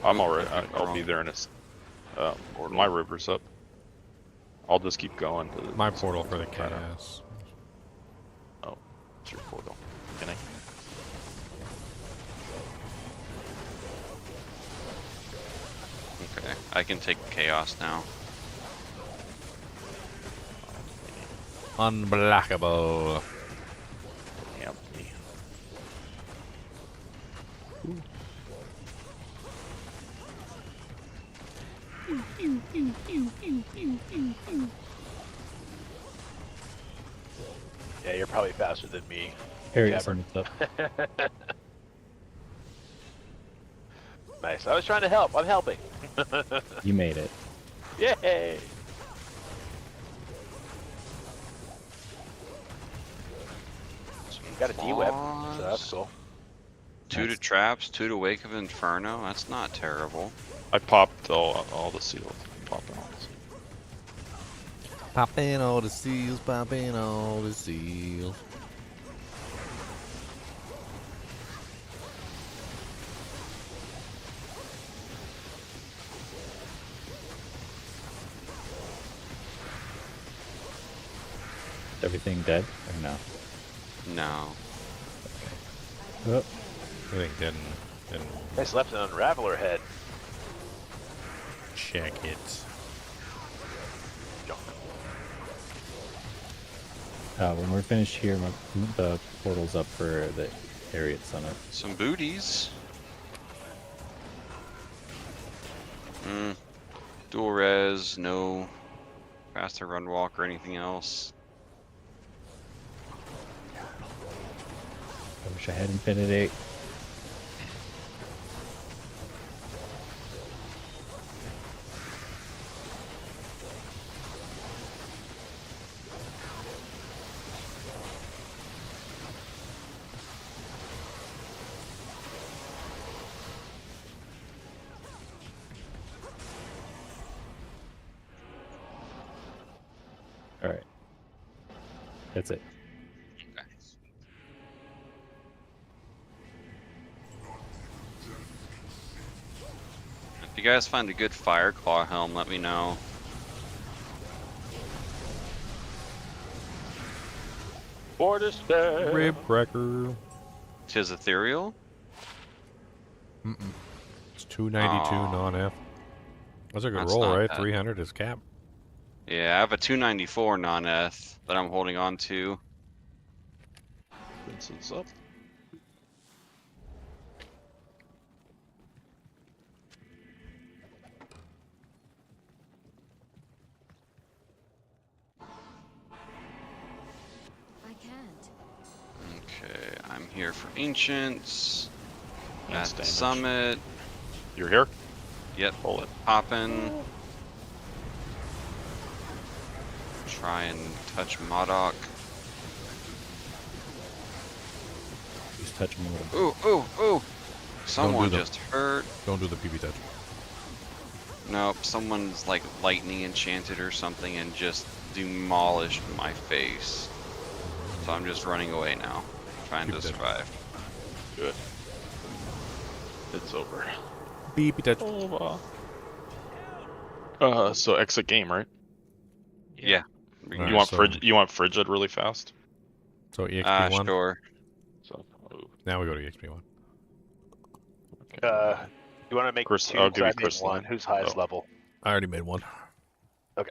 I'm already. I'll be there in a. My river's up. I'll just keep going. To My portal for the chaos. Oh, it's your portal. Beginning. Okay, I can take chaos now. Unblockable. Yep. Yeah, you're probably faster than me. Harry, Jabber. sum up. Nice. I was trying to help. I'm helping. You made it. Yay! You got a D-web, so that's cool. 2 to traps, 2 to wake of inferno. That's not terrible. I popped all the seals. Popping all the seals. Popping all the seals, popping all the seals. Everything dead or no? No. Oh. Everything didn't Nice left an unraveler head. check it. When we're finished here, the portal's up for the Harriet Summit. Some booties. Dual res, no faster run walk or anything else. I wish I had Infinity. All right. That's it. If you guys find a good fire claw helm, let me know. Border Rib cracker. Tis ethereal. It's 292 non-F. That's a good That's roll, not right? bad. 300 is cap. Yeah, I have a 294 non-eth that I'm holding on to. Vincent's up. I can't. Okay, I'm here for ancients. Max At the damage. summit. You're here? Yep. Hold it. Poppin'. Try and touch Modoc. Just touch him a little. Ooh, ooh, ooh! Someone the- just hurt. Don't do the PB touch. Nope, someone's like lightning enchanted or something and just demolished my face. So I'm just running away now, trying to survive. Good. It's over. PB touch. Over. So exit game, right? Yeah. Alright, You want so- you want frigid really fast? So EXP1. Sure. So Now we go to EXP1. You want to make Chris, two? I'll give I you made Chris one. line. Who's highest Oh. level? I already made one. Okay.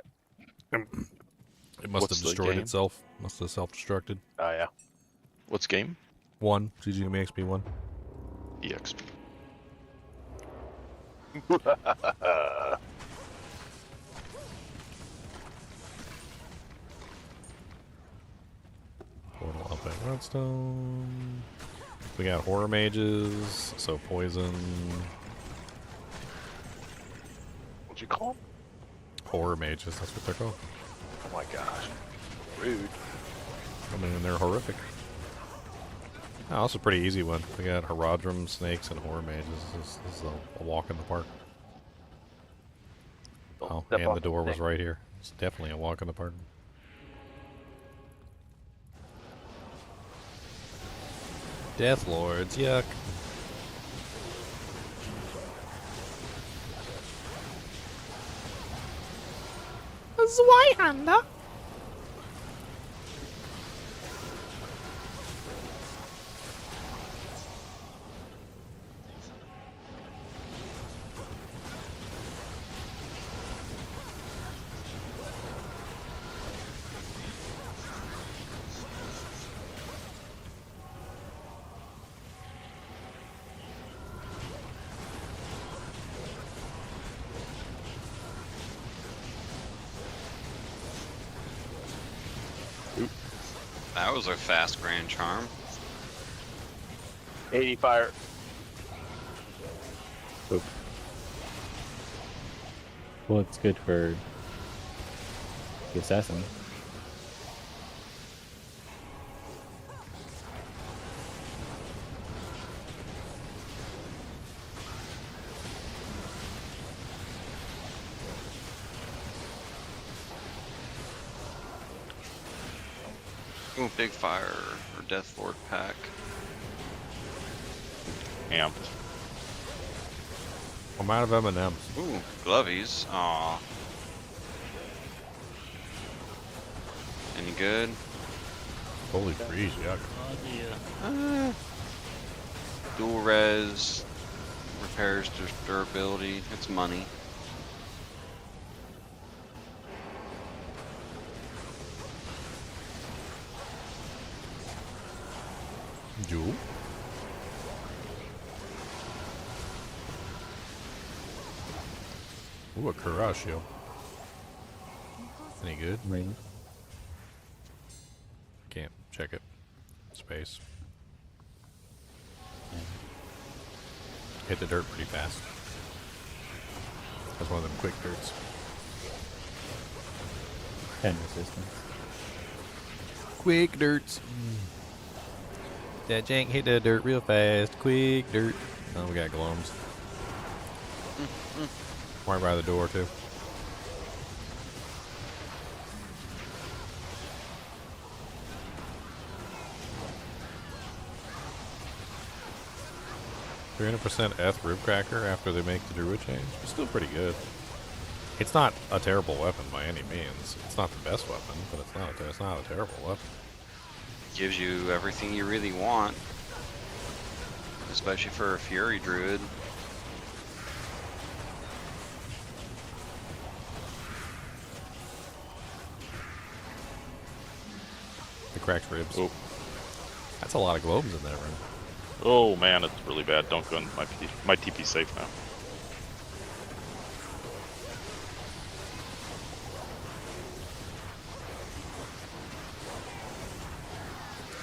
It must What's have the destroyed game? itself. Must have self-destructed. Oh yeah. What's game? 1. CG EXP1. EXP. Portal up at Redstone. We got horror mages, so poison. What'd you call them? Horror mages, that's what they're called. Oh my gosh. Rude. I mean, they're horrific. Oh, this is a pretty easy one. We got Herodrum, snakes, and horror mages. This is a walk in the park. Oh, step and on the the door was snake. right here. It's definitely a walk in the park. Death Lords, yuck. Zweihander. That was a fast Grand Charm. 80 fire. Oop. Well, it's good for the assassin. Ooh, big fire or Death Lord pack. Amped. I'm out of M&M's. Ooh, glovies. Aw. Any good? Holy freeze, yuck. Dual res. Repairs durability. It's money. Jewel. Ooh, a Kurashio. Any good? Ring. Can't check it. Space. Hit the dirt pretty fast. That's one of them quick dirts. 10 resistance. Quick dirts. That jank hit the dirt real fast. Quick dirt. Oh, we got glomes. Right by the door, too. %F Ribcracker after they make the Druid change. It's still pretty good. It's not a terrible weapon by any means. It's not the best weapon, but it's not a terrible weapon. Gives you everything you really want. Especially for a Fury Druid. The cracked ribs. Oh. That's a lot of globes in that room. Oh man, it's really bad. Don't go in my TP's safe now.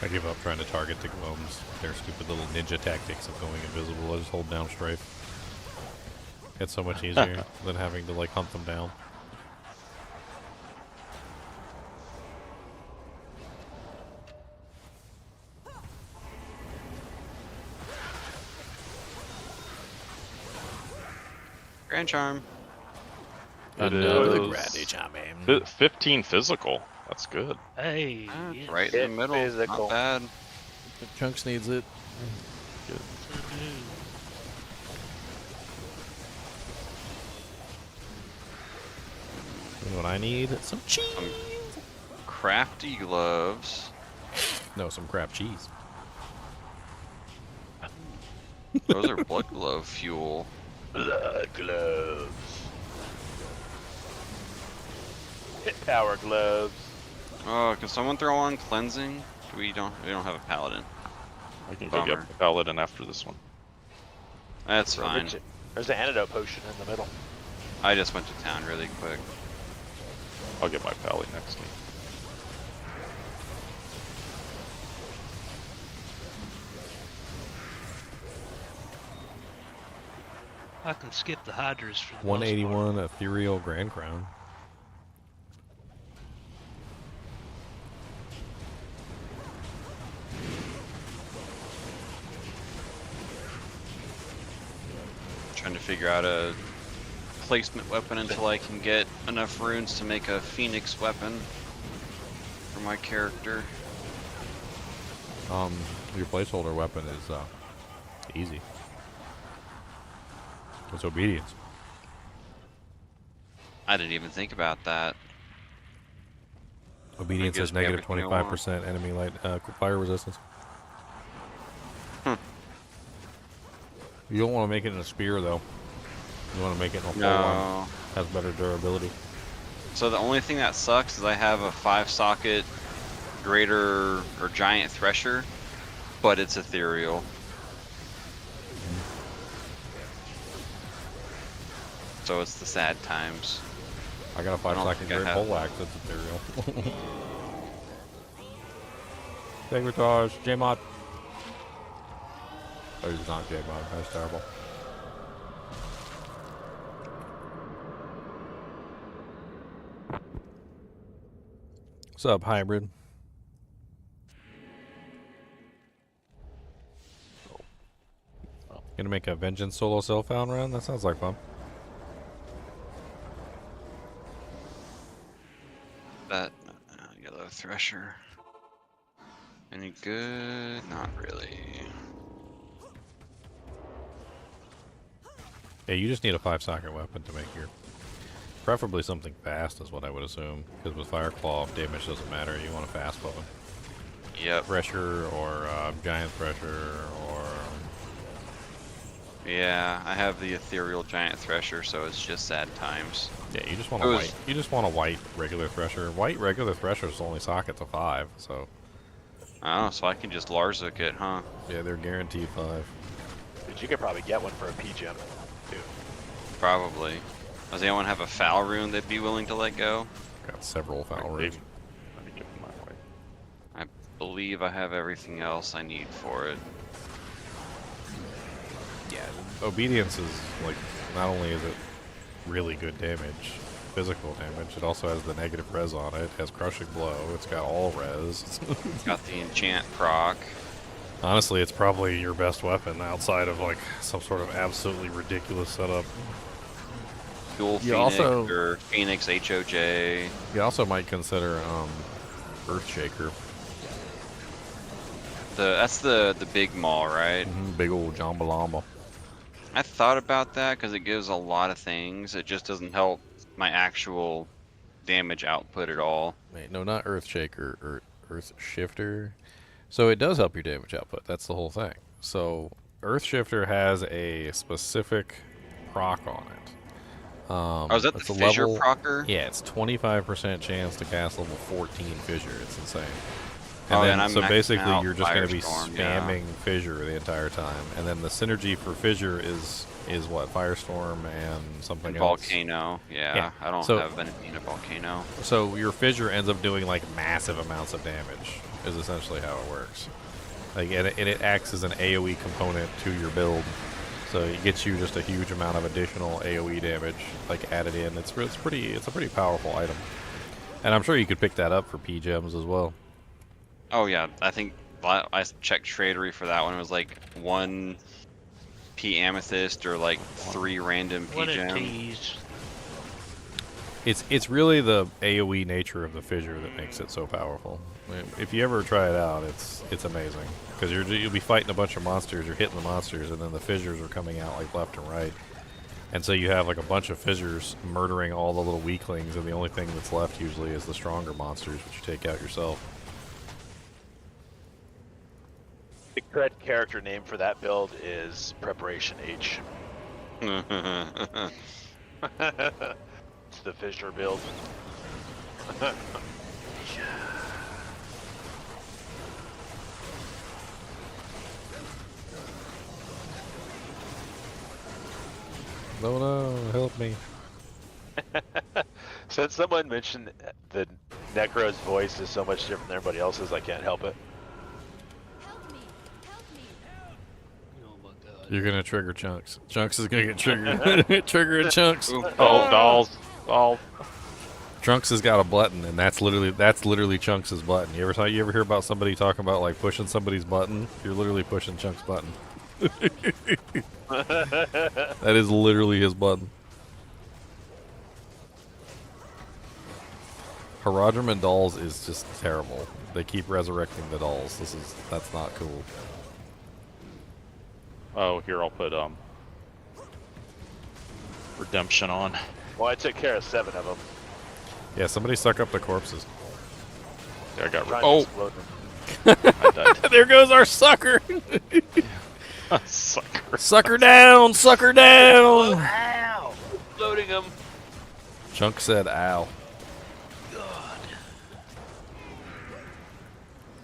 I give up trying to target the glomes. Their stupid little ninja tactics of going invisible. I just hold down strafe. It's so much easier than having to like hunt them down. Grand Charm. Another is Grand Charm. 15 physical. That's good. Hey, It's right in the middle. Physical. Not bad. Chunks needs it. Good. You know what I need? Some cheese. Crafty gloves. No, some crap cheese. Those are blood glove fuel. Blood gloves. Hit power gloves. Oh, can someone throw on cleansing? We don't have a paladin. I can go Bummer. get the paladin after this one. That's fine. There's an antidote potion in the middle. I just went to town really quick. I'll get my pally next week. I can skip the hydras for the most part. 181 ethereal grand crown. Trying to figure out a placement weapon until I can get enough runes to make a phoenix weapon for my character. Your placeholder weapon is easy. It's obedience. I didn't even think about that. Obedience has negative 25% enemy light fire resistance. You don't want to make it in a spear though. You want to make it in a full one. Has better durability. So the only thing that sucks is I have a 5-socket greater or giant thresher, but it's ethereal. So it's the sad times. I got a 5-socket great pole axe that's ethereal. Sabotage, Jmod. Oh, he's not Jmod. That's terrible. What's up, hybrid? Gonna make a vengeance solo self-found run? That sounds like fun. That yellow thresher. Any good? Not really. Yeah, you just need a 5-socket weapon to make your... Preferably something fast is what I would assume. Because with Fire Claw, damage doesn't matter. You want a fast weapon. Yep. Thresher or Giant Thresher or... Yeah, I have the ethereal giant thresher, so it's just sad times. Yeah, you just want a white. You just want a white regular thresher. White regular thresher's only socket to 5, so. Oh, so I can just Larzik it, huh? Yeah, they're guaranteed 5. But you could probably get one for a P-gem, too. Probably. Does anyone have a foul rune they'd be willing to let go? Got several foul runes. I believe I have everything else I need for it. Yeah, obedience is like, not only is it really good damage, physical damage, it also has the negative res on it, has crushing blow, it's got all res. It's got the enchant proc. Honestly, it's probably your best weapon outside of like some sort of absolutely ridiculous setup. Dual Phoenix or Phoenix HOJ. You also might consider Earthshaker. That's the big maul, right? Big old jambalamba. I thought about that because it gives a lot of things. It just doesn't help my actual damage output at all. Wait, no, not Earthshaker or Earthshifter. So it does help your damage output. That's the whole thing. So Earthshifter has a specific proc on it. Is that the fissure procker? Yeah, it's 25% chance to cast level 14 fissure. It's insane. And so basically you're just going to be Firestorm, spamming fissure the entire time. And then the synergy for fissure is what? Firestorm and something else? Volcano. Yeah, I don't have anything to Volcano. So your fissure ends up doing like massive amounts of damage is essentially how it works. Like, and it acts as an AoE component to your build. So it gets you just a huge amount of additional AoE damage like added in. It's a pretty powerful item. And I'm sure you could pick that up for P-gems as well. Oh yeah, I think I checked Tradery for that one. It was like 1 P Amethyst or like 3 random P gems. It's really the AoE nature of the fissure that makes it so powerful. I mean, if you ever try it out, it's amazing because you'll be fighting a bunch of monsters, you're hitting the monsters, and then the fissures are coming out like left and right, and so you have like a bunch of fissures murdering all the little weaklings, and the only thing that's left usually is the stronger monsters, which you take out yourself. The correct character name for that build is Preparation H. It's the Fisher build. No, help me. Since someone mentioned the Necro's voice is so much different than everybody else's, I can't help it. Oh my god. You're gonna trigger Chunks. Chunks is gonna get triggered. Trigger at Chunks. Oh, dolls. Oh. Trunks has got a button, and that's literally Chunks' button. You ever hear about somebody talking about like pushing somebody's button? You're literally pushing Chunks' button. That is literally his button. Haradrim and dolls is just terrible. They keep resurrecting the dolls. That's not cool. Oh, here I'll put redemption on. Well, I took care of 7 of them. Yeah, somebody suck up the corpses. Yeah, I got Trying to oh. explode them. I died. There goes our sucker. Sucker. Sucker down. Sucker down. Ow! Loading them. Chunk said, "Ow."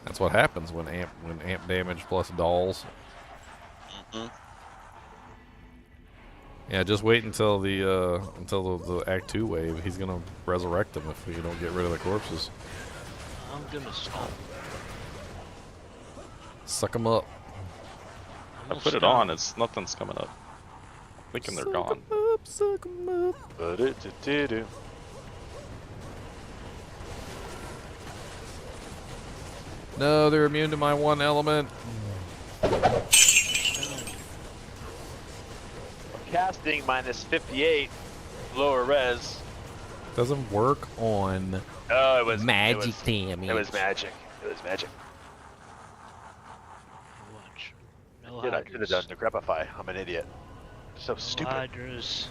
That's what happens when amp damage plus dolls. Yeah, just wait until the Act 2 wave. He's gonna resurrect them if you don't get rid of the corpses. I'm gonna stop. Suck them up. I put it on. Nothing's coming up. Thinking they're gone. Suck 'em up. Ba-do-do-do-do. No, they're immune to my one element. Casting minus 58, lower res. Doesn't work on Oh, it was magic it was, damage. It was magic. It was magic. Watch. No Dude, I should have done hydras. Decrepify. I'm an idiot. So No stupid. hydras.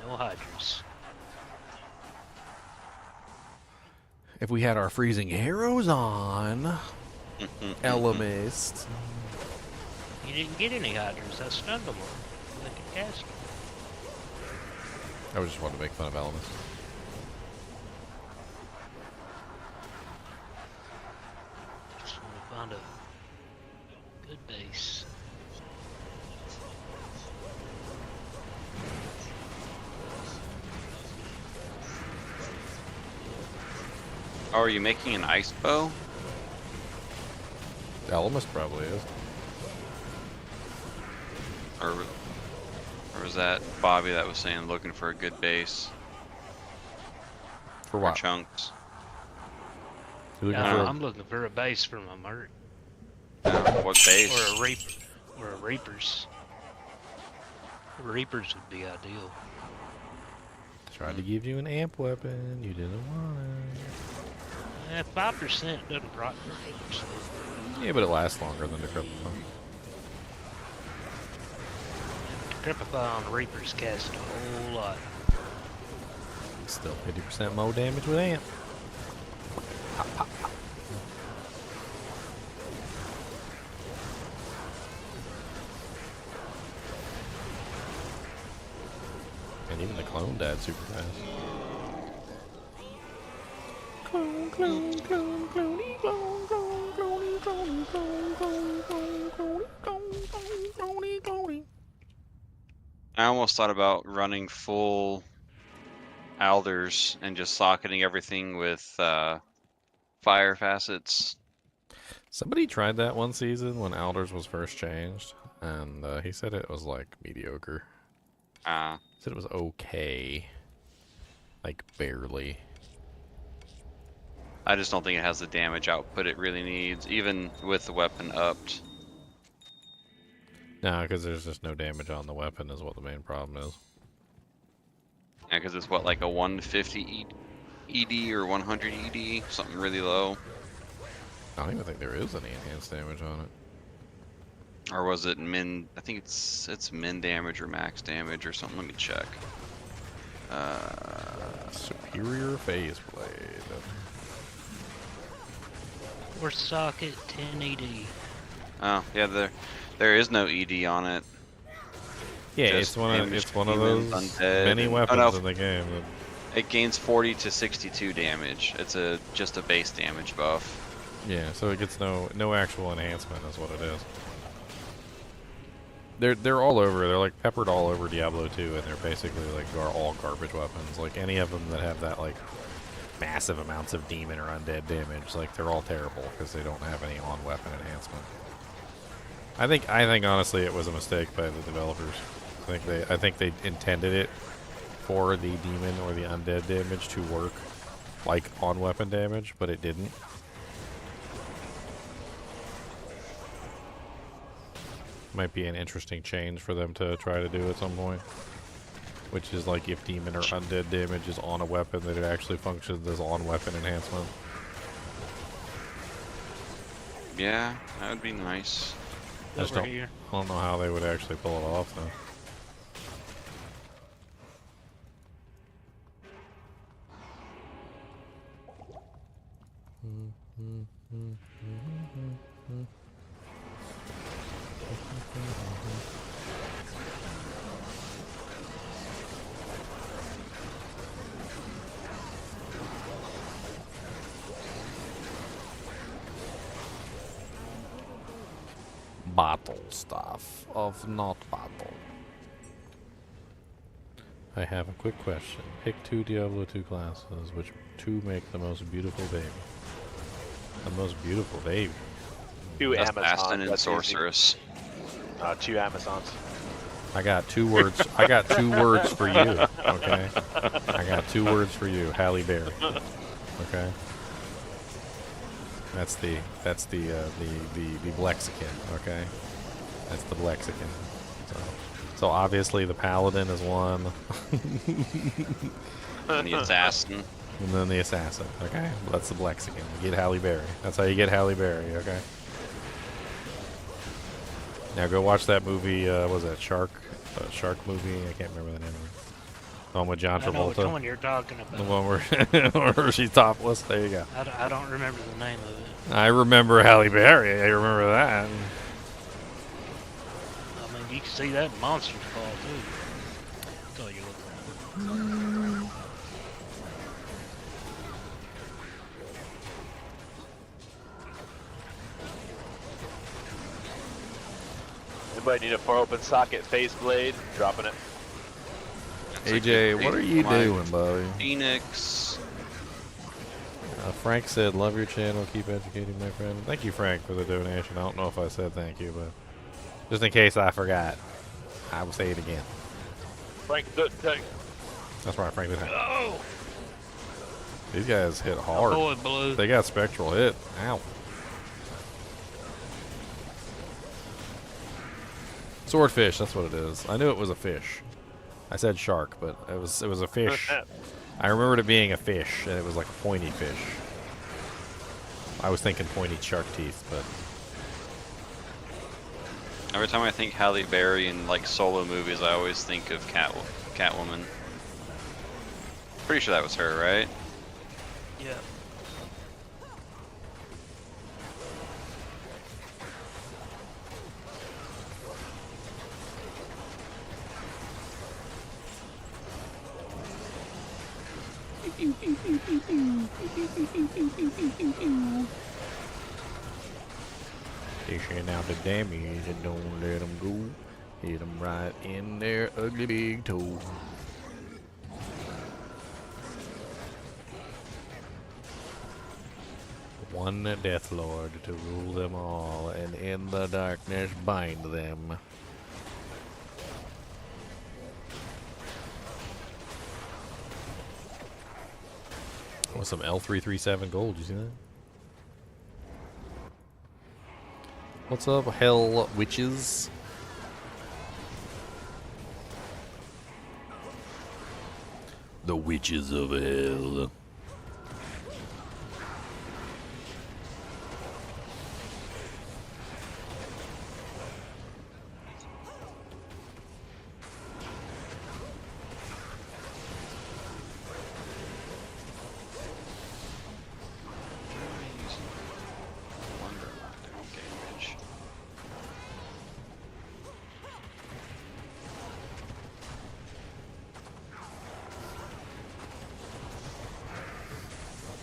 No hydras. If we had our freezing arrows on, Elemist. You didn't get any hydras. I stunned them all. They could cast them. I just wanted to make fun of Elemist. Just want to find a good base. Oh, are you making an ice bow? Elemist probably is. Or was that Bobby that was saying looking for a good base? For what? Chunks. You looking Yeah, for I'm looking for a base for my merc. What base? Or a reaper. Or a reapers. Reapers would be ideal. Tried to give you an amp weapon. You didn't want it. 5% doesn't proc very much. Yeah, but it lasts longer than Decrepify. Decrepify on reapers cast a whole lot. Still 50% more damage with amp. Pop, pop, pop. And even the clone died super fast. Clone, clone, clone, cloney, clone, clone, cloney, clone, clone, clone, clone, cloney, clone, clone, cloney, cloney. I almost thought about running full Alders and just socketing everything with fire facets. Somebody tried that one season when Alders was first changed, and he said it was like mediocre. Said it was okay. Like barely. I just don't think it has the damage output it really needs, even with the weapon upped. No, because there's just no damage on the weapon is what the main problem is. Yeah, because it's what, like a 150 ED or 100 ED, something really low. I don't even think there is any enhanced damage on it. Or was it min? I think it's min damage or max damage or something. Let me check. Superior phase blade. Or socket 10 ED. Oh yeah, there is no ED on it. Yeah, Just it's one of humans, those undead, many and- weapons oh, no. in the game. It gains 40 to 62 damage. It's just a base damage buff. Yeah, so it gets no actual enhancement is what it is. They're all over. They're like peppered all over Diablo 2, and they're basically like all garbage weapons. Like any of them that have that like massive amounts of demon or undead damage. Like, they're all terrible because they don't have any on-weapon enhancement. I think honestly it was a mistake by the developers. I think they intended it for the demon or the undead damage to work like on-weapon damage, but it didn't. Might be an interesting change for them to try to do at some point. Which is like if demon or undead damage is on a weapon, that it actually functions as on-weapon enhancement. Yeah, that would be nice. I don't know how they would actually pull it off though. Battle stuff of not battle. I have a quick question. Pick 2 Diablo 2 classes, which 2 make the most beautiful baby. The most beautiful baby. 2 Assassin Amazons. and Sorceress. 2 Amazons. I got 2 words. I got 2 words for you. Okay. I got 2 words for you. Halle Berry. Okay. That's the Blexican, okay? That's the Blexican. So obviously the Paladin is one. And the Assassin. And then the Assassin, okay? That's the Blexican. You get Halle Berry. That's how you get Halle Berry, okay? Now go watch that movie, what was that, Shark movie? I can't remember the name of it. The one with John Travolta. I know which one you're talking about. The one where she's topless. There you go. I don't remember the name of it. I remember Halle Berry. I remember that. I mean, you can see that in Monsters Ball too. That's all you look around. Anybody need a 4-open socket face blade? Dropping it. AJ, what are you doing, buddy? Phoenix. Frank said, love your channel, keep educating my friend. Thank you, Frank, for the donation. I don't know if I said thank you, but just in case I forgot, I will say it again. Frank, thank. That's right, Frank. Oh! These guys hit hard. Oh, it blew. They got spectral hit. Ow. Swordfish, that's what it is. I knew it was a fish. I said shark, but it was a fish. I remembered it being a fish, and it was like a pointy fish. I was thinking pointy shark teeth, but Every time I think Halle Berry in like solo movies, I always think of Catwoman. Pretty sure that was her, right? Yeah. dishing out the damage and don't let them go. Hit them right in their ugly big toe. One Death Lord to rule them all, and in the darkness bind them. With some L337 gold, you see that? What's up, Hell Witches? The Witches of Hell.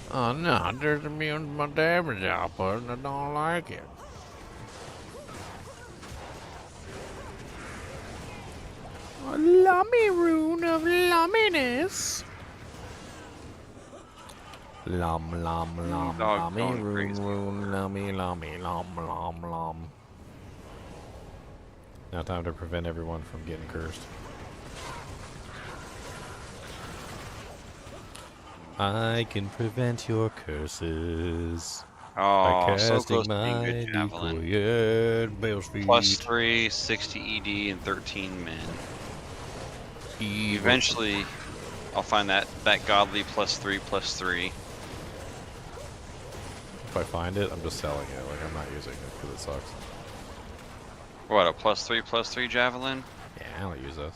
Oh no, there's immune my damage output and I don't like it. A lummy rune of lumminess. Lom lom lom Dog's lommy going room crazy. room lommy lommy lom lom lom. Now time to prevent everyone from getting cursed. I can prevent your curses by Oh, so casting close to being my good javelin. decoy at Bale's feet. +3, 60 ED, and 13 min. Eventually, I'll find that godly +3/+3. If I find it, I'm just selling it. Like, I'm not using it because it sucks. What, a +3/+3 javelin? Yeah, I don't use those.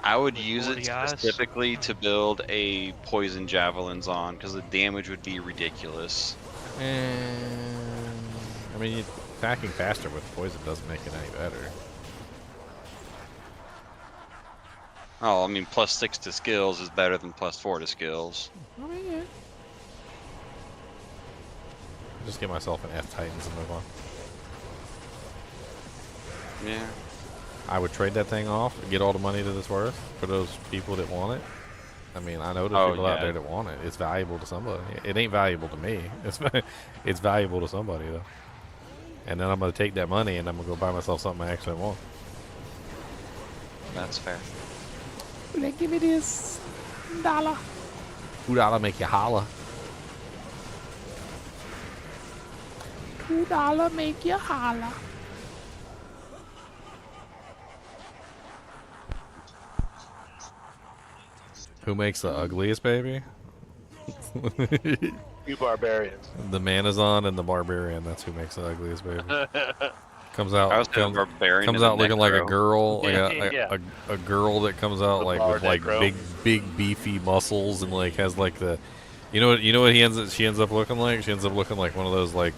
I would use it 40 eyes? specifically to build a poison javelins on, because the damage would be ridiculous. And I mean, attacking faster with poison doesn't make it any better. Oh, I mean, +6 to skills is better than +4 to skills. I mean, yeah. Just get myself an F Titans and move on. Yeah. I would trade that thing off and get all the money that it's worth for those people that want it. I mean, I know there's people out there that want it. It's valuable to somebody. It ain't valuable to me. It's valuable to somebody though. And then I'm gonna take that money and I'm gonna go buy myself something I actually want. That's fair. They give me this $1. $2 make you holla. $2 make you holla. Who makes the ugliest baby? You barbarians. The Manazon and the Barbarian. That's who makes the ugliest baby. Comes out, comes out looking like a girl, like a girl that comes out like with like big beefy muscles and like has like the, you know what she ends up looking like? She ends up looking like one of those like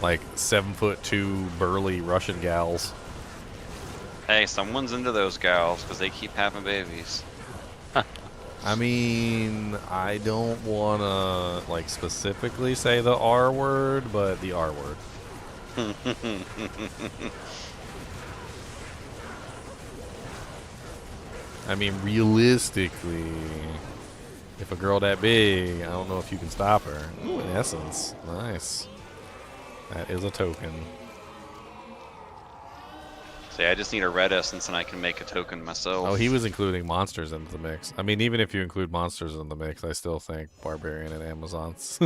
7'2" burly Russian gals. Hey, someone's into those gals because they keep having babies. I mean, I don't want to like specifically say the R word, but the R word. I mean, realistically, if a girl that big, I don't know if you can stop her. Ooh, in essence, nice. That is a token. See, I just need a red essence and I can make a token myself. Oh, he was including monsters into the mix. I mean, even if you include monsters in the mix, I still think Barbarian and Amazons.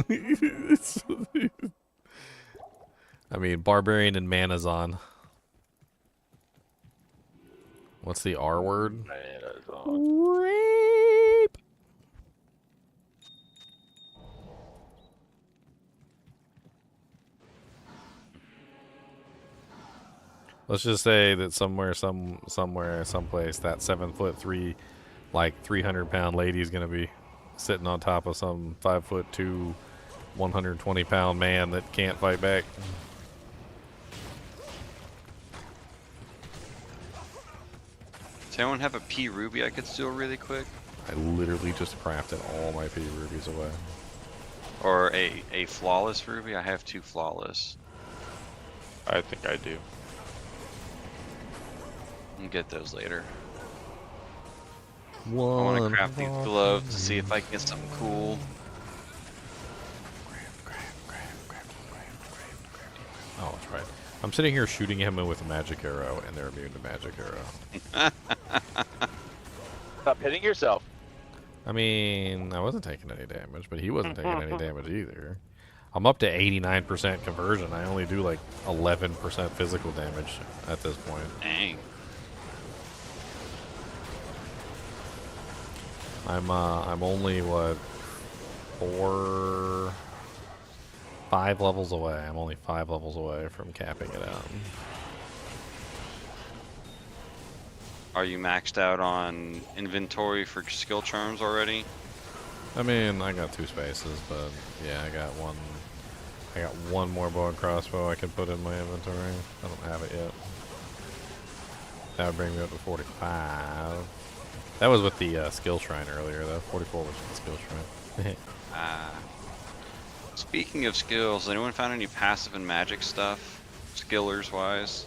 I mean, Barbarian and Manazon. What's the R word? Rape. Let's just say that somewhere, someplace, that 7'3", like 300-pound lady is gonna be sitting on top of some 5'2", 120-pound man that can't fight back. Does anyone have a P ruby I could steal really quick? I literally just crafted all my P rubies away. Or a flawless ruby? I have 2 flawless. I think I do. I'll get those later. I One want to craft these gloves to see if I can get something cool. Oh, that's right. I'm sitting here shooting him with a magic arrow, and they're immune to magic arrow. Stop hitting yourself. I mean, I wasn't taking any damage, but he wasn't taking any damage either. I'm up to 89% conversion. I only do like 11% physical damage at this point. Dang. I'm only what 5 levels away. I'm only 5 levels away from capping it out. Are you maxed out on inventory for skill charms already? I mean, I got 2 spaces, but yeah, I got one more bow and crossbow I can put in my inventory. I don't have it yet. That would bring me up to 45. That was with the skill shrine earlier, though. 44 was with the skill shrine. Speaking of skills, anyone found any passive and magic stuff, skillers wise?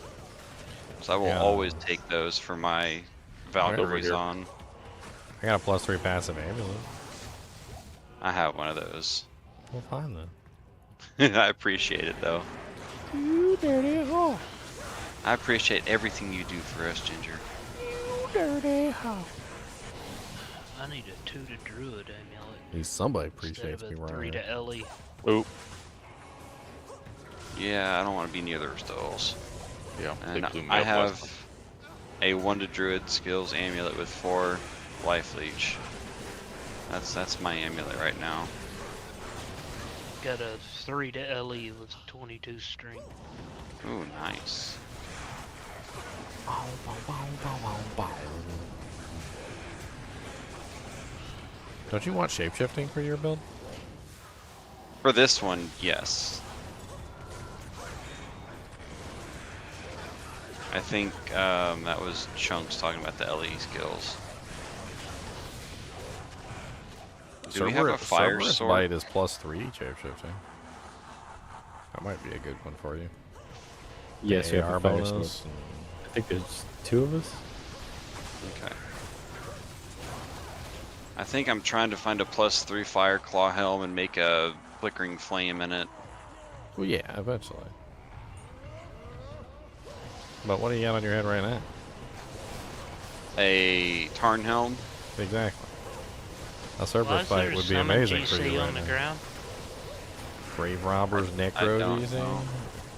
So I will always take those for my Valkyries on. I got a +3 passive amulet. I have one of those. Well, fine then. I appreciate it though. You dirty hoe. I appreciate everything you do for us, Ginger. You dirty hoe. I need a 2 to Druid amulet. At least somebody instead appreciates of me a 3 running. to Ellie. Oop. Yeah, I don't want to be near those stalls. Yeah, And they blew me I up last have a 1 to Druid skills amulet with 4 life leech. That's my amulet right now. Got a 3 to Ellie with 22 strength. Ooh, nice. Don't you want shapeshifting for your build? For this one, yes. I think that was Chunks talking about the LE skills. Do we have a fire Cerberus sword? Bite is +3 shapeshifting. That might be a good one for you. Yes, we have AR a fire bonus. sword. I think there's 2 of us. Okay. I think I'm trying to find a +3 fire claw helm and make a flickering flame in it. Well, yeah, eventually. But what do you got on your head right now? A Tarn helm. Exactly. A Why Cerberus is there Bite would be some amazing for GC you on right the now. ground? Grave Robbers Necro, don't do you think? know.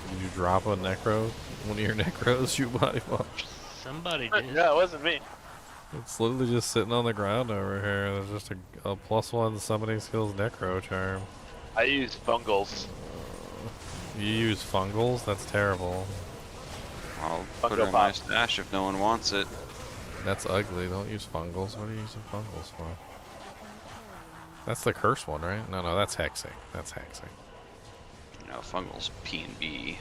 Did you drop a Necro? One of your Necros shoot body bomb? Somebody did. No, it wasn't me. It's literally just sitting on the ground over here. There's just a +1 summoning skills Necro charm. I use fungals. You use fungals? That's terrible. I'll put it in my stash if no one wants it. That's ugly. Don't use fungals. What are you using fungals for? That's the curse one, right? No, that's hexing. That's hexing. You know, fungals P and B.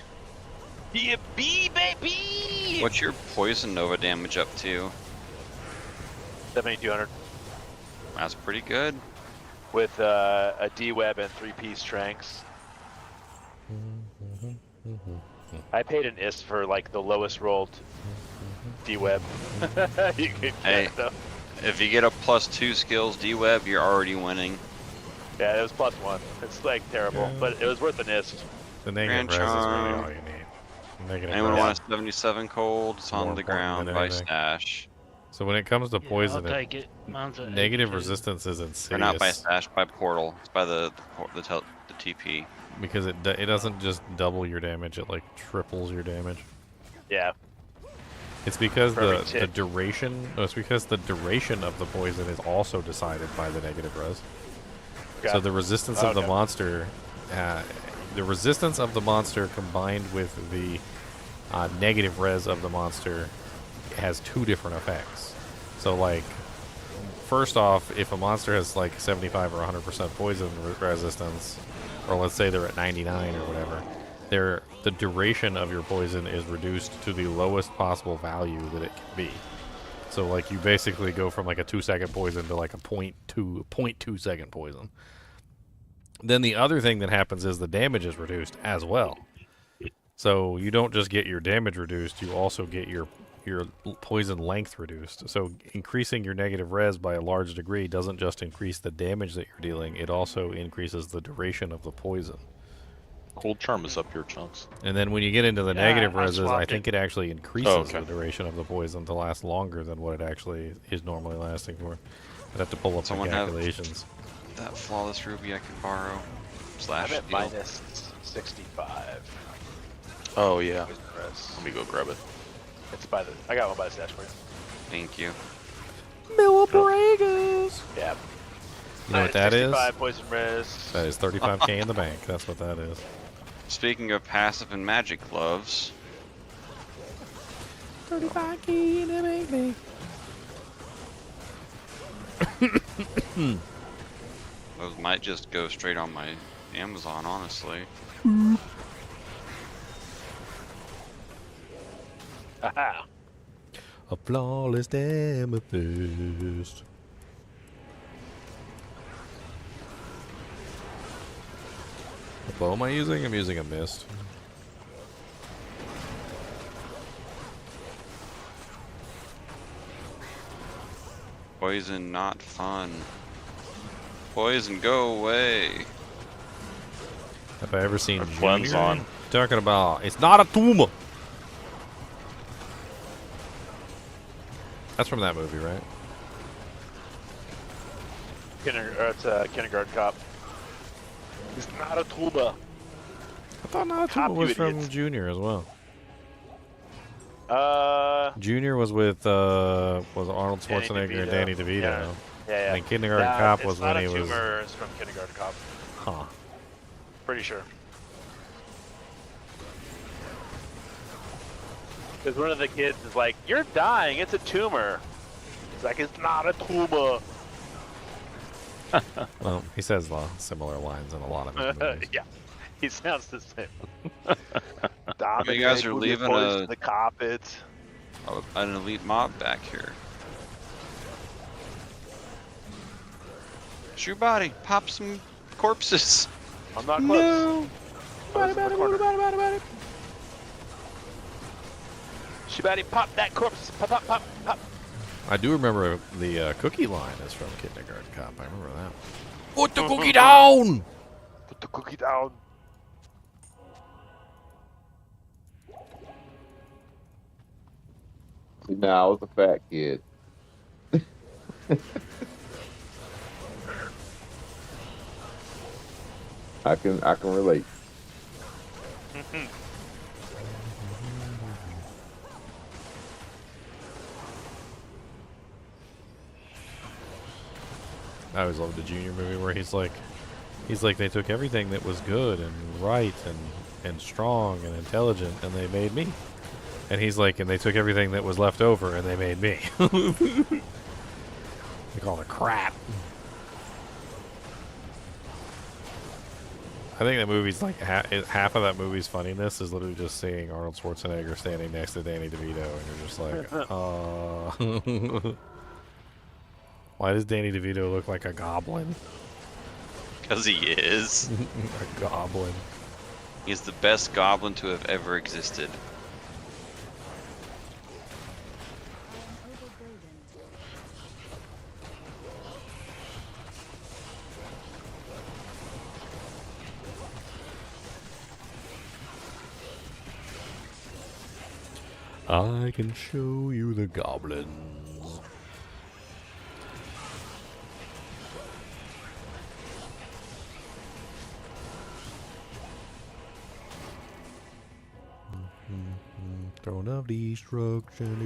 P and B, baby! What's your poison nova damage up to? 7200. That's pretty good. With a D-web and 3-piece strengths. I paid an IS for like the lowest rolled D-web. You could Hey, get though. if you get a +2 skills D-web, you're already winning. Yeah, it was +1. It's like terrible, but it was worth an IS. The negative Grand res is really charm. all you need. Negative Anyone res want is a 77 cold? It's on more the important ground than by anything. stash. So when it comes to Yeah, poison, I'll take it. Mine's a negative 82. resistance is Or insidious. not by stash, by portal. It's by the TP. Because it doesn't just double your damage; it like triples your damage. Yeah. It's because Perfect the tip. duration. No, it's because the duration of the poison is also decided by the negative res. So the resistance of the Okay. monster, the resistance of the monster combined with the negative res of the monster has 2 different effects. So like, first off, if a monster has like 75 or 100% poison resistance, or let's say they're at 99 or whatever, the duration of your poison is reduced to the lowest possible value that it can be. So like you basically go from like a 2-second poison to like a 0.2 second poison. Then the other thing that happens is the damage is reduced as well. So you don't just get your damage reduced, you also get your poison length reduced. So increasing your negative res by a large degree doesn't just increase the damage that you're dealing, it also increases the duration of the poison. Cold charm is up here, Chunks. And then when you get into the Yeah, negative I reses, I swapped think it. it actually increases Oh, okay. the duration of the poison to last longer than what it actually is normally lasting for. I'd have to pull up the Someone have calculations. that flawless ruby I can borrow. I'm Slash at deal. minus 65. Oh yeah. Poison res. Let me go grab it. It's by the. I got one by the stash for you. Thank you. Millabragas! Yeah. You know what that is? 65 poison res. That is 35k in the bank. That's what that is. Speaking of passive and magic gloves, 35k in the bank. those might just go straight on my Amazon, honestly. Aha. A flawless amethyst. What bow am I using? I'm using a mist. Poison not fun. Poison, go away. Have I ever seen Flem's Junior? on. Talking about it's not a tumor. That's from that movie, right? It's a kindergarten cop. It's not a tuba. I thought not a tumor was from Junior as well. Junior was with was Arnold Schwarzenegger and Danny DeVito. Yeah. Yeah. And Kindergarten Cop was when he was. It's not a tumor. It's from Kindergarten Cop. Huh. Pretty sure. Because one of the kids is like, "You're dying. It's a tumor." It's like, "It's not a tumor." Well, he says similar lines in a lot of his movies. Yeah, he sounds the same. You guys are leaving the carpet. An elite mob back here. Shoot body, pop some corpses. I'm not close. No. Shibari, pop that corpse. Pop, pop, pop, pop. I do remember the cookie line is from Kindergarten Cop. I remember that. Put the cookie down! Put the cookie down. See, now I was a fat kid. I can relate. I always loved the Junior movie where he's like they took everything that was good and right and strong and intelligent and they made me. And he's like, and they took everything that was left over and they made me. They call it crap. I think that movie's like half of that movie's funniness is literally just seeing Arnold Schwarzenegger standing next to Danny DeVito, and you're just like, why does Danny DeVito look like a goblin? Because he is. A goblin. He's the best goblin to have ever existed. I can show you the goblins. Throne of destruction.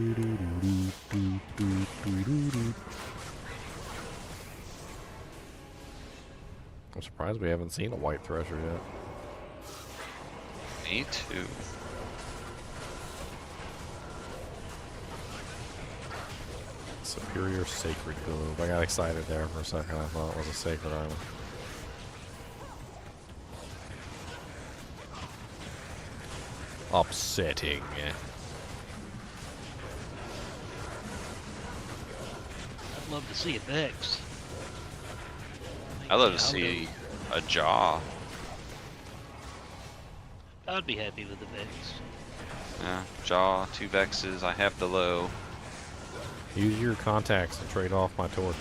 I'm surprised we haven't seen a white thresher yet. Me too. Superior Sacred Globe. I got excited there for a second. I thought it was a sacred item. Upsetting. I'd love to see a Vex. I'd love to see a jaw. I'd be happy with the Vex. Yeah, jaw, 2 Vexes. I have the low. Use your contacts to trade off my torch.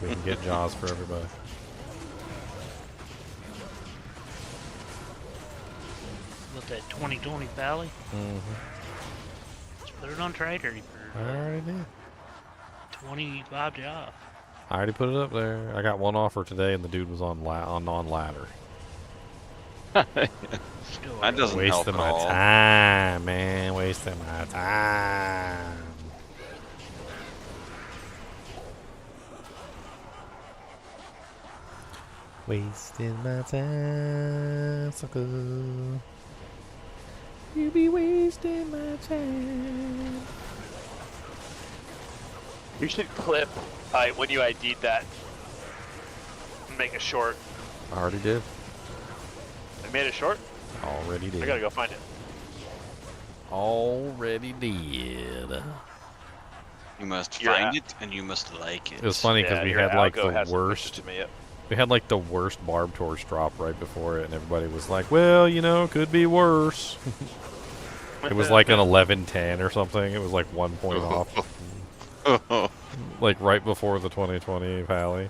We can get jaws for everybody. With that 2020 Valley? Mm-hmm. Just put it on Trader for I already did. 25 jaw. I already put it up there. I got one offer today, and the dude was on ladder. That doesn't help Wasting at my all. time, man. Wasting my time. Wasting my time, sucker. You be wasting my time. You should clip when you ID'd that. Make a short. I already did. I made a short? Already did. I gotta go find it. Already did. You must find it and you must like it. It was funny because we your had like algo the hasn't worst. to me yet. We had like the worst barb torch drop right before it, and everybody was like, "Well, you know, could be worse." It was like an 1110 or something. It was like 1 point off. Like right before the 2020 Pally.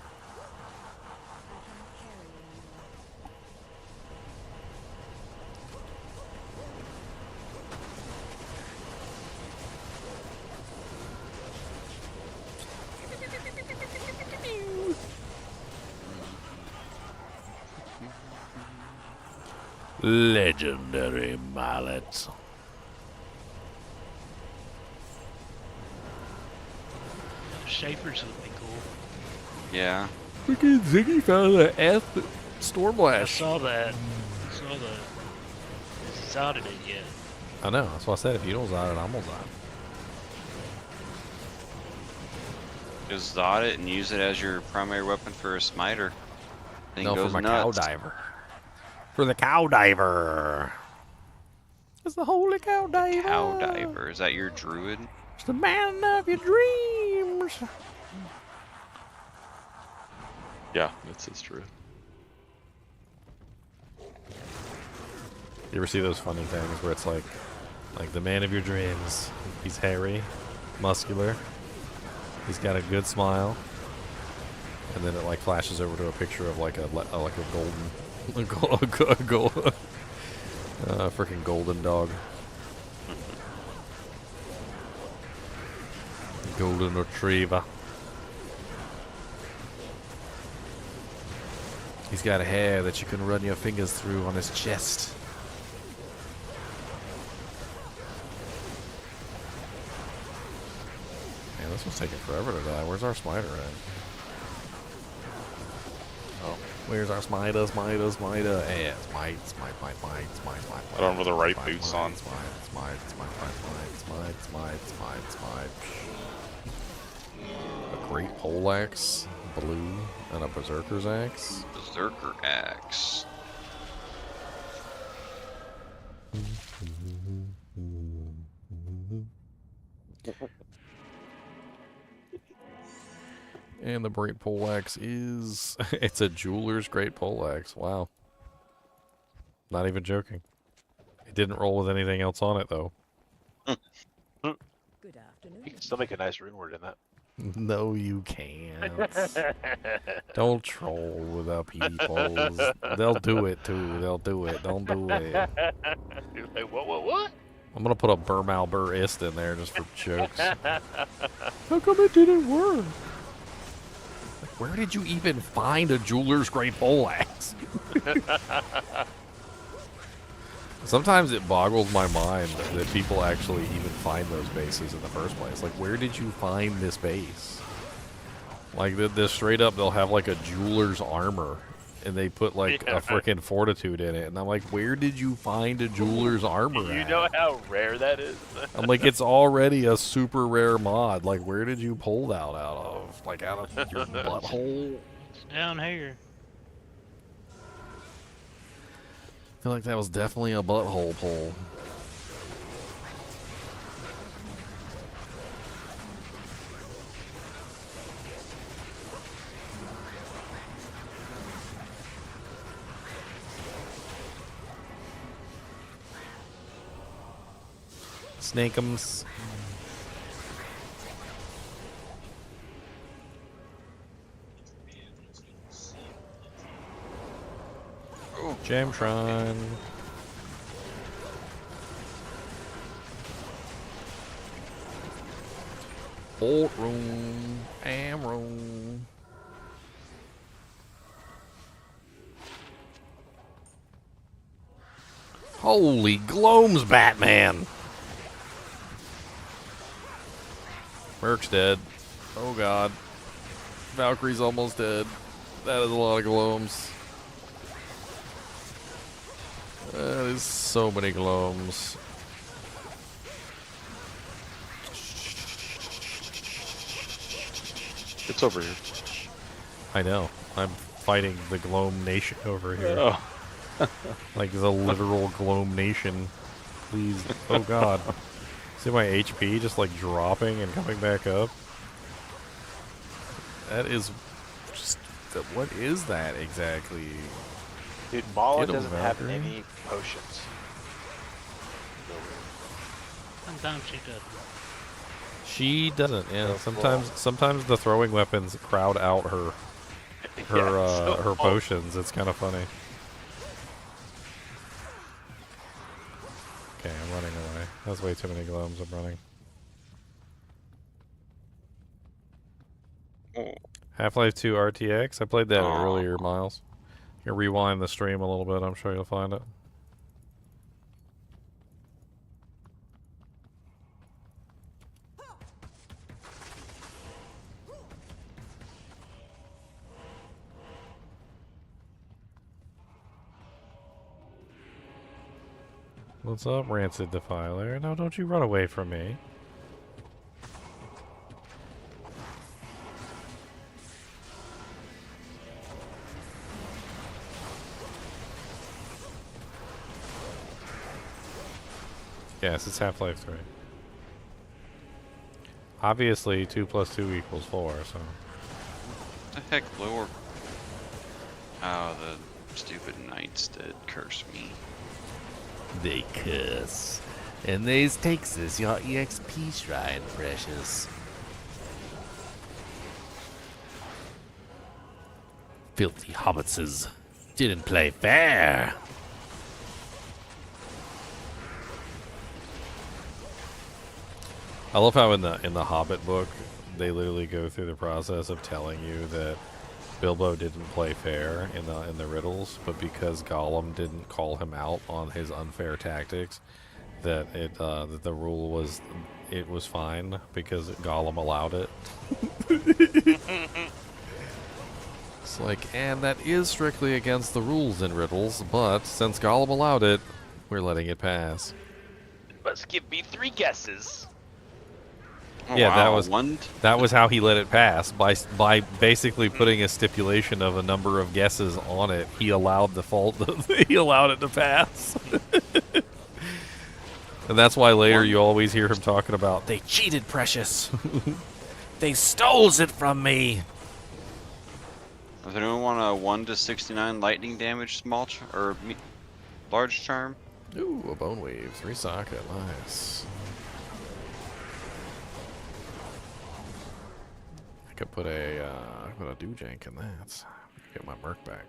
Legendary mallets. Shapers would be cool. Yeah. Freaking Ziggy found the Stormlash. I saw that. I saw that. It's out of it yet. I know. That's why I said if you don't zod it, I'm gonna zod it. Just dot it and use it as your primary weapon for a smiter. Thing No, goes for my nuts. cow diver. For the cow diver. It's the holy cow diver. Cow diver. Is that your druid? It's the man of your dreams. Yeah, it's his druid. You ever see those funny things where it's like the man of your dreams? He's hairy, muscular. He's got a good smile, and then it like flashes over to a picture of like a freaking golden dog, golden retriever. He's got hair that you can run your fingers through on his chest. Man, this one's taking forever to die. Where's our smiter at? Oh, where's our smiter? Yeah, smite. I don't have the right boots on. Smite. A great poleaxe, blue, and a berserker's axe. Berserker axe. And the great poleaxe is... it's a jeweler's great poleaxe. Wow. Not even joking. It didn't roll with anything else on it, though. Good afternoon. You can still make a nice rune word in that. No, you can't. Don't troll with the peoples. They'll do it, too. They'll do it. Don't do it. You're like, what? I'm going to put a Burmalburist in there just for jokes. How come it didn't work? Like, where did you even find a jeweler's great poleaxe? Sometimes it boggles my mind that people actually even find those bases in the first place. Like, where did you find this base? Like, this straight up, they'll have like a jeweler's armor, and they put like a freaking fortitude in it. And I'm like, where did you find a jeweler's armor You at? know how rare that is? I'm like, it's already a super rare mod. Like, where did you pull that out of? Like, out of your butthole? It's down here. I feel like that was definitely a butthole pull. Snakeums. Jamtron. Bolt room. Amro. Holy gloams, Batman. Merc's dead. Oh god. Valkyrie's almost dead. That is a lot of gloams. That is so many gloams. It's over here. I know. I'm fighting the Gloam Nation over here. Oh. Like the literal Gloam Nation. Please. Oh god. See my HP just like dropping and coming back up? That is just... What is that exactly? Dude, Mala Get 'em, doesn't have Valkyrie. any potions. Sometimes she does. She doesn't, yeah. Sometimes the throwing weapons crowd out her her potions. It's kind of funny. Okay, I'm running away. That's way too many gloams. I'm running. Half-Life 2 RTX. I played that earlier, Miles. You can rewind the stream a little bit. I'm sure you'll find it. What's up, Rancid Defiler? No, don't you run away from me. Yes, it's Half-Life 3. Obviously, 2 + 2 = 4, so... The heck, Lord? Oh, the stupid knights did curse me. They curse. And these takes us your EXP shrine, precious. Filthy hobbitses didn't play fair. I love how in the Hobbit book they literally go through the process of telling you that Bilbo didn't play fair in the riddles, but because Gollum didn't call him out on his unfair tactics, that the rule was it was fine because Gollum allowed it. It's like, and that is strictly against the rules in riddles, but since Gollum allowed it, we're letting it pass. Must give me 3 guesses. Oh, Yeah, wow. that was how he let it pass by basically putting a stipulation of a number of guesses on it. He allowed he allowed it to pass. And that's why later you always hear him talking about they cheated, precious. They stole it from me. Does anyone want a 1 to 69 lightning damage large charm? Ooh, a bone wave, 3 socket, nice. I could put a doojank in that. Get my merc back.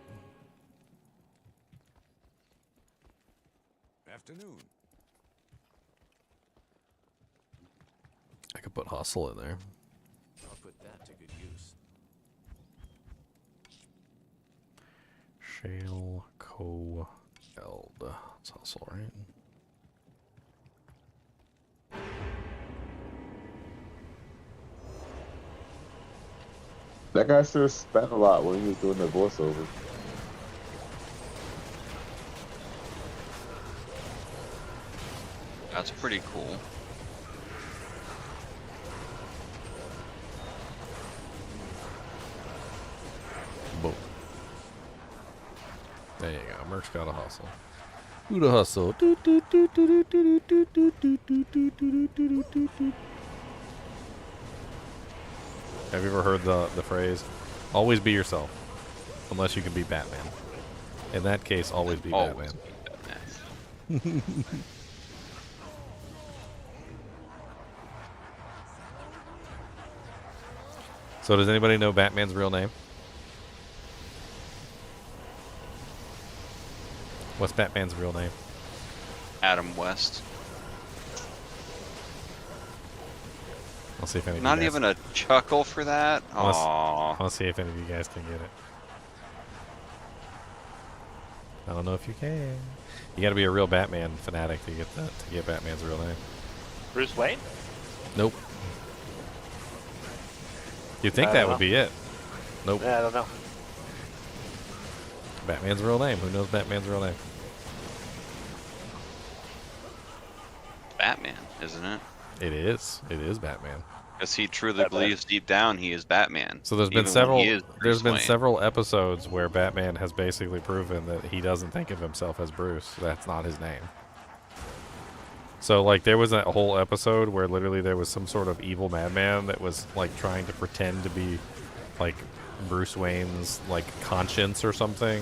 Afternoon. I could put hustle in there. I'll put that to good use. Shale co-eld. It's hustle, right? That guy sure spat a lot when he was doing the voiceover. That's pretty cool. Boom. There you go. Merc's got a hustle. Who the hustle? Have you ever heard the phrase, always be yourself, unless you can be Batman? In that case, always be Batman. So does anybody know Batman's real name? What's Batman's real name? Adam West. I'll see if any of you Not guys... even a chuckle for that? Aww. I'll see if any of you guys can get it. I don't know if you can. You gotta be a real Batman fanatic to get that, to get Batman's real name. Bruce Wayne? Nope. You'd think that would be it. Nope. Yeah, I don't know. Batman's real name. Who knows Batman's real name? Batman, isn't it? It is. It is Batman. Because he truly believes deep down he is Batman. So there's been even when he several. is There's Bruce been Wayne. several episodes where Batman has basically proven that he doesn't think of himself as Bruce. That's not his name. So like there was that whole episode where literally there was some sort of evil madman that was like trying to pretend to be like Bruce Wayne's like conscience or something,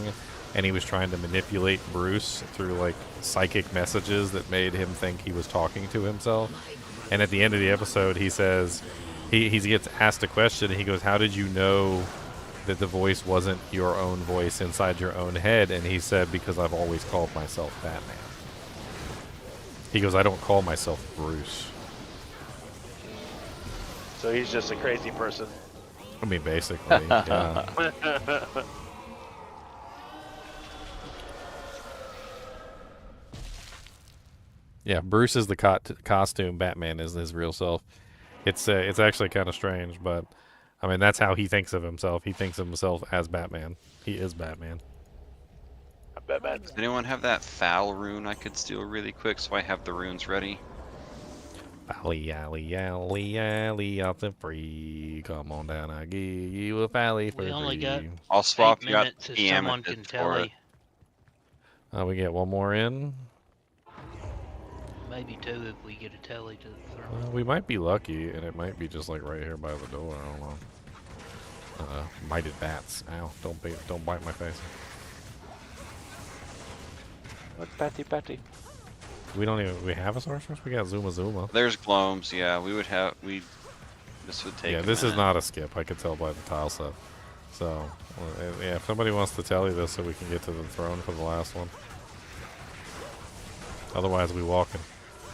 and he was trying to manipulate Bruce through like psychic messages that made him think he was talking to himself. And at the end of the episode, he says, he gets asked a question, and he goes, how did you know that the voice wasn't your own voice inside your own head? And he said, because I've always called myself Batman. He goes, I don't call myself Bruce. So he's just a crazy person. I mean, basically, yeah. Yeah, Bruce is the costume. Batman is his real self. It's actually kind of strange, but I mean that's how he thinks of himself. He thinks of himself as Batman. He is Batman. Batman. Does anyone have that foul rune I could steal really quick so I have the runes ready? Alley, alley, alley, alley, off the free. Come on down, I give you a valley for We only got free. I'll swap 8 you out minutes if the someone can amethyst for tell it. you. We get one more in. Maybe 2 if we get a telly to the throne. We might be lucky, and it might be just like right here by the door. I don't know. Mighted bats. Ow! Don't bite my face. Look, Batty. We have a sorceress. We got Zuma. There's gloams, yeah. This would take. Yeah, this is not a skip. I could tell by the tile set. So, yeah, if somebody wants to tell you this so we can get to the throne for the last one. Otherwise, we walking.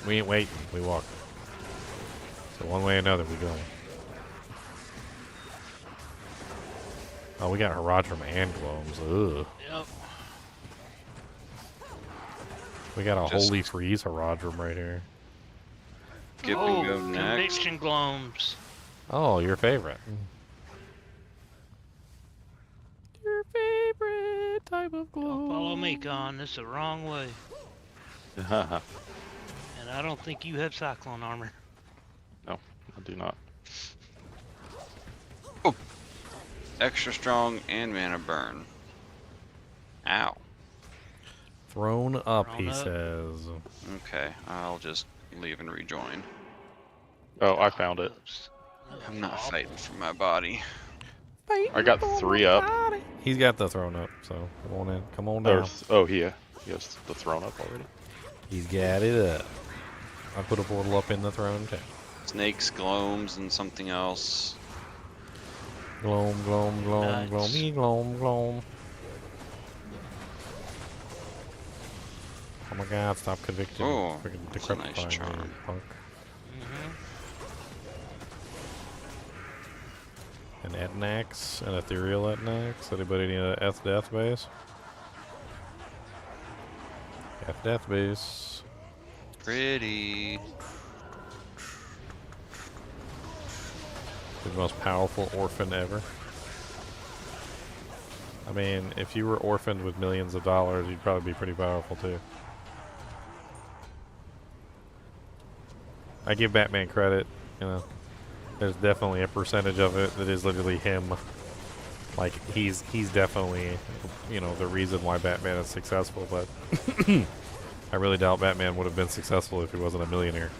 We ain't waiting. We walking. So one way or another, we going. Oh, we got Herodrum and Gloams. Ugh. Yep. We got a Holy Freeze Herodrum right here. Skip and go next. Conviction gloams. Oh, your favorite. Your favorite type of glow. Don't follow me, Con. This is the wrong way. And I don't think you have cyclone armor. No, I do not. Oh. Extra strong and mana burn. Ow. Thrown up, Thrown he up. says. Okay, I'll just leave and rejoin. Oh, I found it. I'm not fighting for my body. I got 3 up. He's got the thrown up, so come on in. Come on down. He has the throne up already. He's got it up. I put a portal up in the throne too. Snakes, gloams, and something else. Gloam, Nice. gloomy, gloam. Oh my god, stop convicting. Oh, Freaking that's a nice decrepifying me, charm. punk. An Etnax, an ethereal Etnax. Anybody need a F death base? F death base. Pretty. The most powerful orphan ever. I mean, if you were orphaned with millions of dollars, you'd probably be pretty powerful too. I give Batman credit, you know. There's definitely a percentage of it that is literally him. Like, he's definitely, you know, the reason why Batman is successful, but I really doubt Batman would have been successful if he wasn't a millionaire.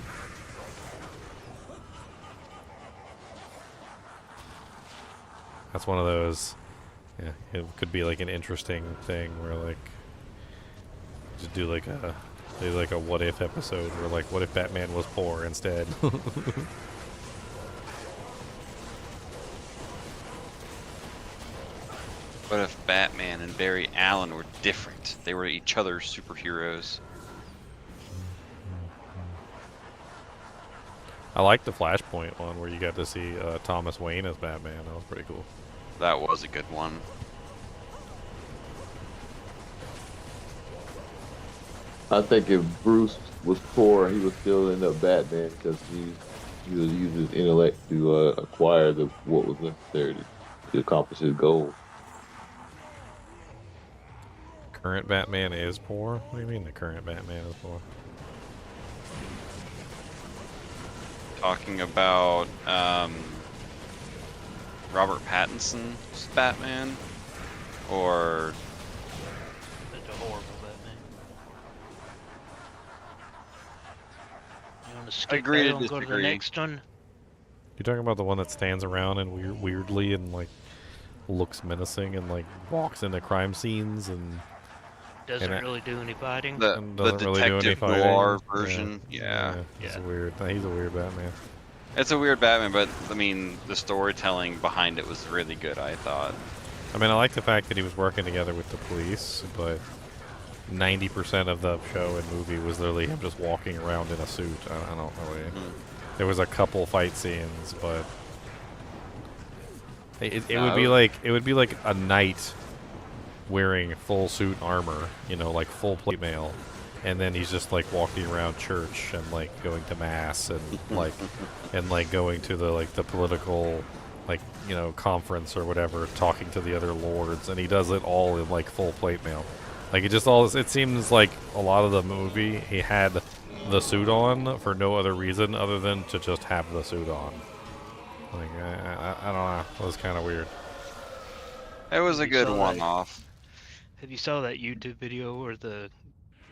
That's one of those, yeah, it could be like an interesting thing where like, just do like a what if episode where like, what if Batman was poor instead? What if Batman and Barry Allen were different? They were each other's superheroes. I like the Flashpoint one where you got to see Thomas Wayne as Batman. That was pretty cool. That was a good one. I think if Bruce was poor, he would still end up Batman because he was using his intellect to acquire what was necessary to accomplish his goal. Current Batman is poor? What do you mean the current Batman is poor? Talking about Robert Pattinson's Batman, or That's a horrible Batman. You want to skip agree that to one, go to the disagree. next one? You're talking about the one that stands around and weirdly and like looks menacing and like walks into crime scenes and Doesn't really do any fighting. the doesn't really do any detective fighting. noir version. Yeah. He's a weird Batman. It's a weird Batman, but I mean, the storytelling behind it was really good, I thought. I mean, I like the fact that he was working together with the police, but 90% of the show and movie was literally him just walking around in a suit. I don't really. There was a couple fight scenes, but it would be like a knight wearing full suit armor, you know, like full plate mail, and then he's just like walking around church and like going to mass and like going to the political, like, you know, conference or whatever, talking to the other lords, and he does it all in like full plate mail. Like it seems like a lot of the movie he had the suit on for no other reason other than to just have the suit on. Like I don't know, it was kind of weird. It was a You good saw that- one-off. Have you saw that YouTube video where the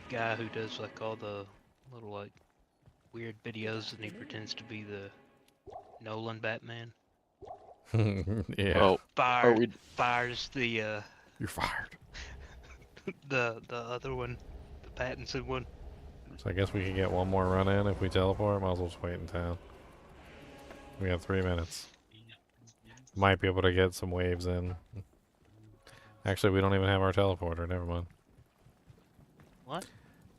guy who does like all the little like weird videos and he pretends to be the Nolan Batman? Yeah. Fires the You're fired. the other one, the Pattinson one. So I guess we can get one more run in if we teleport. Might as well just wait in town. We got 3 minutes. Might be able to get some waves in. Actually, we don't even have our teleporter. Never mind. What?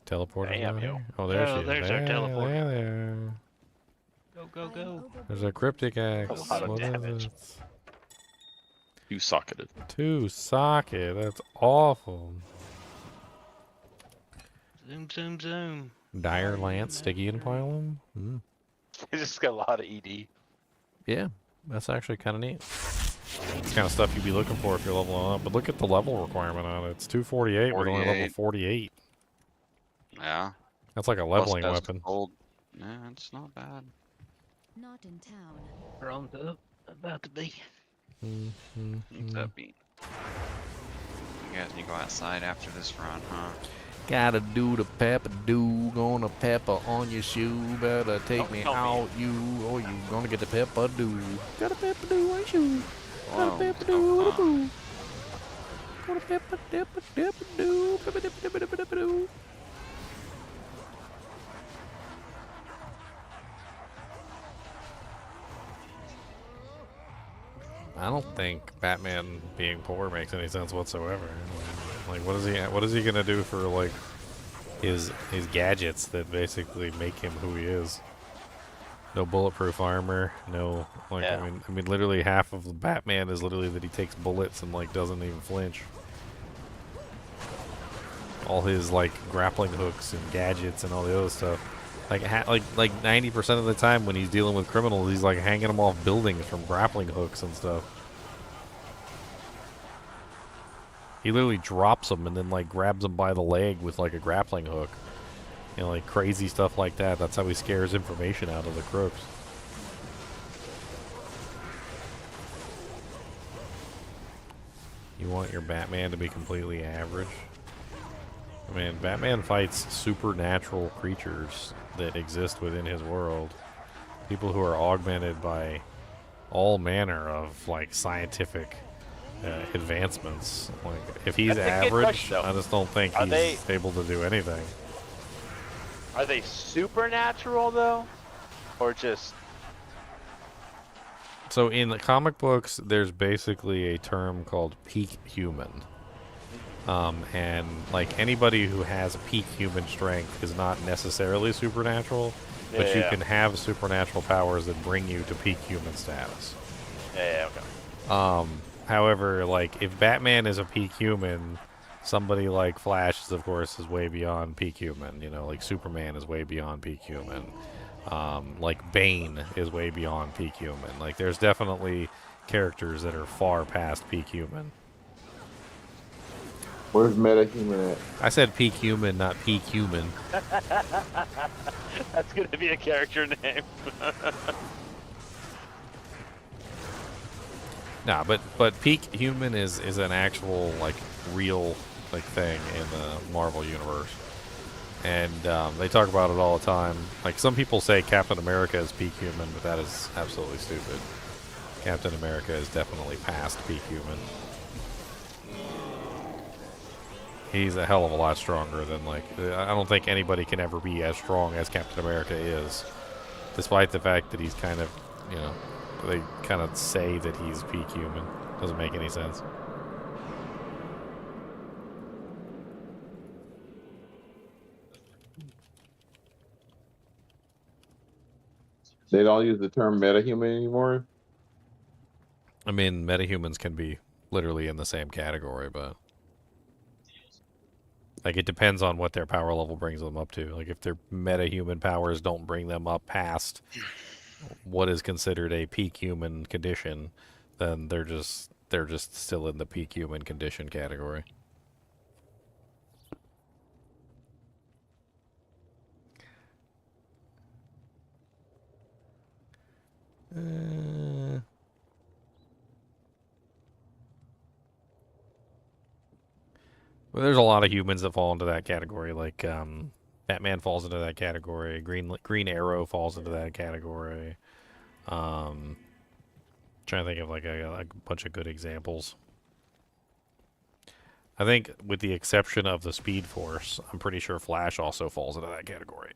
Teleporter. Damn you. Oh, there she is. There's our teleporter. There. Go, go, go. There's a cryptic axe. A lot of What is damage. it? 2-socketed. 2-socket. That's awful. Zoom, zoom, zoom. Dire Lance, Stygian Pylum. Mm. It's just got a lot of ED. Yeah, that's actually kind of neat. It's kind of stuff you'd be looking for if you're leveling up. But look at the level requirement on it. It's 248 with only level 48. Yeah. That's like a Plus leveling best weapon. gold. Yeah, it's not bad. Not in town. We're on the about to be. What's that beat? You guys need to go outside after this run, huh? Gotta do the pepper do, gonna pepper on your shoe. Better take me out, you, or you gonna get the pepper do. Got a pepper do on your shoe. Got a pepper do with a boo. Got a pepper do, pepper do. I don't think Batman being poor makes any sense whatsoever. Like, what is he gonna do for like his gadgets that basically make him who he is? No bulletproof armor, no like Yeah. I mean literally half of the Batman is literally that he takes bullets and like doesn't even flinch. All his like grappling hooks and gadgets and all the other stuff. Like 90% of the time when he's dealing with criminals, he's like hanging them off buildings from grappling hooks and stuff. He literally drops them and then like grabs them by the leg with like a grappling hook. You know, like crazy stuff like that. That's how he scares information out of the crooks. You want your Batman to be completely average? I mean, Batman fights supernatural creatures that exist within his world. People who are augmented by all manner of, like, scientific advancements. Like, if he's That's a good average, question, though. I just don't think Are he's able to do anything. Are they supernatural though, or just? So in the comic books, there's basically a term called peak human. And like anybody who has peak human strength is not necessarily supernatural, but you Yeah. can have supernatural powers that bring you to peak human status. Yeah, okay. However, like if Batman is a peak human, somebody like Flash is, of course, is way beyond peak human. You know, like Superman is way beyond peak human. Like Bane is way beyond peak human. Like there's definitely characters that are far past peak human. Where's metahuman at? I said peak human, not peak human. That's gonna be a character name. Nah, but peak human is an actual like real like thing in the Marvel universe, and they talk about it all the time. Like some people say Captain America is peak human, but that is absolutely stupid. Captain America is definitely past peak human. He's a hell of a lot stronger than like I don't think anybody can ever be as strong as Captain America is, despite the fact that he's kind of, you know, they kind of say that he's peak human. Doesn't make any sense. They don't use the term metahuman anymore. I mean, metahumans can be literally in the same category, but like it depends on what their power level brings them up to. Like if their metahuman powers don't bring them up past what is considered a peak human condition, then they're just still in the peak human condition category. Well, there's a lot of humans that fall into that category. Like Batman falls into that category. Green Arrow falls into that category. Trying to think of like a bunch of good examples. I think, with the exception of the Speed Force, I'm pretty sure Flash also falls into that category.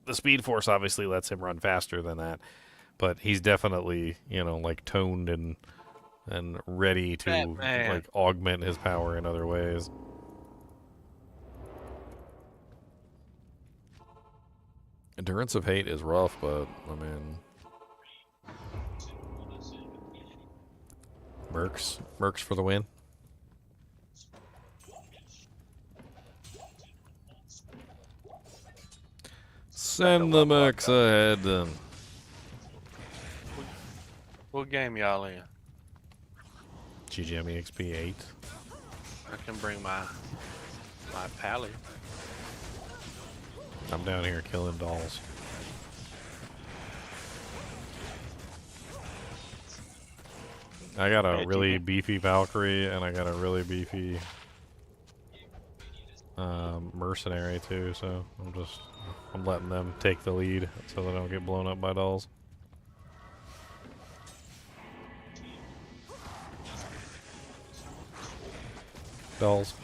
The Speed Force obviously lets him run faster than that, but he's definitely, you know, like toned and ready to Batman. like augment his power in other ways. Endurance of Hate is rough, but I mean, Mercs for the win. Send the Mercs ahead then. What game y'all in? GGM EXP 8. I can bring my pally. I'm down here killing dolls. I got a really beefy Valkyrie, and I got a really beefy mercenary too, so I'm letting them take the lead so they don't get blown up by dolls. Dolls.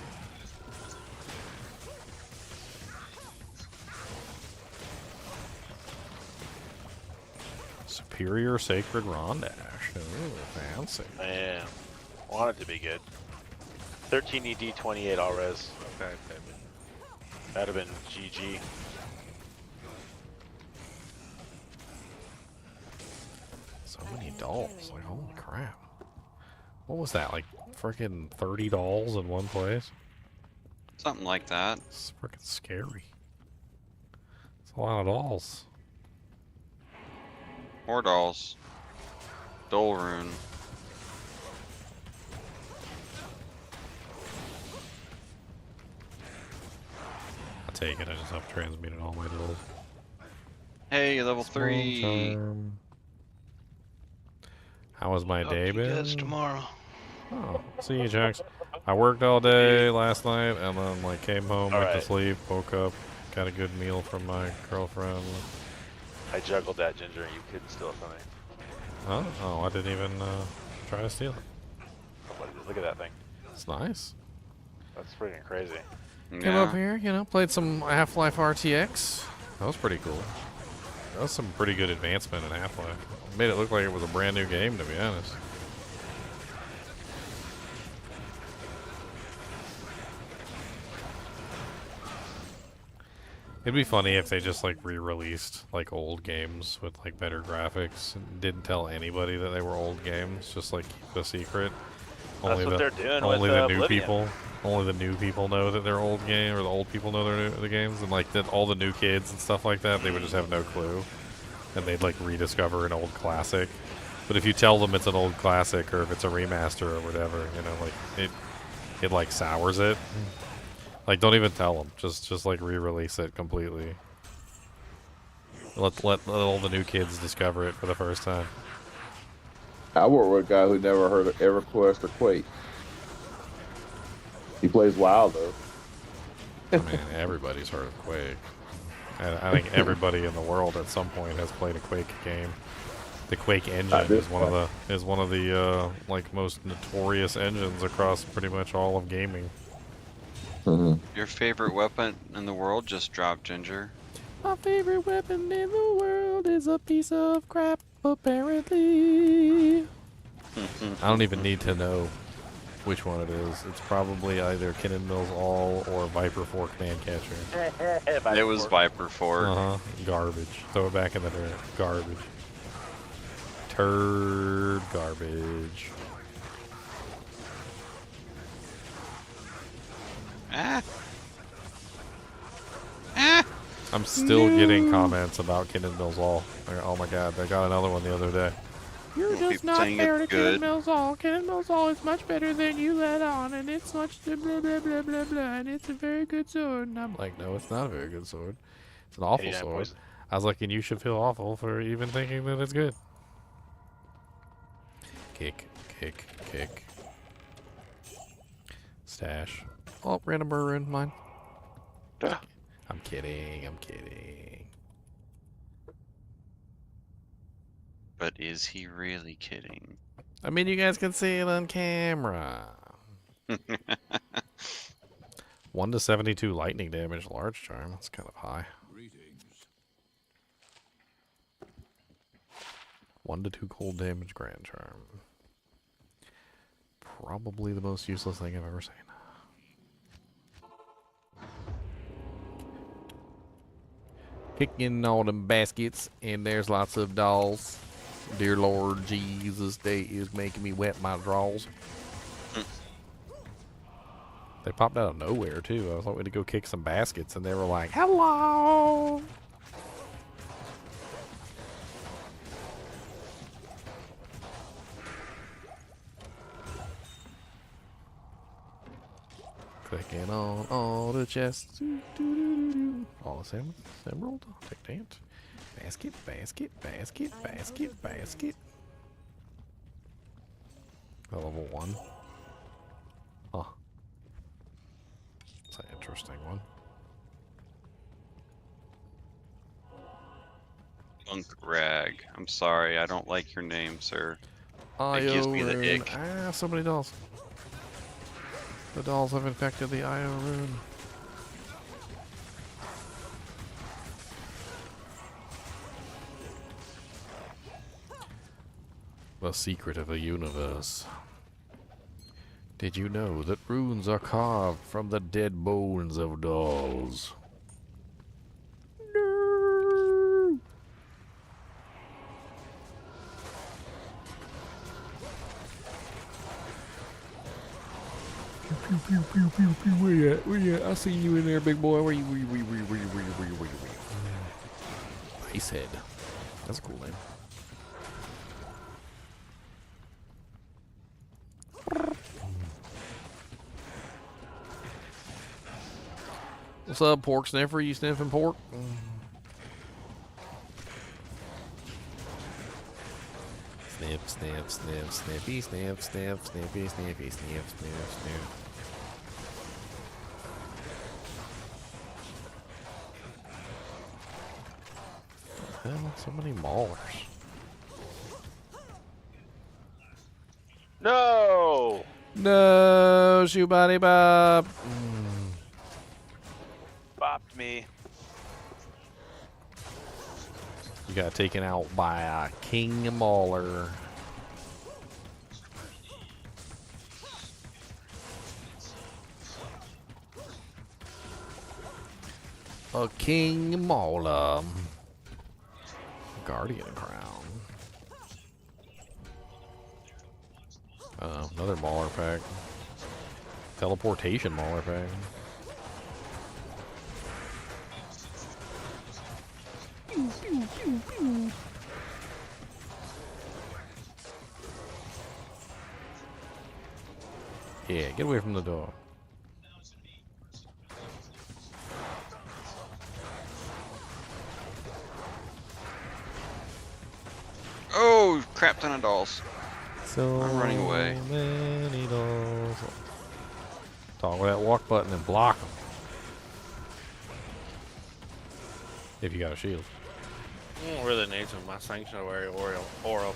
Superior Sacred Rondash. Ooh, fancy. Man, want it to be good. 13 ED, 28 all res. Okay, that'd have been GG. So many dolls. Like, holy crap. What was that? Like, freaking 30 dolls in one place? Something like that. It's freaking scary. It's a lot of dolls. More dolls. Dole rune. I'll take it. I just have transmuted all my dolls. Hey, level 3. How was my day You been? guys tomorrow. Oh, see you, Jax. I worked all day last night, and then like came home, went to sleep, woke up, got a good meal from my girlfriend. I juggled that Ginger and you couldn't steal it from me. Huh? Oh, I didn't even try to steal it. Look at that thing. It's nice. That's freaking crazy. Came up here, you know, played some Half-Life RTX. That was pretty cool. That was some pretty good advancement in Half-Life. Made it look like it was a brand new game, to be honest. It'd be funny if they just like re-released like old games with like better graphics and didn't tell anybody that they were old games, just like keep a secret. That's what they're doing only with the new Oblivion. people. Only the new people know that they're old game, or the old people know they're the games, and like that all the new kids and stuff like that, they would just have no clue, and they'd like rediscover an old classic. But if you tell them it's an old classic, or if it's a remaster or whatever, you know, like it like sours it. Like, don't even tell them. Just like re-release it completely. Let all the new kids discover it for the first time. I work with a guy who never heard of EverQuest or Quake. He plays WoW though. I mean, everybody's heard of Quake. I think everybody in the world at some point has played a Quake game. The Quake engine is one of the like most notorious engines across pretty much all of gaming. Your favorite weapon in the world just dropped, Ginger. My favorite weapon in the world is a piece of crap, apparently. I don't even need to know which one it is. It's probably either Kinnan Mills All or Viper Fork Mancatcher. It was Viper Fork. Garbage. Throw it back in the dirt. Garbage. Turd garbage. I'm still getting comments about Kinnan Mills All. Oh my god, they got another one the other day. You're just not fair to Kinnan Mills All. Kinnan Mills All is much better than you let on, and it's much blah blah blah blah blah blah, and it's a very good sword. And I'm like, no, it's not a very good sword. It's an awful sword. I was like, and you should feel awful for even thinking that it's good. Kick. Stash. Oh, random burr in mine. Duh. I'm kidding. But is he really kidding? I mean, you guys can see it on camera. 1 to 72 lightning damage, large charm. That's kind of high. 1 to 2 cold damage, grand charm. Probably the most useless thing I've ever seen. Kicking all them baskets, and there's lots of dolls. Dear Lord Jesus, they is making me wet my drawers. They popped out of nowhere, too. I was hoping to go kick some baskets, and they were like, hello! Clicking on all the chests. All the emerald. Take that. Basket. Level 1. Huh. That's an interesting one. Monk Rag. I'm sorry, I don't like your name, sir. It gives me the ick. Ah, so many dolls. The dolls have infected the IO rune. The secret of a universe. Did you know that runes are carved from the dead bones of dolls? No. Pew. Where you at? I see you in there, big boy. Where you? Ice head. That's a cool name. What's up, pork sniffer? You sniffing pork? Snip, snippy, snip, snippy, snip. Hell, so many maulers. No! No, shoe body bop. Bopped me. You got taken out by a king mauler. A king mauler. Guardian crown. Another mauler pack. Teleportation mauler pack. Yeah, get away from the door. Oh, crap ton of dolls. So I'm running away. Many dolls. Talk with that walk button and block them. If you got a shield. I don't really need to. My sanctuary aura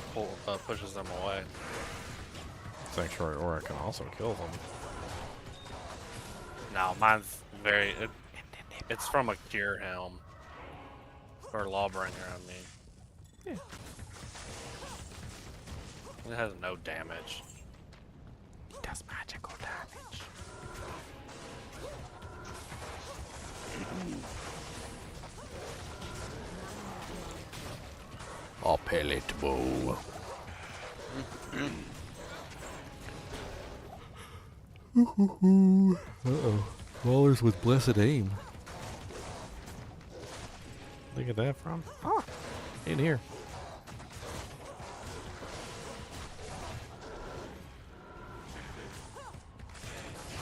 pushes them away. Sanctuary aura can also kill them. No, mine's very. It's from a cure helm. Or lawbringer, I mean. Yeah. It has no damage. It does magical damage. A pellet bow. Uh-oh. Maulers with blessed aim. Look at that from. Ah, in here.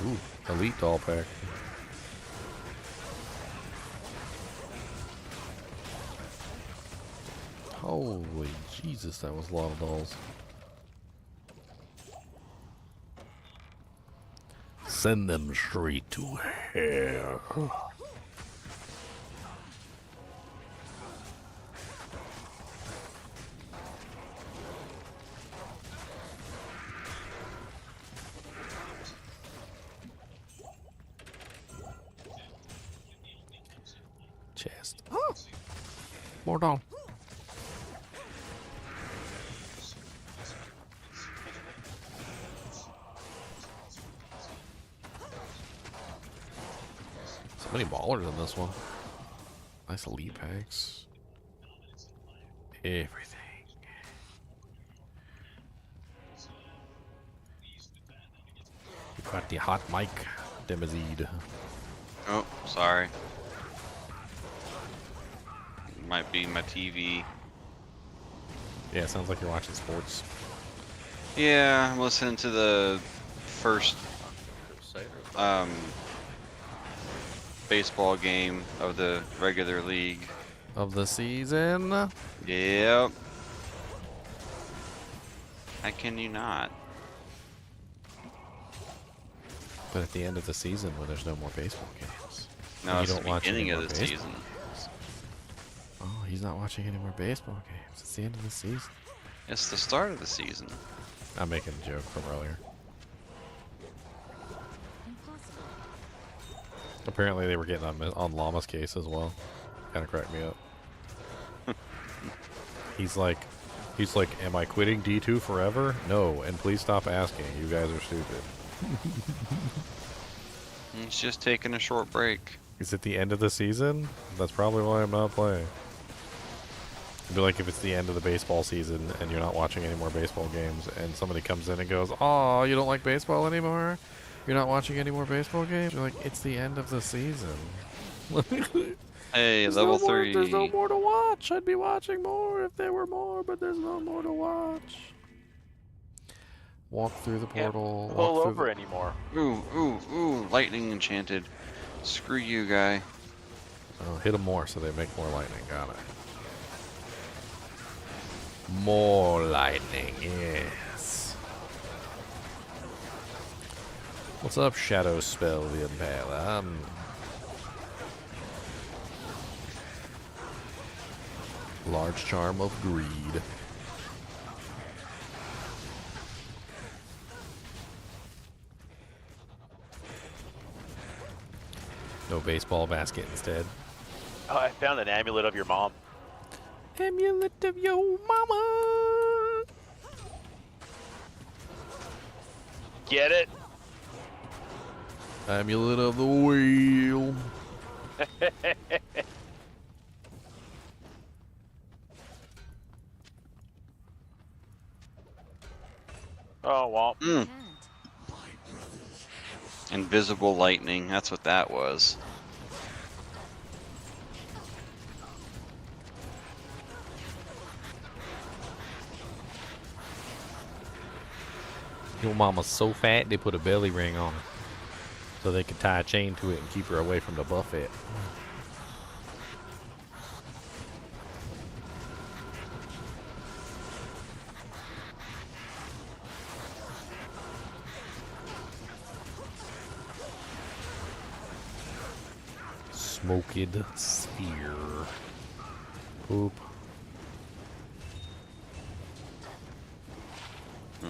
Ooh, elite doll pack. Holy Jesus, that was a lot of dolls. Send them straight to hell. Chest. Oh! More down. So many ballers in this one. Nice elite packs. Everything. You got the hot mic, Demazid. Oh, sorry. Might be my TV. Yeah, it sounds like you're watching sports. Yeah, I'm listening to the first baseball game of the regular league. Of the season? Yep. How can you not? But at the end of the season when there's no more baseball games. No, it's you the don't watch beginning any of the more baseball season. games. Oh, he's not watching any more baseball games. It's the end of the season. It's the start of the season. I'm making a joke from earlier. Apparently they were getting on Llama's case as well. Kind of cracked me up. He's like, am I quitting D2 forever? No, and please stop asking. You guys are stupid. It's just taking a short break. Is it the end of the season? That's probably why I'm not playing. It'd be like if it's the end of the baseball season and you're not watching any more baseball games and somebody comes in and goes, "Oh, you don't like baseball anymore? You're not watching any more baseball games?" You're like, "It's the end of the season." Hey, There's level no more, 3. there's no more to watch. I'd be watching more if there were more, but there's no more to watch. Walk through the portal. Can't pull walk through over the... anymore. Ooh, lightning enchanted. Screw you, guy. Oh, hit them more so they make more lightning. Got it. More lightning, yes. What's up, Shadow Spell the Impaler? Large Charm of Greed. No baseball basket instead. Oh, I found an amulet of your mom. Amulet of your mama. Get it? Amulet of the wheel. Oh, well. Invisible lightning, that's what that was. Your mama's so fat they put a belly ring on her so they could tie a chain to it and keep her away from the buffet. Smoked sphere. Poop.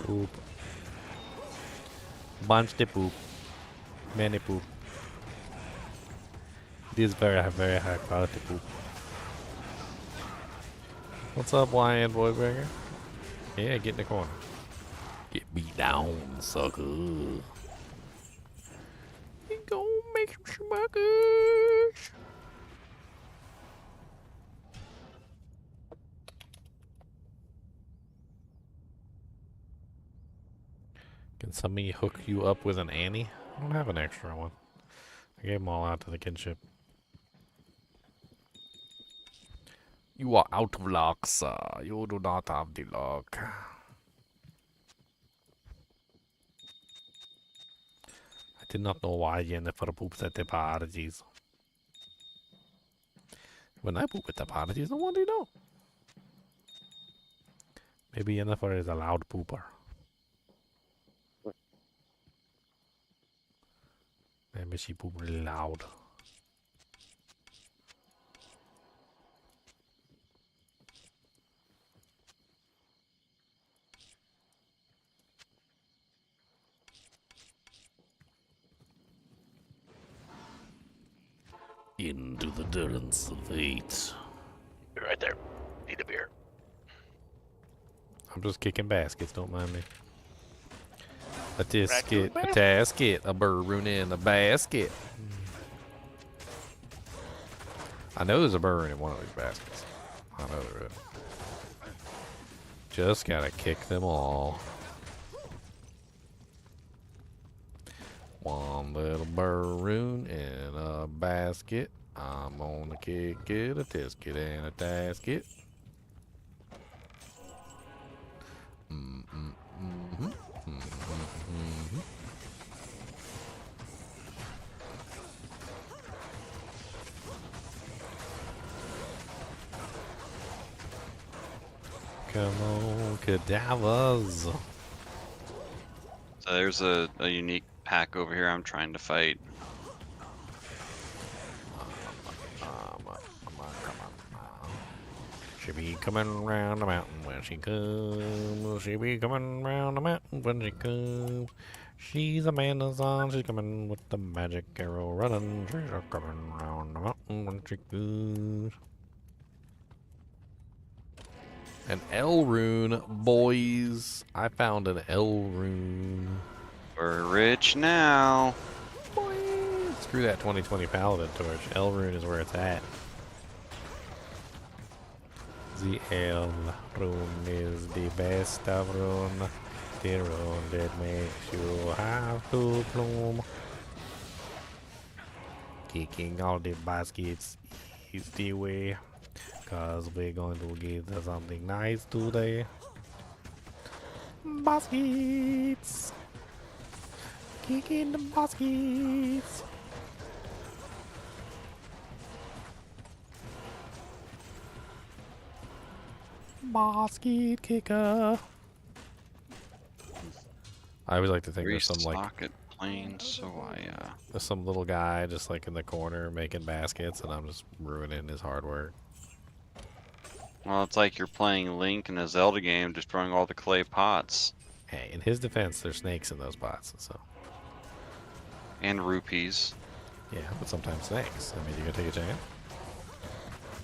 Poop. Bunch de poop. Many poop. This is very high quality poop. What's up, Lion Boybringer? Yeah, get in the corner. Get beat down, sucker. You gonna make some schmuckers. Can somebody hook you up with an Annie? I don't have an extra one. I gave them all out to the kinship. You are out of luck, sir. You do not have the luck. I did not know why Jennifer poops at the parties. When I poop at the parties, no one do know. Maybe Jennifer is a loud pooper. my sheep really loud. Into the durance of fate. You're right there. Need a beer. I'm just kicking baskets, don't mind me. A tisket, a tasket, a burroon in a basket. I know there's a burroon in one of these baskets. I know there is. Just gotta kick them all. One little burroon in a basket. I'm gonna kick it, a tisket and a tasket. Come on, cadavers. So there's a unique pack over here I'm trying to fight. She be coming round the mountain when she comes. She be coming round the mountain when she comes. She's Amanda's she's coming with the magic arrow running. She's coming round the mountain when she comes. An L rune, boys. I found an L rune. We're rich now. Boy. Screw that 2020 Paladin torch. L rune is where it's at. The L rune is the best of rune. The rune that makes you have to bloom. Kicking all the baskets is the way. Cause we're going to get something nice today. Baskets! Kicking the baskets! Basket kicker! I always like to think there's some like Socket plane, so there's some little guy just like in the corner making baskets, and I'm just ruining his hard work. Well, it's like you're playing Link in a Zelda game, destroying all the clay pots. Hey, in his defense, there's snakes in those pots, so. And rupees. Yeah, but sometimes snakes. I mean, you gonna take a chance?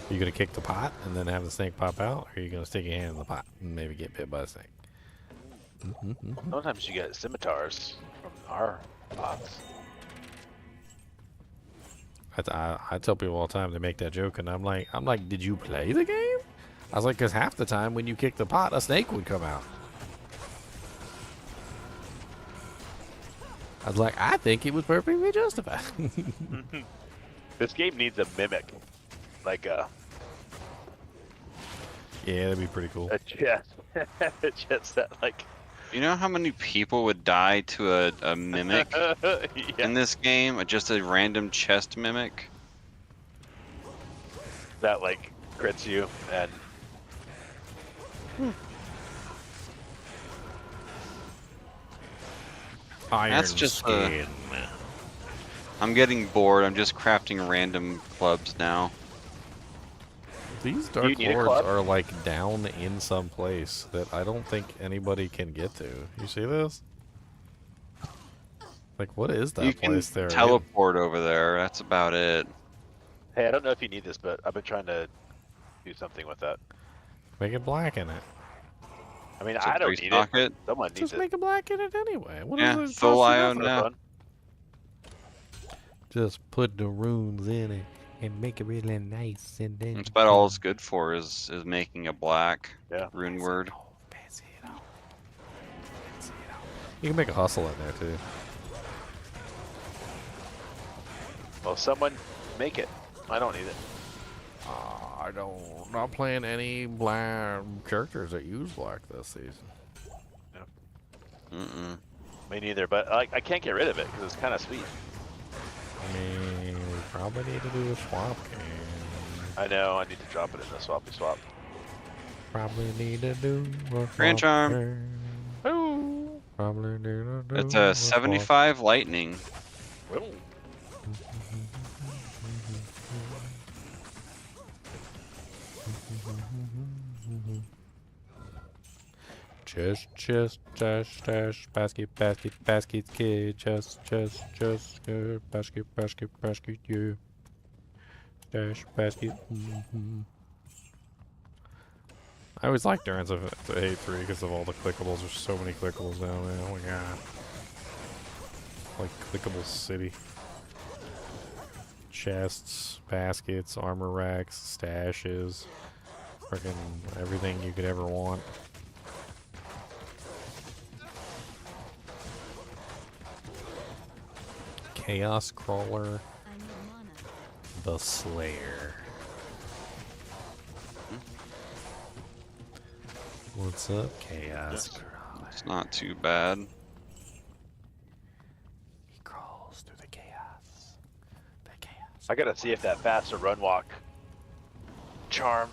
Are you gonna kick the pot and then have the snake pop out, or are you gonna stick your hand in the pot and maybe get bit by a snake? Sometimes you get scimitars from our pots. I tell people all the time, they make that joke, and I'm like, did you play the game? I was like, because half the time when you kick the pot, a snake would come out. I was like, I think it was perfectly justified. This game needs a mimic, like a. Yeah, that'd be pretty cool. A chest, a chest that like. You know how many people would die to a mimic Yeah. in this game? Just a random chest mimic? That like crits you and. Iron That's just skin. I'm getting bored. I'm just crafting random clubs now. These Dark Lords are like down in some place that I don't think anybody can get to. You see this? Like, what is that You place can there? teleport over there. That's about it. Hey, I don't know if you need this, but I've been trying to do something with that. Make it black in it. I mean, It's a I don't grease need socket. it. Someone needs Just it. make it black in it anyway. What Yeah, is it full cost you IO nothing? now. Just put the runes in it and make it really nice, and then That's about all it's good for is making a black rune word. You can make a hustle in there too. Well, someone make it. I don't need it. I don't. Not playing any black characters that use black this season. Me neither, but I can't get rid of it because it's kind of sweet. I mean, we probably need to do a swap game. I know. I need to drop it in the swappy swap. Probably need to do a Grand swap charm. game. Probably need to do It's a a swap. 75 lightning. Chest, dash, basket, kid, chest, basket, yeah. Dash, basket, I always liked Durance of A3 because of all the clickables. There's so many clickables now, man. Oh my god. Like clickable city. Chests, baskets, armor racks, stashes, freaking everything you could ever want. Chaos Crawler, the Slayer. What's up, Chaos Crawler? It's not too bad. He crawls through the chaos. I gotta see if that faster run walk charm,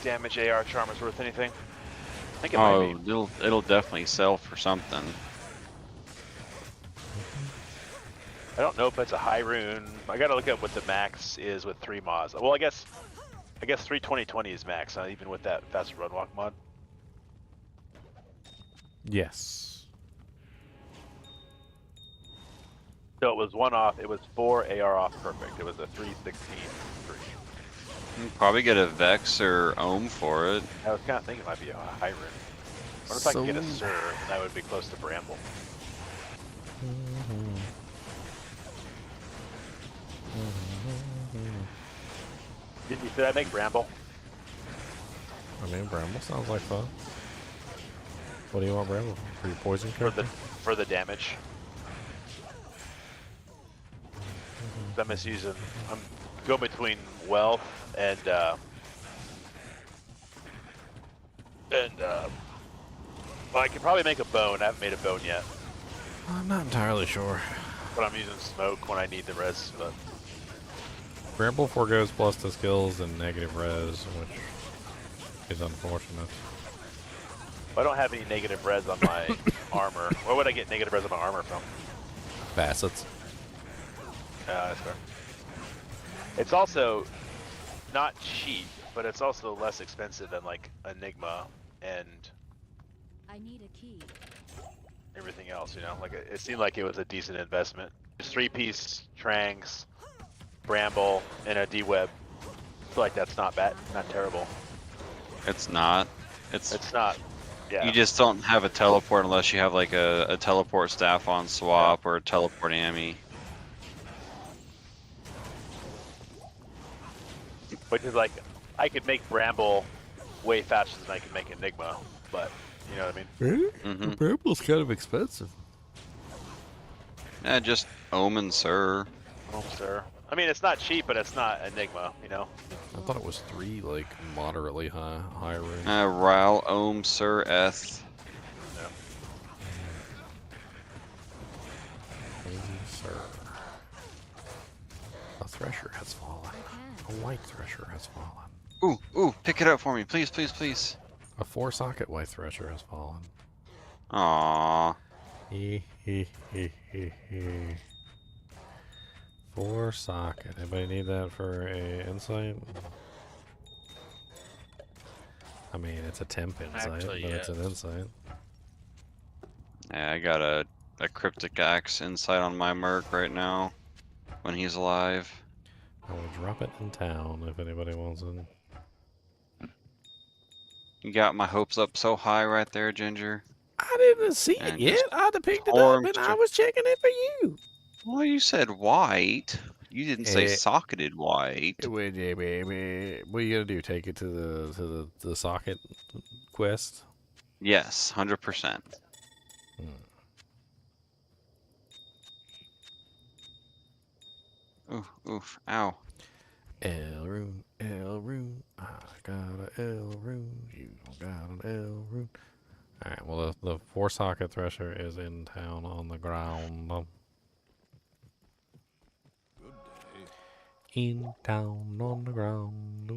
damage AR charm is worth anything. I think it might be. It'll definitely sell for something. I don't know if it's a high rune. I gotta look up what the max is with 3 mods. Well, I guess 32020 is max, even with that faster run walk mod. Yes. So it was 1 off. It was 4 AR off perfect. It was a 316 free. You can probably get a Vex or Ohm for it. I was kind of thinking it might be a high rune. I wonder if I could get a Sir, and that would be close to Bramble. Did I make Bramble? I mean, Bramble sounds like fun. What do you want Bramble for? Your poison character? For the damage. I'm misusing. I'm going between wealth and well, I can probably make a bone. I haven't made a bone yet. I'm not entirely sure. But I'm using smoke when I need the res. But Bramble foregoes plus to skills and negative res, which is unfortunate. I don't have any negative res on my armor. Where would I get negative res on my armor from? Facets. That's fair. It's also not cheap, but it's also less expensive than like Enigma and I need a key. everything else, you know? Like it seemed like it was a decent investment. Just 3-piece Trangs, Bramble, and a D-Web. I feel like that's not bad, not terrible. It's not. It's not. Yeah. You just don't have a teleport unless you have like a teleport staff on swap or a teleport Ami. Which is like, I could make Bramble way faster than I can make Enigma, but you know what I mean? Really? Mm-hmm. Bramble's kind of expensive. Yeah, just Omen Sir. Oh, sir. I mean, it's not cheap, but it's not Enigma, you know? I thought it was 3, like, moderately high range. Ral Ohm Sir Eth. No. Sir. A Thresher has fallen. A white Thresher has fallen. Ooh, pick it up for me, please, please, please. A 4-socket white Thresher has fallen. Aww. 4-socket. Anybody need that for a insight? I mean, it's a temp insight, Actually, but yeah. it's an insight. Yeah, I got a Cryptic Axe insight on my Merc right now. When he's alive. I will drop it in town if anybody wants it. You got my hopes up so high right there, Ginger. I didn't see it yet. I'd have picked it up and I was checking it for you. Well, you said white. You didn't say socketed white. What are you gonna do? Take it to the socket quest? Yes, 100%. Oof, ow. L rune, I got a L rune, you got an L rune. Alright, well the 4-socket Thresher is in town on the ground. In town on the ground.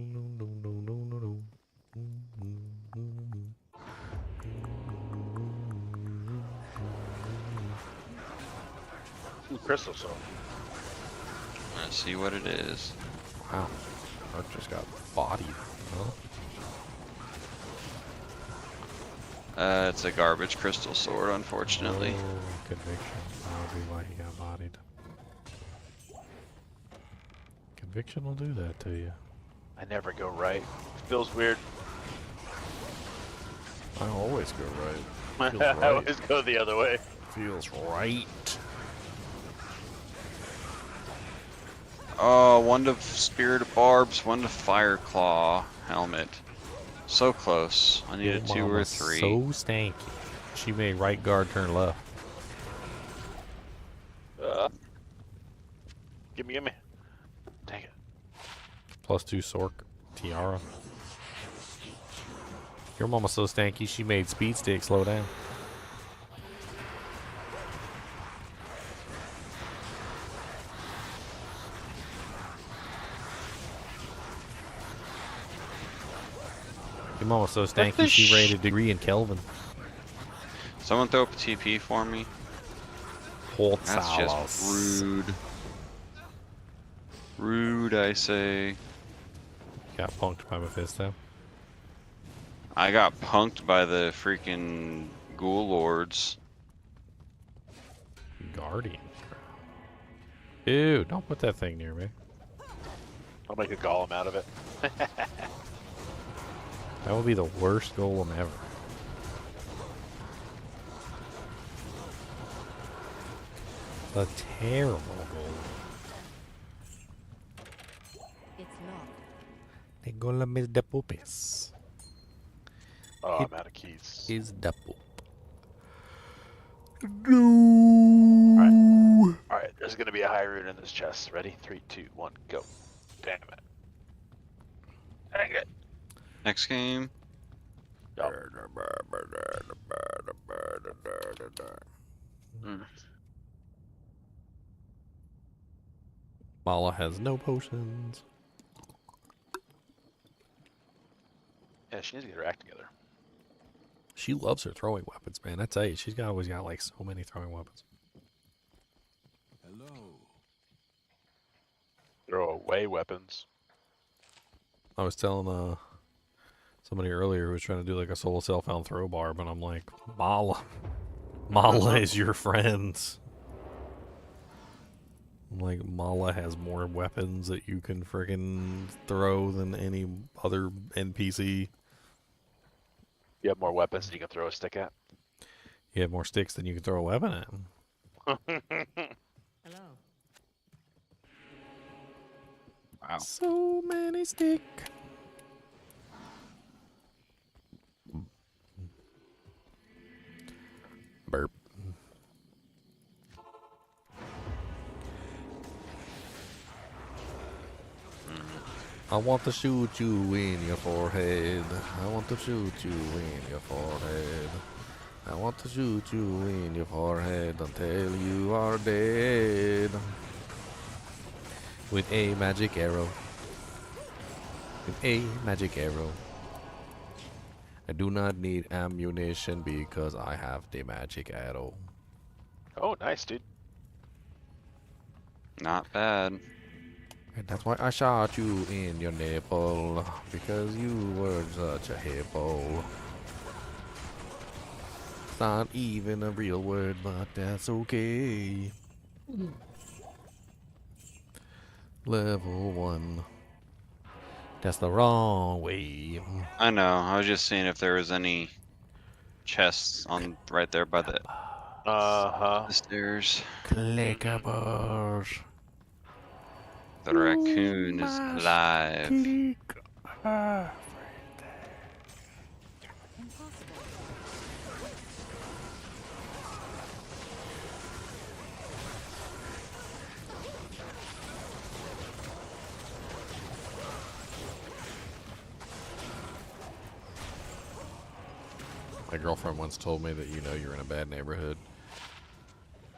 Ooh, Crystal Soul. Let's see what it is. Wow, Mark just got bodied, huh? It's a garbage crystal sword, unfortunately. Oh, conviction. That would be why he got bodied. Conviction will do that to you. I never go right. Feels weird. I always go right. Feels I right. always go the other way. Feels right. Oh, one to Spirit of Barbs, one to Fire Claw helmet. So close. I need a 2 or Mama's 3. So stanky. She made right guard turn left. Gimme. Dang it. +2 Sork Tiara. Your mama's so stanky she made speed stick slow down. Your mama's so stanky she rated a degree in Kelvin. Someone throw up a TP for me. That's just rude. Rude, I say. Got punked by Mephisto. I got punked by the freaking ghoul lords. Guardian. Ew, don't put that thing near me. I'll make a golem out of it. That would be the worst golem ever. A terrible golem. It's locked. The golem is the poopis. Oh, I'm out of keys. Is the poop. Alright, there's gonna be a high rune in this chest. Ready? 3, 2, 1, go. Damn it. Dang it. Next game. Mala has no potions. Yeah, she needs to get her act together. She loves her throwing weapons, man. I tell you, she's always got like so many throwing weapons. Hello. Throw away weapons. I was telling somebody earlier who was trying to do like a solo self-found throw barb, and I'm like, Mala is your friend. I'm like, Mala has more weapons that you can friggin' throw than any other NPC. You have more weapons than you can throw a stick at. You have more sticks than you can throw a weapon at. Hello. Wow. So many stick. Burp. I want to shoot you in your forehead. I want to shoot you in your forehead. I want to shoot you in your forehead until you are dead. With a magic arrow. With a magic arrow. I do not need ammunition because I have the magic arrow. Oh, nice, dude. Not bad. And that's why I shot you in your nipple, because you were such a hippo. It's not even a real word, but that's okay. Level 1. That's the wrong way. I know. I was just seeing if there was any chests on right there by the the stairs. Clickables. The raccoon is alive. My girlfriend once told me that you know you're in a bad neighborhood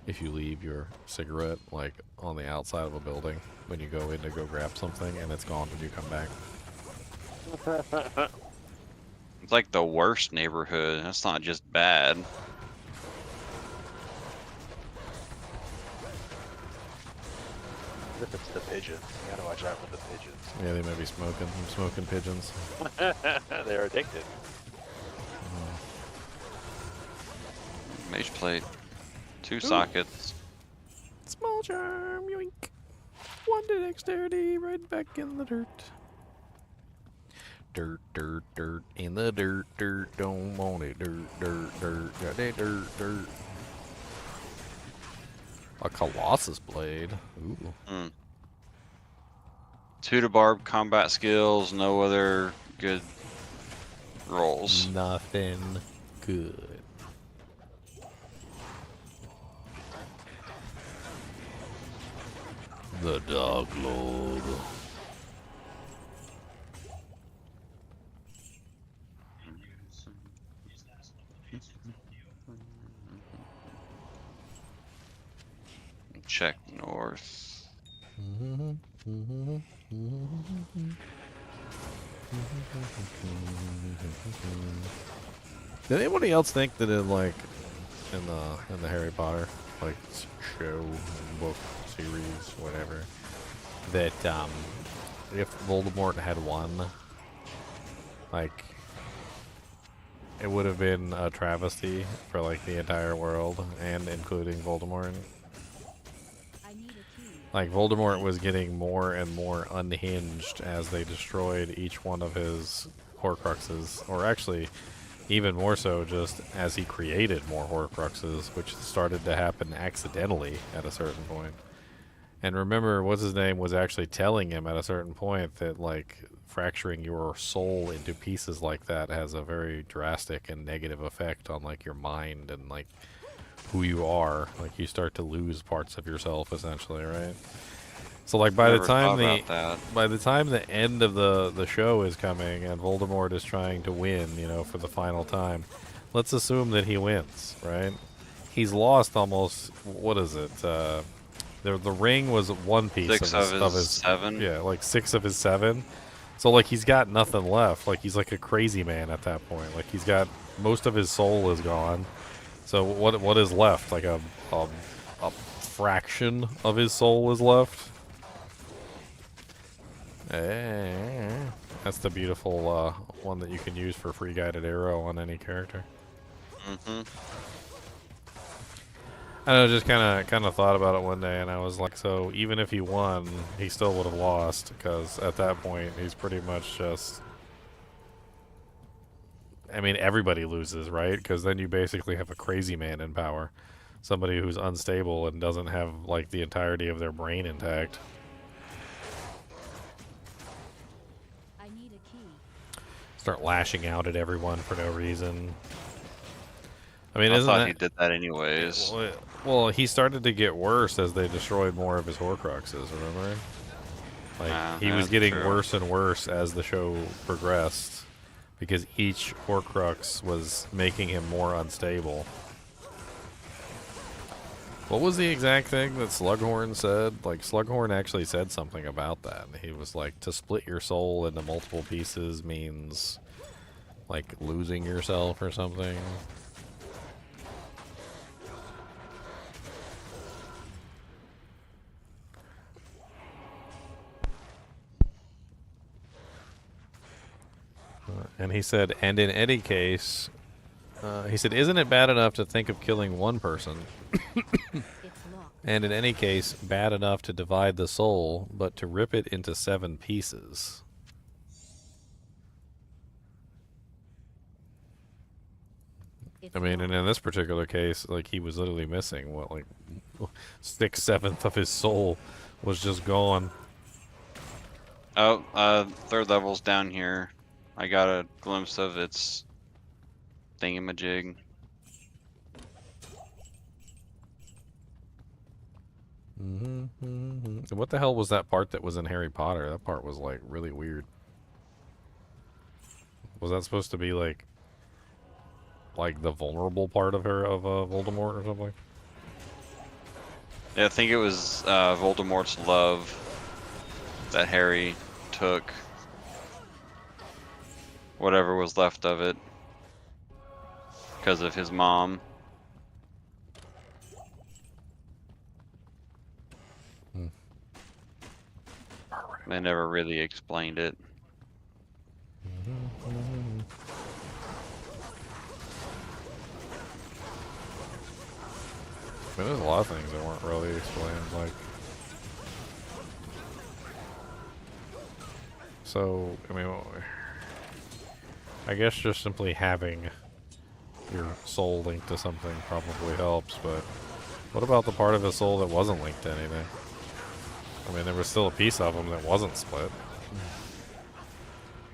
if you leave your cigarette like on the outside of a building when you go in to go grab something and it's gone when you come back. It's like the worst neighborhood. That's not just bad. If it's the pigeons, you gotta watch out for the pigeons. Yeah, they may be smoking pigeons. They're addicted. Mage plate. 2 sockets. Small charm, yoink. 1 to dexterity, right back in the dirt. Dirt, dirt, dirt, in the dirt, dirt, don't want it. Dirt, dirt, dirt, got that dirt, dirt. A Colossus blade. Ooh. 2 to barb combat skills, no other good rolls. Nothing good. The Dog Lord. Check north. Did anybody else think that in like in the Harry Potter like show, book, series, whatever, that if Voldemort had won, like it would have been a travesty for like the entire world and including Voldemort? Like, Voldemort was getting more and more unhinged as they destroyed each one of his Horcruxes. Or actually, even more so just as he created more Horcruxes, which started to happen accidentally at a certain point. And remember, what's-his-name was actually telling him at a certain point that, like, fracturing your soul into pieces like that has a very drastic and negative effect on, like, your mind and, like, who you are. Like, you start to lose parts of yourself, essentially, right? So, like, by the time the end of the show is coming and Voldemort is trying to win, you know, for the final time, let's assume that he wins, right? He's lost almost, what is it? The ring was 1 piece of his 7. Yeah, like 6 of his 7. So, like, he's got nothing left. Like, he's like a crazy man at that point. Like, he's got, most of his soul is gone. So what is left? Like a fraction of his soul is left. That's the beautiful one that you can use for free guided arrow on any character. I just kind of thought about it one day, and I was like, so even if he won, he still would have lost, because at that point he's pretty much just. I mean, everybody loses, right? Because then you basically have a crazy man in power. Somebody who's unstable and doesn't have, like, the entirety of their brain intact. I need a key. Start lashing out at everyone for no reason. I mean, I thought he did that anyways. Well, he started to get worse as they destroyed more of his Horcruxes, remember? Like, he was getting worse and worse as the show progressed. Because each Horcrux was making him more unstable. What was the exact thing that Slughorn said? Like, Slughorn actually said something about that. He was like, to split your soul into multiple pieces means, like, losing yourself or something. And he said, and in any case, he said, isn't it bad enough to think of killing one person? And in any case, bad enough to divide the soul, but to rip it into 7 pieces. I mean, and in this particular case, like, he was literally missing, what, like, 6/7 of his soul was just gone. Oh, 3rd level's down here. I got a glimpse of its thingamajig. What the hell was that part that was in Harry Potter? That part was, like, really weird. Was that supposed to be, like the vulnerable part of Voldemort or something? Yeah, I think it was Voldemort's love that Harry took. Whatever was left of it. Because of his mom. They never really explained it. I mean, there's a lot of things that weren't really explained, like. So, I mean, I guess just simply having your soul linked to something probably helps, but what about the part of his soul that wasn't linked to anything? I mean, there was still a piece of him that wasn't split.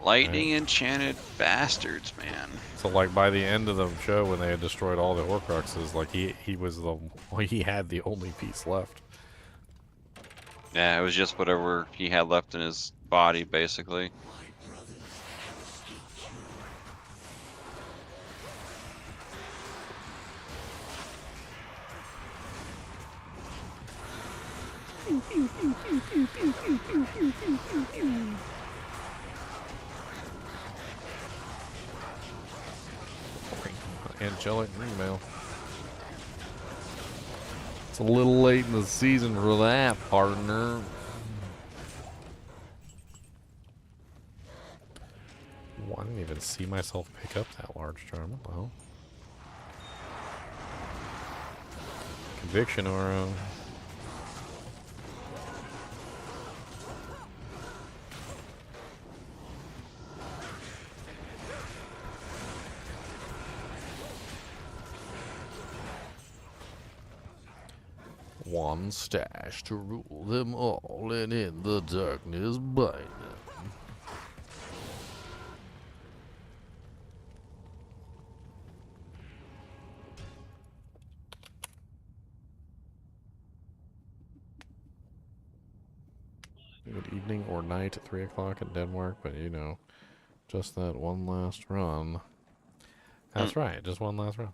Lightning enchanted bastards, man. So, like, by the end of the show, when they had destroyed all the Horcruxes, like, he had the only piece left. Yeah, it was just whatever he had left in his body, basically. Angelic email. It's a little late in the season for that, partner. Well, I didn't even see myself pick up that large charm. Well, conviction aura. One stash to rule them all, and in the darkness bind them. Good evening or night at 3 o'clock in Denmark, but you know, just that one last run. That's right, just one last run.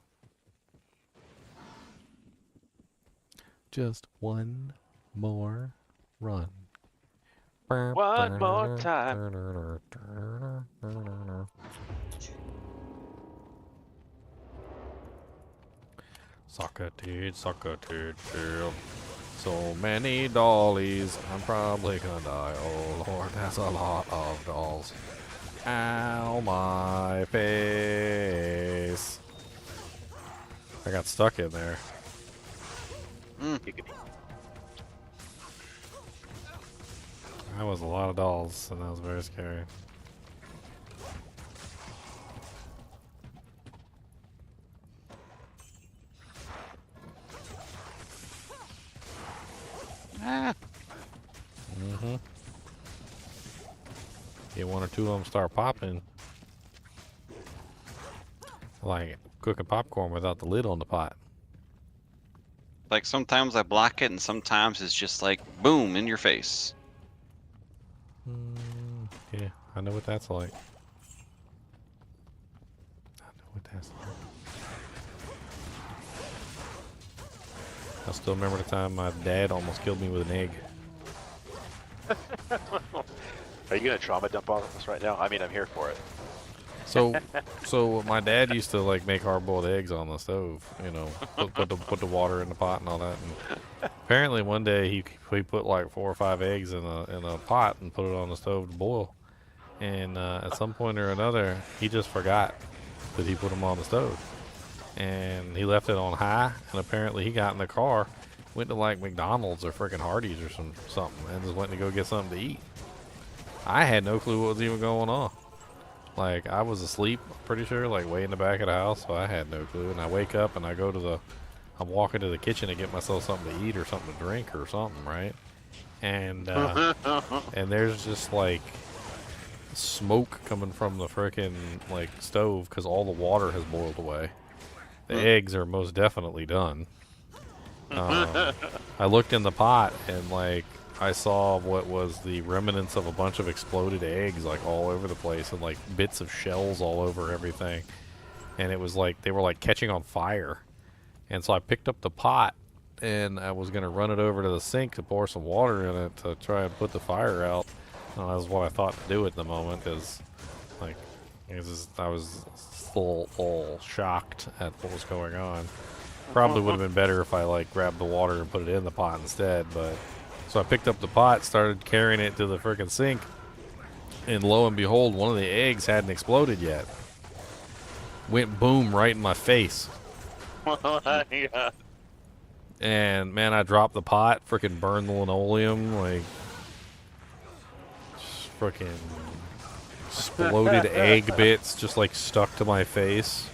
Just one more run. One more time. Soccer-teed. So many dollies, I'm probably gonna die. Oh Lord, that's a lot of dolls. Ow, my face. I got stuck in there. That was a lot of dolls, and that was very scary. Yeah, one or two of them start popping. Like cooking popcorn without the lid on the pot. Like sometimes I block it and sometimes it's just like boom in your face. Yeah, I know what that's like. I know what that's like. I still remember the time my dad almost killed me with an egg. Are you gonna trauma dump on us right now? I mean, I'm here for it. So my dad used to like make hard-boiled eggs on the stove, you know, put the water in the pot and all that. And apparently one day he put like 4 or 5 eggs in a pot and put it on the stove to boil. And at some point or another, he just forgot that he put them on the stove, and he left it on high. And apparently he got in the car, went to like McDonald's or freaking Hardee's or something, and just went to go get something to eat. I had no clue what was even going on. Like, I was asleep, pretty sure, like way in the back of the house, so I had no clue. And I wake up and I go to I'm walking to the kitchen to get myself something to eat or something to drink or something, right? And and there's just like smoke coming from the frickin' like stove because all the water has boiled away. The eggs are most definitely done. I looked in the pot and like I saw what was the remnants of a bunch of exploded eggs like all over the place, and like bits of shells all over everything. And it was like they were like catching on fire. And so I picked up the pot and I was gonna run it over to the sink to pour some water in it to try and put the fire out. And that was what I thought to do at the moment, because like I was full shocked at what was going on. Probably would have been better if I like grabbed the water and put it in the pot instead, but so I picked up the pot, started carrying it to the frickin' sink, and lo and behold, one of the eggs hadn't exploded yet. Went boom right in my face. Oh my God. And man, I dropped the pot, freaking burned the linoleum, like just freaking exploded egg bits just like stuck to my face.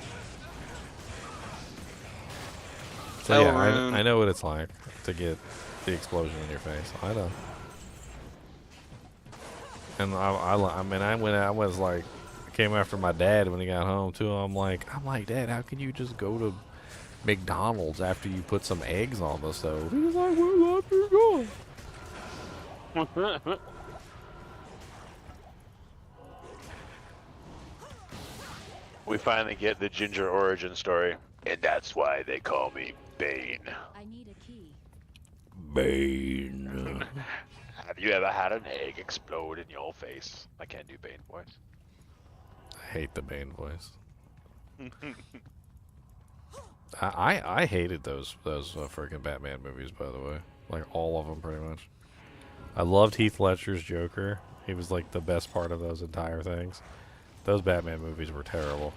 So yeah, I know what it's like to get the explosion in your face. I know. And I mean, I was like, I came after my dad when he got home too. I'm like, Dad, how can you just go to McDonald's after you put some eggs on the stove? He was like, well, after you go. We finally get the Ginger origin story, and that's why they call me Bane. I need a key. Bane. Have you ever had an egg explode in your face? I can't do Bane voice. I hate the Bane voice. I hated those freaking Batman movies, by the way. Like all of them, pretty much. I loved Heath Ledger's Joker. He was like the best part of those entire things. Those Batman movies were terrible.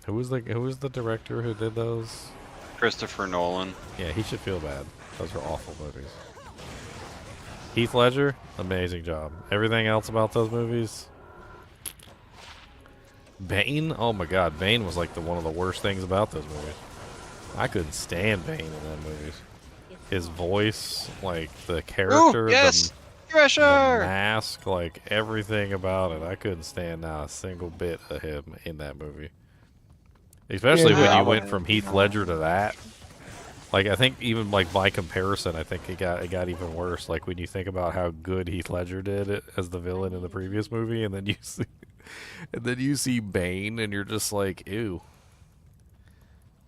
Who was the director who did those? Christopher Nolan. Yeah, he should feel bad. Those were awful movies. Heath Ledger, amazing job. Everything else about those movies. Bane, oh my God, Bane was like one of the worst things about those movies. I couldn't stand Bane in those movies. His voice, like the character, the mask, like everything about it. I couldn't stand not a single bit of him in that movie. Especially when you went from Heath Ledger to that. Like, I think even like by comparison, I think it got even worse. Like when you think about how good Heath Ledger did it as the villain in the previous movie, and then you see Bane, and you're just like, ew.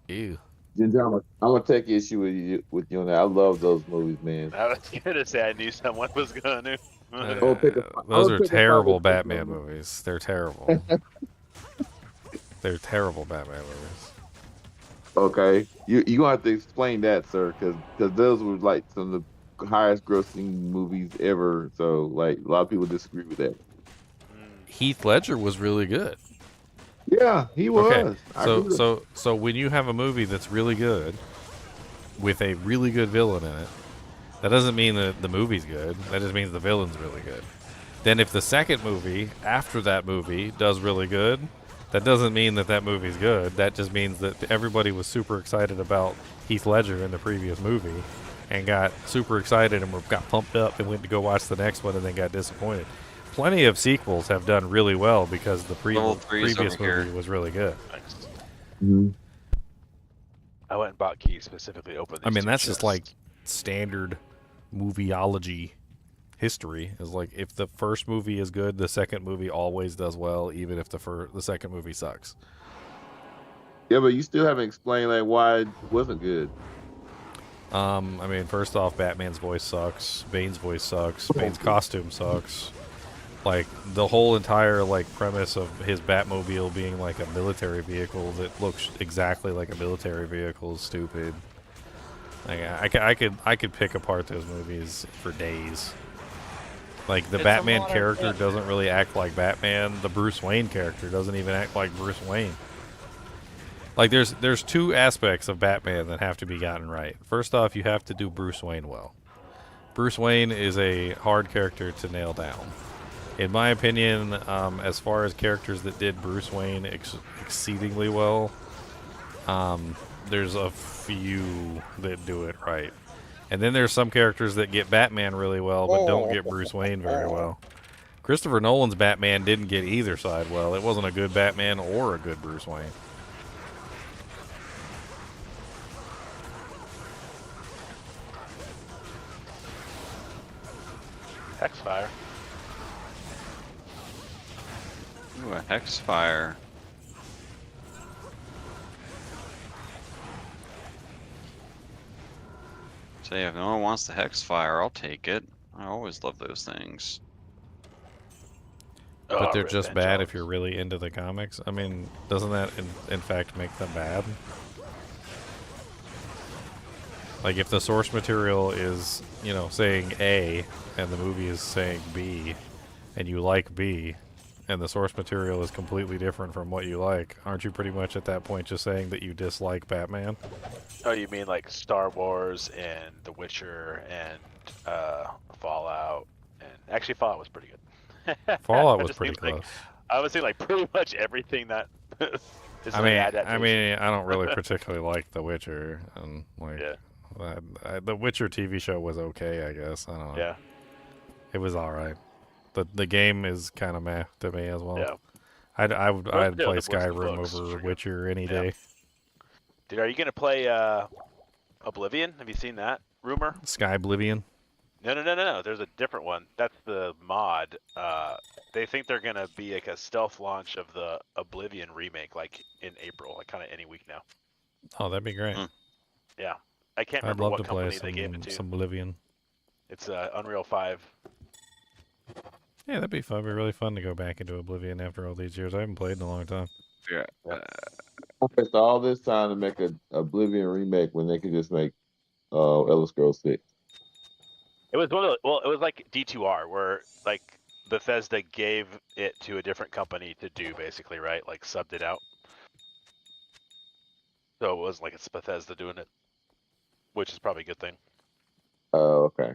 Ginger, I'm gonna take issue with you on that. I love those movies, man. I was gonna say I knew someone was gonna. Those are terrible Batman movies. They're terrible. They're terrible Batman movies. Okay, you gonna have to explain that, sir, because those were like some of the highest grossing movies ever. So like a lot of people disagree with that. Heath Ledger was really good. Yeah, he was. Okay, so when you have a movie that's really good with a really good villain in it, that doesn't mean that the movie's good. That just means the villain's really good. Then if the second movie after that movie does really good, that doesn't mean that that movie's good. That just means that everybody was super excited about Heath Ledger in the previous movie and got super excited and got pumped up and went to go watch the next one and then got disappointed. Plenty of sequels have done really well because the previous movie was really good. I went and bought keys specifically to open these. I mean, that's chests. just like standard movieology history. Is like if the first movie is good, the second movie always does well, even if the second movie sucks. Yeah, but you still haven't explained like why it wasn't good. I mean, first off, Batman's voice sucks. Bane's voice sucks. Bane's costume sucks. Like the whole entire like premise of his Batmobile being like a military vehicle that looks exactly like a military vehicle is stupid. Like I could pick apart those movies for days. Like the Batman character doesn't really act like Batman. The Bruce Wayne character doesn't even act like Bruce Wayne. Like there's two aspects of Batman that have to be gotten right. First off, you have to do Bruce Wayne well. Bruce Wayne is a hard character to nail down. In my opinion, as far as characters that did Bruce Wayne exceedingly well, there's a few that do it right. And then there's some characters that get Batman really well, but don't get Bruce Wayne very well. Christopher Nolan's Batman didn't get either side well. It wasn't a good Batman or a good Bruce Wayne. Hexfire. Ooh, a Hexfire. Say, if no one wants the Hexfire, I'll take it. I always love those things. But they're just bad if you're really into the comics. I mean, doesn't that in fact make them bad? Like if the source material is, you know, saying A and the movie is saying B and you like B, and the source material is completely different from what you like, aren't you pretty much at that point just saying that you dislike Batman? Oh, you mean like Star Wars and The Witcher and Fallout? And actually, Fallout was pretty good. Fallout I was just pretty think, close. like, I would say like pretty much everything that is I like mean, adaptation. I don't really particularly like The Witcher, and like, the Witcher TV show was okay, I guess. I don't know. Yeah. It was all right. The game is kind of meh to me as well. Yeah. I'd Yeah, play the books Skyrim over for Witcher any Yeah. day. Dude, are you gonna play Oblivion? Have you seen that rumor? Sky Oblivion. No. There's a different one. That's the mod. They think they're gonna be like a stealth launch of the Oblivion remake, like in April, like kind of any week now. Oh, that'd be great. Yeah, I can't I'd remember love what to play company they gave it to. some Oblivion. It's Unreal 5. Yeah, that'd be fun. It'd be really fun to go back into Oblivion after all these years. I haven't played in a long time. Yeah. I spent all this time to make a Oblivion remake when they could just make Elder Scrolls 6. It was one of the, it was like D2R, where like Bethesda gave it to a different company to do, basically, right? Like subbed it out. So it wasn't like it's Bethesda doing it, which is probably a good thing. Oh, okay.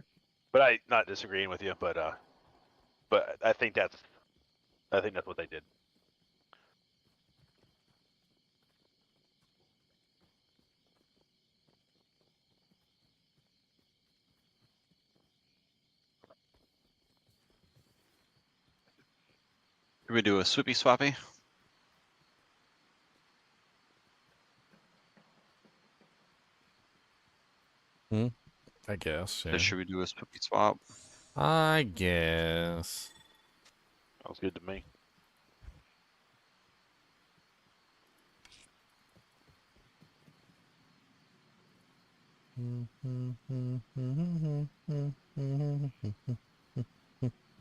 But I not disagreeing with you, but I think that's what they did. Should we do a swoopy swappy? I guess. So Yeah. should we do a swoopy swap? I guess. Sounds good to me.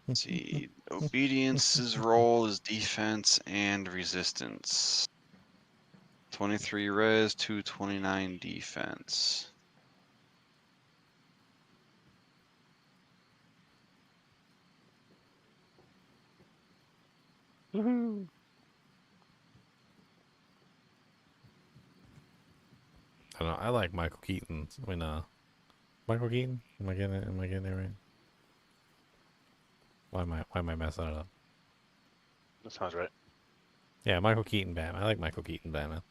Let's see. Obedience's role is defense and resistance. 23 res, 229 defense. Woohoo! I don't know. I like Michael Keaton. Michael Keaton? Am I getting it right? Why am I messing it up? That sounds right. Yeah, Michael Keaton Batman. I like Michael Keaton Batman.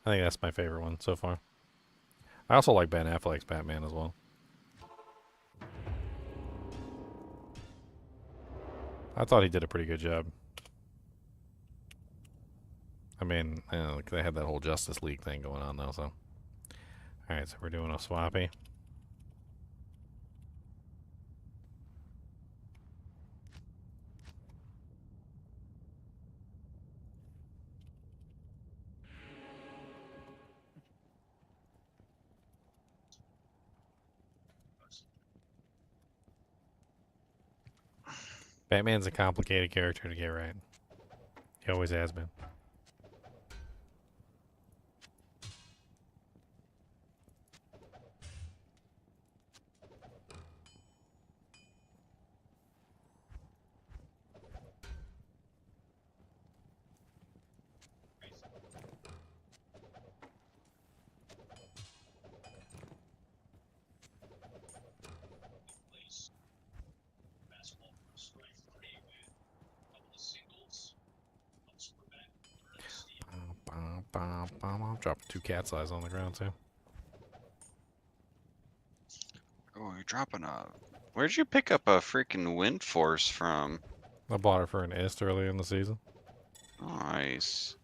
I think that's my favorite one so far. I also like Ben Affleck's Batman as well. I thought he did a pretty good job. I mean, they had that whole Justice League thing going on though, so. Alright, so we're doing a swappy. Batman's a complicated character to get right. He always has been. I'm dropping 2 cat's eyes on the ground too. Oh, you're dropping a... Where'd you pick up a freaking wind force from? I bought her for an ist early in the season. Nice.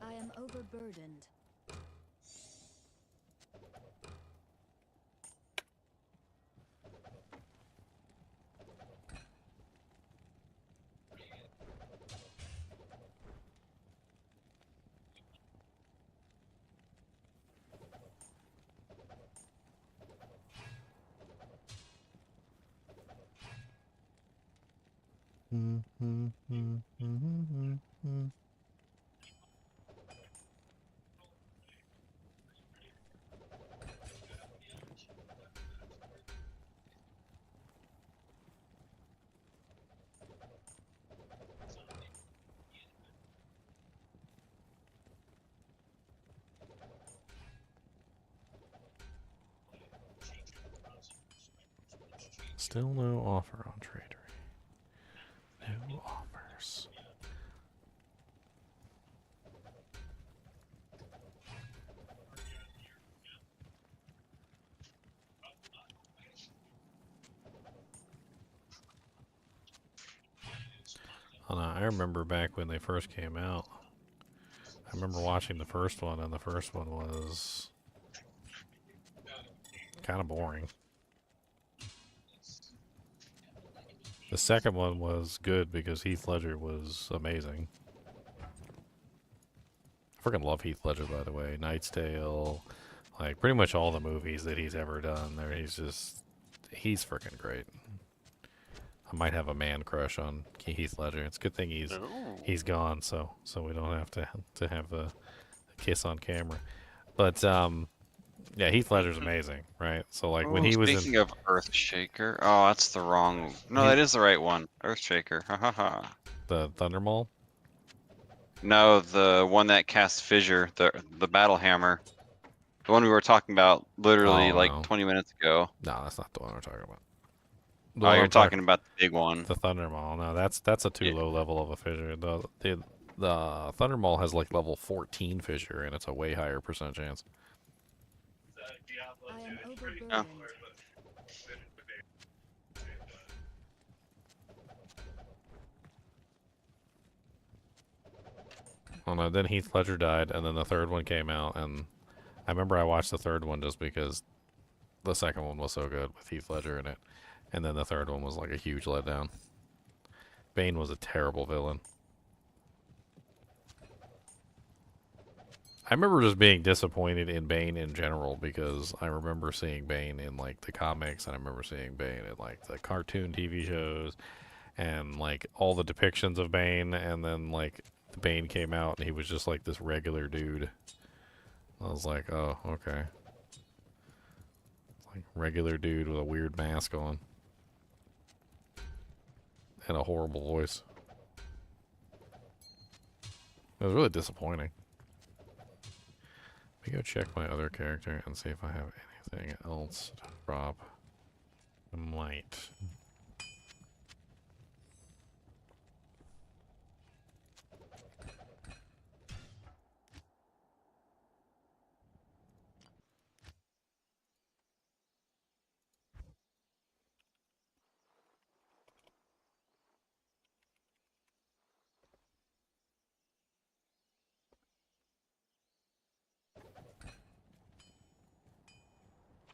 I am overburdened. Still no offer on tradery. No offers. Oh, no, I remember back when they first came out. I remember watching the first one, and the first one was kind of boring. The second one was good because Heath Ledger was amazing. I freaking love Heath Ledger, by the way. Knight's Tale, like pretty much all the movies that he's ever done. There, he's freaking great. I might have a man crush on Heath Ledger. It's a good thing he's gone, so we don't have to have a kiss on camera. But yeah, Heath Ledger's amazing, right? So like when he was speaking of Earthshaker, oh, that's the wrong. No, that is the right one. Earthshaker, hahaha. The Thundermaul. No, the one that casts Fissure, the Battle Hammer, the one we were talking about literally like 20 minutes ago. No, that's not the one we're talking about. Oh, you're talking about the big one. The Thundermaul. No, that's a too low level of a fissure. The Thundermaul has like level 14 fissure, and it's a way higher percent chance. I am overburdened. Oh. Oh no, then Heath Ledger died, and then the third one came out, and I remember I watched the third one just because the second one was so good with Heath Ledger in it. And then the third one was like a huge letdown. Bane was a terrible villain. I remember just being disappointed in Bane in general because I remember seeing Bane in like the comics, and I remember seeing Bane in like the cartoon TV shows and like all the depictions of Bane, and then like the Bane came out and he was just like this regular dude. I was like, oh, okay. Like regular dude with a weird mask on. And a horrible voice. It was really disappointing. Let me go check my other character and see if I have anything else to drop. I might.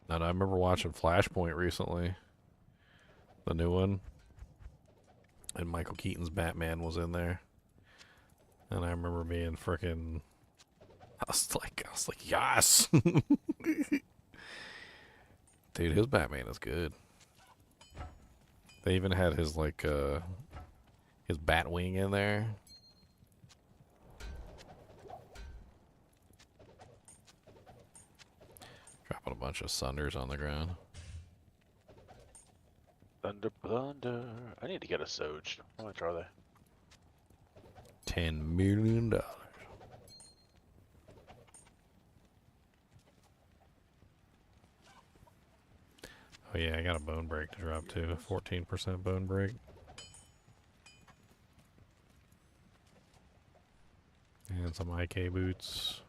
And I remember watching Flashpoint recently. The new one. And Michael Keaton's Batman was in there. And I remember being freaking... I was like, yes! Dude, his Batman is good. They even had his, like, his Batwing in there. Dropping a bunch of Sunders on the ground. Thunder Blunder. I need to get a Soj. How much are they? $10 million. Oh yeah, I got a bone break to drop too. 14% bone break. And some IK boots.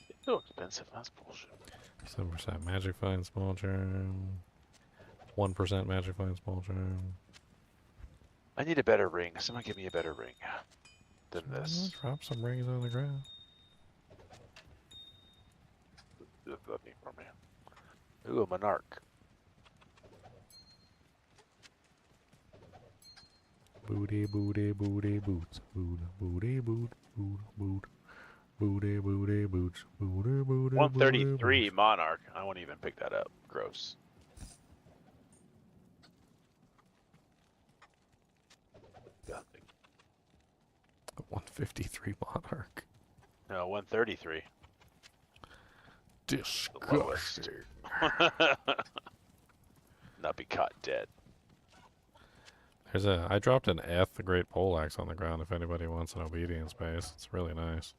It's so expensive. That's bullshit. 7% magic find small charm. 1% magic find small charm. I need a better ring. Someone give me a better ring than this. Drop some rings on the ground. Let me for me. Ooh, a Monarch. Booty, booty, booty, boots. Boot, booty, boot, boot, boot. Booty, booty, boots. Booty, booty, 133 Monarch. I won't even pick that up. Gross. Nothing. 153 Monarch. No, 133. Disgusting. Not be caught dead. I dropped an Eth, the Great Poleaxe, on the ground if anybody wants an obedience base. It's really nice.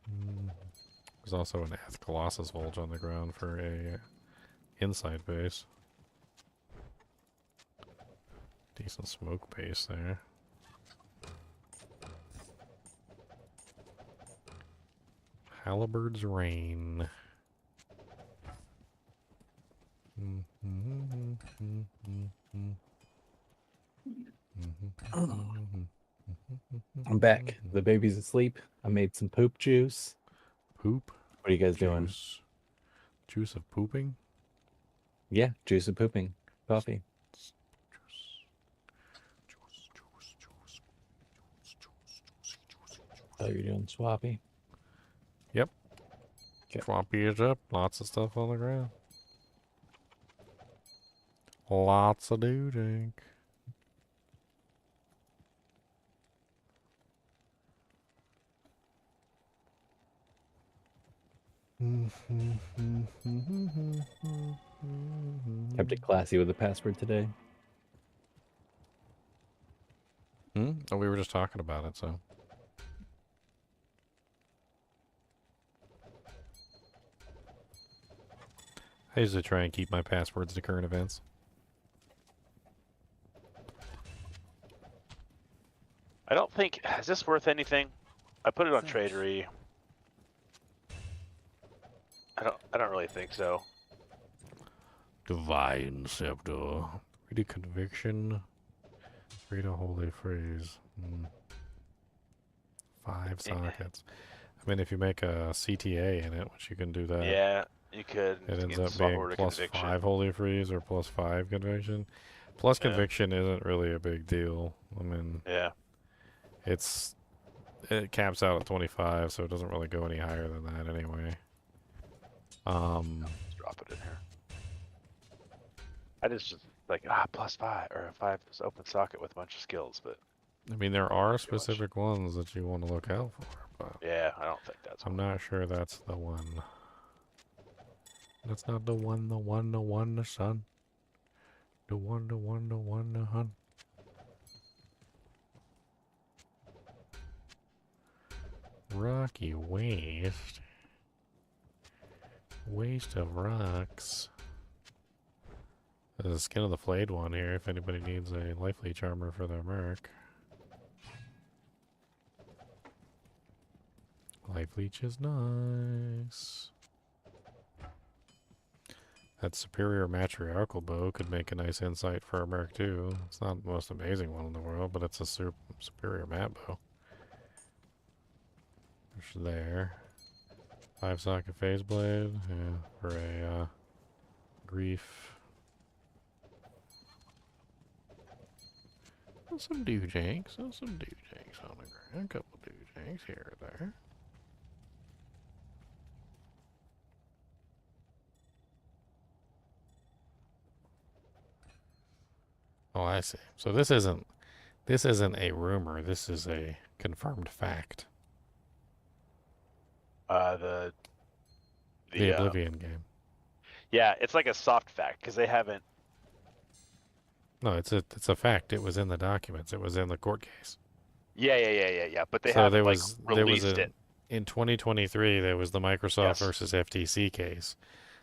There's also an Ath Colossus Vulge on the ground for a inside base. Decent smoke base there. Halberds Rain. I'm back. The baby's asleep. I made some poop juice. Poop? What are you guys doing? Juice of pooping? Yeah, juice of pooping. Coffee. Oh, you're doing swappy? Yep. Swampy is up. Lots of stuff on the ground. Lots of doo-dink. Kept it classy with the password today. Oh, we were just talking about it, so. I usually try and keep my passwords to current events. I don't think, is this worth anything? I put it on Tradery. I don't really think so. Divine Scepter. Read a Conviction. Read a Holy Phrase. 5 sockets. I mean, if you make a CTA in it, which you can do that. Yeah, you could. It ends get up swap being over to plus Conviction. 5 Holy Freeze or plus 5 Conviction. Plus Yeah. Conviction isn't really a big deal. I mean, yeah, it caps out at 25, so it doesn't really go any higher than that anyway. Let's drop it in here. I just like plus 5 or 5 open socket with a bunch of skills, but I mean, there are specific ones that you want to look out for, but yeah, I don't think that's. I'm not sure that's the one. That's not the one, the son. The one, the hun. Rocky Waste. Waste of rocks. There's a Skin of the Flayed one here if anybody needs a Life Charmer for their merc. Life Leech is nice. That Superior Matriarchal Bow could make a nice insight for a merc too. It's not the most amazing one in the world, but it's a superior mat bow. There's there. 5 socket Phase Blade, yeah, for a grief. And some doojanks, on the ground. A couple doojanks here or there. Oh, I see. So this isn't a rumor. This is a confirmed fact. The Oblivion game. Yeah, it's like a soft fact because they haven't. No, it's a fact. It was in the documents. It was in the court case. Yeah. But they So haven't released it. In 2023, there was the Microsoft versus FTC case,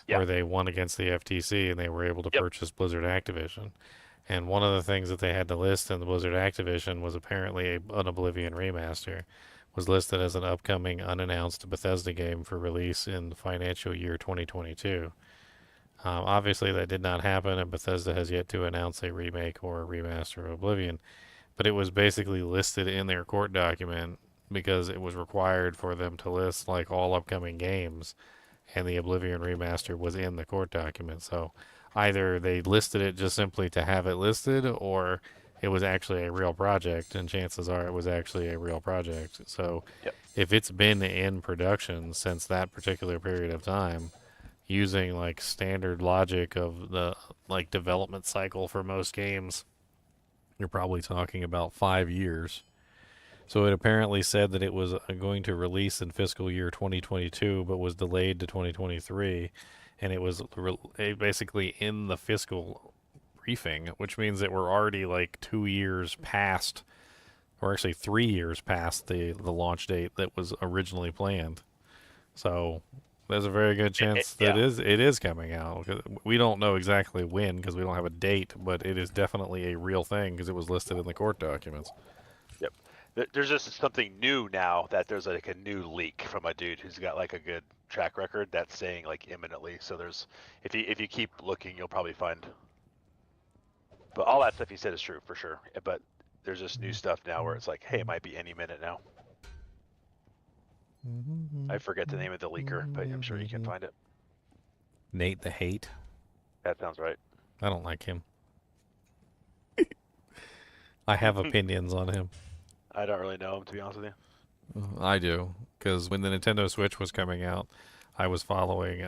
where they won against the FTC and they were able to purchase Blizzard Activision. And one of the things that they had to list in the Blizzard Activision was apparently an Oblivion remaster. Was listed as an upcoming unannounced Bethesda game for release in the financial year 2022. Obviously, that did not happen, and Bethesda has yet to announce a remake or a remaster of Oblivion. But it was basically listed in their court document because it was required for them to list like all upcoming games, and the Oblivion remaster was in the court document. So either they listed it just simply to have it listed, or it was actually a real project, and chances are it was actually a real project. So if it's been in production since that particular period of time, using like standard logic of the like development cycle for most games, you're probably talking about 5 years. So it apparently said that it was going to release in fiscal year 2022, but was delayed to 2023, and it was basically in the fiscal briefing, which means that we're already like 2 years past, or actually 3 years past the launch date that was originally planned. So there's a very good chance that it is coming out. We don't know exactly when because we don't have a date, but it is definitely a real thing because it was listed in the court documents. Yep. There's just something new now that there's like a new leak from a dude who's got like a good track record that's saying like imminently. So there's if you keep looking, you'll probably find. But all that stuff he said is true for sure. But there's this new stuff now where it's like, hey, it might be any minute now. I forget the name of the leaker, but I'm sure you can find it. Nate the Hate. That sounds right. I don't like him. I have opinions on him. I don't really know him, to be honest with you. I do, because when the Nintendo Switch was coming out, I was following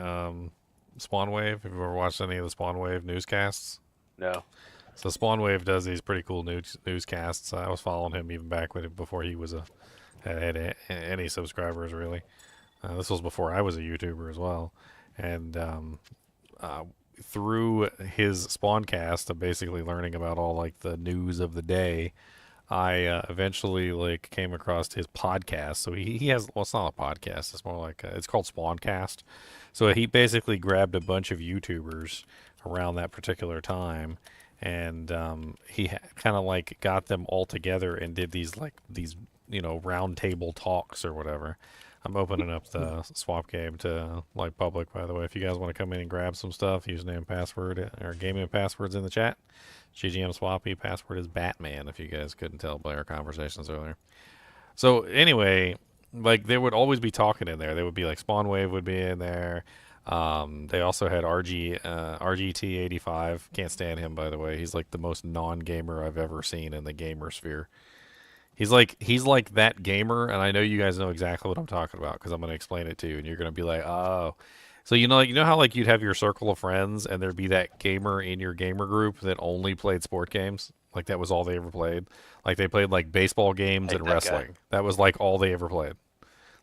Spawnwave. Have you ever watched any of the Spawnwave newscasts? No. So Spawnwave does these pretty cool newscasts. I was following him even back before he was had any subscribers really. This was before I was a YouTuber as well, and through his Spawncast of basically learning about all like the news of the day, I eventually like came across his podcast. So he has, well, it's not a podcast. It's more like it's called Spawncast. So he basically grabbed a bunch of YouTubers around that particular time, and he kind of like got them all together and did these round table talks or whatever. I'm opening up the swap game to like public, by the way. If you guys want to come in and grab some stuff, username, password, or gaming passwords in the chat. GGM Swappy, password is Batman, if you guys couldn't tell by our conversations earlier. So anyway, like they would always be talking in there. They would be like Spawnwave would be in there. They also had RGT85. Can't stand him, by the way. He's like the most non-gamer I've ever seen in the gamer sphere. He's like that gamer, and I know you guys know exactly what I'm talking about because I'm going to explain it to you, and you're going to be like, oh. So you know how like you'd have your circle of friends, and there'd be that gamer in your gamer group that only played sport games, like that was all they ever played. Like they played like baseball games and wrestling. That was like all they ever played.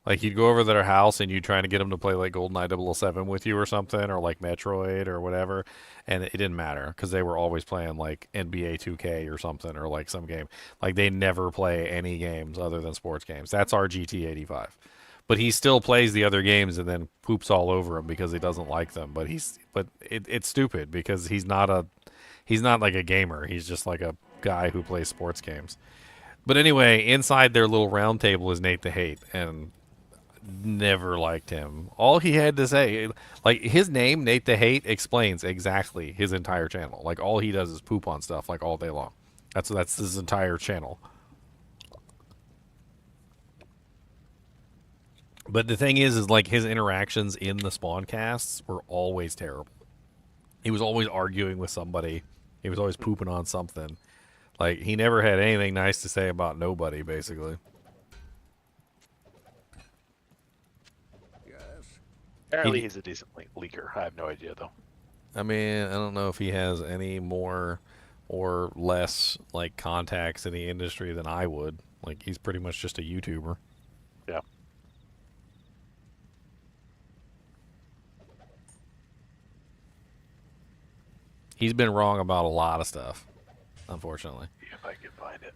Like you'd go over to their house and you'd try to get them to play like GoldenEye 007 with you or something, or like Metroid or whatever, and it didn't matter because they were always playing like NBA 2K or something, or like some game. Like they never play any games other than sports games. That's our GT85. But he still plays the other games and then poops all over them because he doesn't like them. But it's stupid because he's not like a gamer. He's just like a guy who plays sports games. But anyway, inside their little round table is Nate the Hate, and never liked him. All he had to say, like his name, Nate the Hate, explains exactly his entire channel. Like all he does is poop on stuff like all day long. That's his entire channel. But the thing is like his interactions in the Spawncasts were always terrible. He was always arguing with somebody. He was always pooping on something. Like he never had anything nice to say about nobody, basically. Apparently he's a decent leaker. I have no idea though. I mean, I don't know if he has any more or less like contacts in the industry than I would. Like he's pretty much just a YouTuber. Yeah. He's been wrong about a lot of stuff, unfortunately. If I can find it.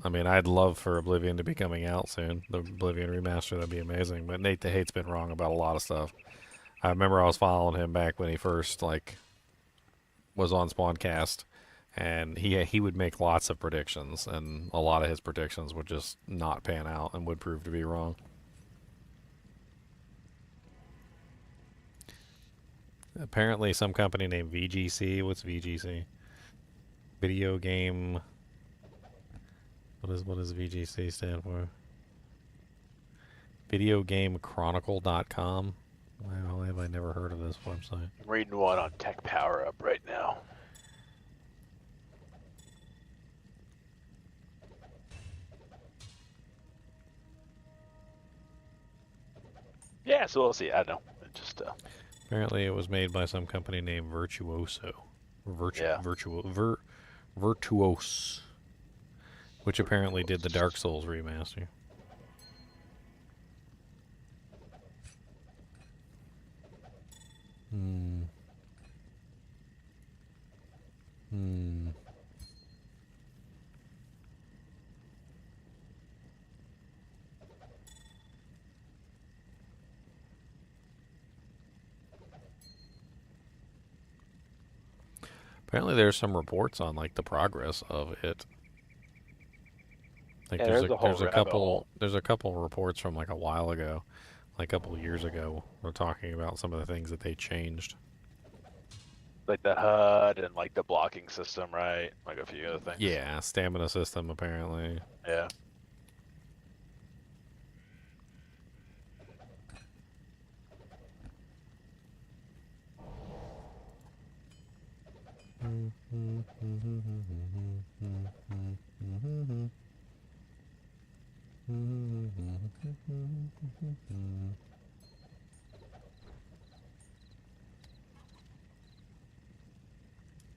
I mean, I'd love for Oblivion to be coming out soon. The Oblivion remaster, that'd be amazing. But Nate the Hate's been wrong about a lot of stuff. I remember I was following him back when he first was on Spawncast, and he would make lots of predictions, and a lot of his predictions would just not pan out and would prove to be wrong. Apparently, some company named VGC. What's VGC? Video game. What does VGC stand for? VideoGameChronicle.com. Why have I never heard of this website? I'm reading one on Tech Power Up right now. Yeah, so we'll see. I don't know. It just apparently it was made by some company named Virtuoso. Virtuose. Which apparently did the Dark Souls remaster. Apparently, there's some reports on like the progress of it. Like Yeah, there's there's a whole there's a rabbit couple hole. there's a couple reports from like a while ago, like a couple of years ago. We're talking about some of the things that they changed. Like the HUD and like the blocking system, right? Like a few other things. Yeah, stamina system apparently. Yeah.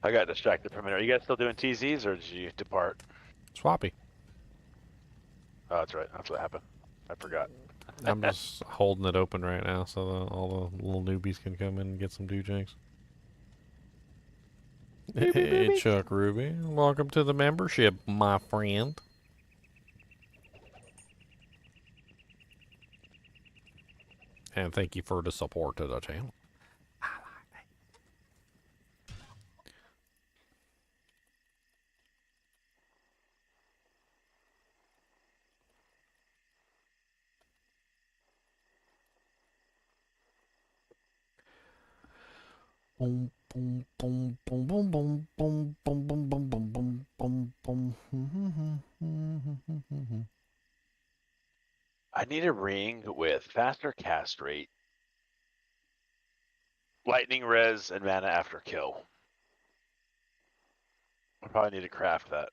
I got distracted for a minute. Are you guys still doing TZs or did you depart? Swappy. Oh, that's right. That's what happened. I forgot. I'm just holding it open right now so that all the little newbies can come in and get some dujinks. Hey, Chuck Ruby. Welcome to the membership, my friend. And thank you for the support to the channel. Boom, boom, boom, boom, boom, boom, boom, boom, boom, boom, boom, boom, boom, boom. I need a ring with faster cast rate, lightning res, and mana after kill. I probably need to craft that.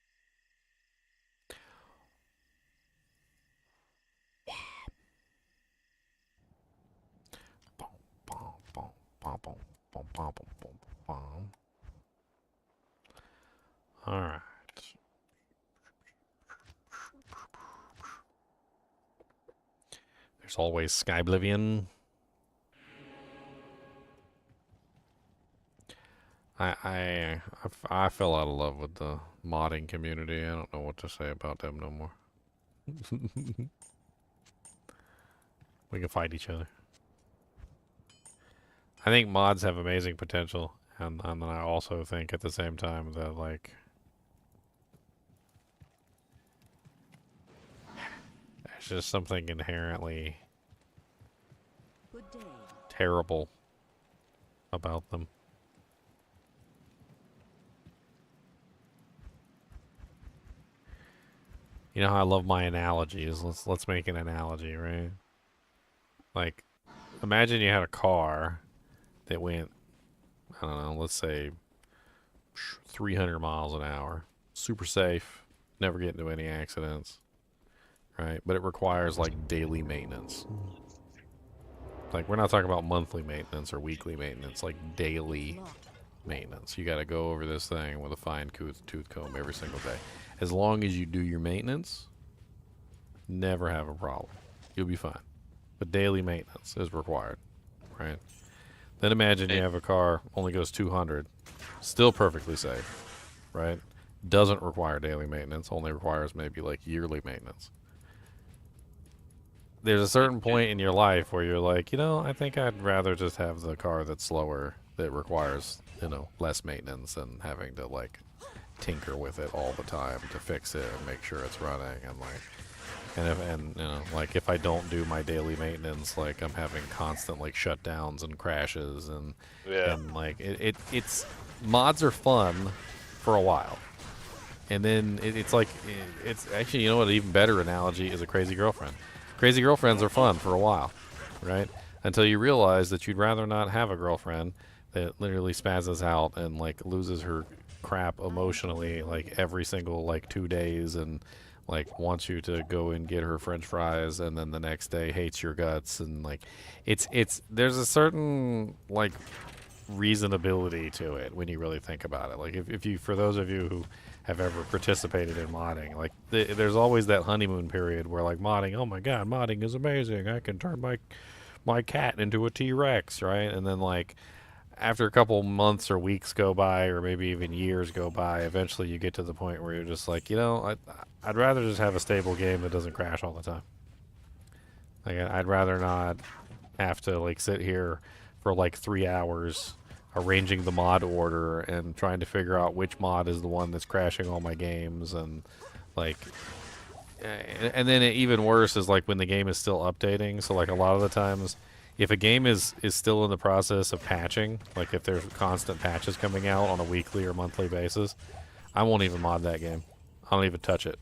All right. There's always Skyblivion. I fell out of love with the modding community. I don't know what to say about them no more. We can fight each other. I think mods have amazing potential, and I also think at the same time that like there's just something inherently terrible about them. You know how I love my analogies. Let's make an analogy, right? Like, imagine you had a car that went, I don't know, let's say 300 miles an hour. Super safe, never get into any accidents, right? But it requires like daily maintenance. Like, we're not talking about monthly maintenance or weekly maintenance, like daily maintenance. You got to go over this thing with a fine tooth comb every single day. As long as you do your maintenance, never have a problem. You'll be fine. But daily maintenance is required, right? Then imagine you have a car, only goes 200, still perfectly safe, right? Doesn't require daily maintenance, only requires maybe like yearly maintenance. There's a certain point in your life where you're like, you know, I think I'd rather just have the car that's slower, that requires, you know, less maintenance than having to like tinker with it all the time to fix it and make sure it's running and like, and you know, like if I don't do my daily maintenance, like I'm having constant like shutdowns and crashes and like it's mods are fun for a while, and then it's like it's actually, you know what, an even better analogy is a crazy girlfriend. Crazy girlfriends are fun for a while, right? Until you realize that you'd rather not have a girlfriend that literally spazzes out and like loses her crap emotionally like every single like 2 days and like wants you to go and get her french fries and then the next day hates your guts, and like it's there's a certain like reasonability to it when you really think about it. Like if you, for those of you who have ever participated in modding, like there's always that honeymoon period where like modding, oh my god, modding is amazing, I can turn my cat into a T-Rex, right? And then like after a couple months or weeks go by, or maybe even years go by, eventually you get to the point where you're just like, you know, I'd rather just have a stable game that doesn't crash all the time. Like I'd rather not have to like sit here for like 3 hours arranging the mod order and trying to figure out which mod is the one that's crashing all my games, and like, and then even worse is like when the game is still updating. So like a lot of the times, if a game is still in the process of patching, like if there's constant patches coming out on a weekly or monthly basis, I won't even mod that game. I don't even touch it,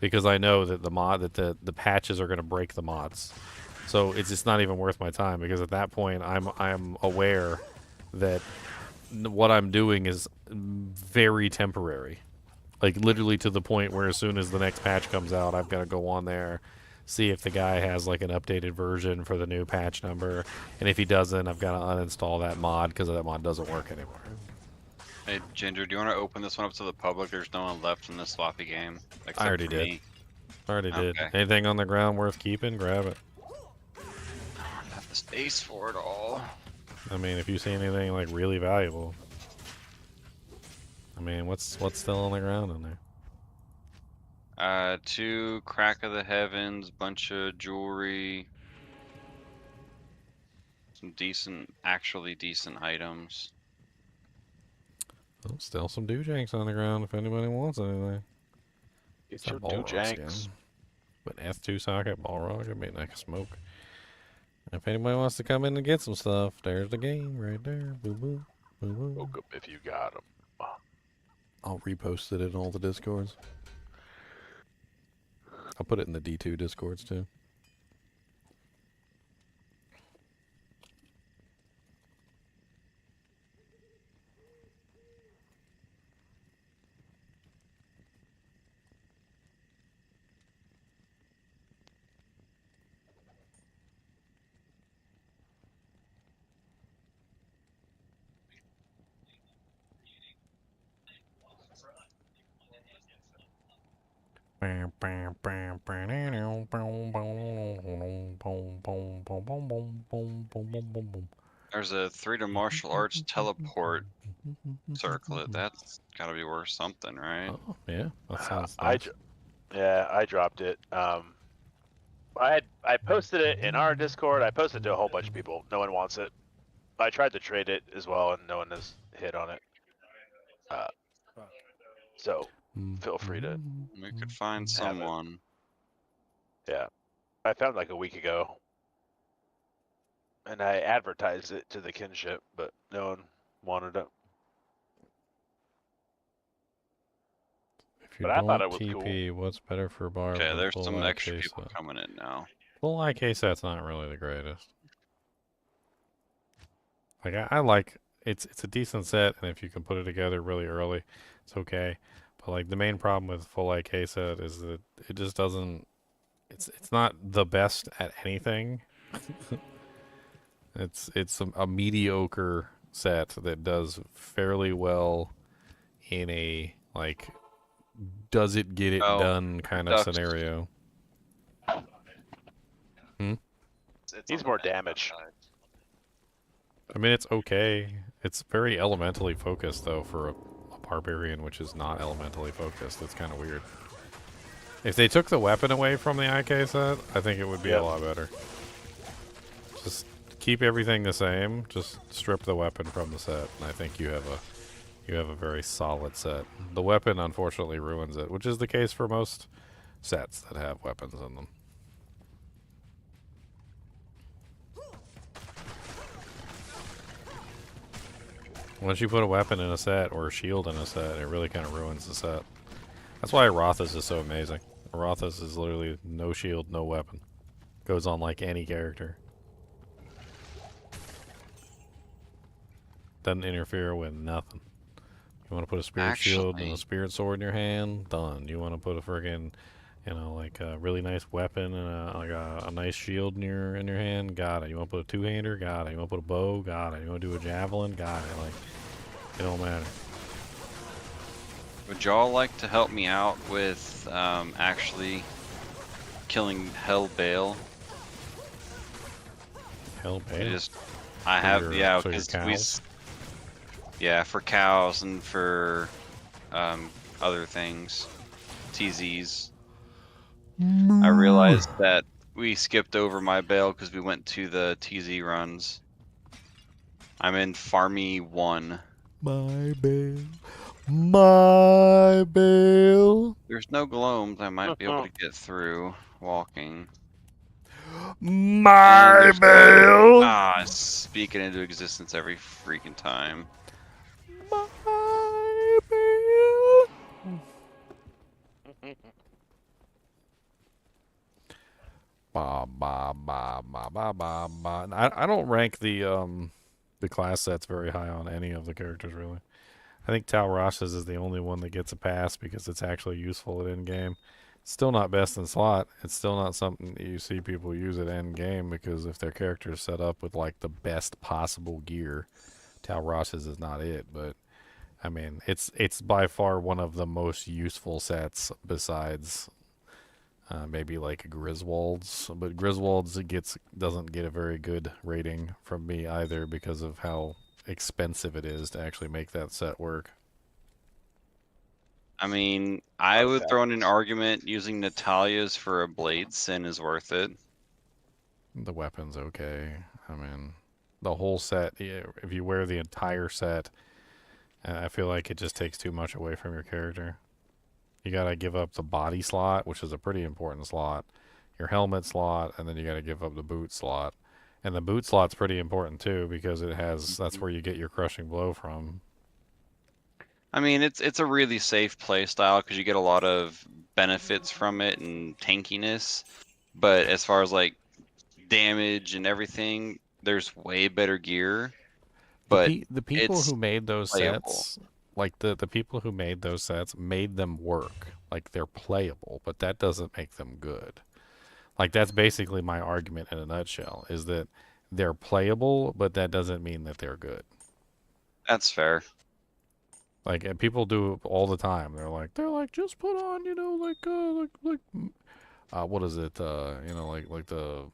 because I know that the patches are going to break the mods. So it's just not even worth my time, because at that point I'm aware that what I'm doing is very temporary. Like literally to the point where as soon as the next patch comes out, I've got to go on there, see if the guy has like an updated version for the new patch number, and if he doesn't, I've got to uninstall that mod because that mod doesn't work anymore. Hey Ginger, do you want to open this one up to the public? There's no one left in this sloppy game. I already did. Me. I already did. Okay. Anything on the ground worth keeping, grab it. I don't have the space for it all. I mean, if you see anything like really valuable. I mean, what's still on the ground in there? 2 Crack of the Heavens, bunch of jewelry, some actually decent items. Oh, still some doojanks on the ground if anybody wants anything. Get your doojanks. But F2 socket, ball rocket, make like a smoke. If anybody wants to come in and get some stuff, there's the game right there. Boo boo. Boo boo. Woke up if you got them. I'll repost it in all the Discords. I'll put it in the D2 Discords too. There's a 3 martial arts teleport circlet. That's gotta be worth something, right? Oh, yeah. That sounds I dropped it. I posted it in our Discord. I posted it to a whole bunch of people. No one wants it. I tried to trade it as well, and no one has hit on it. So feel free to. We could find someone. Yeah, I found like a week ago, and I advertised it to the kinship, but no one wanted it. If you But I don't thought it was TP, what's better for barbs? Okay, or there's full some extra IK people set? coming in now. Full IK set's not really the greatest. Like I like it's a decent set, and if you can put it together really early, it's okay. But like the main problem with full IK set is that it just doesn't. It's not the best at anything. it's a mediocre set that does fairly well in a like does it get it done kind of scenario. Needs more damage. I mean, it's okay. It's very elementally focused, though, for a barbarian, which is not elementally focused. It's kind of weird. If they took the weapon away from the IK set, I think it would be a lot better. Just keep everything the same. Just strip the weapon from the set, and I think you have a very solid set. The weapon, unfortunately, ruins it, which is the case for most sets that have weapons in them. Once you put a weapon in a set or a shield in a set, it really kind of ruins the set. That's why Rothas is so amazing. Rothas is literally no shield, no weapon. Goes on like any character. Doesn't interfere with nothing. You want to put a spirit shield and a spirit sword in your hand? Done. You want to put a friggin', like a really nice weapon and a nice shield in your hand? Got it. You want to put a two-hander? Got it. You want to put a bow? Got it. You want to do a javelin? Got it. Like, it don't matter. Would y'all like to help me out with actually killing Hell Bale? Hell Bale? I have, yeah, because for cows and for other things, TZs. I realized that we skipped over my Bale because we went to the TZ runs. I'm in Farmy 1. My bale. My bale. There's no glomes. I might be able to get through walking. My bale. Speak it into existence every freaking time. My bale. Ba ba ba ba ba ba ba. I don't rank the class sets very high on any of the characters really. I think Tal Rosh's is the only one that gets a pass because it's actually useful at end game. It's still not best in slot. It's still not something that you see people use at end game because if their character is set up with like the best possible gear, Tal Rosh's is not it. But I mean, it's by far one of the most useful sets besides maybe like Griswold's. But Griswold's doesn't get a very good rating from me either because of how expensive it is to actually make that set work. I mean, I would throw in an argument using Natalia's for a blade sin is worth it. The weapon's okay. I mean, the whole set, if you wear the entire set, I feel like it just takes too much away from your character. You gotta give up the body slot, which is a pretty important slot, your helmet slot, and then you gotta give up the boot slot. And the boot slot's pretty important too because that's where you get your crushing blow from. I mean, it's a really safe play style because you get a lot of benefits from it and tankiness. But as far as like damage and everything, there's way better gear. But the people who made those playable. sets, like the people who made those sets, made them work. Like they're playable, but that doesn't make them good. Like that's basically my argument in a nutshell, is that they're playable, but that doesn't mean that they're good. That's fair. Like, and people do it all the time. They're like, just put on, you know, what is it? You know, like the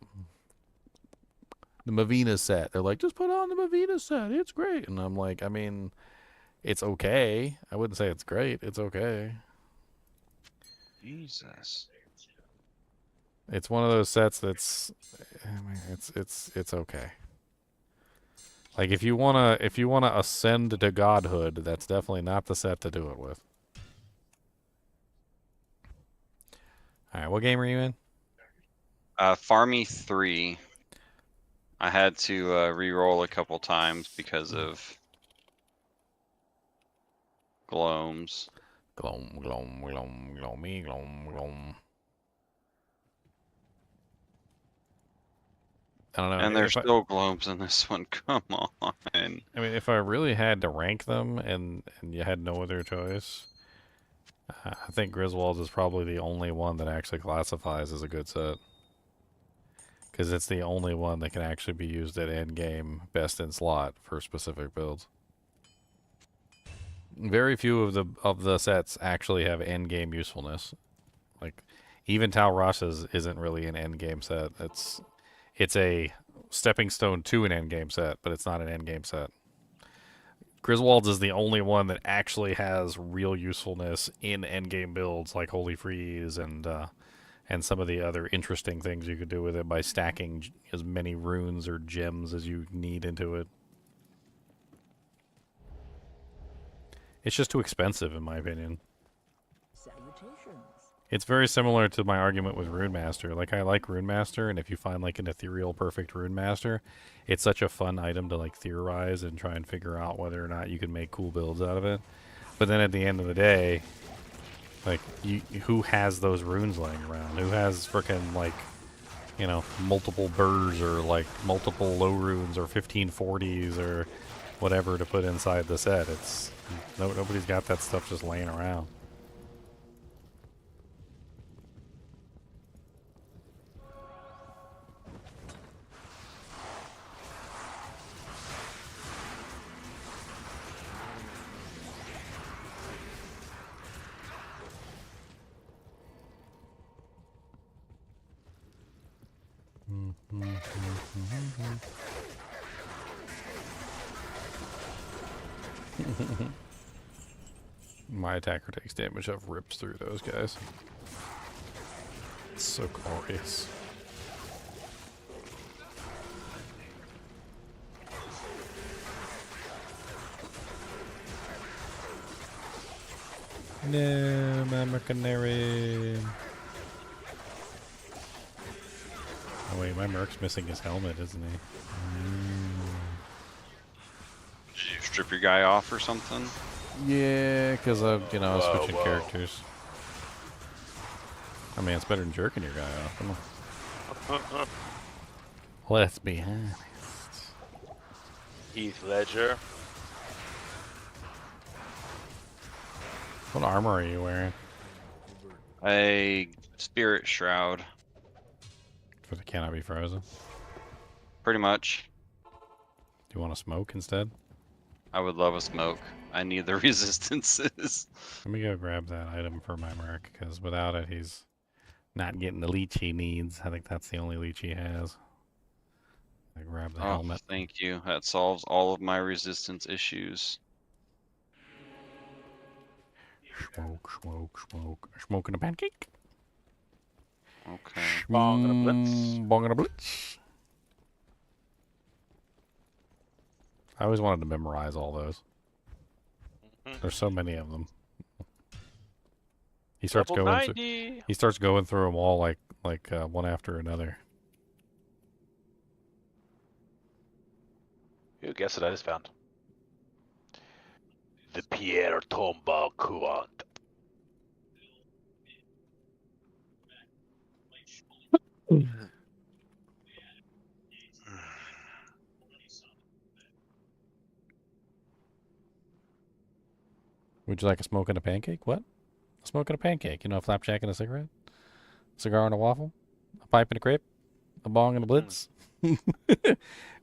Mavina set. They're like, just put on the Mavina set. It's great. And I'm like, I mean, it's okay. I wouldn't say it's great. It's okay. Jesus. It's one of those sets that's, I mean, it's okay. Like if you wanna ascend to godhood, that's definitely not the set to do it with. All right, what game are you in? Farmy 3. I had to re-roll a couple times because of gloams. Glom, gloomy, glom. I don't know. And there's still gloams in this one. Come on. I mean, if I really had to rank them and you had no other choice, I think Griswold's is probably the only one that actually classifies as a good set. Because it's the only one that can actually be used at end game, best in slot for specific builds. Very few of the sets actually have end game usefulness. Like even Tal Rosh's isn't really an end game set. It's a stepping stone to an end game set, but it's not an end game set. Griswold's is the only one that actually has real usefulness in end game builds like Holy Freeze and some of the other interesting things you could do with it by stacking as many runes or gems as you need into it. It's just too expensive, in my opinion. It's very similar to my argument with Rune Master. Like, I like Rune Master, and if you find, like, an ethereal perfect Rune Master, it's such a fun item to, like, theorize and try and figure out whether or not you can make cool builds out of it. But then at the end of the day, like, who has those runes laying around? Who has frickin', like, you know, multiple burrs or, like, multiple low runes or 1540s or whatever to put inside the set? It's... nobody's got that stuff just laying around. My attacker takes damage of rips through those guys. It's so glorious. No, Mama Canary. Oh wait, my Merc's missing his helmet, isn't he? Did you strip your guy off or something? Yeah, because I was Whoa, switching whoa. characters. I mean, it's better than jerking your guy off. Come on. Let's be honest. Heath Ledger. What armor are you wearing? A spirit shroud. For the cannot be frozen. Pretty much. Do you want to smoke instead? I would love a smoke. I need the resistances. Let me go grab that item for my Merc, because without it, he's not getting the leech he needs. I think that's the only leech he has. I grab the helmet. Thank you. That solves all of my resistance issues. Smoke, smoke, smoke. Smoking a pancake. Okay. Bong and a blitz. Bong and a blitz. I always wanted to memorize all those. There's so many of them. He starts Level going. 90. He starts going through them all like one after another. Ooh, guess what I just found? The Pierre Tombal Courant. Would you like a smoke and a pancake? What? A smoke and a pancake. You know, a flapjack and a cigarette? Cigar and a waffle? A pipe and a crepe? A bong and a blitz?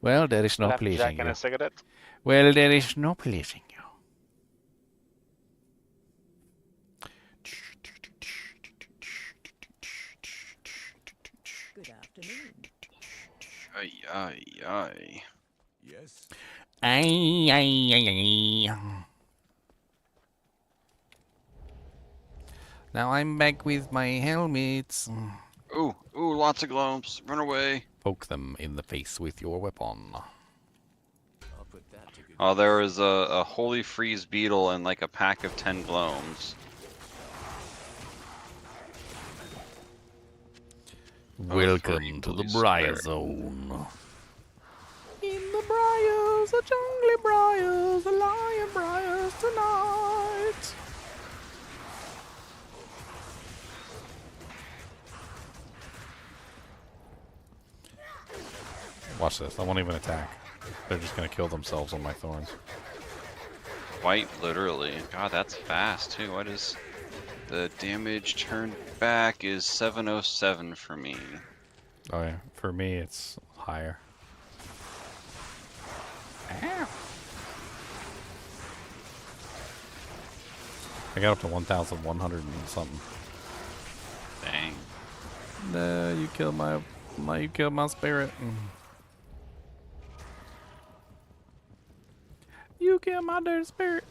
Well, there is no Flapjack pleasing and you. a cigarette. Well, there is no pleasing you. Good afternoon. Ay, ay, ay. Yes. Ay, ay, ay, ay. Now I'm back with my helmets. Ooh, lots of globes. Run away. Poke them in the face with your weapon. I'll put that to good Oh, there was a holy freeze beetle and like a pack of 10 glomes. Welcome to the Briar Zone. In the briars, the jungly briars, the lion briars tonight. Watch this. I won't even attack. They're just gonna kill themselves on my thorns. Quite literally. God, that's fast too. What is the damage turned back is 707 for me. Oh yeah, for me it's higher. Ow. I got up to 1,100 and something. Dang. No, you killed my spirit. You killed my dirty spirit.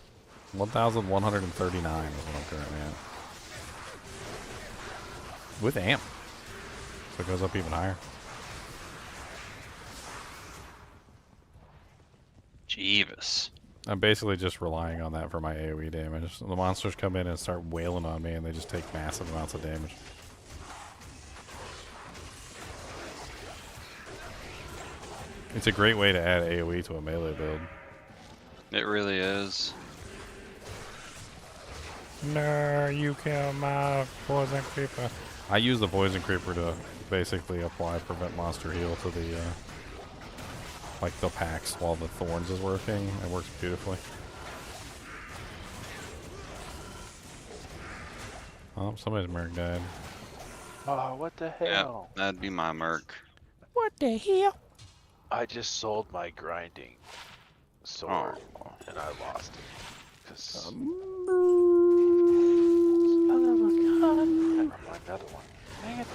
1,139 is what I'm currently at. With amp. So it goes up even higher. Jeeves. I'm basically just relying on that for my AoE damage. The monsters come in and start wailing on me and they just take massive amounts of damage. It's a great way to add AoE to a melee build. It really is. No, you killed my poison creeper. I use the poison creeper to basically apply prevent monster heal to the like the packs while the thorns is working. It works beautifully. Oh, somebody's merc died. Oh, what the hell? Yeah, that'd be my merc. What the hell? I just sold my grinding sword and I lost it. 'Cause never mind, another one. Dang it.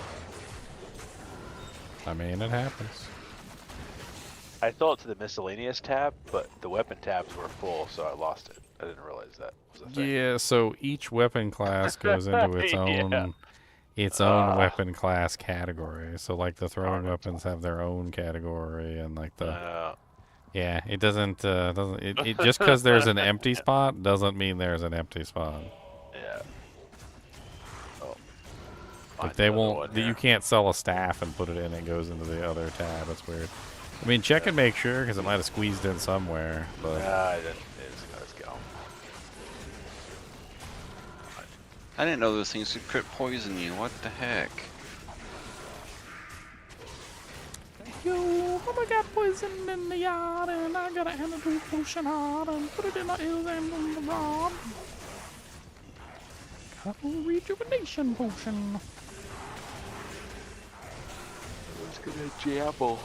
I mean, it happens. I sold it to the miscellaneous tab, but the weapon tabs were full, so I lost it. I didn't realize that was a thing. Yeah, so each weapon class goes into its own weapon class category. So like the throwing weapons have their own category, and like the yeah, it doesn't it just because there's an empty spot doesn't mean there's an empty spot. Yeah. Like they won't. You can't sell a staff and put it in. It goes into the other tab. That's weird. I mean, check and make sure because it might have squeezed in somewhere. But let's go. I didn't know those things could crit poison you. What the heck? Yo, mama got poisoned in the yard, and I got an antidote potion hard, and put it in the hills and on the rod. Got a rejuvenation potion. Let's go to Diablo.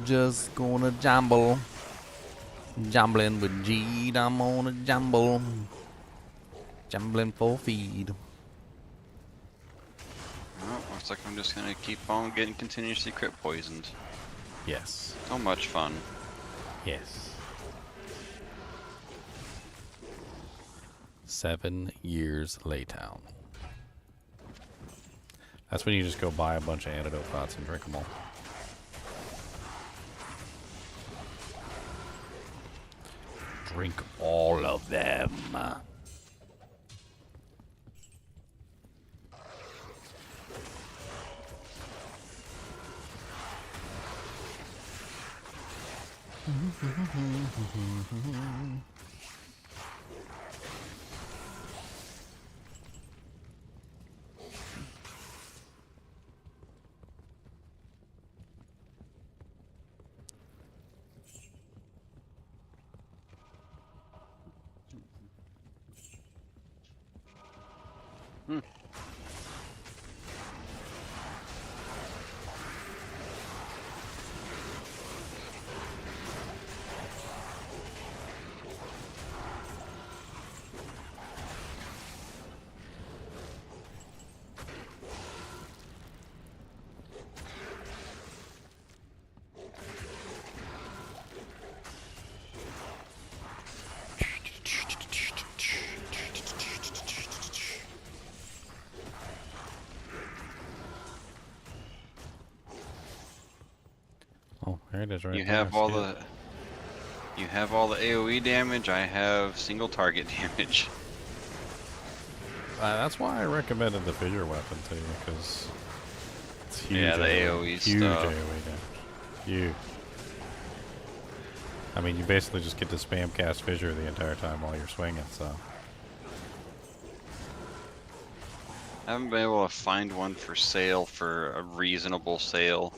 Just gonna jumble. Jumbling with G. I'm on a jumble. Jumbling for feed. Oh, looks like I'm just gonna keep on getting continuously crit poisoned. Yes. So much fun. Yes. 7 years later. That's when you just go buy a bunch of antidote pots and drink them all. Drink all of them. Oh, there it is right You there. have all the AoE damage, I have single target damage. That's why I recommended the figure weapon to you, because it's huge. Yeah, the AoE huge stuff. AoE damage. Huge. I mean, you basically just get to spam cast fissure the entire time while you're swinging, so. I haven't been able to find one for sale for a reasonable sale.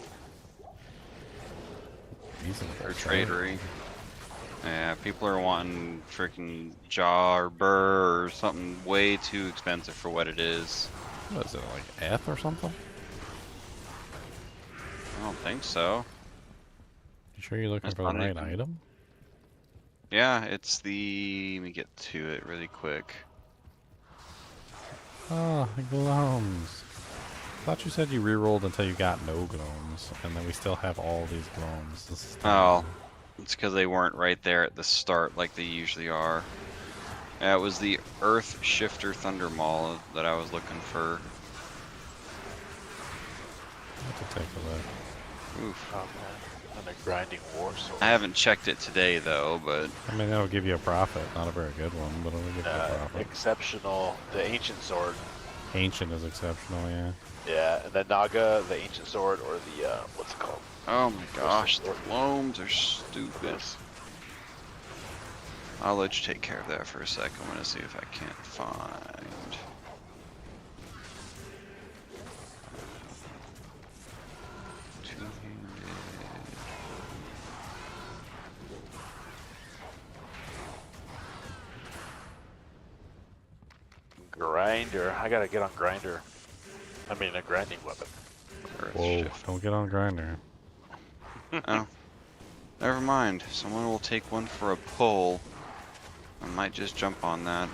Reasonable Or sale. tradery. Yeah, people are wanting freaking jaw or burr or something way too expensive for what it is. What is it, like F or something? I don't think so. You sure you're looking That's for the not right even- item? Yeah, it's the... Let me get to it really quick. Oh, gnomes. I thought you said you rerolled until you got no gnomes, and then we still have all these gnomes. This is Oh, it's because they weren't right there at the start like they usually are. Yeah, it was the Earth Shifter Thunder Maul that I was looking for. I'll have to take a look. Oof. Oh man, and a grinding war sword. I haven't checked it today though, but... I mean, that'll give you a profit. Not a very good one, but it'll give you a profit. Exceptional, the ancient sword. Ancient is exceptional, yeah. Yeah, and then Naga, the ancient sword, or the what's it called? Oh my gosh, the loams are stupid. I'll let you take care of that for a sec. I'm gonna see if I can't find... Grinder. I gotta get on grinder. I mean, a grinding weapon. Whoa, don't get on grinder. Oh. Never mind. Someone will take one for a pull. I might just jump on that.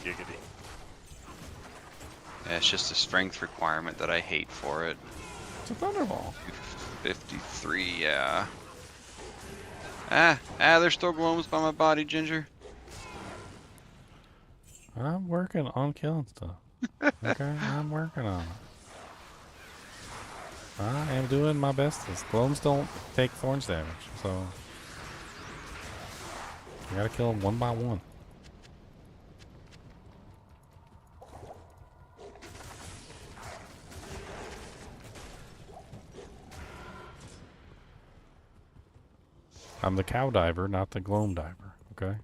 Giggity. Yeah, it's just a strength requirement that I hate for it. It's a thunderball. 53, yeah. There's still glows by my body, Ginger. I'm working on killing stuff. Okay, I'm working on it. I am doing my bestest. Gloams don't take thorns damage, so I gotta kill them one by one. I'm the cow diver, not the gloam diver. Okay.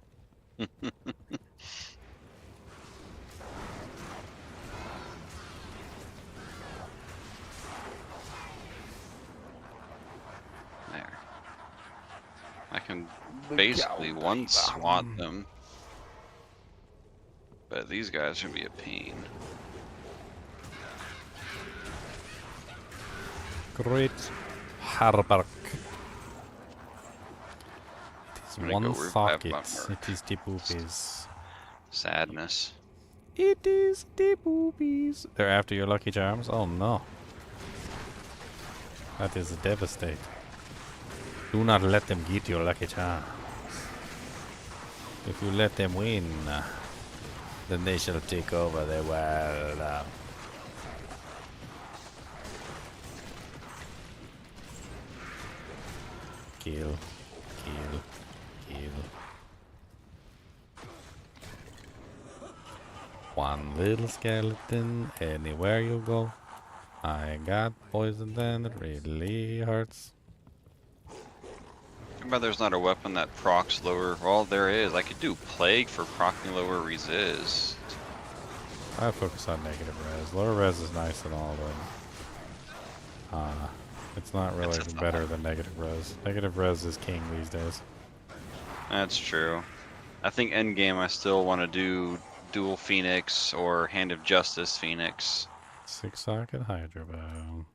There. I can basically one swat them. But these guys should be a pain. Great Harbark. It is one socket. It is the boobies. Sadness. It is the boobies. They're after your Lucky Charms? Oh no. That is devastating. Do not let them get your Lucky Charms. If you let them win, then they shall take over the world. Kill, kill, kill. One little skeleton, anywhere you go. I got poison and it really hurts. Too bad there's not a weapon that procs lower. Well, there is. I could do Plague for procking lower resist. I focus on negative res. Lower res is nice and all, but it's not really better than negative res. Negative res is king these days. That's true. I think endgame I still want to do Dual Phoenix or Hand of Justice Phoenix. 6-socket Hydro Bow.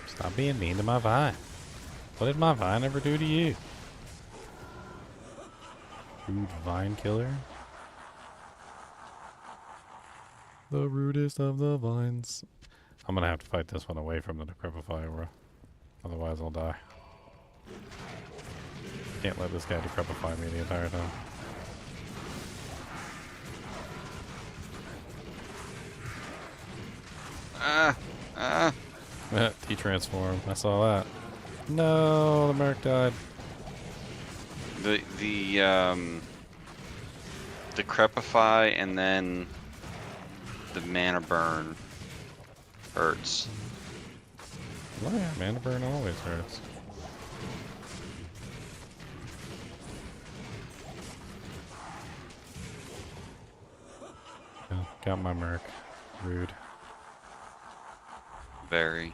Stop being mean to my vine. What did my vine ever do to you? Rude vine killer? The rudest of the vines. I'm gonna have to fight this one away from the Decrepify aura. Otherwise I'll die. Can't let this guy Decrepify me the entire time. T-transform. I saw that. No, the Merc died. The Decrepify and then the Mana Burn hurts. Oh yeah, Mana Burn always hurts. Oh, got my Merc. Rude. Very.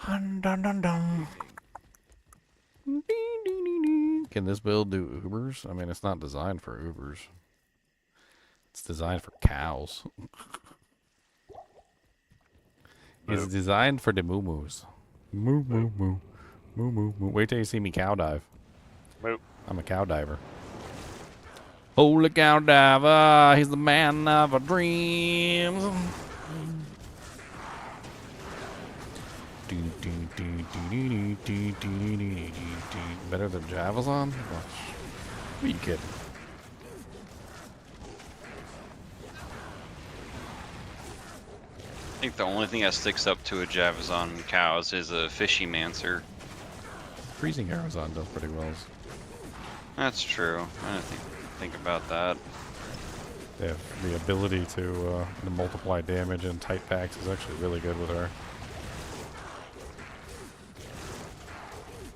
Dun, dun, dun, dun. Can this build do Ubers? I mean, it's not designed for Ubers. It's designed for cows. It's designed for the moo-moos. Moo, moo, moo. Moo, moo, moo. Wait till you see me cow dive. Moo. I'm a cow diver. Holy cow diver, he's the man of our dreams. Better than Javazon? What are you kidding? I think the only thing that sticks up to a Javazon cows is a Fishy Mancer. Freezing Arizon does pretty well. That's true. I didn't think about that. Yeah, the ability to multiply damage in tight packs is actually really good with her.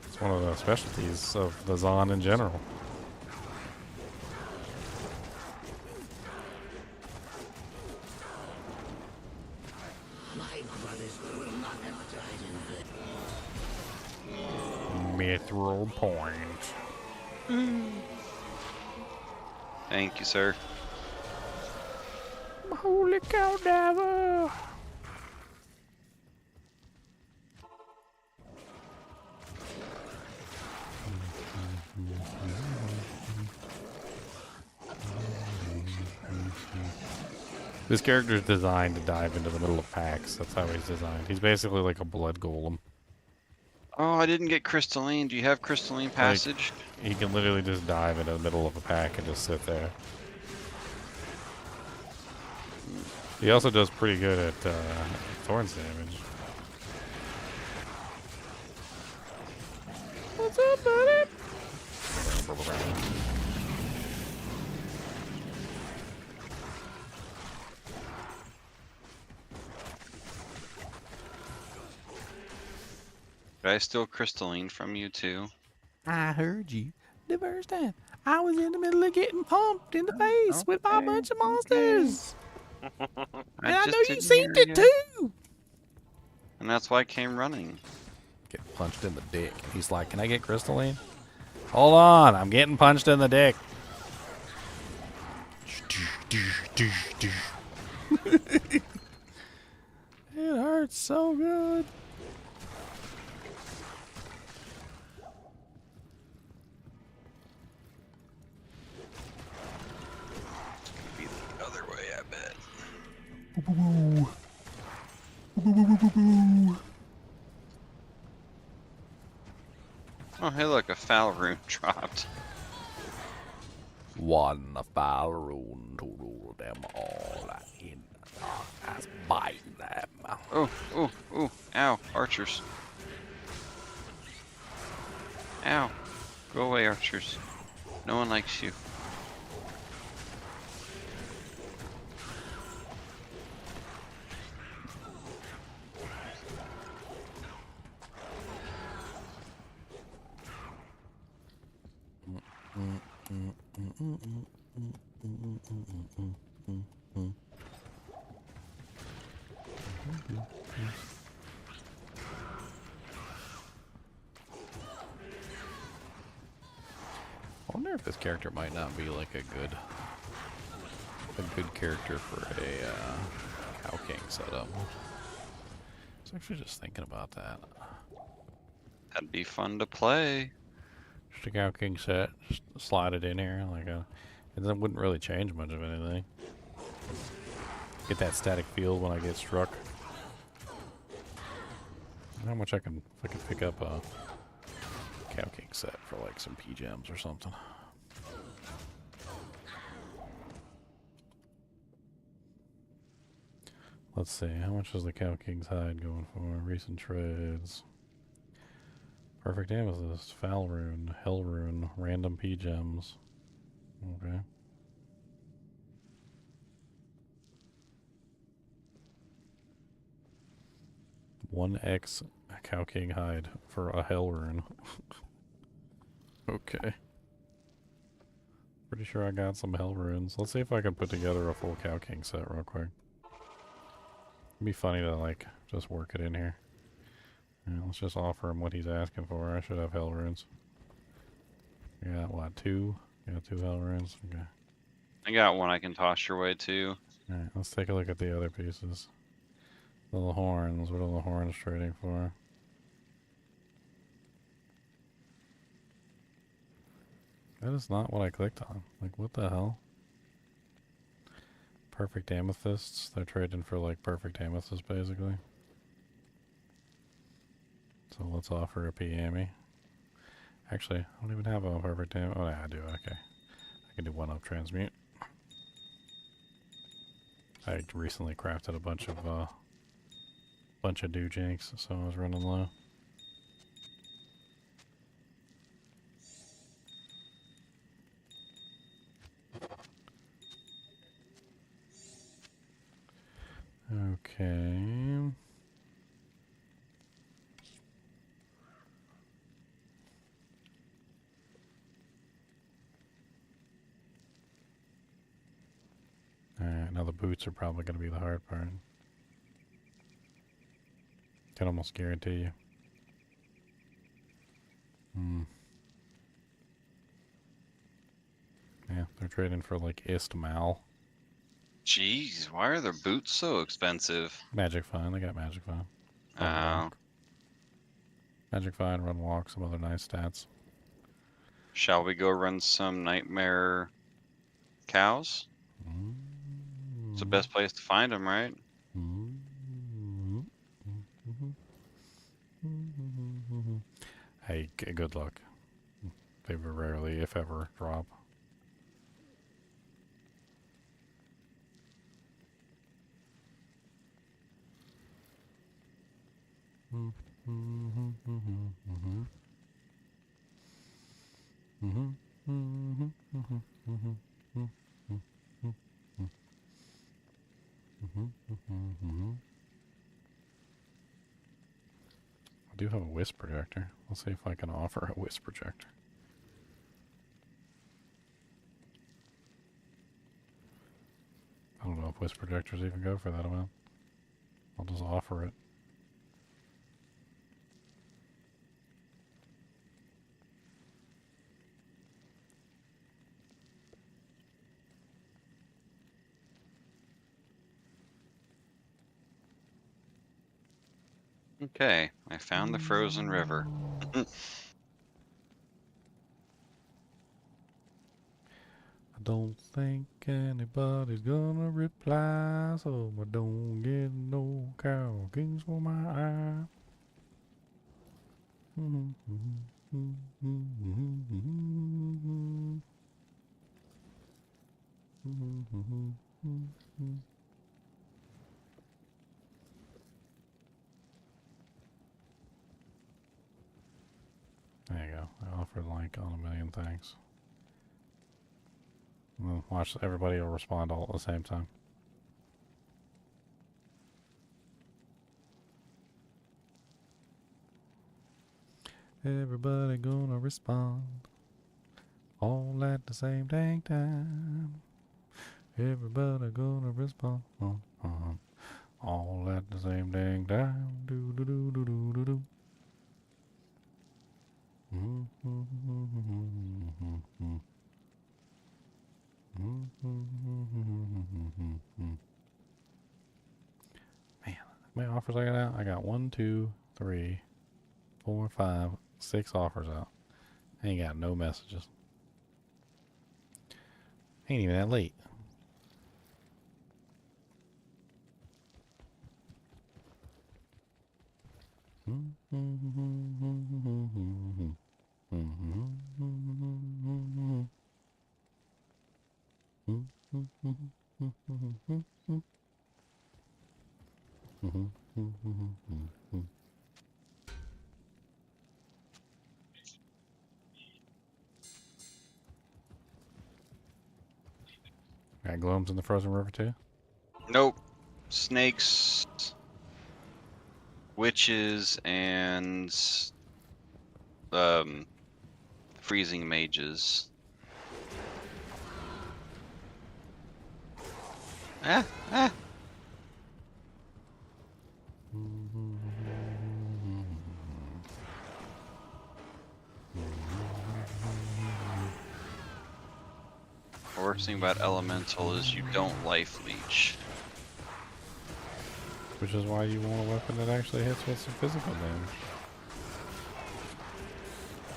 It's one of the specialties of the Zon in general. My brothers will not have died in Mithril point. Thank you, sir. Holy cow diver! This character is designed to dive into the middle of packs. That's how he's designed. He's basically like a blood golem. Oh, I didn't get Crystalline. Do you have Crystalline Passage? Like, he can literally just dive into the middle of a pack and just sit there. He also does pretty good at thorns damage. What's up, buddy? Did I steal crystalline from you too? I heard you the first time. I was in the middle of getting pumped in the face with my bunch of monsters. And I know you seen it too. And that's why I came running. Get punched in the dick. He's like, can I get crystalline? Hold on, I'm getting punched in the dick. It hurts so good. Be the other way, I bet. Oh, hey, look, a foul rune dropped. One foul rune to rule them all in darkness, bind them. Oh, oh, oh, ow, archers. Ow. Go away, archers. No one likes you. I wonder if this character might not be like a good character for a Cow King setup. I was actually just thinking about that. That'd be fun to play. Just a Cow King set, just slide it in here like a, and then wouldn't really change much of anything. Get that static field when I get struck. How much if I can pick up a Cow King set for like some P-gems or something. Let's see, how much is the Cow King's hide going for? Recent trades. Perfect amethyst, foul rune, hell rune, random P-gems. Okay. One X Cow King hide for a hell rune. Okay. Pretty sure I got some hell runes. Let's see if I can put together a full Cow King set real quick. It'd be funny to like just work it in here. Yeah, let's just offer him what he's asking for. I should have hell runes. You got what, 2? You got 2 hell runes? Okay. I got one I can toss your way too. Alright, let's take a look at the other pieces. Little horns. What are the horns trading for? That is not what I clicked on. Like, what the hell? Perfect amethysts. They're trading for, like, perfect amethysts, basically. So let's offer a P-Ami. Actually, I don't even have a perfect amethyst. Oh, yeah, I do. Okay. I can do 1-up transmute. I recently crafted a bunch of doojanks, so I was running low. Okay. Alright, now the boots are probably going to be the hard part. Can almost guarantee you. Yeah, they're trading for like Istmal. Jeez, why are their boots so expensive? Magic Find, they got Magic Find. Oh. Magic Find, Run Walk, some other nice stats. Shall we go run some nightmare cows? It's the best place to find them, right? Hey, good luck. They rarely, if ever, drop. I do have a wisp projector. I'll see if I can offer a wisp projector. I don't know if wisp projectors even go for that amount. I'll just offer it. Okay, I found the frozen river. I don't think anybody's gonna reply, so I don't get no cow kings for my eye. There you go. I offered like on a million things. Well, watch, everybody will respond all at the same time. Everybody gonna respond all at the same dang time. Everybody gonna respond all at the same dang time. Do do do do do do do. Man, how many offers I got out? I got 1, 2, 3, 4, 5, 6 offers out. I ain't got no messages. Ain't even that late. Got glooms in the frozen river too? Nope. Snakes, witches, and freezing mages. Ah. The worst thing about elemental is you don't life leech. Which is why you want a weapon that actually hits with some physical damage.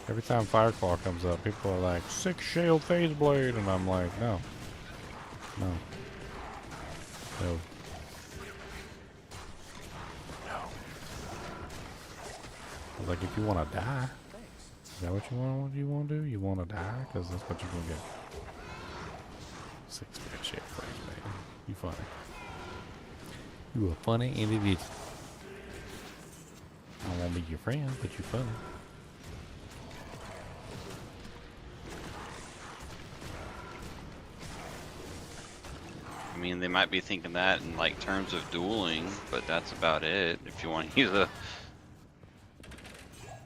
Every time Fireclaw comes up, people are like, 6 Shale Phase Blade, and I'm like, no. No. No. No. Like, if you want to die, is that what you want to do? You want to die? Because that's what you're going to get. 6 bad Shale Phase Blade. You funny. You a funny individual. I don't want to be your friend, but you funny. I mean, they might be thinking that in like terms of dueling, but that's about it. If you want to use a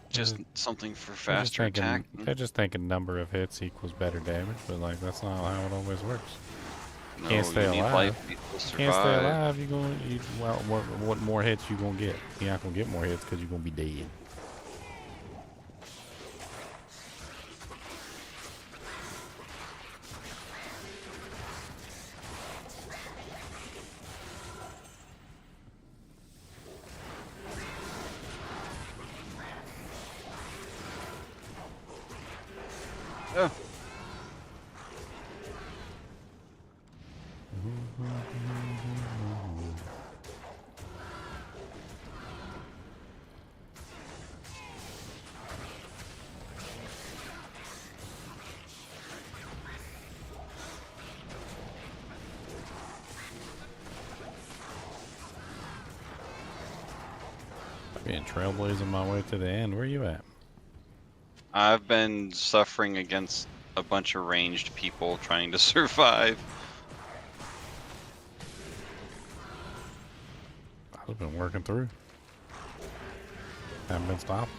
just something for faster attack. They're just thinking number of hits equals better damage, but like that's not how it always works. No, Can't stay you need alive. life to Can't stay survive. alive. What more hits you gonna get? You're not gonna get more hits because you're gonna be dead. Being trailblazing my way to the end. Where you at? I've been suffering against a bunch of ranged people trying to survive. I've been working through. Haven't been stopped.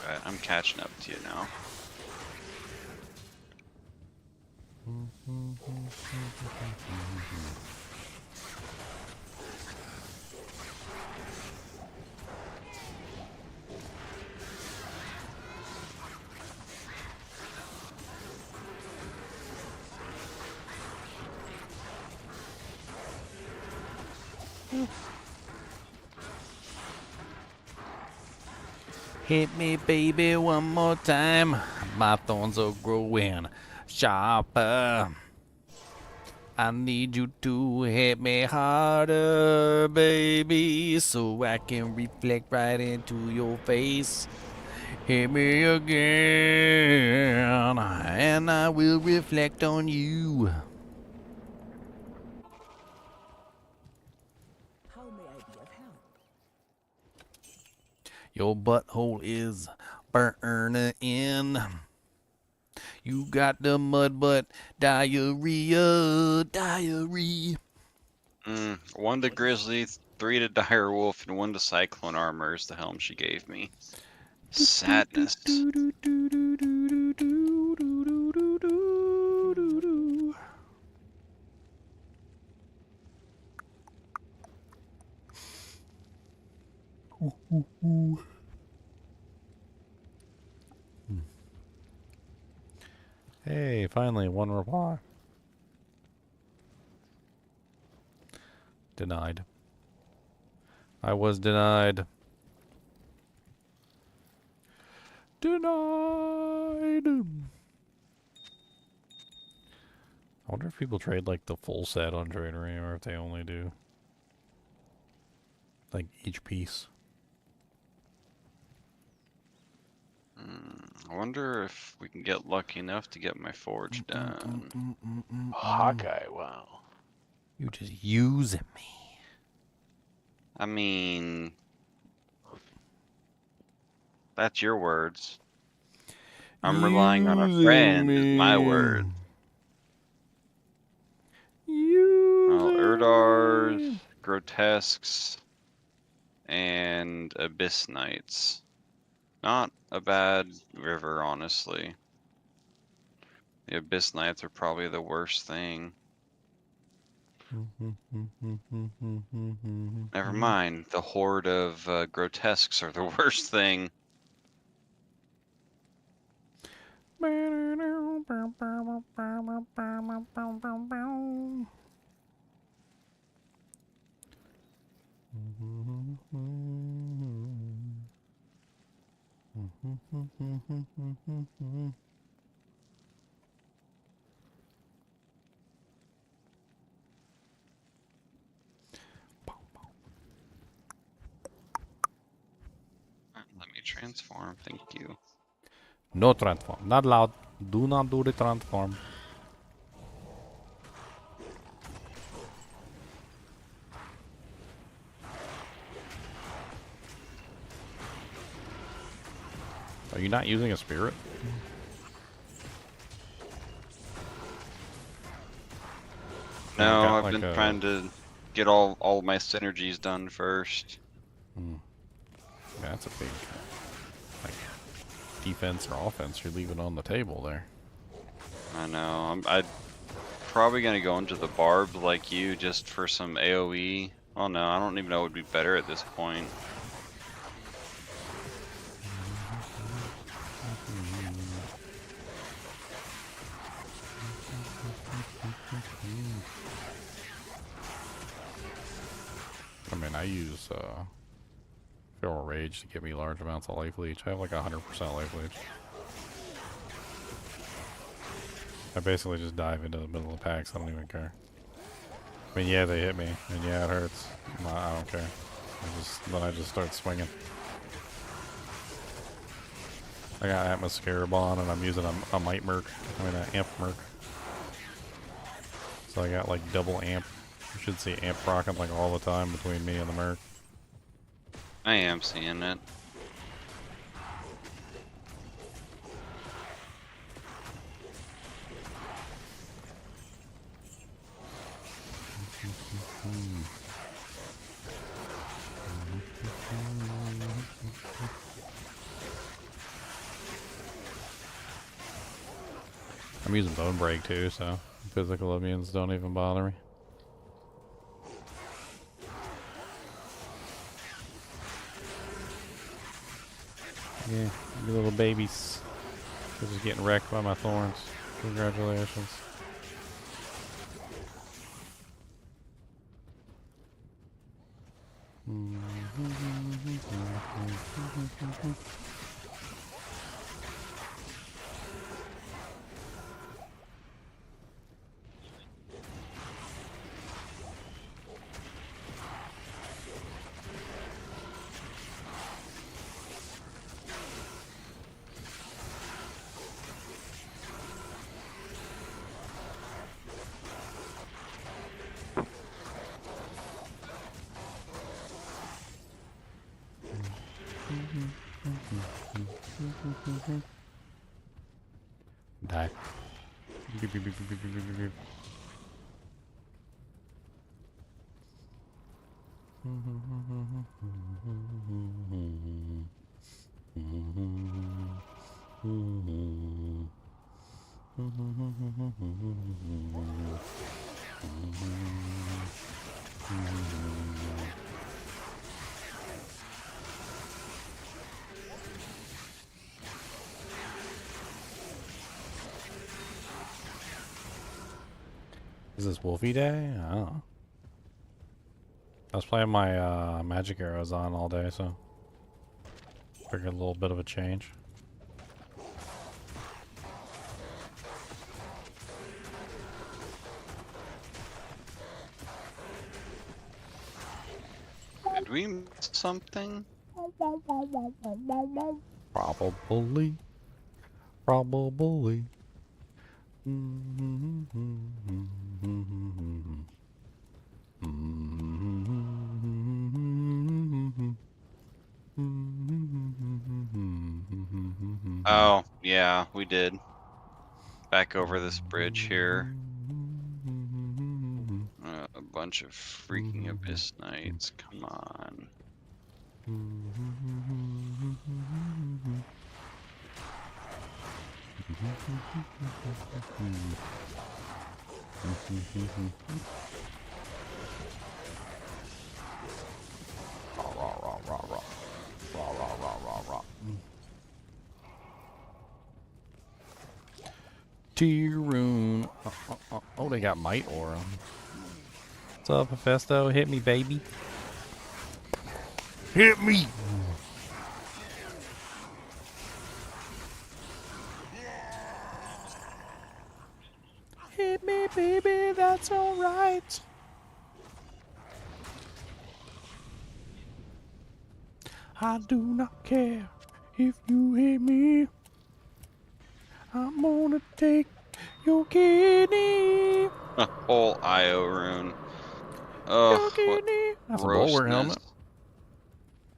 Alright, I'm catching up to you now. Hit me, baby, one more time. My thorns are growing sharper. I need you to hit me harder, baby, so I can reflect right into your face. Hit me again, and I will reflect on you. How may I be of help? Your butthole is burning. You got the mud butt diarrhea. 1 to Grizzly, 3 to Dire Wolf, and 1 to Cyclone Armor is the helm she gave me. Sadness. Hey, finally, one reply. Denied. I was denied. Denied. I wonder if people trade like the full set on Tradery or if they only do like each piece. I wonder if we can get lucky enough to get my forge done. Hawkeye, wow. You just using me. I mean, that's your words. I'm relying on a friend is my word. Well, Erdars, Grotesques, and Abyss Knights. Not a bad river, honestly. The Abyss Knights are probably the worst thing. Never mind, the horde of Grotesques are the worst thing. Let me transform, thank you. No transform. Not allowed. Do not do the transform. Are you not using a spirit? No, I've been trying to get all my synergies done first. Yeah, that's a big like defense or offense you're leaving on the table there. I know. I'm probably gonna go into the barbs like you just for some AoE. Oh no, I don't even know what would be better at this point. I mean, I use Feral Rage to give me large amounts of life leech. I have like 100% life leech. I basically just dive into the middle of the packs. I don't even care. I mean, yeah, they hit me, and yeah, it hurts. I don't care. Then I just start swinging. I got atmosphere on and I'm using a might merc. I mean an amp merc. So I got like double amp. You should see amp rocking like all the time between me and the merc. I am seeing it. I'm using bone break too, so physical immunes don't even bother me. Yeah, you little babies. This is getting wrecked by my thorns. Congratulations. Die. Beep, beep, beep, beep, beep, beep, beep, beep. Is this Wolfie Day? Oh. I was playing my magic arrows on all day, so figured a little bit of a change. Did we miss something? Probably. Probably. Oh, yeah, we did. Back over this bridge here. A bunch of freaking abyss knights. Come on. T-Rune. Oh, they got Might Aura. What's up, Hephaestus? Hit me, baby. Hit me! Hit me, baby, that's alright. I do not care if you hit me. I'm gonna take your kidney. A whole IO rune. Oh, what That's a bulwark grossness. helmet.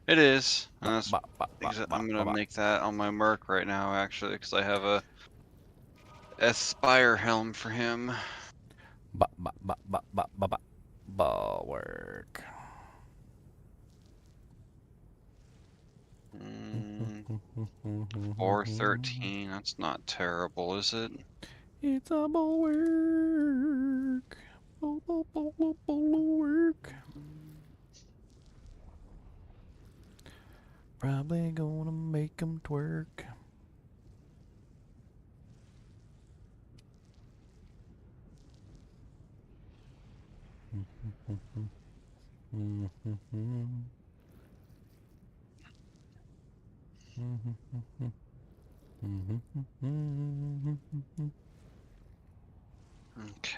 It is. I'm gonna make that on my merc right now, actually, because I have a Aspire helm for him. Bulwark. 413. That's not terrible, is it? It's a bulwark. Bulwark. Probably gonna make him twerk. Okay.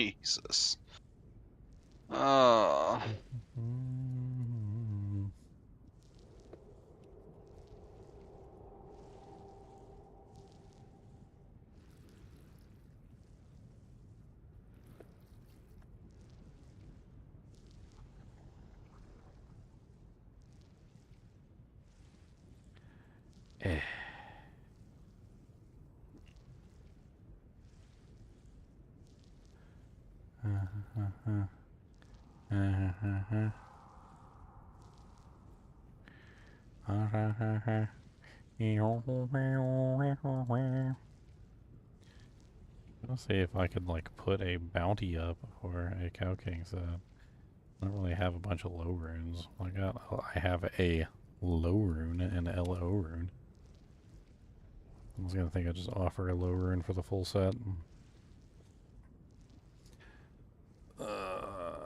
Jesus. Oh. I'll see if I could like put a bounty up for a Cow King set. I don't really have a bunch of low runes. I have a low rune and an LO rune. I was gonna think I'd just offer a low rune for the full set.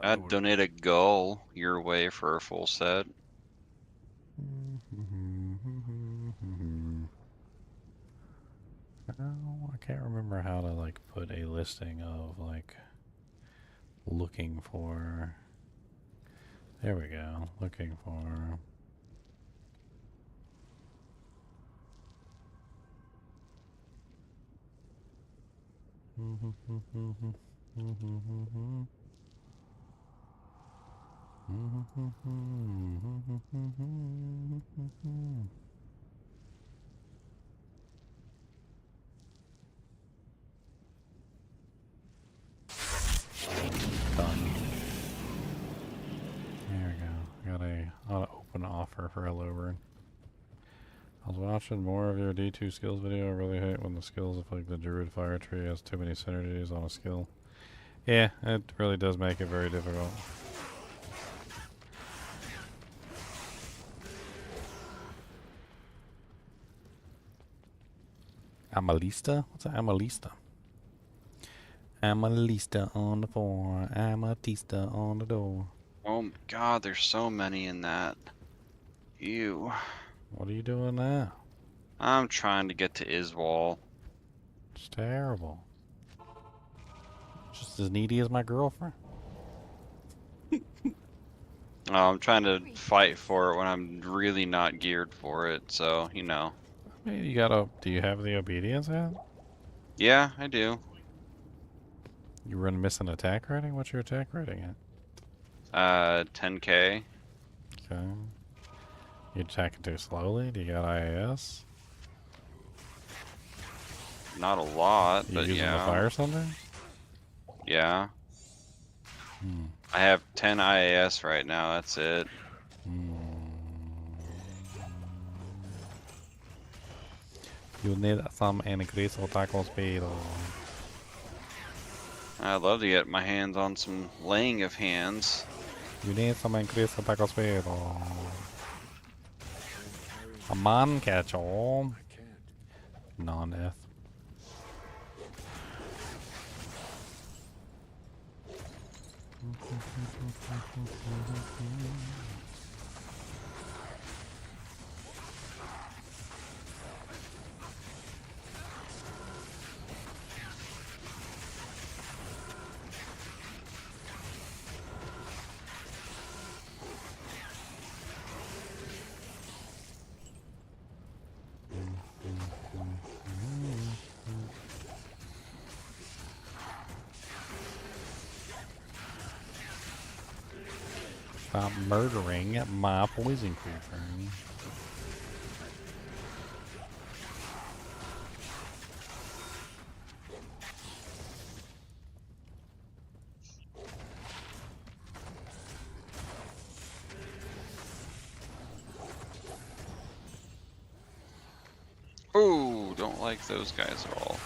I'd donate a gull your way for a full set. Oh, I can't remember how to like put a listing of like looking for. There we go. Looking for. Done. There we go. Got a open offer for a low rune. I was watching more of your D2 skills video. I really hate when the skills of like the Druid Fire Tree has too many synergies on a skill. Yeah, it really does make it very difficult. Amalista? What's an Amalista? Amalista on the floor, Amatista on the door. Oh my god, there's so many in that. Ew. What are you doing now? I'm trying to get to Iswal. It's terrible. Just as needy as my girlfriend. I'm trying to fight for it when I'm really not geared for it, so, you know. I mean, do you have the obedience hat? Yeah, I do. You run missing attack rating? What's your attack rating at? 10k. Okay. You attacking too slowly? Do you got IAS? Not a lot, You but using yeah. the fire thunder? Yeah. I have 10 IAS right now, that's it. You need some increased attack speed. I'd love to get my hands on some laying of hands. You need some increased attack speed. A man catch all. Non-F. Stop murdering my poison creeper. Ooh, don't like those guys at all.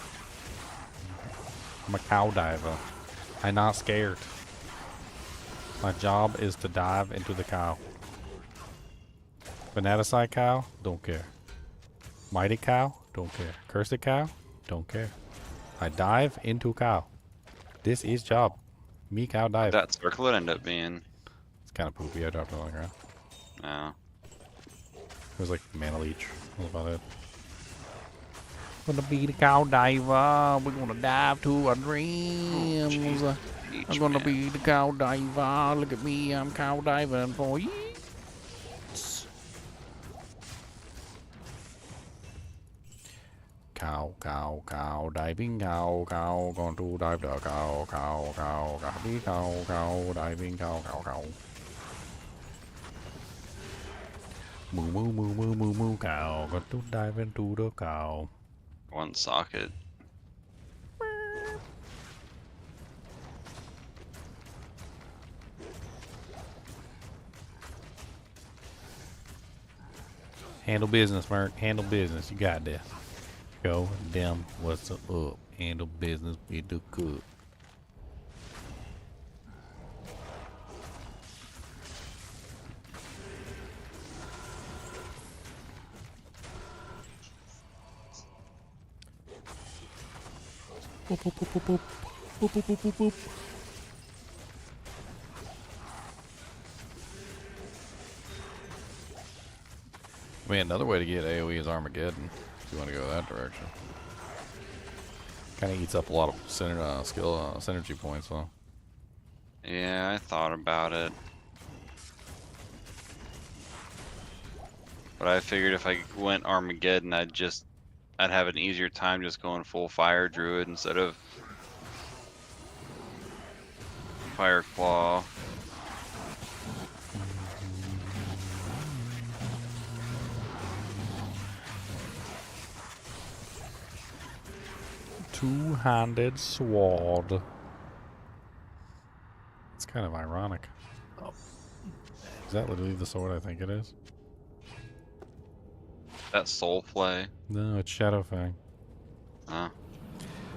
I'm a cow diver. I'm not scared. My job is to dive into the cow. Fanaticide cow, don't care. Mighty cow, don't care. Cursed cow, don't care. I dive into cow. This is job. Me cow dive. That circle would end up being. It's kind of poopy. I dropped it on the ground. No. It was like mana leech. What about it? Gonna be the cow diver. We're gonna dive to our dreams. each I'm gonna man. be the cow diver. Look at me, I'm cow diving for you. Cow, diving cow, going to dive the cow, diving cow. Moo, cow, going to dive into the cow. One socket. Handle business, Mark. Handle business. You got this. Go, damn, what's up? Handle business with the cook. Boop, boop, boop, boop, boop. Boop, boop, boop, boop, boop. I mean, another way to get AoE is Armageddon, if you want to go that direction. Kind of eats up a lot of synergy points, though. Yeah, I thought about it. But I figured if I went Armageddon, I'd have an easier time just going full fire druid instead of fire claw. Two-handed sword. It's kind of ironic. Is that literally the sword I think it is? That soul flay. No, it's Shadowfang. Huh.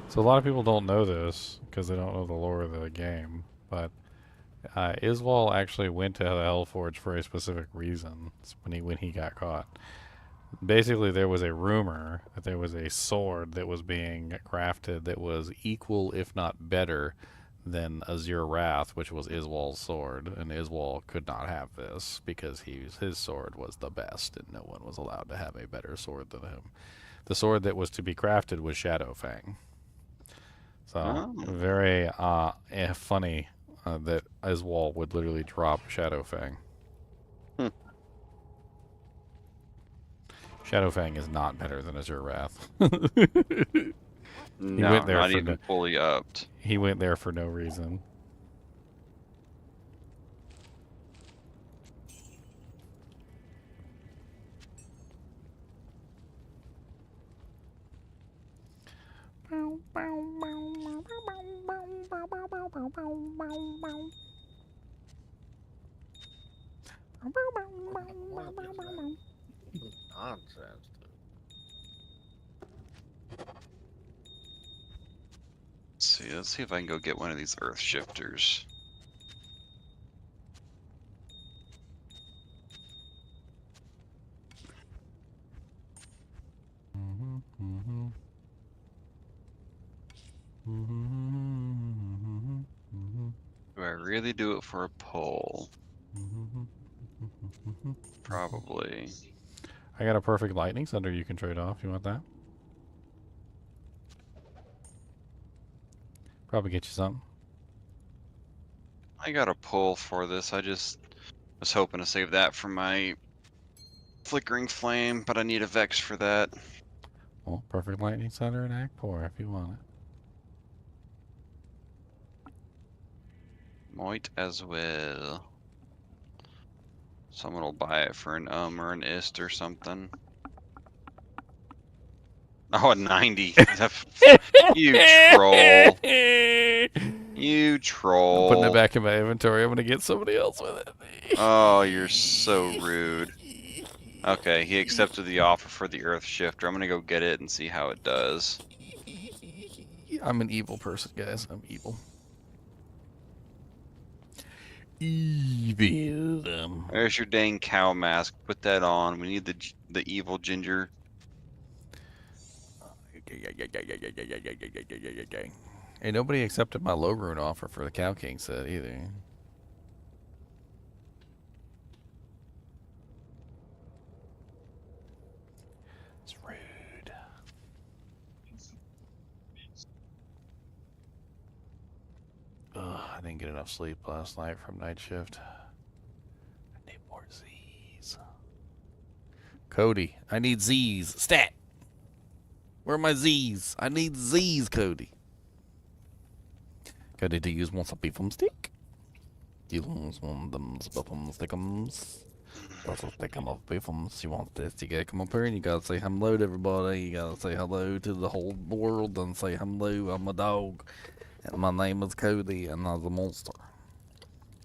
So a lot of people don't know this because they don't know the lore of the game, but Iswal actually went to the Hellforge for a specific reason when he got caught. Basically, there was a rumor that there was a sword that was being crafted that was equal, if not better, than Azure Wrath, which was Iswal's sword, and Iswal could not have this because his sword was the best, and no one was allowed to have a better sword than him. The sword that was to be crafted was Shadowfang. So very funny that Iswal would literally drop Shadowfang. Shadowfang is not better than Azure Wrath. No, not even fully upped. He went there for no reason. Nonsense. Let's see if I can go get one of these earth shifters. Do I really do it for a poll? Probably. I got a perfect lightning thunder you can trade off. You want that? Probably get you something. I got a pull for this. I just was hoping to save that for my flickering flame, but I need a vex for that. Well, perfect lightning thunder and Act 4 if you want it. Might as well. Someone will buy it for an or an ist or something. Oh, a 90. You troll. You troll. I'm putting it back in my inventory. I'm going to get somebody else with it. Oh, you're so rude. Okay, he accepted the offer for the earth shifter. I'm going to go get it and see how it does. I'm an evil person, guys. I'm evil. Evil. There's your dang cow mask. Put that on. We need the evil ginger. Hey, nobody accepted my low rune offer for the Cow King set either. It's rude. Ugh, didn't get enough sleep last night from night shift. I need more Z's. Cody, I need Z's. Stat! Where are my Z's? I need Z's, Cody. Cody, do you want some beef stick? Do you want one of them stickums? That's a stick of beefums. You want this? You gotta come up here and you gotta say hello to everybody. You gotta say hello to the whole world and say hello. I'm a dog, and my name is Cody, and I'm a monster.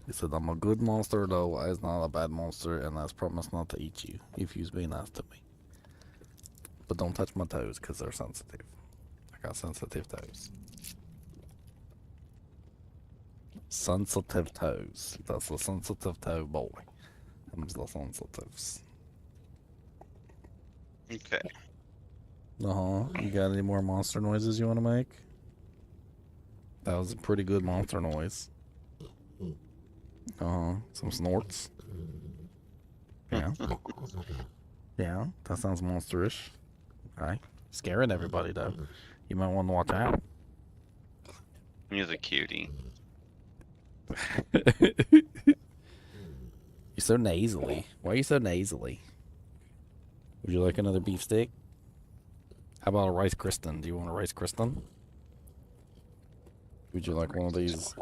He said I'm a good monster, though. I'm not a bad monster, and I promise not to eat you if you be nice to me. But don't touch my toes, because they're sensitive. I got sensitive toes. Sensitive toes. That's a sensitive toe boy. Them's the sensitives. Okay. You got any more monster noises you want to make? That was a pretty good monster noise. Some snorts. Yeah. Yeah, that sounds monsterish. Okay. Scaring everybody, though. You might want to watch out. He's a cutie. You're so nasally. Why are you so nasally? Would you like another beef stick? How about a rice Kristen? Do you want a rice Kristen? Would you like one of these?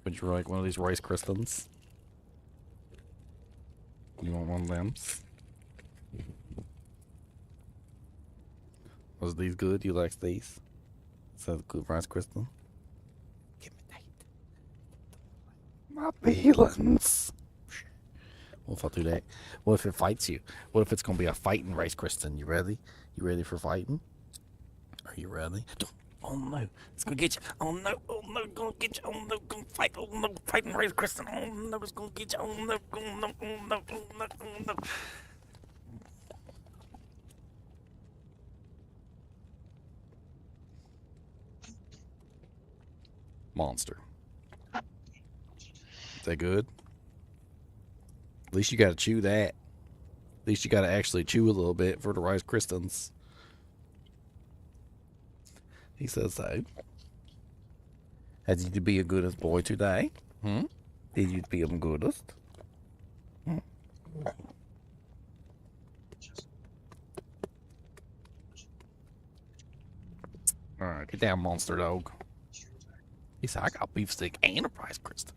Would you like one of these rice Kristens? You want one of them? Was these good? You like these? Is that a good rice Kristen? Give me that. My feelings. What if I do that? What if it fights you? What if it's gonna be a fighting race, Kristen? You ready? You ready for fighting? Are you ready? Oh no, it's gonna get you. Oh no, it's gonna get you. Oh no, gonna fight. Oh no, fighting race, Kristen. Oh no, it's gonna get you. Oh no, oh no, oh no, oh no, oh no. Monster. Is that good? At least you gotta chew that. At least you gotta actually chew a little bit for the rice Kristens. He says so. Did you be a goodest boy today? Did you be a goodest? Alright, get down, monster dog. He said, I got beef stick and a rice Kristen.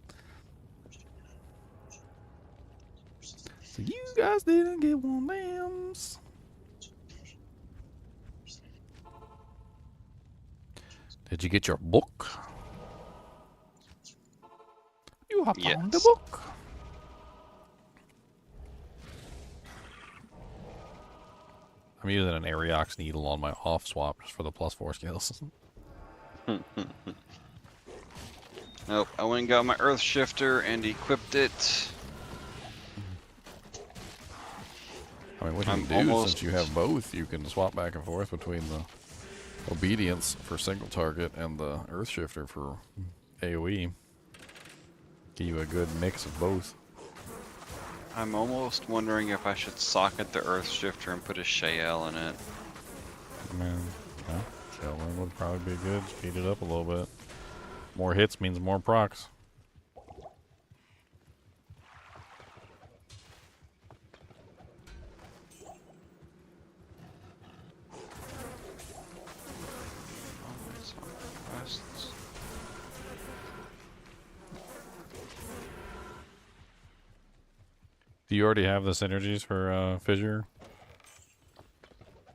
So you guys didn't get one of them. Did you get your book? You have found the book. I'm using an Ariox needle on my off swap just for the +4 skills. Nope, I went and got my Earth Shifter and equipped it. I mean, what you can do, since you have both, you can swap back and forth between the Obedience for single target and the Earth Shifter for AoE. Give you a good mix of both. I'm almost wondering if I should socket the Earth Shifter and put a Shael in it. Man, yeah, Shael would probably be good. Speed it up a little bit. More hits means more procs. Do you already have the synergies for Fissure?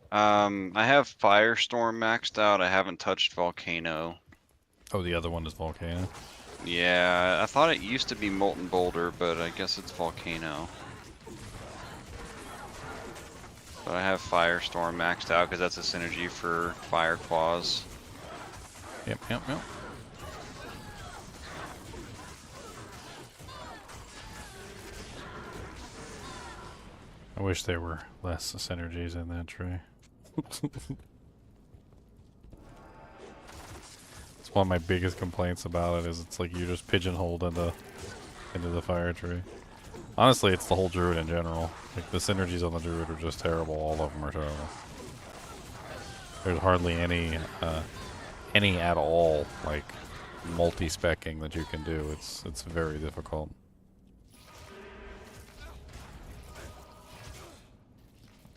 I have Firestorm maxed out. I haven't touched Volcano. Oh, the other one is Volcano? Yeah, I thought it used to be Molten Boulder, but I guess it's Volcano. But I have Firestorm maxed out because that's a synergy for Fire Claws. Yep. I wish there were less synergies in that tree. It's one of my biggest complaints about it is it's like you're just pigeonholed into the fire tree. Honestly, it's the whole druid in general. Like the synergies on the druid are just terrible. All of them are terrible. There's hardly any at all like multi-specking that you can do. It's very difficult.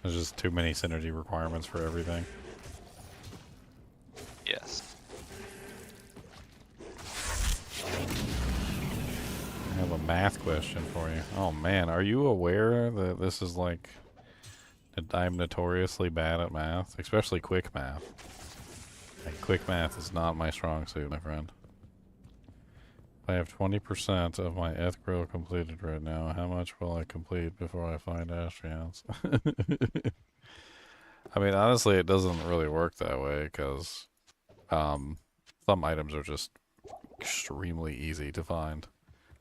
There's just too many synergy requirements for everything. Yes. I have a math question for you. Oh man, are you aware that this is like that I'm notoriously bad at math, especially quick math? Like, quick math is not my strong suit, my friend. If I have 20% of my eth-grill completed right now, how much will I complete before I find Astrians? I mean, honestly, it doesn't really work that way, because some items are just extremely easy to find,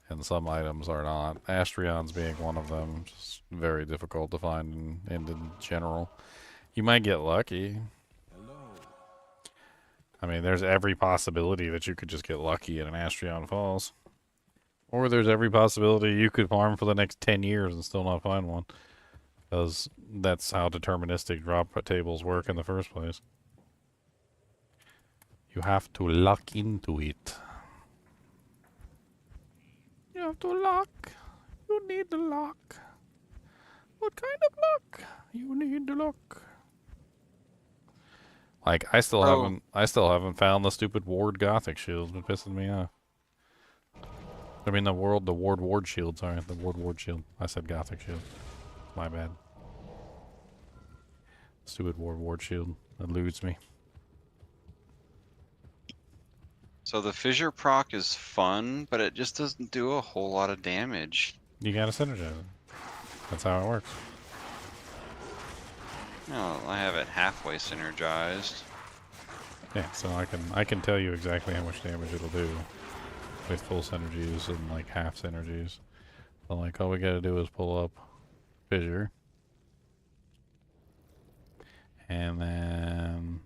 and some items are not. Astrions being one of them, just very difficult to find in general. You might get lucky. I mean, there's every possibility that you could just get lucky in an Astrion Falls. Or there's every possibility you could farm for the next 10 years and still not find one. Because that's how deterministic drop tables work in the first place. You have to luck into it. You have to luck. You need the luck. What kind of luck? You need the luck. Like, I still haven't found the stupid ward gothic shield. It's been pissing me off. I mean the ward shield, sorry, the ward shield. I said gothic shield. My bad. Stupid ward shield eludes me. So the fissure proc is fun, but it just doesn't do a whole lot of damage. You gotta synergize it. That's how it works. No, I have it halfway synergized. Yeah, so I can tell you exactly how much damage it'll do with full synergies and like half synergies. So like all we gotta do is pull up fissure. And then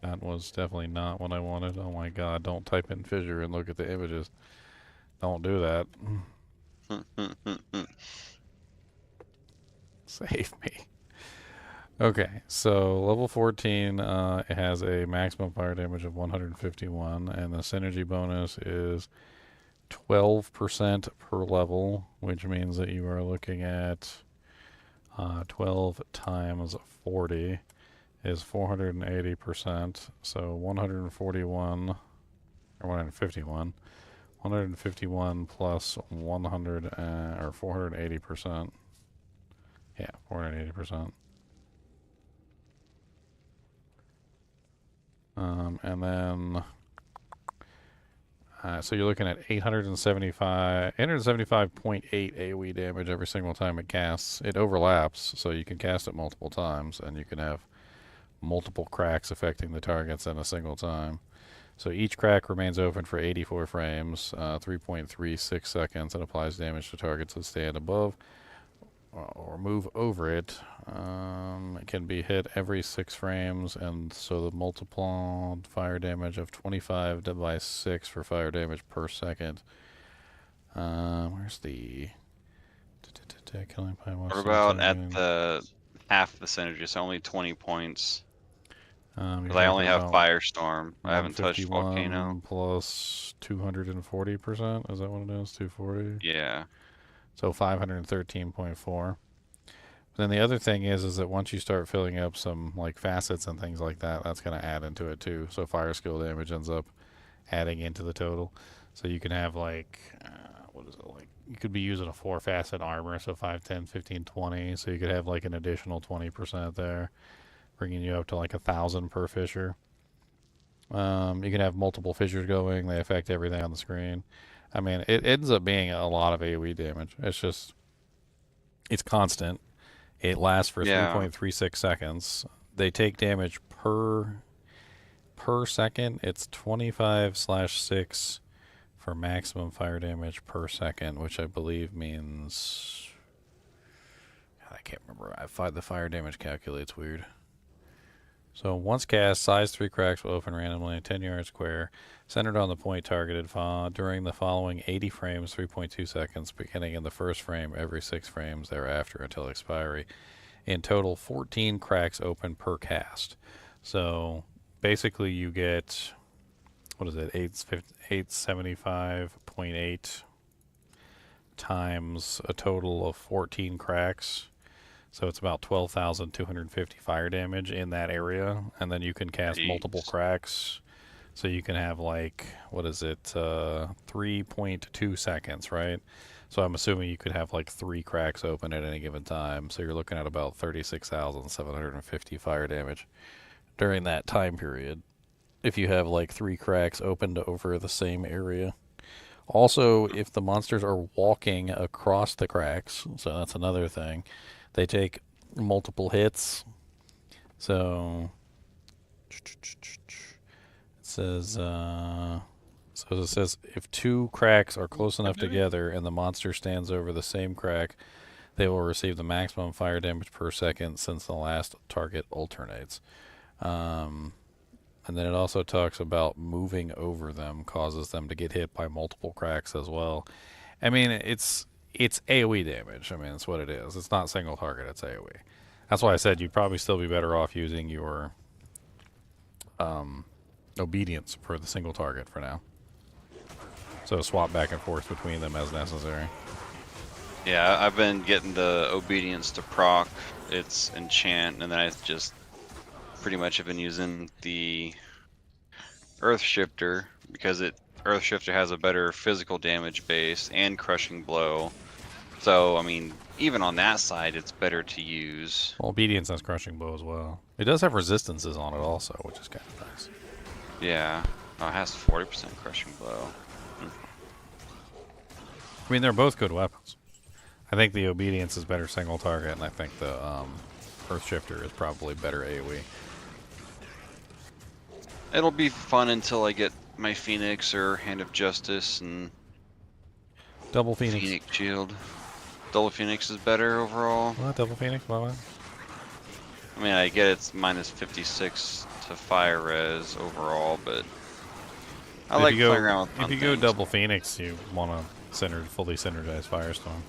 that was definitely not what I wanted. Oh my god, don't type in fissure and look at the images. Don't do that. Save me. Okay, so level 14 it has a maximum fire damage of 151, and the synergy bonus is 12% per level, which means that you are looking at 12 times 40 is 480%, so 141, or 151, 151 plus 100, or 480%. Yeah, 480%. And then, so you're looking at 875.8 AoE damage every single time it casts. It overlaps, so you can cast it multiple times, and you can have multiple cracks affecting the targets at a single time. So each crack remains open for 84 frames, 3.36 seconds, and applies damage to targets that stand above or move over it. It can be hit every 6 frames, and so the multiplied fire damage of 25 divided by 6 for fire damage per second. Where's the killing by What about at the half the synergy? So only 20 points. Because I only have Firestorm. I haven't touched Volcano. Plus 240%. Is that what it is? 240? Yeah. So 513.4. Then the other thing is that once you start filling up some like facets and things like that, that's going to add into it too. So fire skill damage ends up adding into the total. So you can have like, what is it like? You could be using a 4-facet armor, so 5, 10, 15, 20. So you could have like an additional 20% there, bringing you up to like 1,000 per fissure. You can have multiple fissures going. They affect everything on the screen. I mean, it ends up being a lot of AoE damage. It's just, it's constant. It lasts for 3.36 seconds. They take damage per second. It's 25/6 for maximum fire damage per second, which I believe means, I can't remember. The fire damage calculates weird. So once cast, size 3 cracks will open randomly in 10 yards square, centered on the point targeted during the following 80 frames, 3.2 seconds, beginning in the first frame every 6 frames thereafter until expiry. In total, 14 cracks open per cast. So basically you get what is it? 875.8 times a total of 14 cracks. So it's about 12,250 fire damage in that area, and then you can cast multiple cracks. So you can have like, what is it, 3.2 seconds, right? So I'm assuming you could have like 3 cracks open at any given time. So you're looking at about 36,750 fire damage during that time period, if you have like 3 cracks opened over the same area. Also, if the monsters are walking across the cracks, so that's another thing, they take multiple hits. So it says if 2 cracks are close enough together and the monster stands over the same crack, they will receive the maximum fire damage per second since the last target alternates. And then it also talks about moving over them causes them to get hit by multiple cracks as well. I mean, it's AoE damage. I mean, that's what it is. It's not single target, it's AoE. That's why I said you'd probably still be better off using your obedience for the single target for now. So swap back and forth between them as necessary. Yeah, I've been getting the obedience to proc its enchant, and then I just pretty much have been using the Earth Shifter because Earth Shifter has a better physical damage base and crushing blow. So I mean, even on that side, it's better to use. Well, obedience has crushing blow as well. It does have resistances on it also, which is kind of nice. Yeah, oh, it has 40% crushing blow. I mean, they're both good weapons. I think the obedience is better single target, and I think the Earth Shifter is probably better AoE. It'll be fun until I get my Phoenix or Hand of Justice and Double Phoenix. Phoenix Shield. Double Phoenix is better overall. What? Double Phoenix? What? I mean, I get it's minus 56 to fire res overall, but I like playing around with fun If you go things. double Phoenix, you want to fully synergize Firestorm.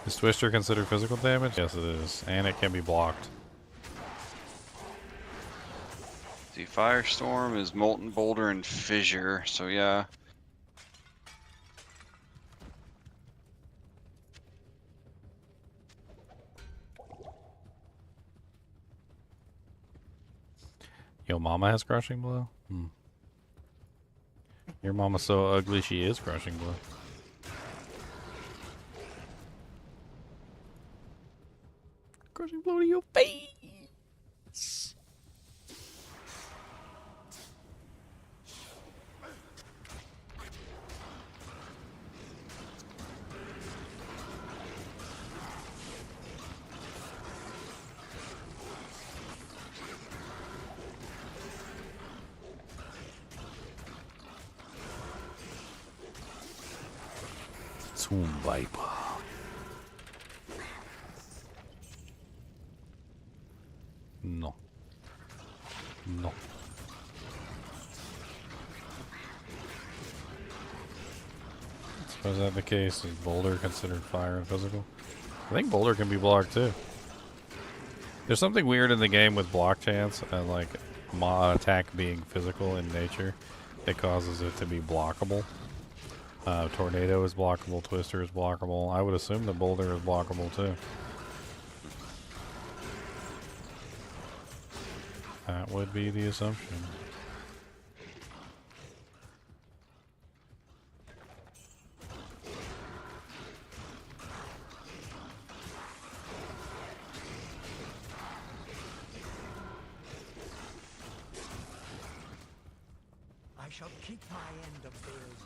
Is Twister considered physical damage? Yes, it is. And it can be blocked. The Firestorm is Molten Boulder and Fissure, so yeah. Yo, mama has crushing blow? Your mama's so ugly she is crushing blow. Crushing blow to your face! Zoom Viper. No. No. So is that the case? Is Boulder considered fire and physical? I think Boulder can be blocked too. There's something weird in the game with block chance and like attack being physical in nature that causes it to be blockable. Tornado is blockable, Twister is blockable. I would assume the Boulder is blockable too. That would be the assumption. I shall keep my end of Bale's bargain.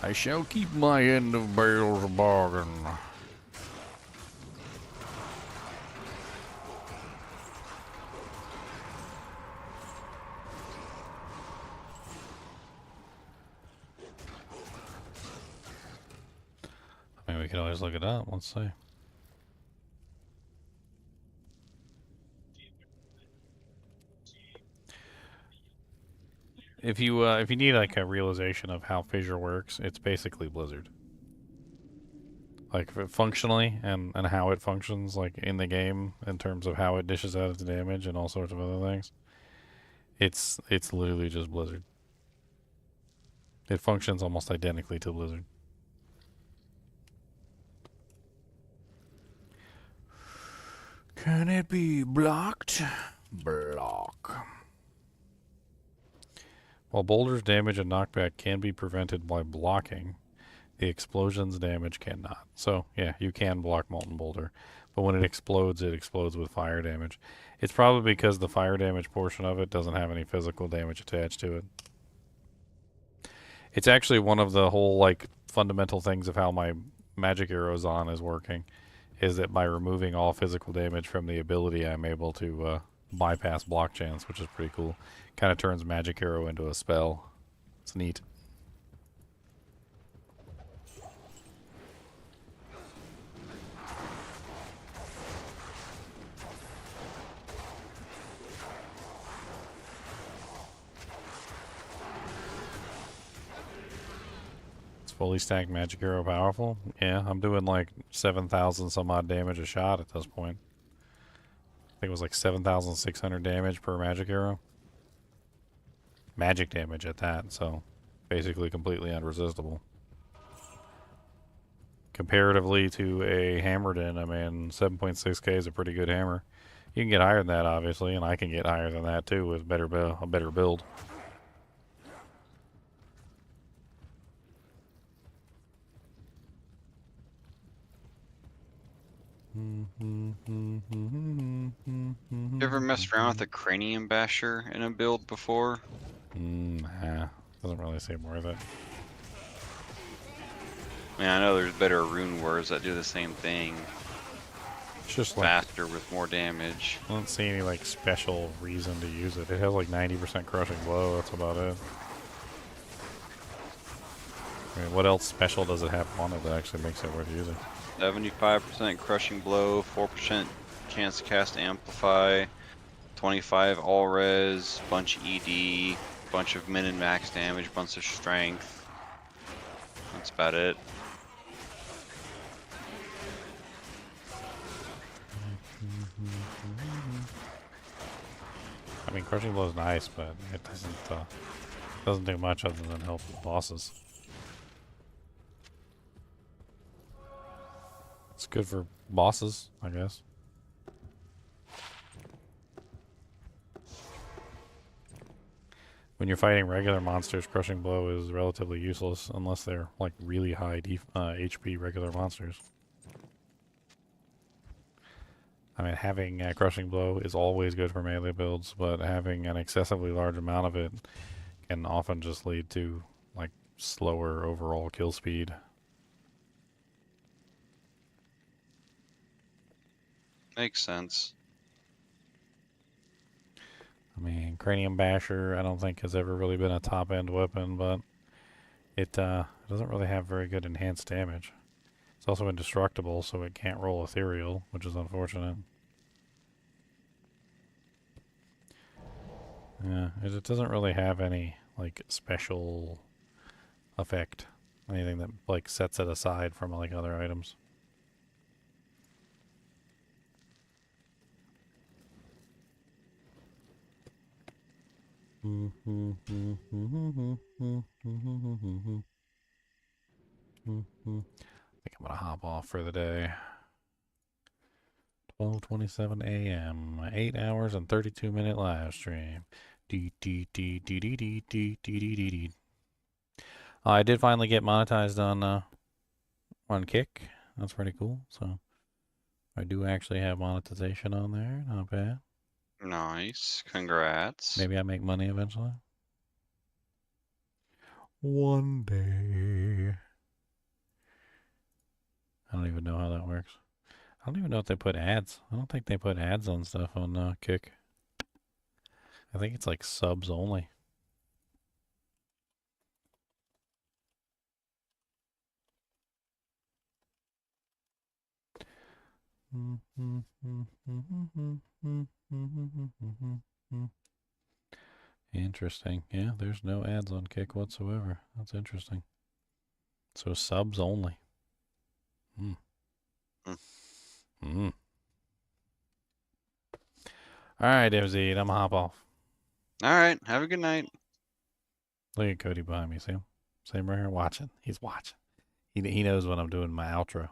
I shall keep my end of Bale's bargain. I mean, we could always look it up. Let's see. if you need like a realization of how Fissure works, it's basically Blizzard. Like functionally and how it functions like in the game in terms of how it dishes out its damage and all sorts of other things. It's literally just Blizzard. It functions almost identically to Blizzard. Can it be blocked? Block. While boulders damage and knockback can be prevented by blocking, the explosion's damage cannot. So, yeah, you can block Molten Boulder. But when it explodes with fire damage. It's probably because the fire damage portion of it doesn't have any physical damage attached to it. It's actually one of the whole, like, fundamental things of how my magic arrows on is working. Is that by removing all physical damage from the ability, I'm able to bypass block chance, which is pretty cool. Kind of turns magic arrow into a spell. It's neat. Fully stacked magic arrow powerful? Yeah, I'm doing like 7,000 some odd damage a shot at this point. I think it was like 7,600 damage per magic arrow. Magic damage at that, so basically completely unresistible. Comparatively to a Hammerden, I mean, 7.6k is a pretty good hammer. You can get higher than that, obviously, and I can get higher than that too with a better build. You ever messed around with a cranium basher in a build before? Nah, doesn't really seem worth it. I mean, I know there's better rune words that do the same thing. It's just faster with more damage. I don't see any like special reason to use it. It has like 90% crushing blow. That's about it. I mean, what else special does it have on it that actually makes it worth using? 75% crushing blow, 4% chance to cast amplify, 25 all res, bunch of ED, bunch of min and max damage, bunch of strength. That's about it. I mean, crushing blow is nice, but it doesn't do much other than help the bosses. It's good for bosses, I guess. When you're fighting regular monsters, crushing blow is relatively useless unless they're like really high HP regular monsters. I mean, having crushing blow is always good for melee builds, but having an excessively large amount of it can often just lead to like slower overall kill speed. Makes sense. I mean, Cranium Basher I don't think has ever really been a top-end weapon, but it doesn't really have very good enhanced damage. It's also indestructible, so it can't roll ethereal, which is unfortunate. Yeah, it doesn't really have any like special effect, anything that like sets it aside from like other items. I think I'm gonna hop off for the day. 12:27 a.m. 8 hours and 32-minute live stream. I did finally get monetized on Kick. That's pretty cool. So I do actually have monetization on there. Not bad. Nice. Congrats. Maybe I make money eventually. One day. I don't even know how that works. I don't even know if they put ads. I don't think they put ads on stuff on Kick. I think it's like subs only. And Interesting. Yeah, there's no ads on Kick whatsoever. That's interesting. So subs only. Hmm. Hmm. All right, Devzee, I'm gonna hop off. All right, have a good night. Look at Cody behind me. See him? See him right here watching. He's watching. He knows when I'm doing my outro.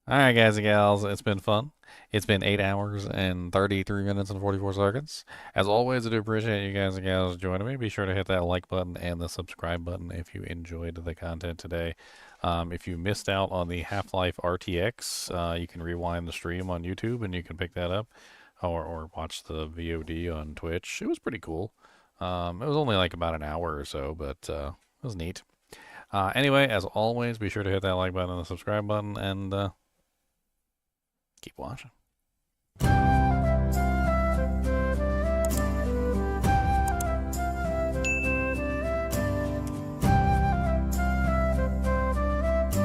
All right, guys and gals, it's been fun. It's been 8 hours and 33 minutes and 44 seconds. As always, I do appreciate you guys and gals joining me. Be sure to hit that like button and the subscribe button if you enjoyed the content today. If you missed out on the Half-Life RTX, you can rewind the stream on YouTube and you can pick that up, or watch the VOD on Twitch. It was pretty cool. It was only like about an hour or so, but it was neat. Anyway, as always, be sure to hit that like button and the subscribe button, and keep watching.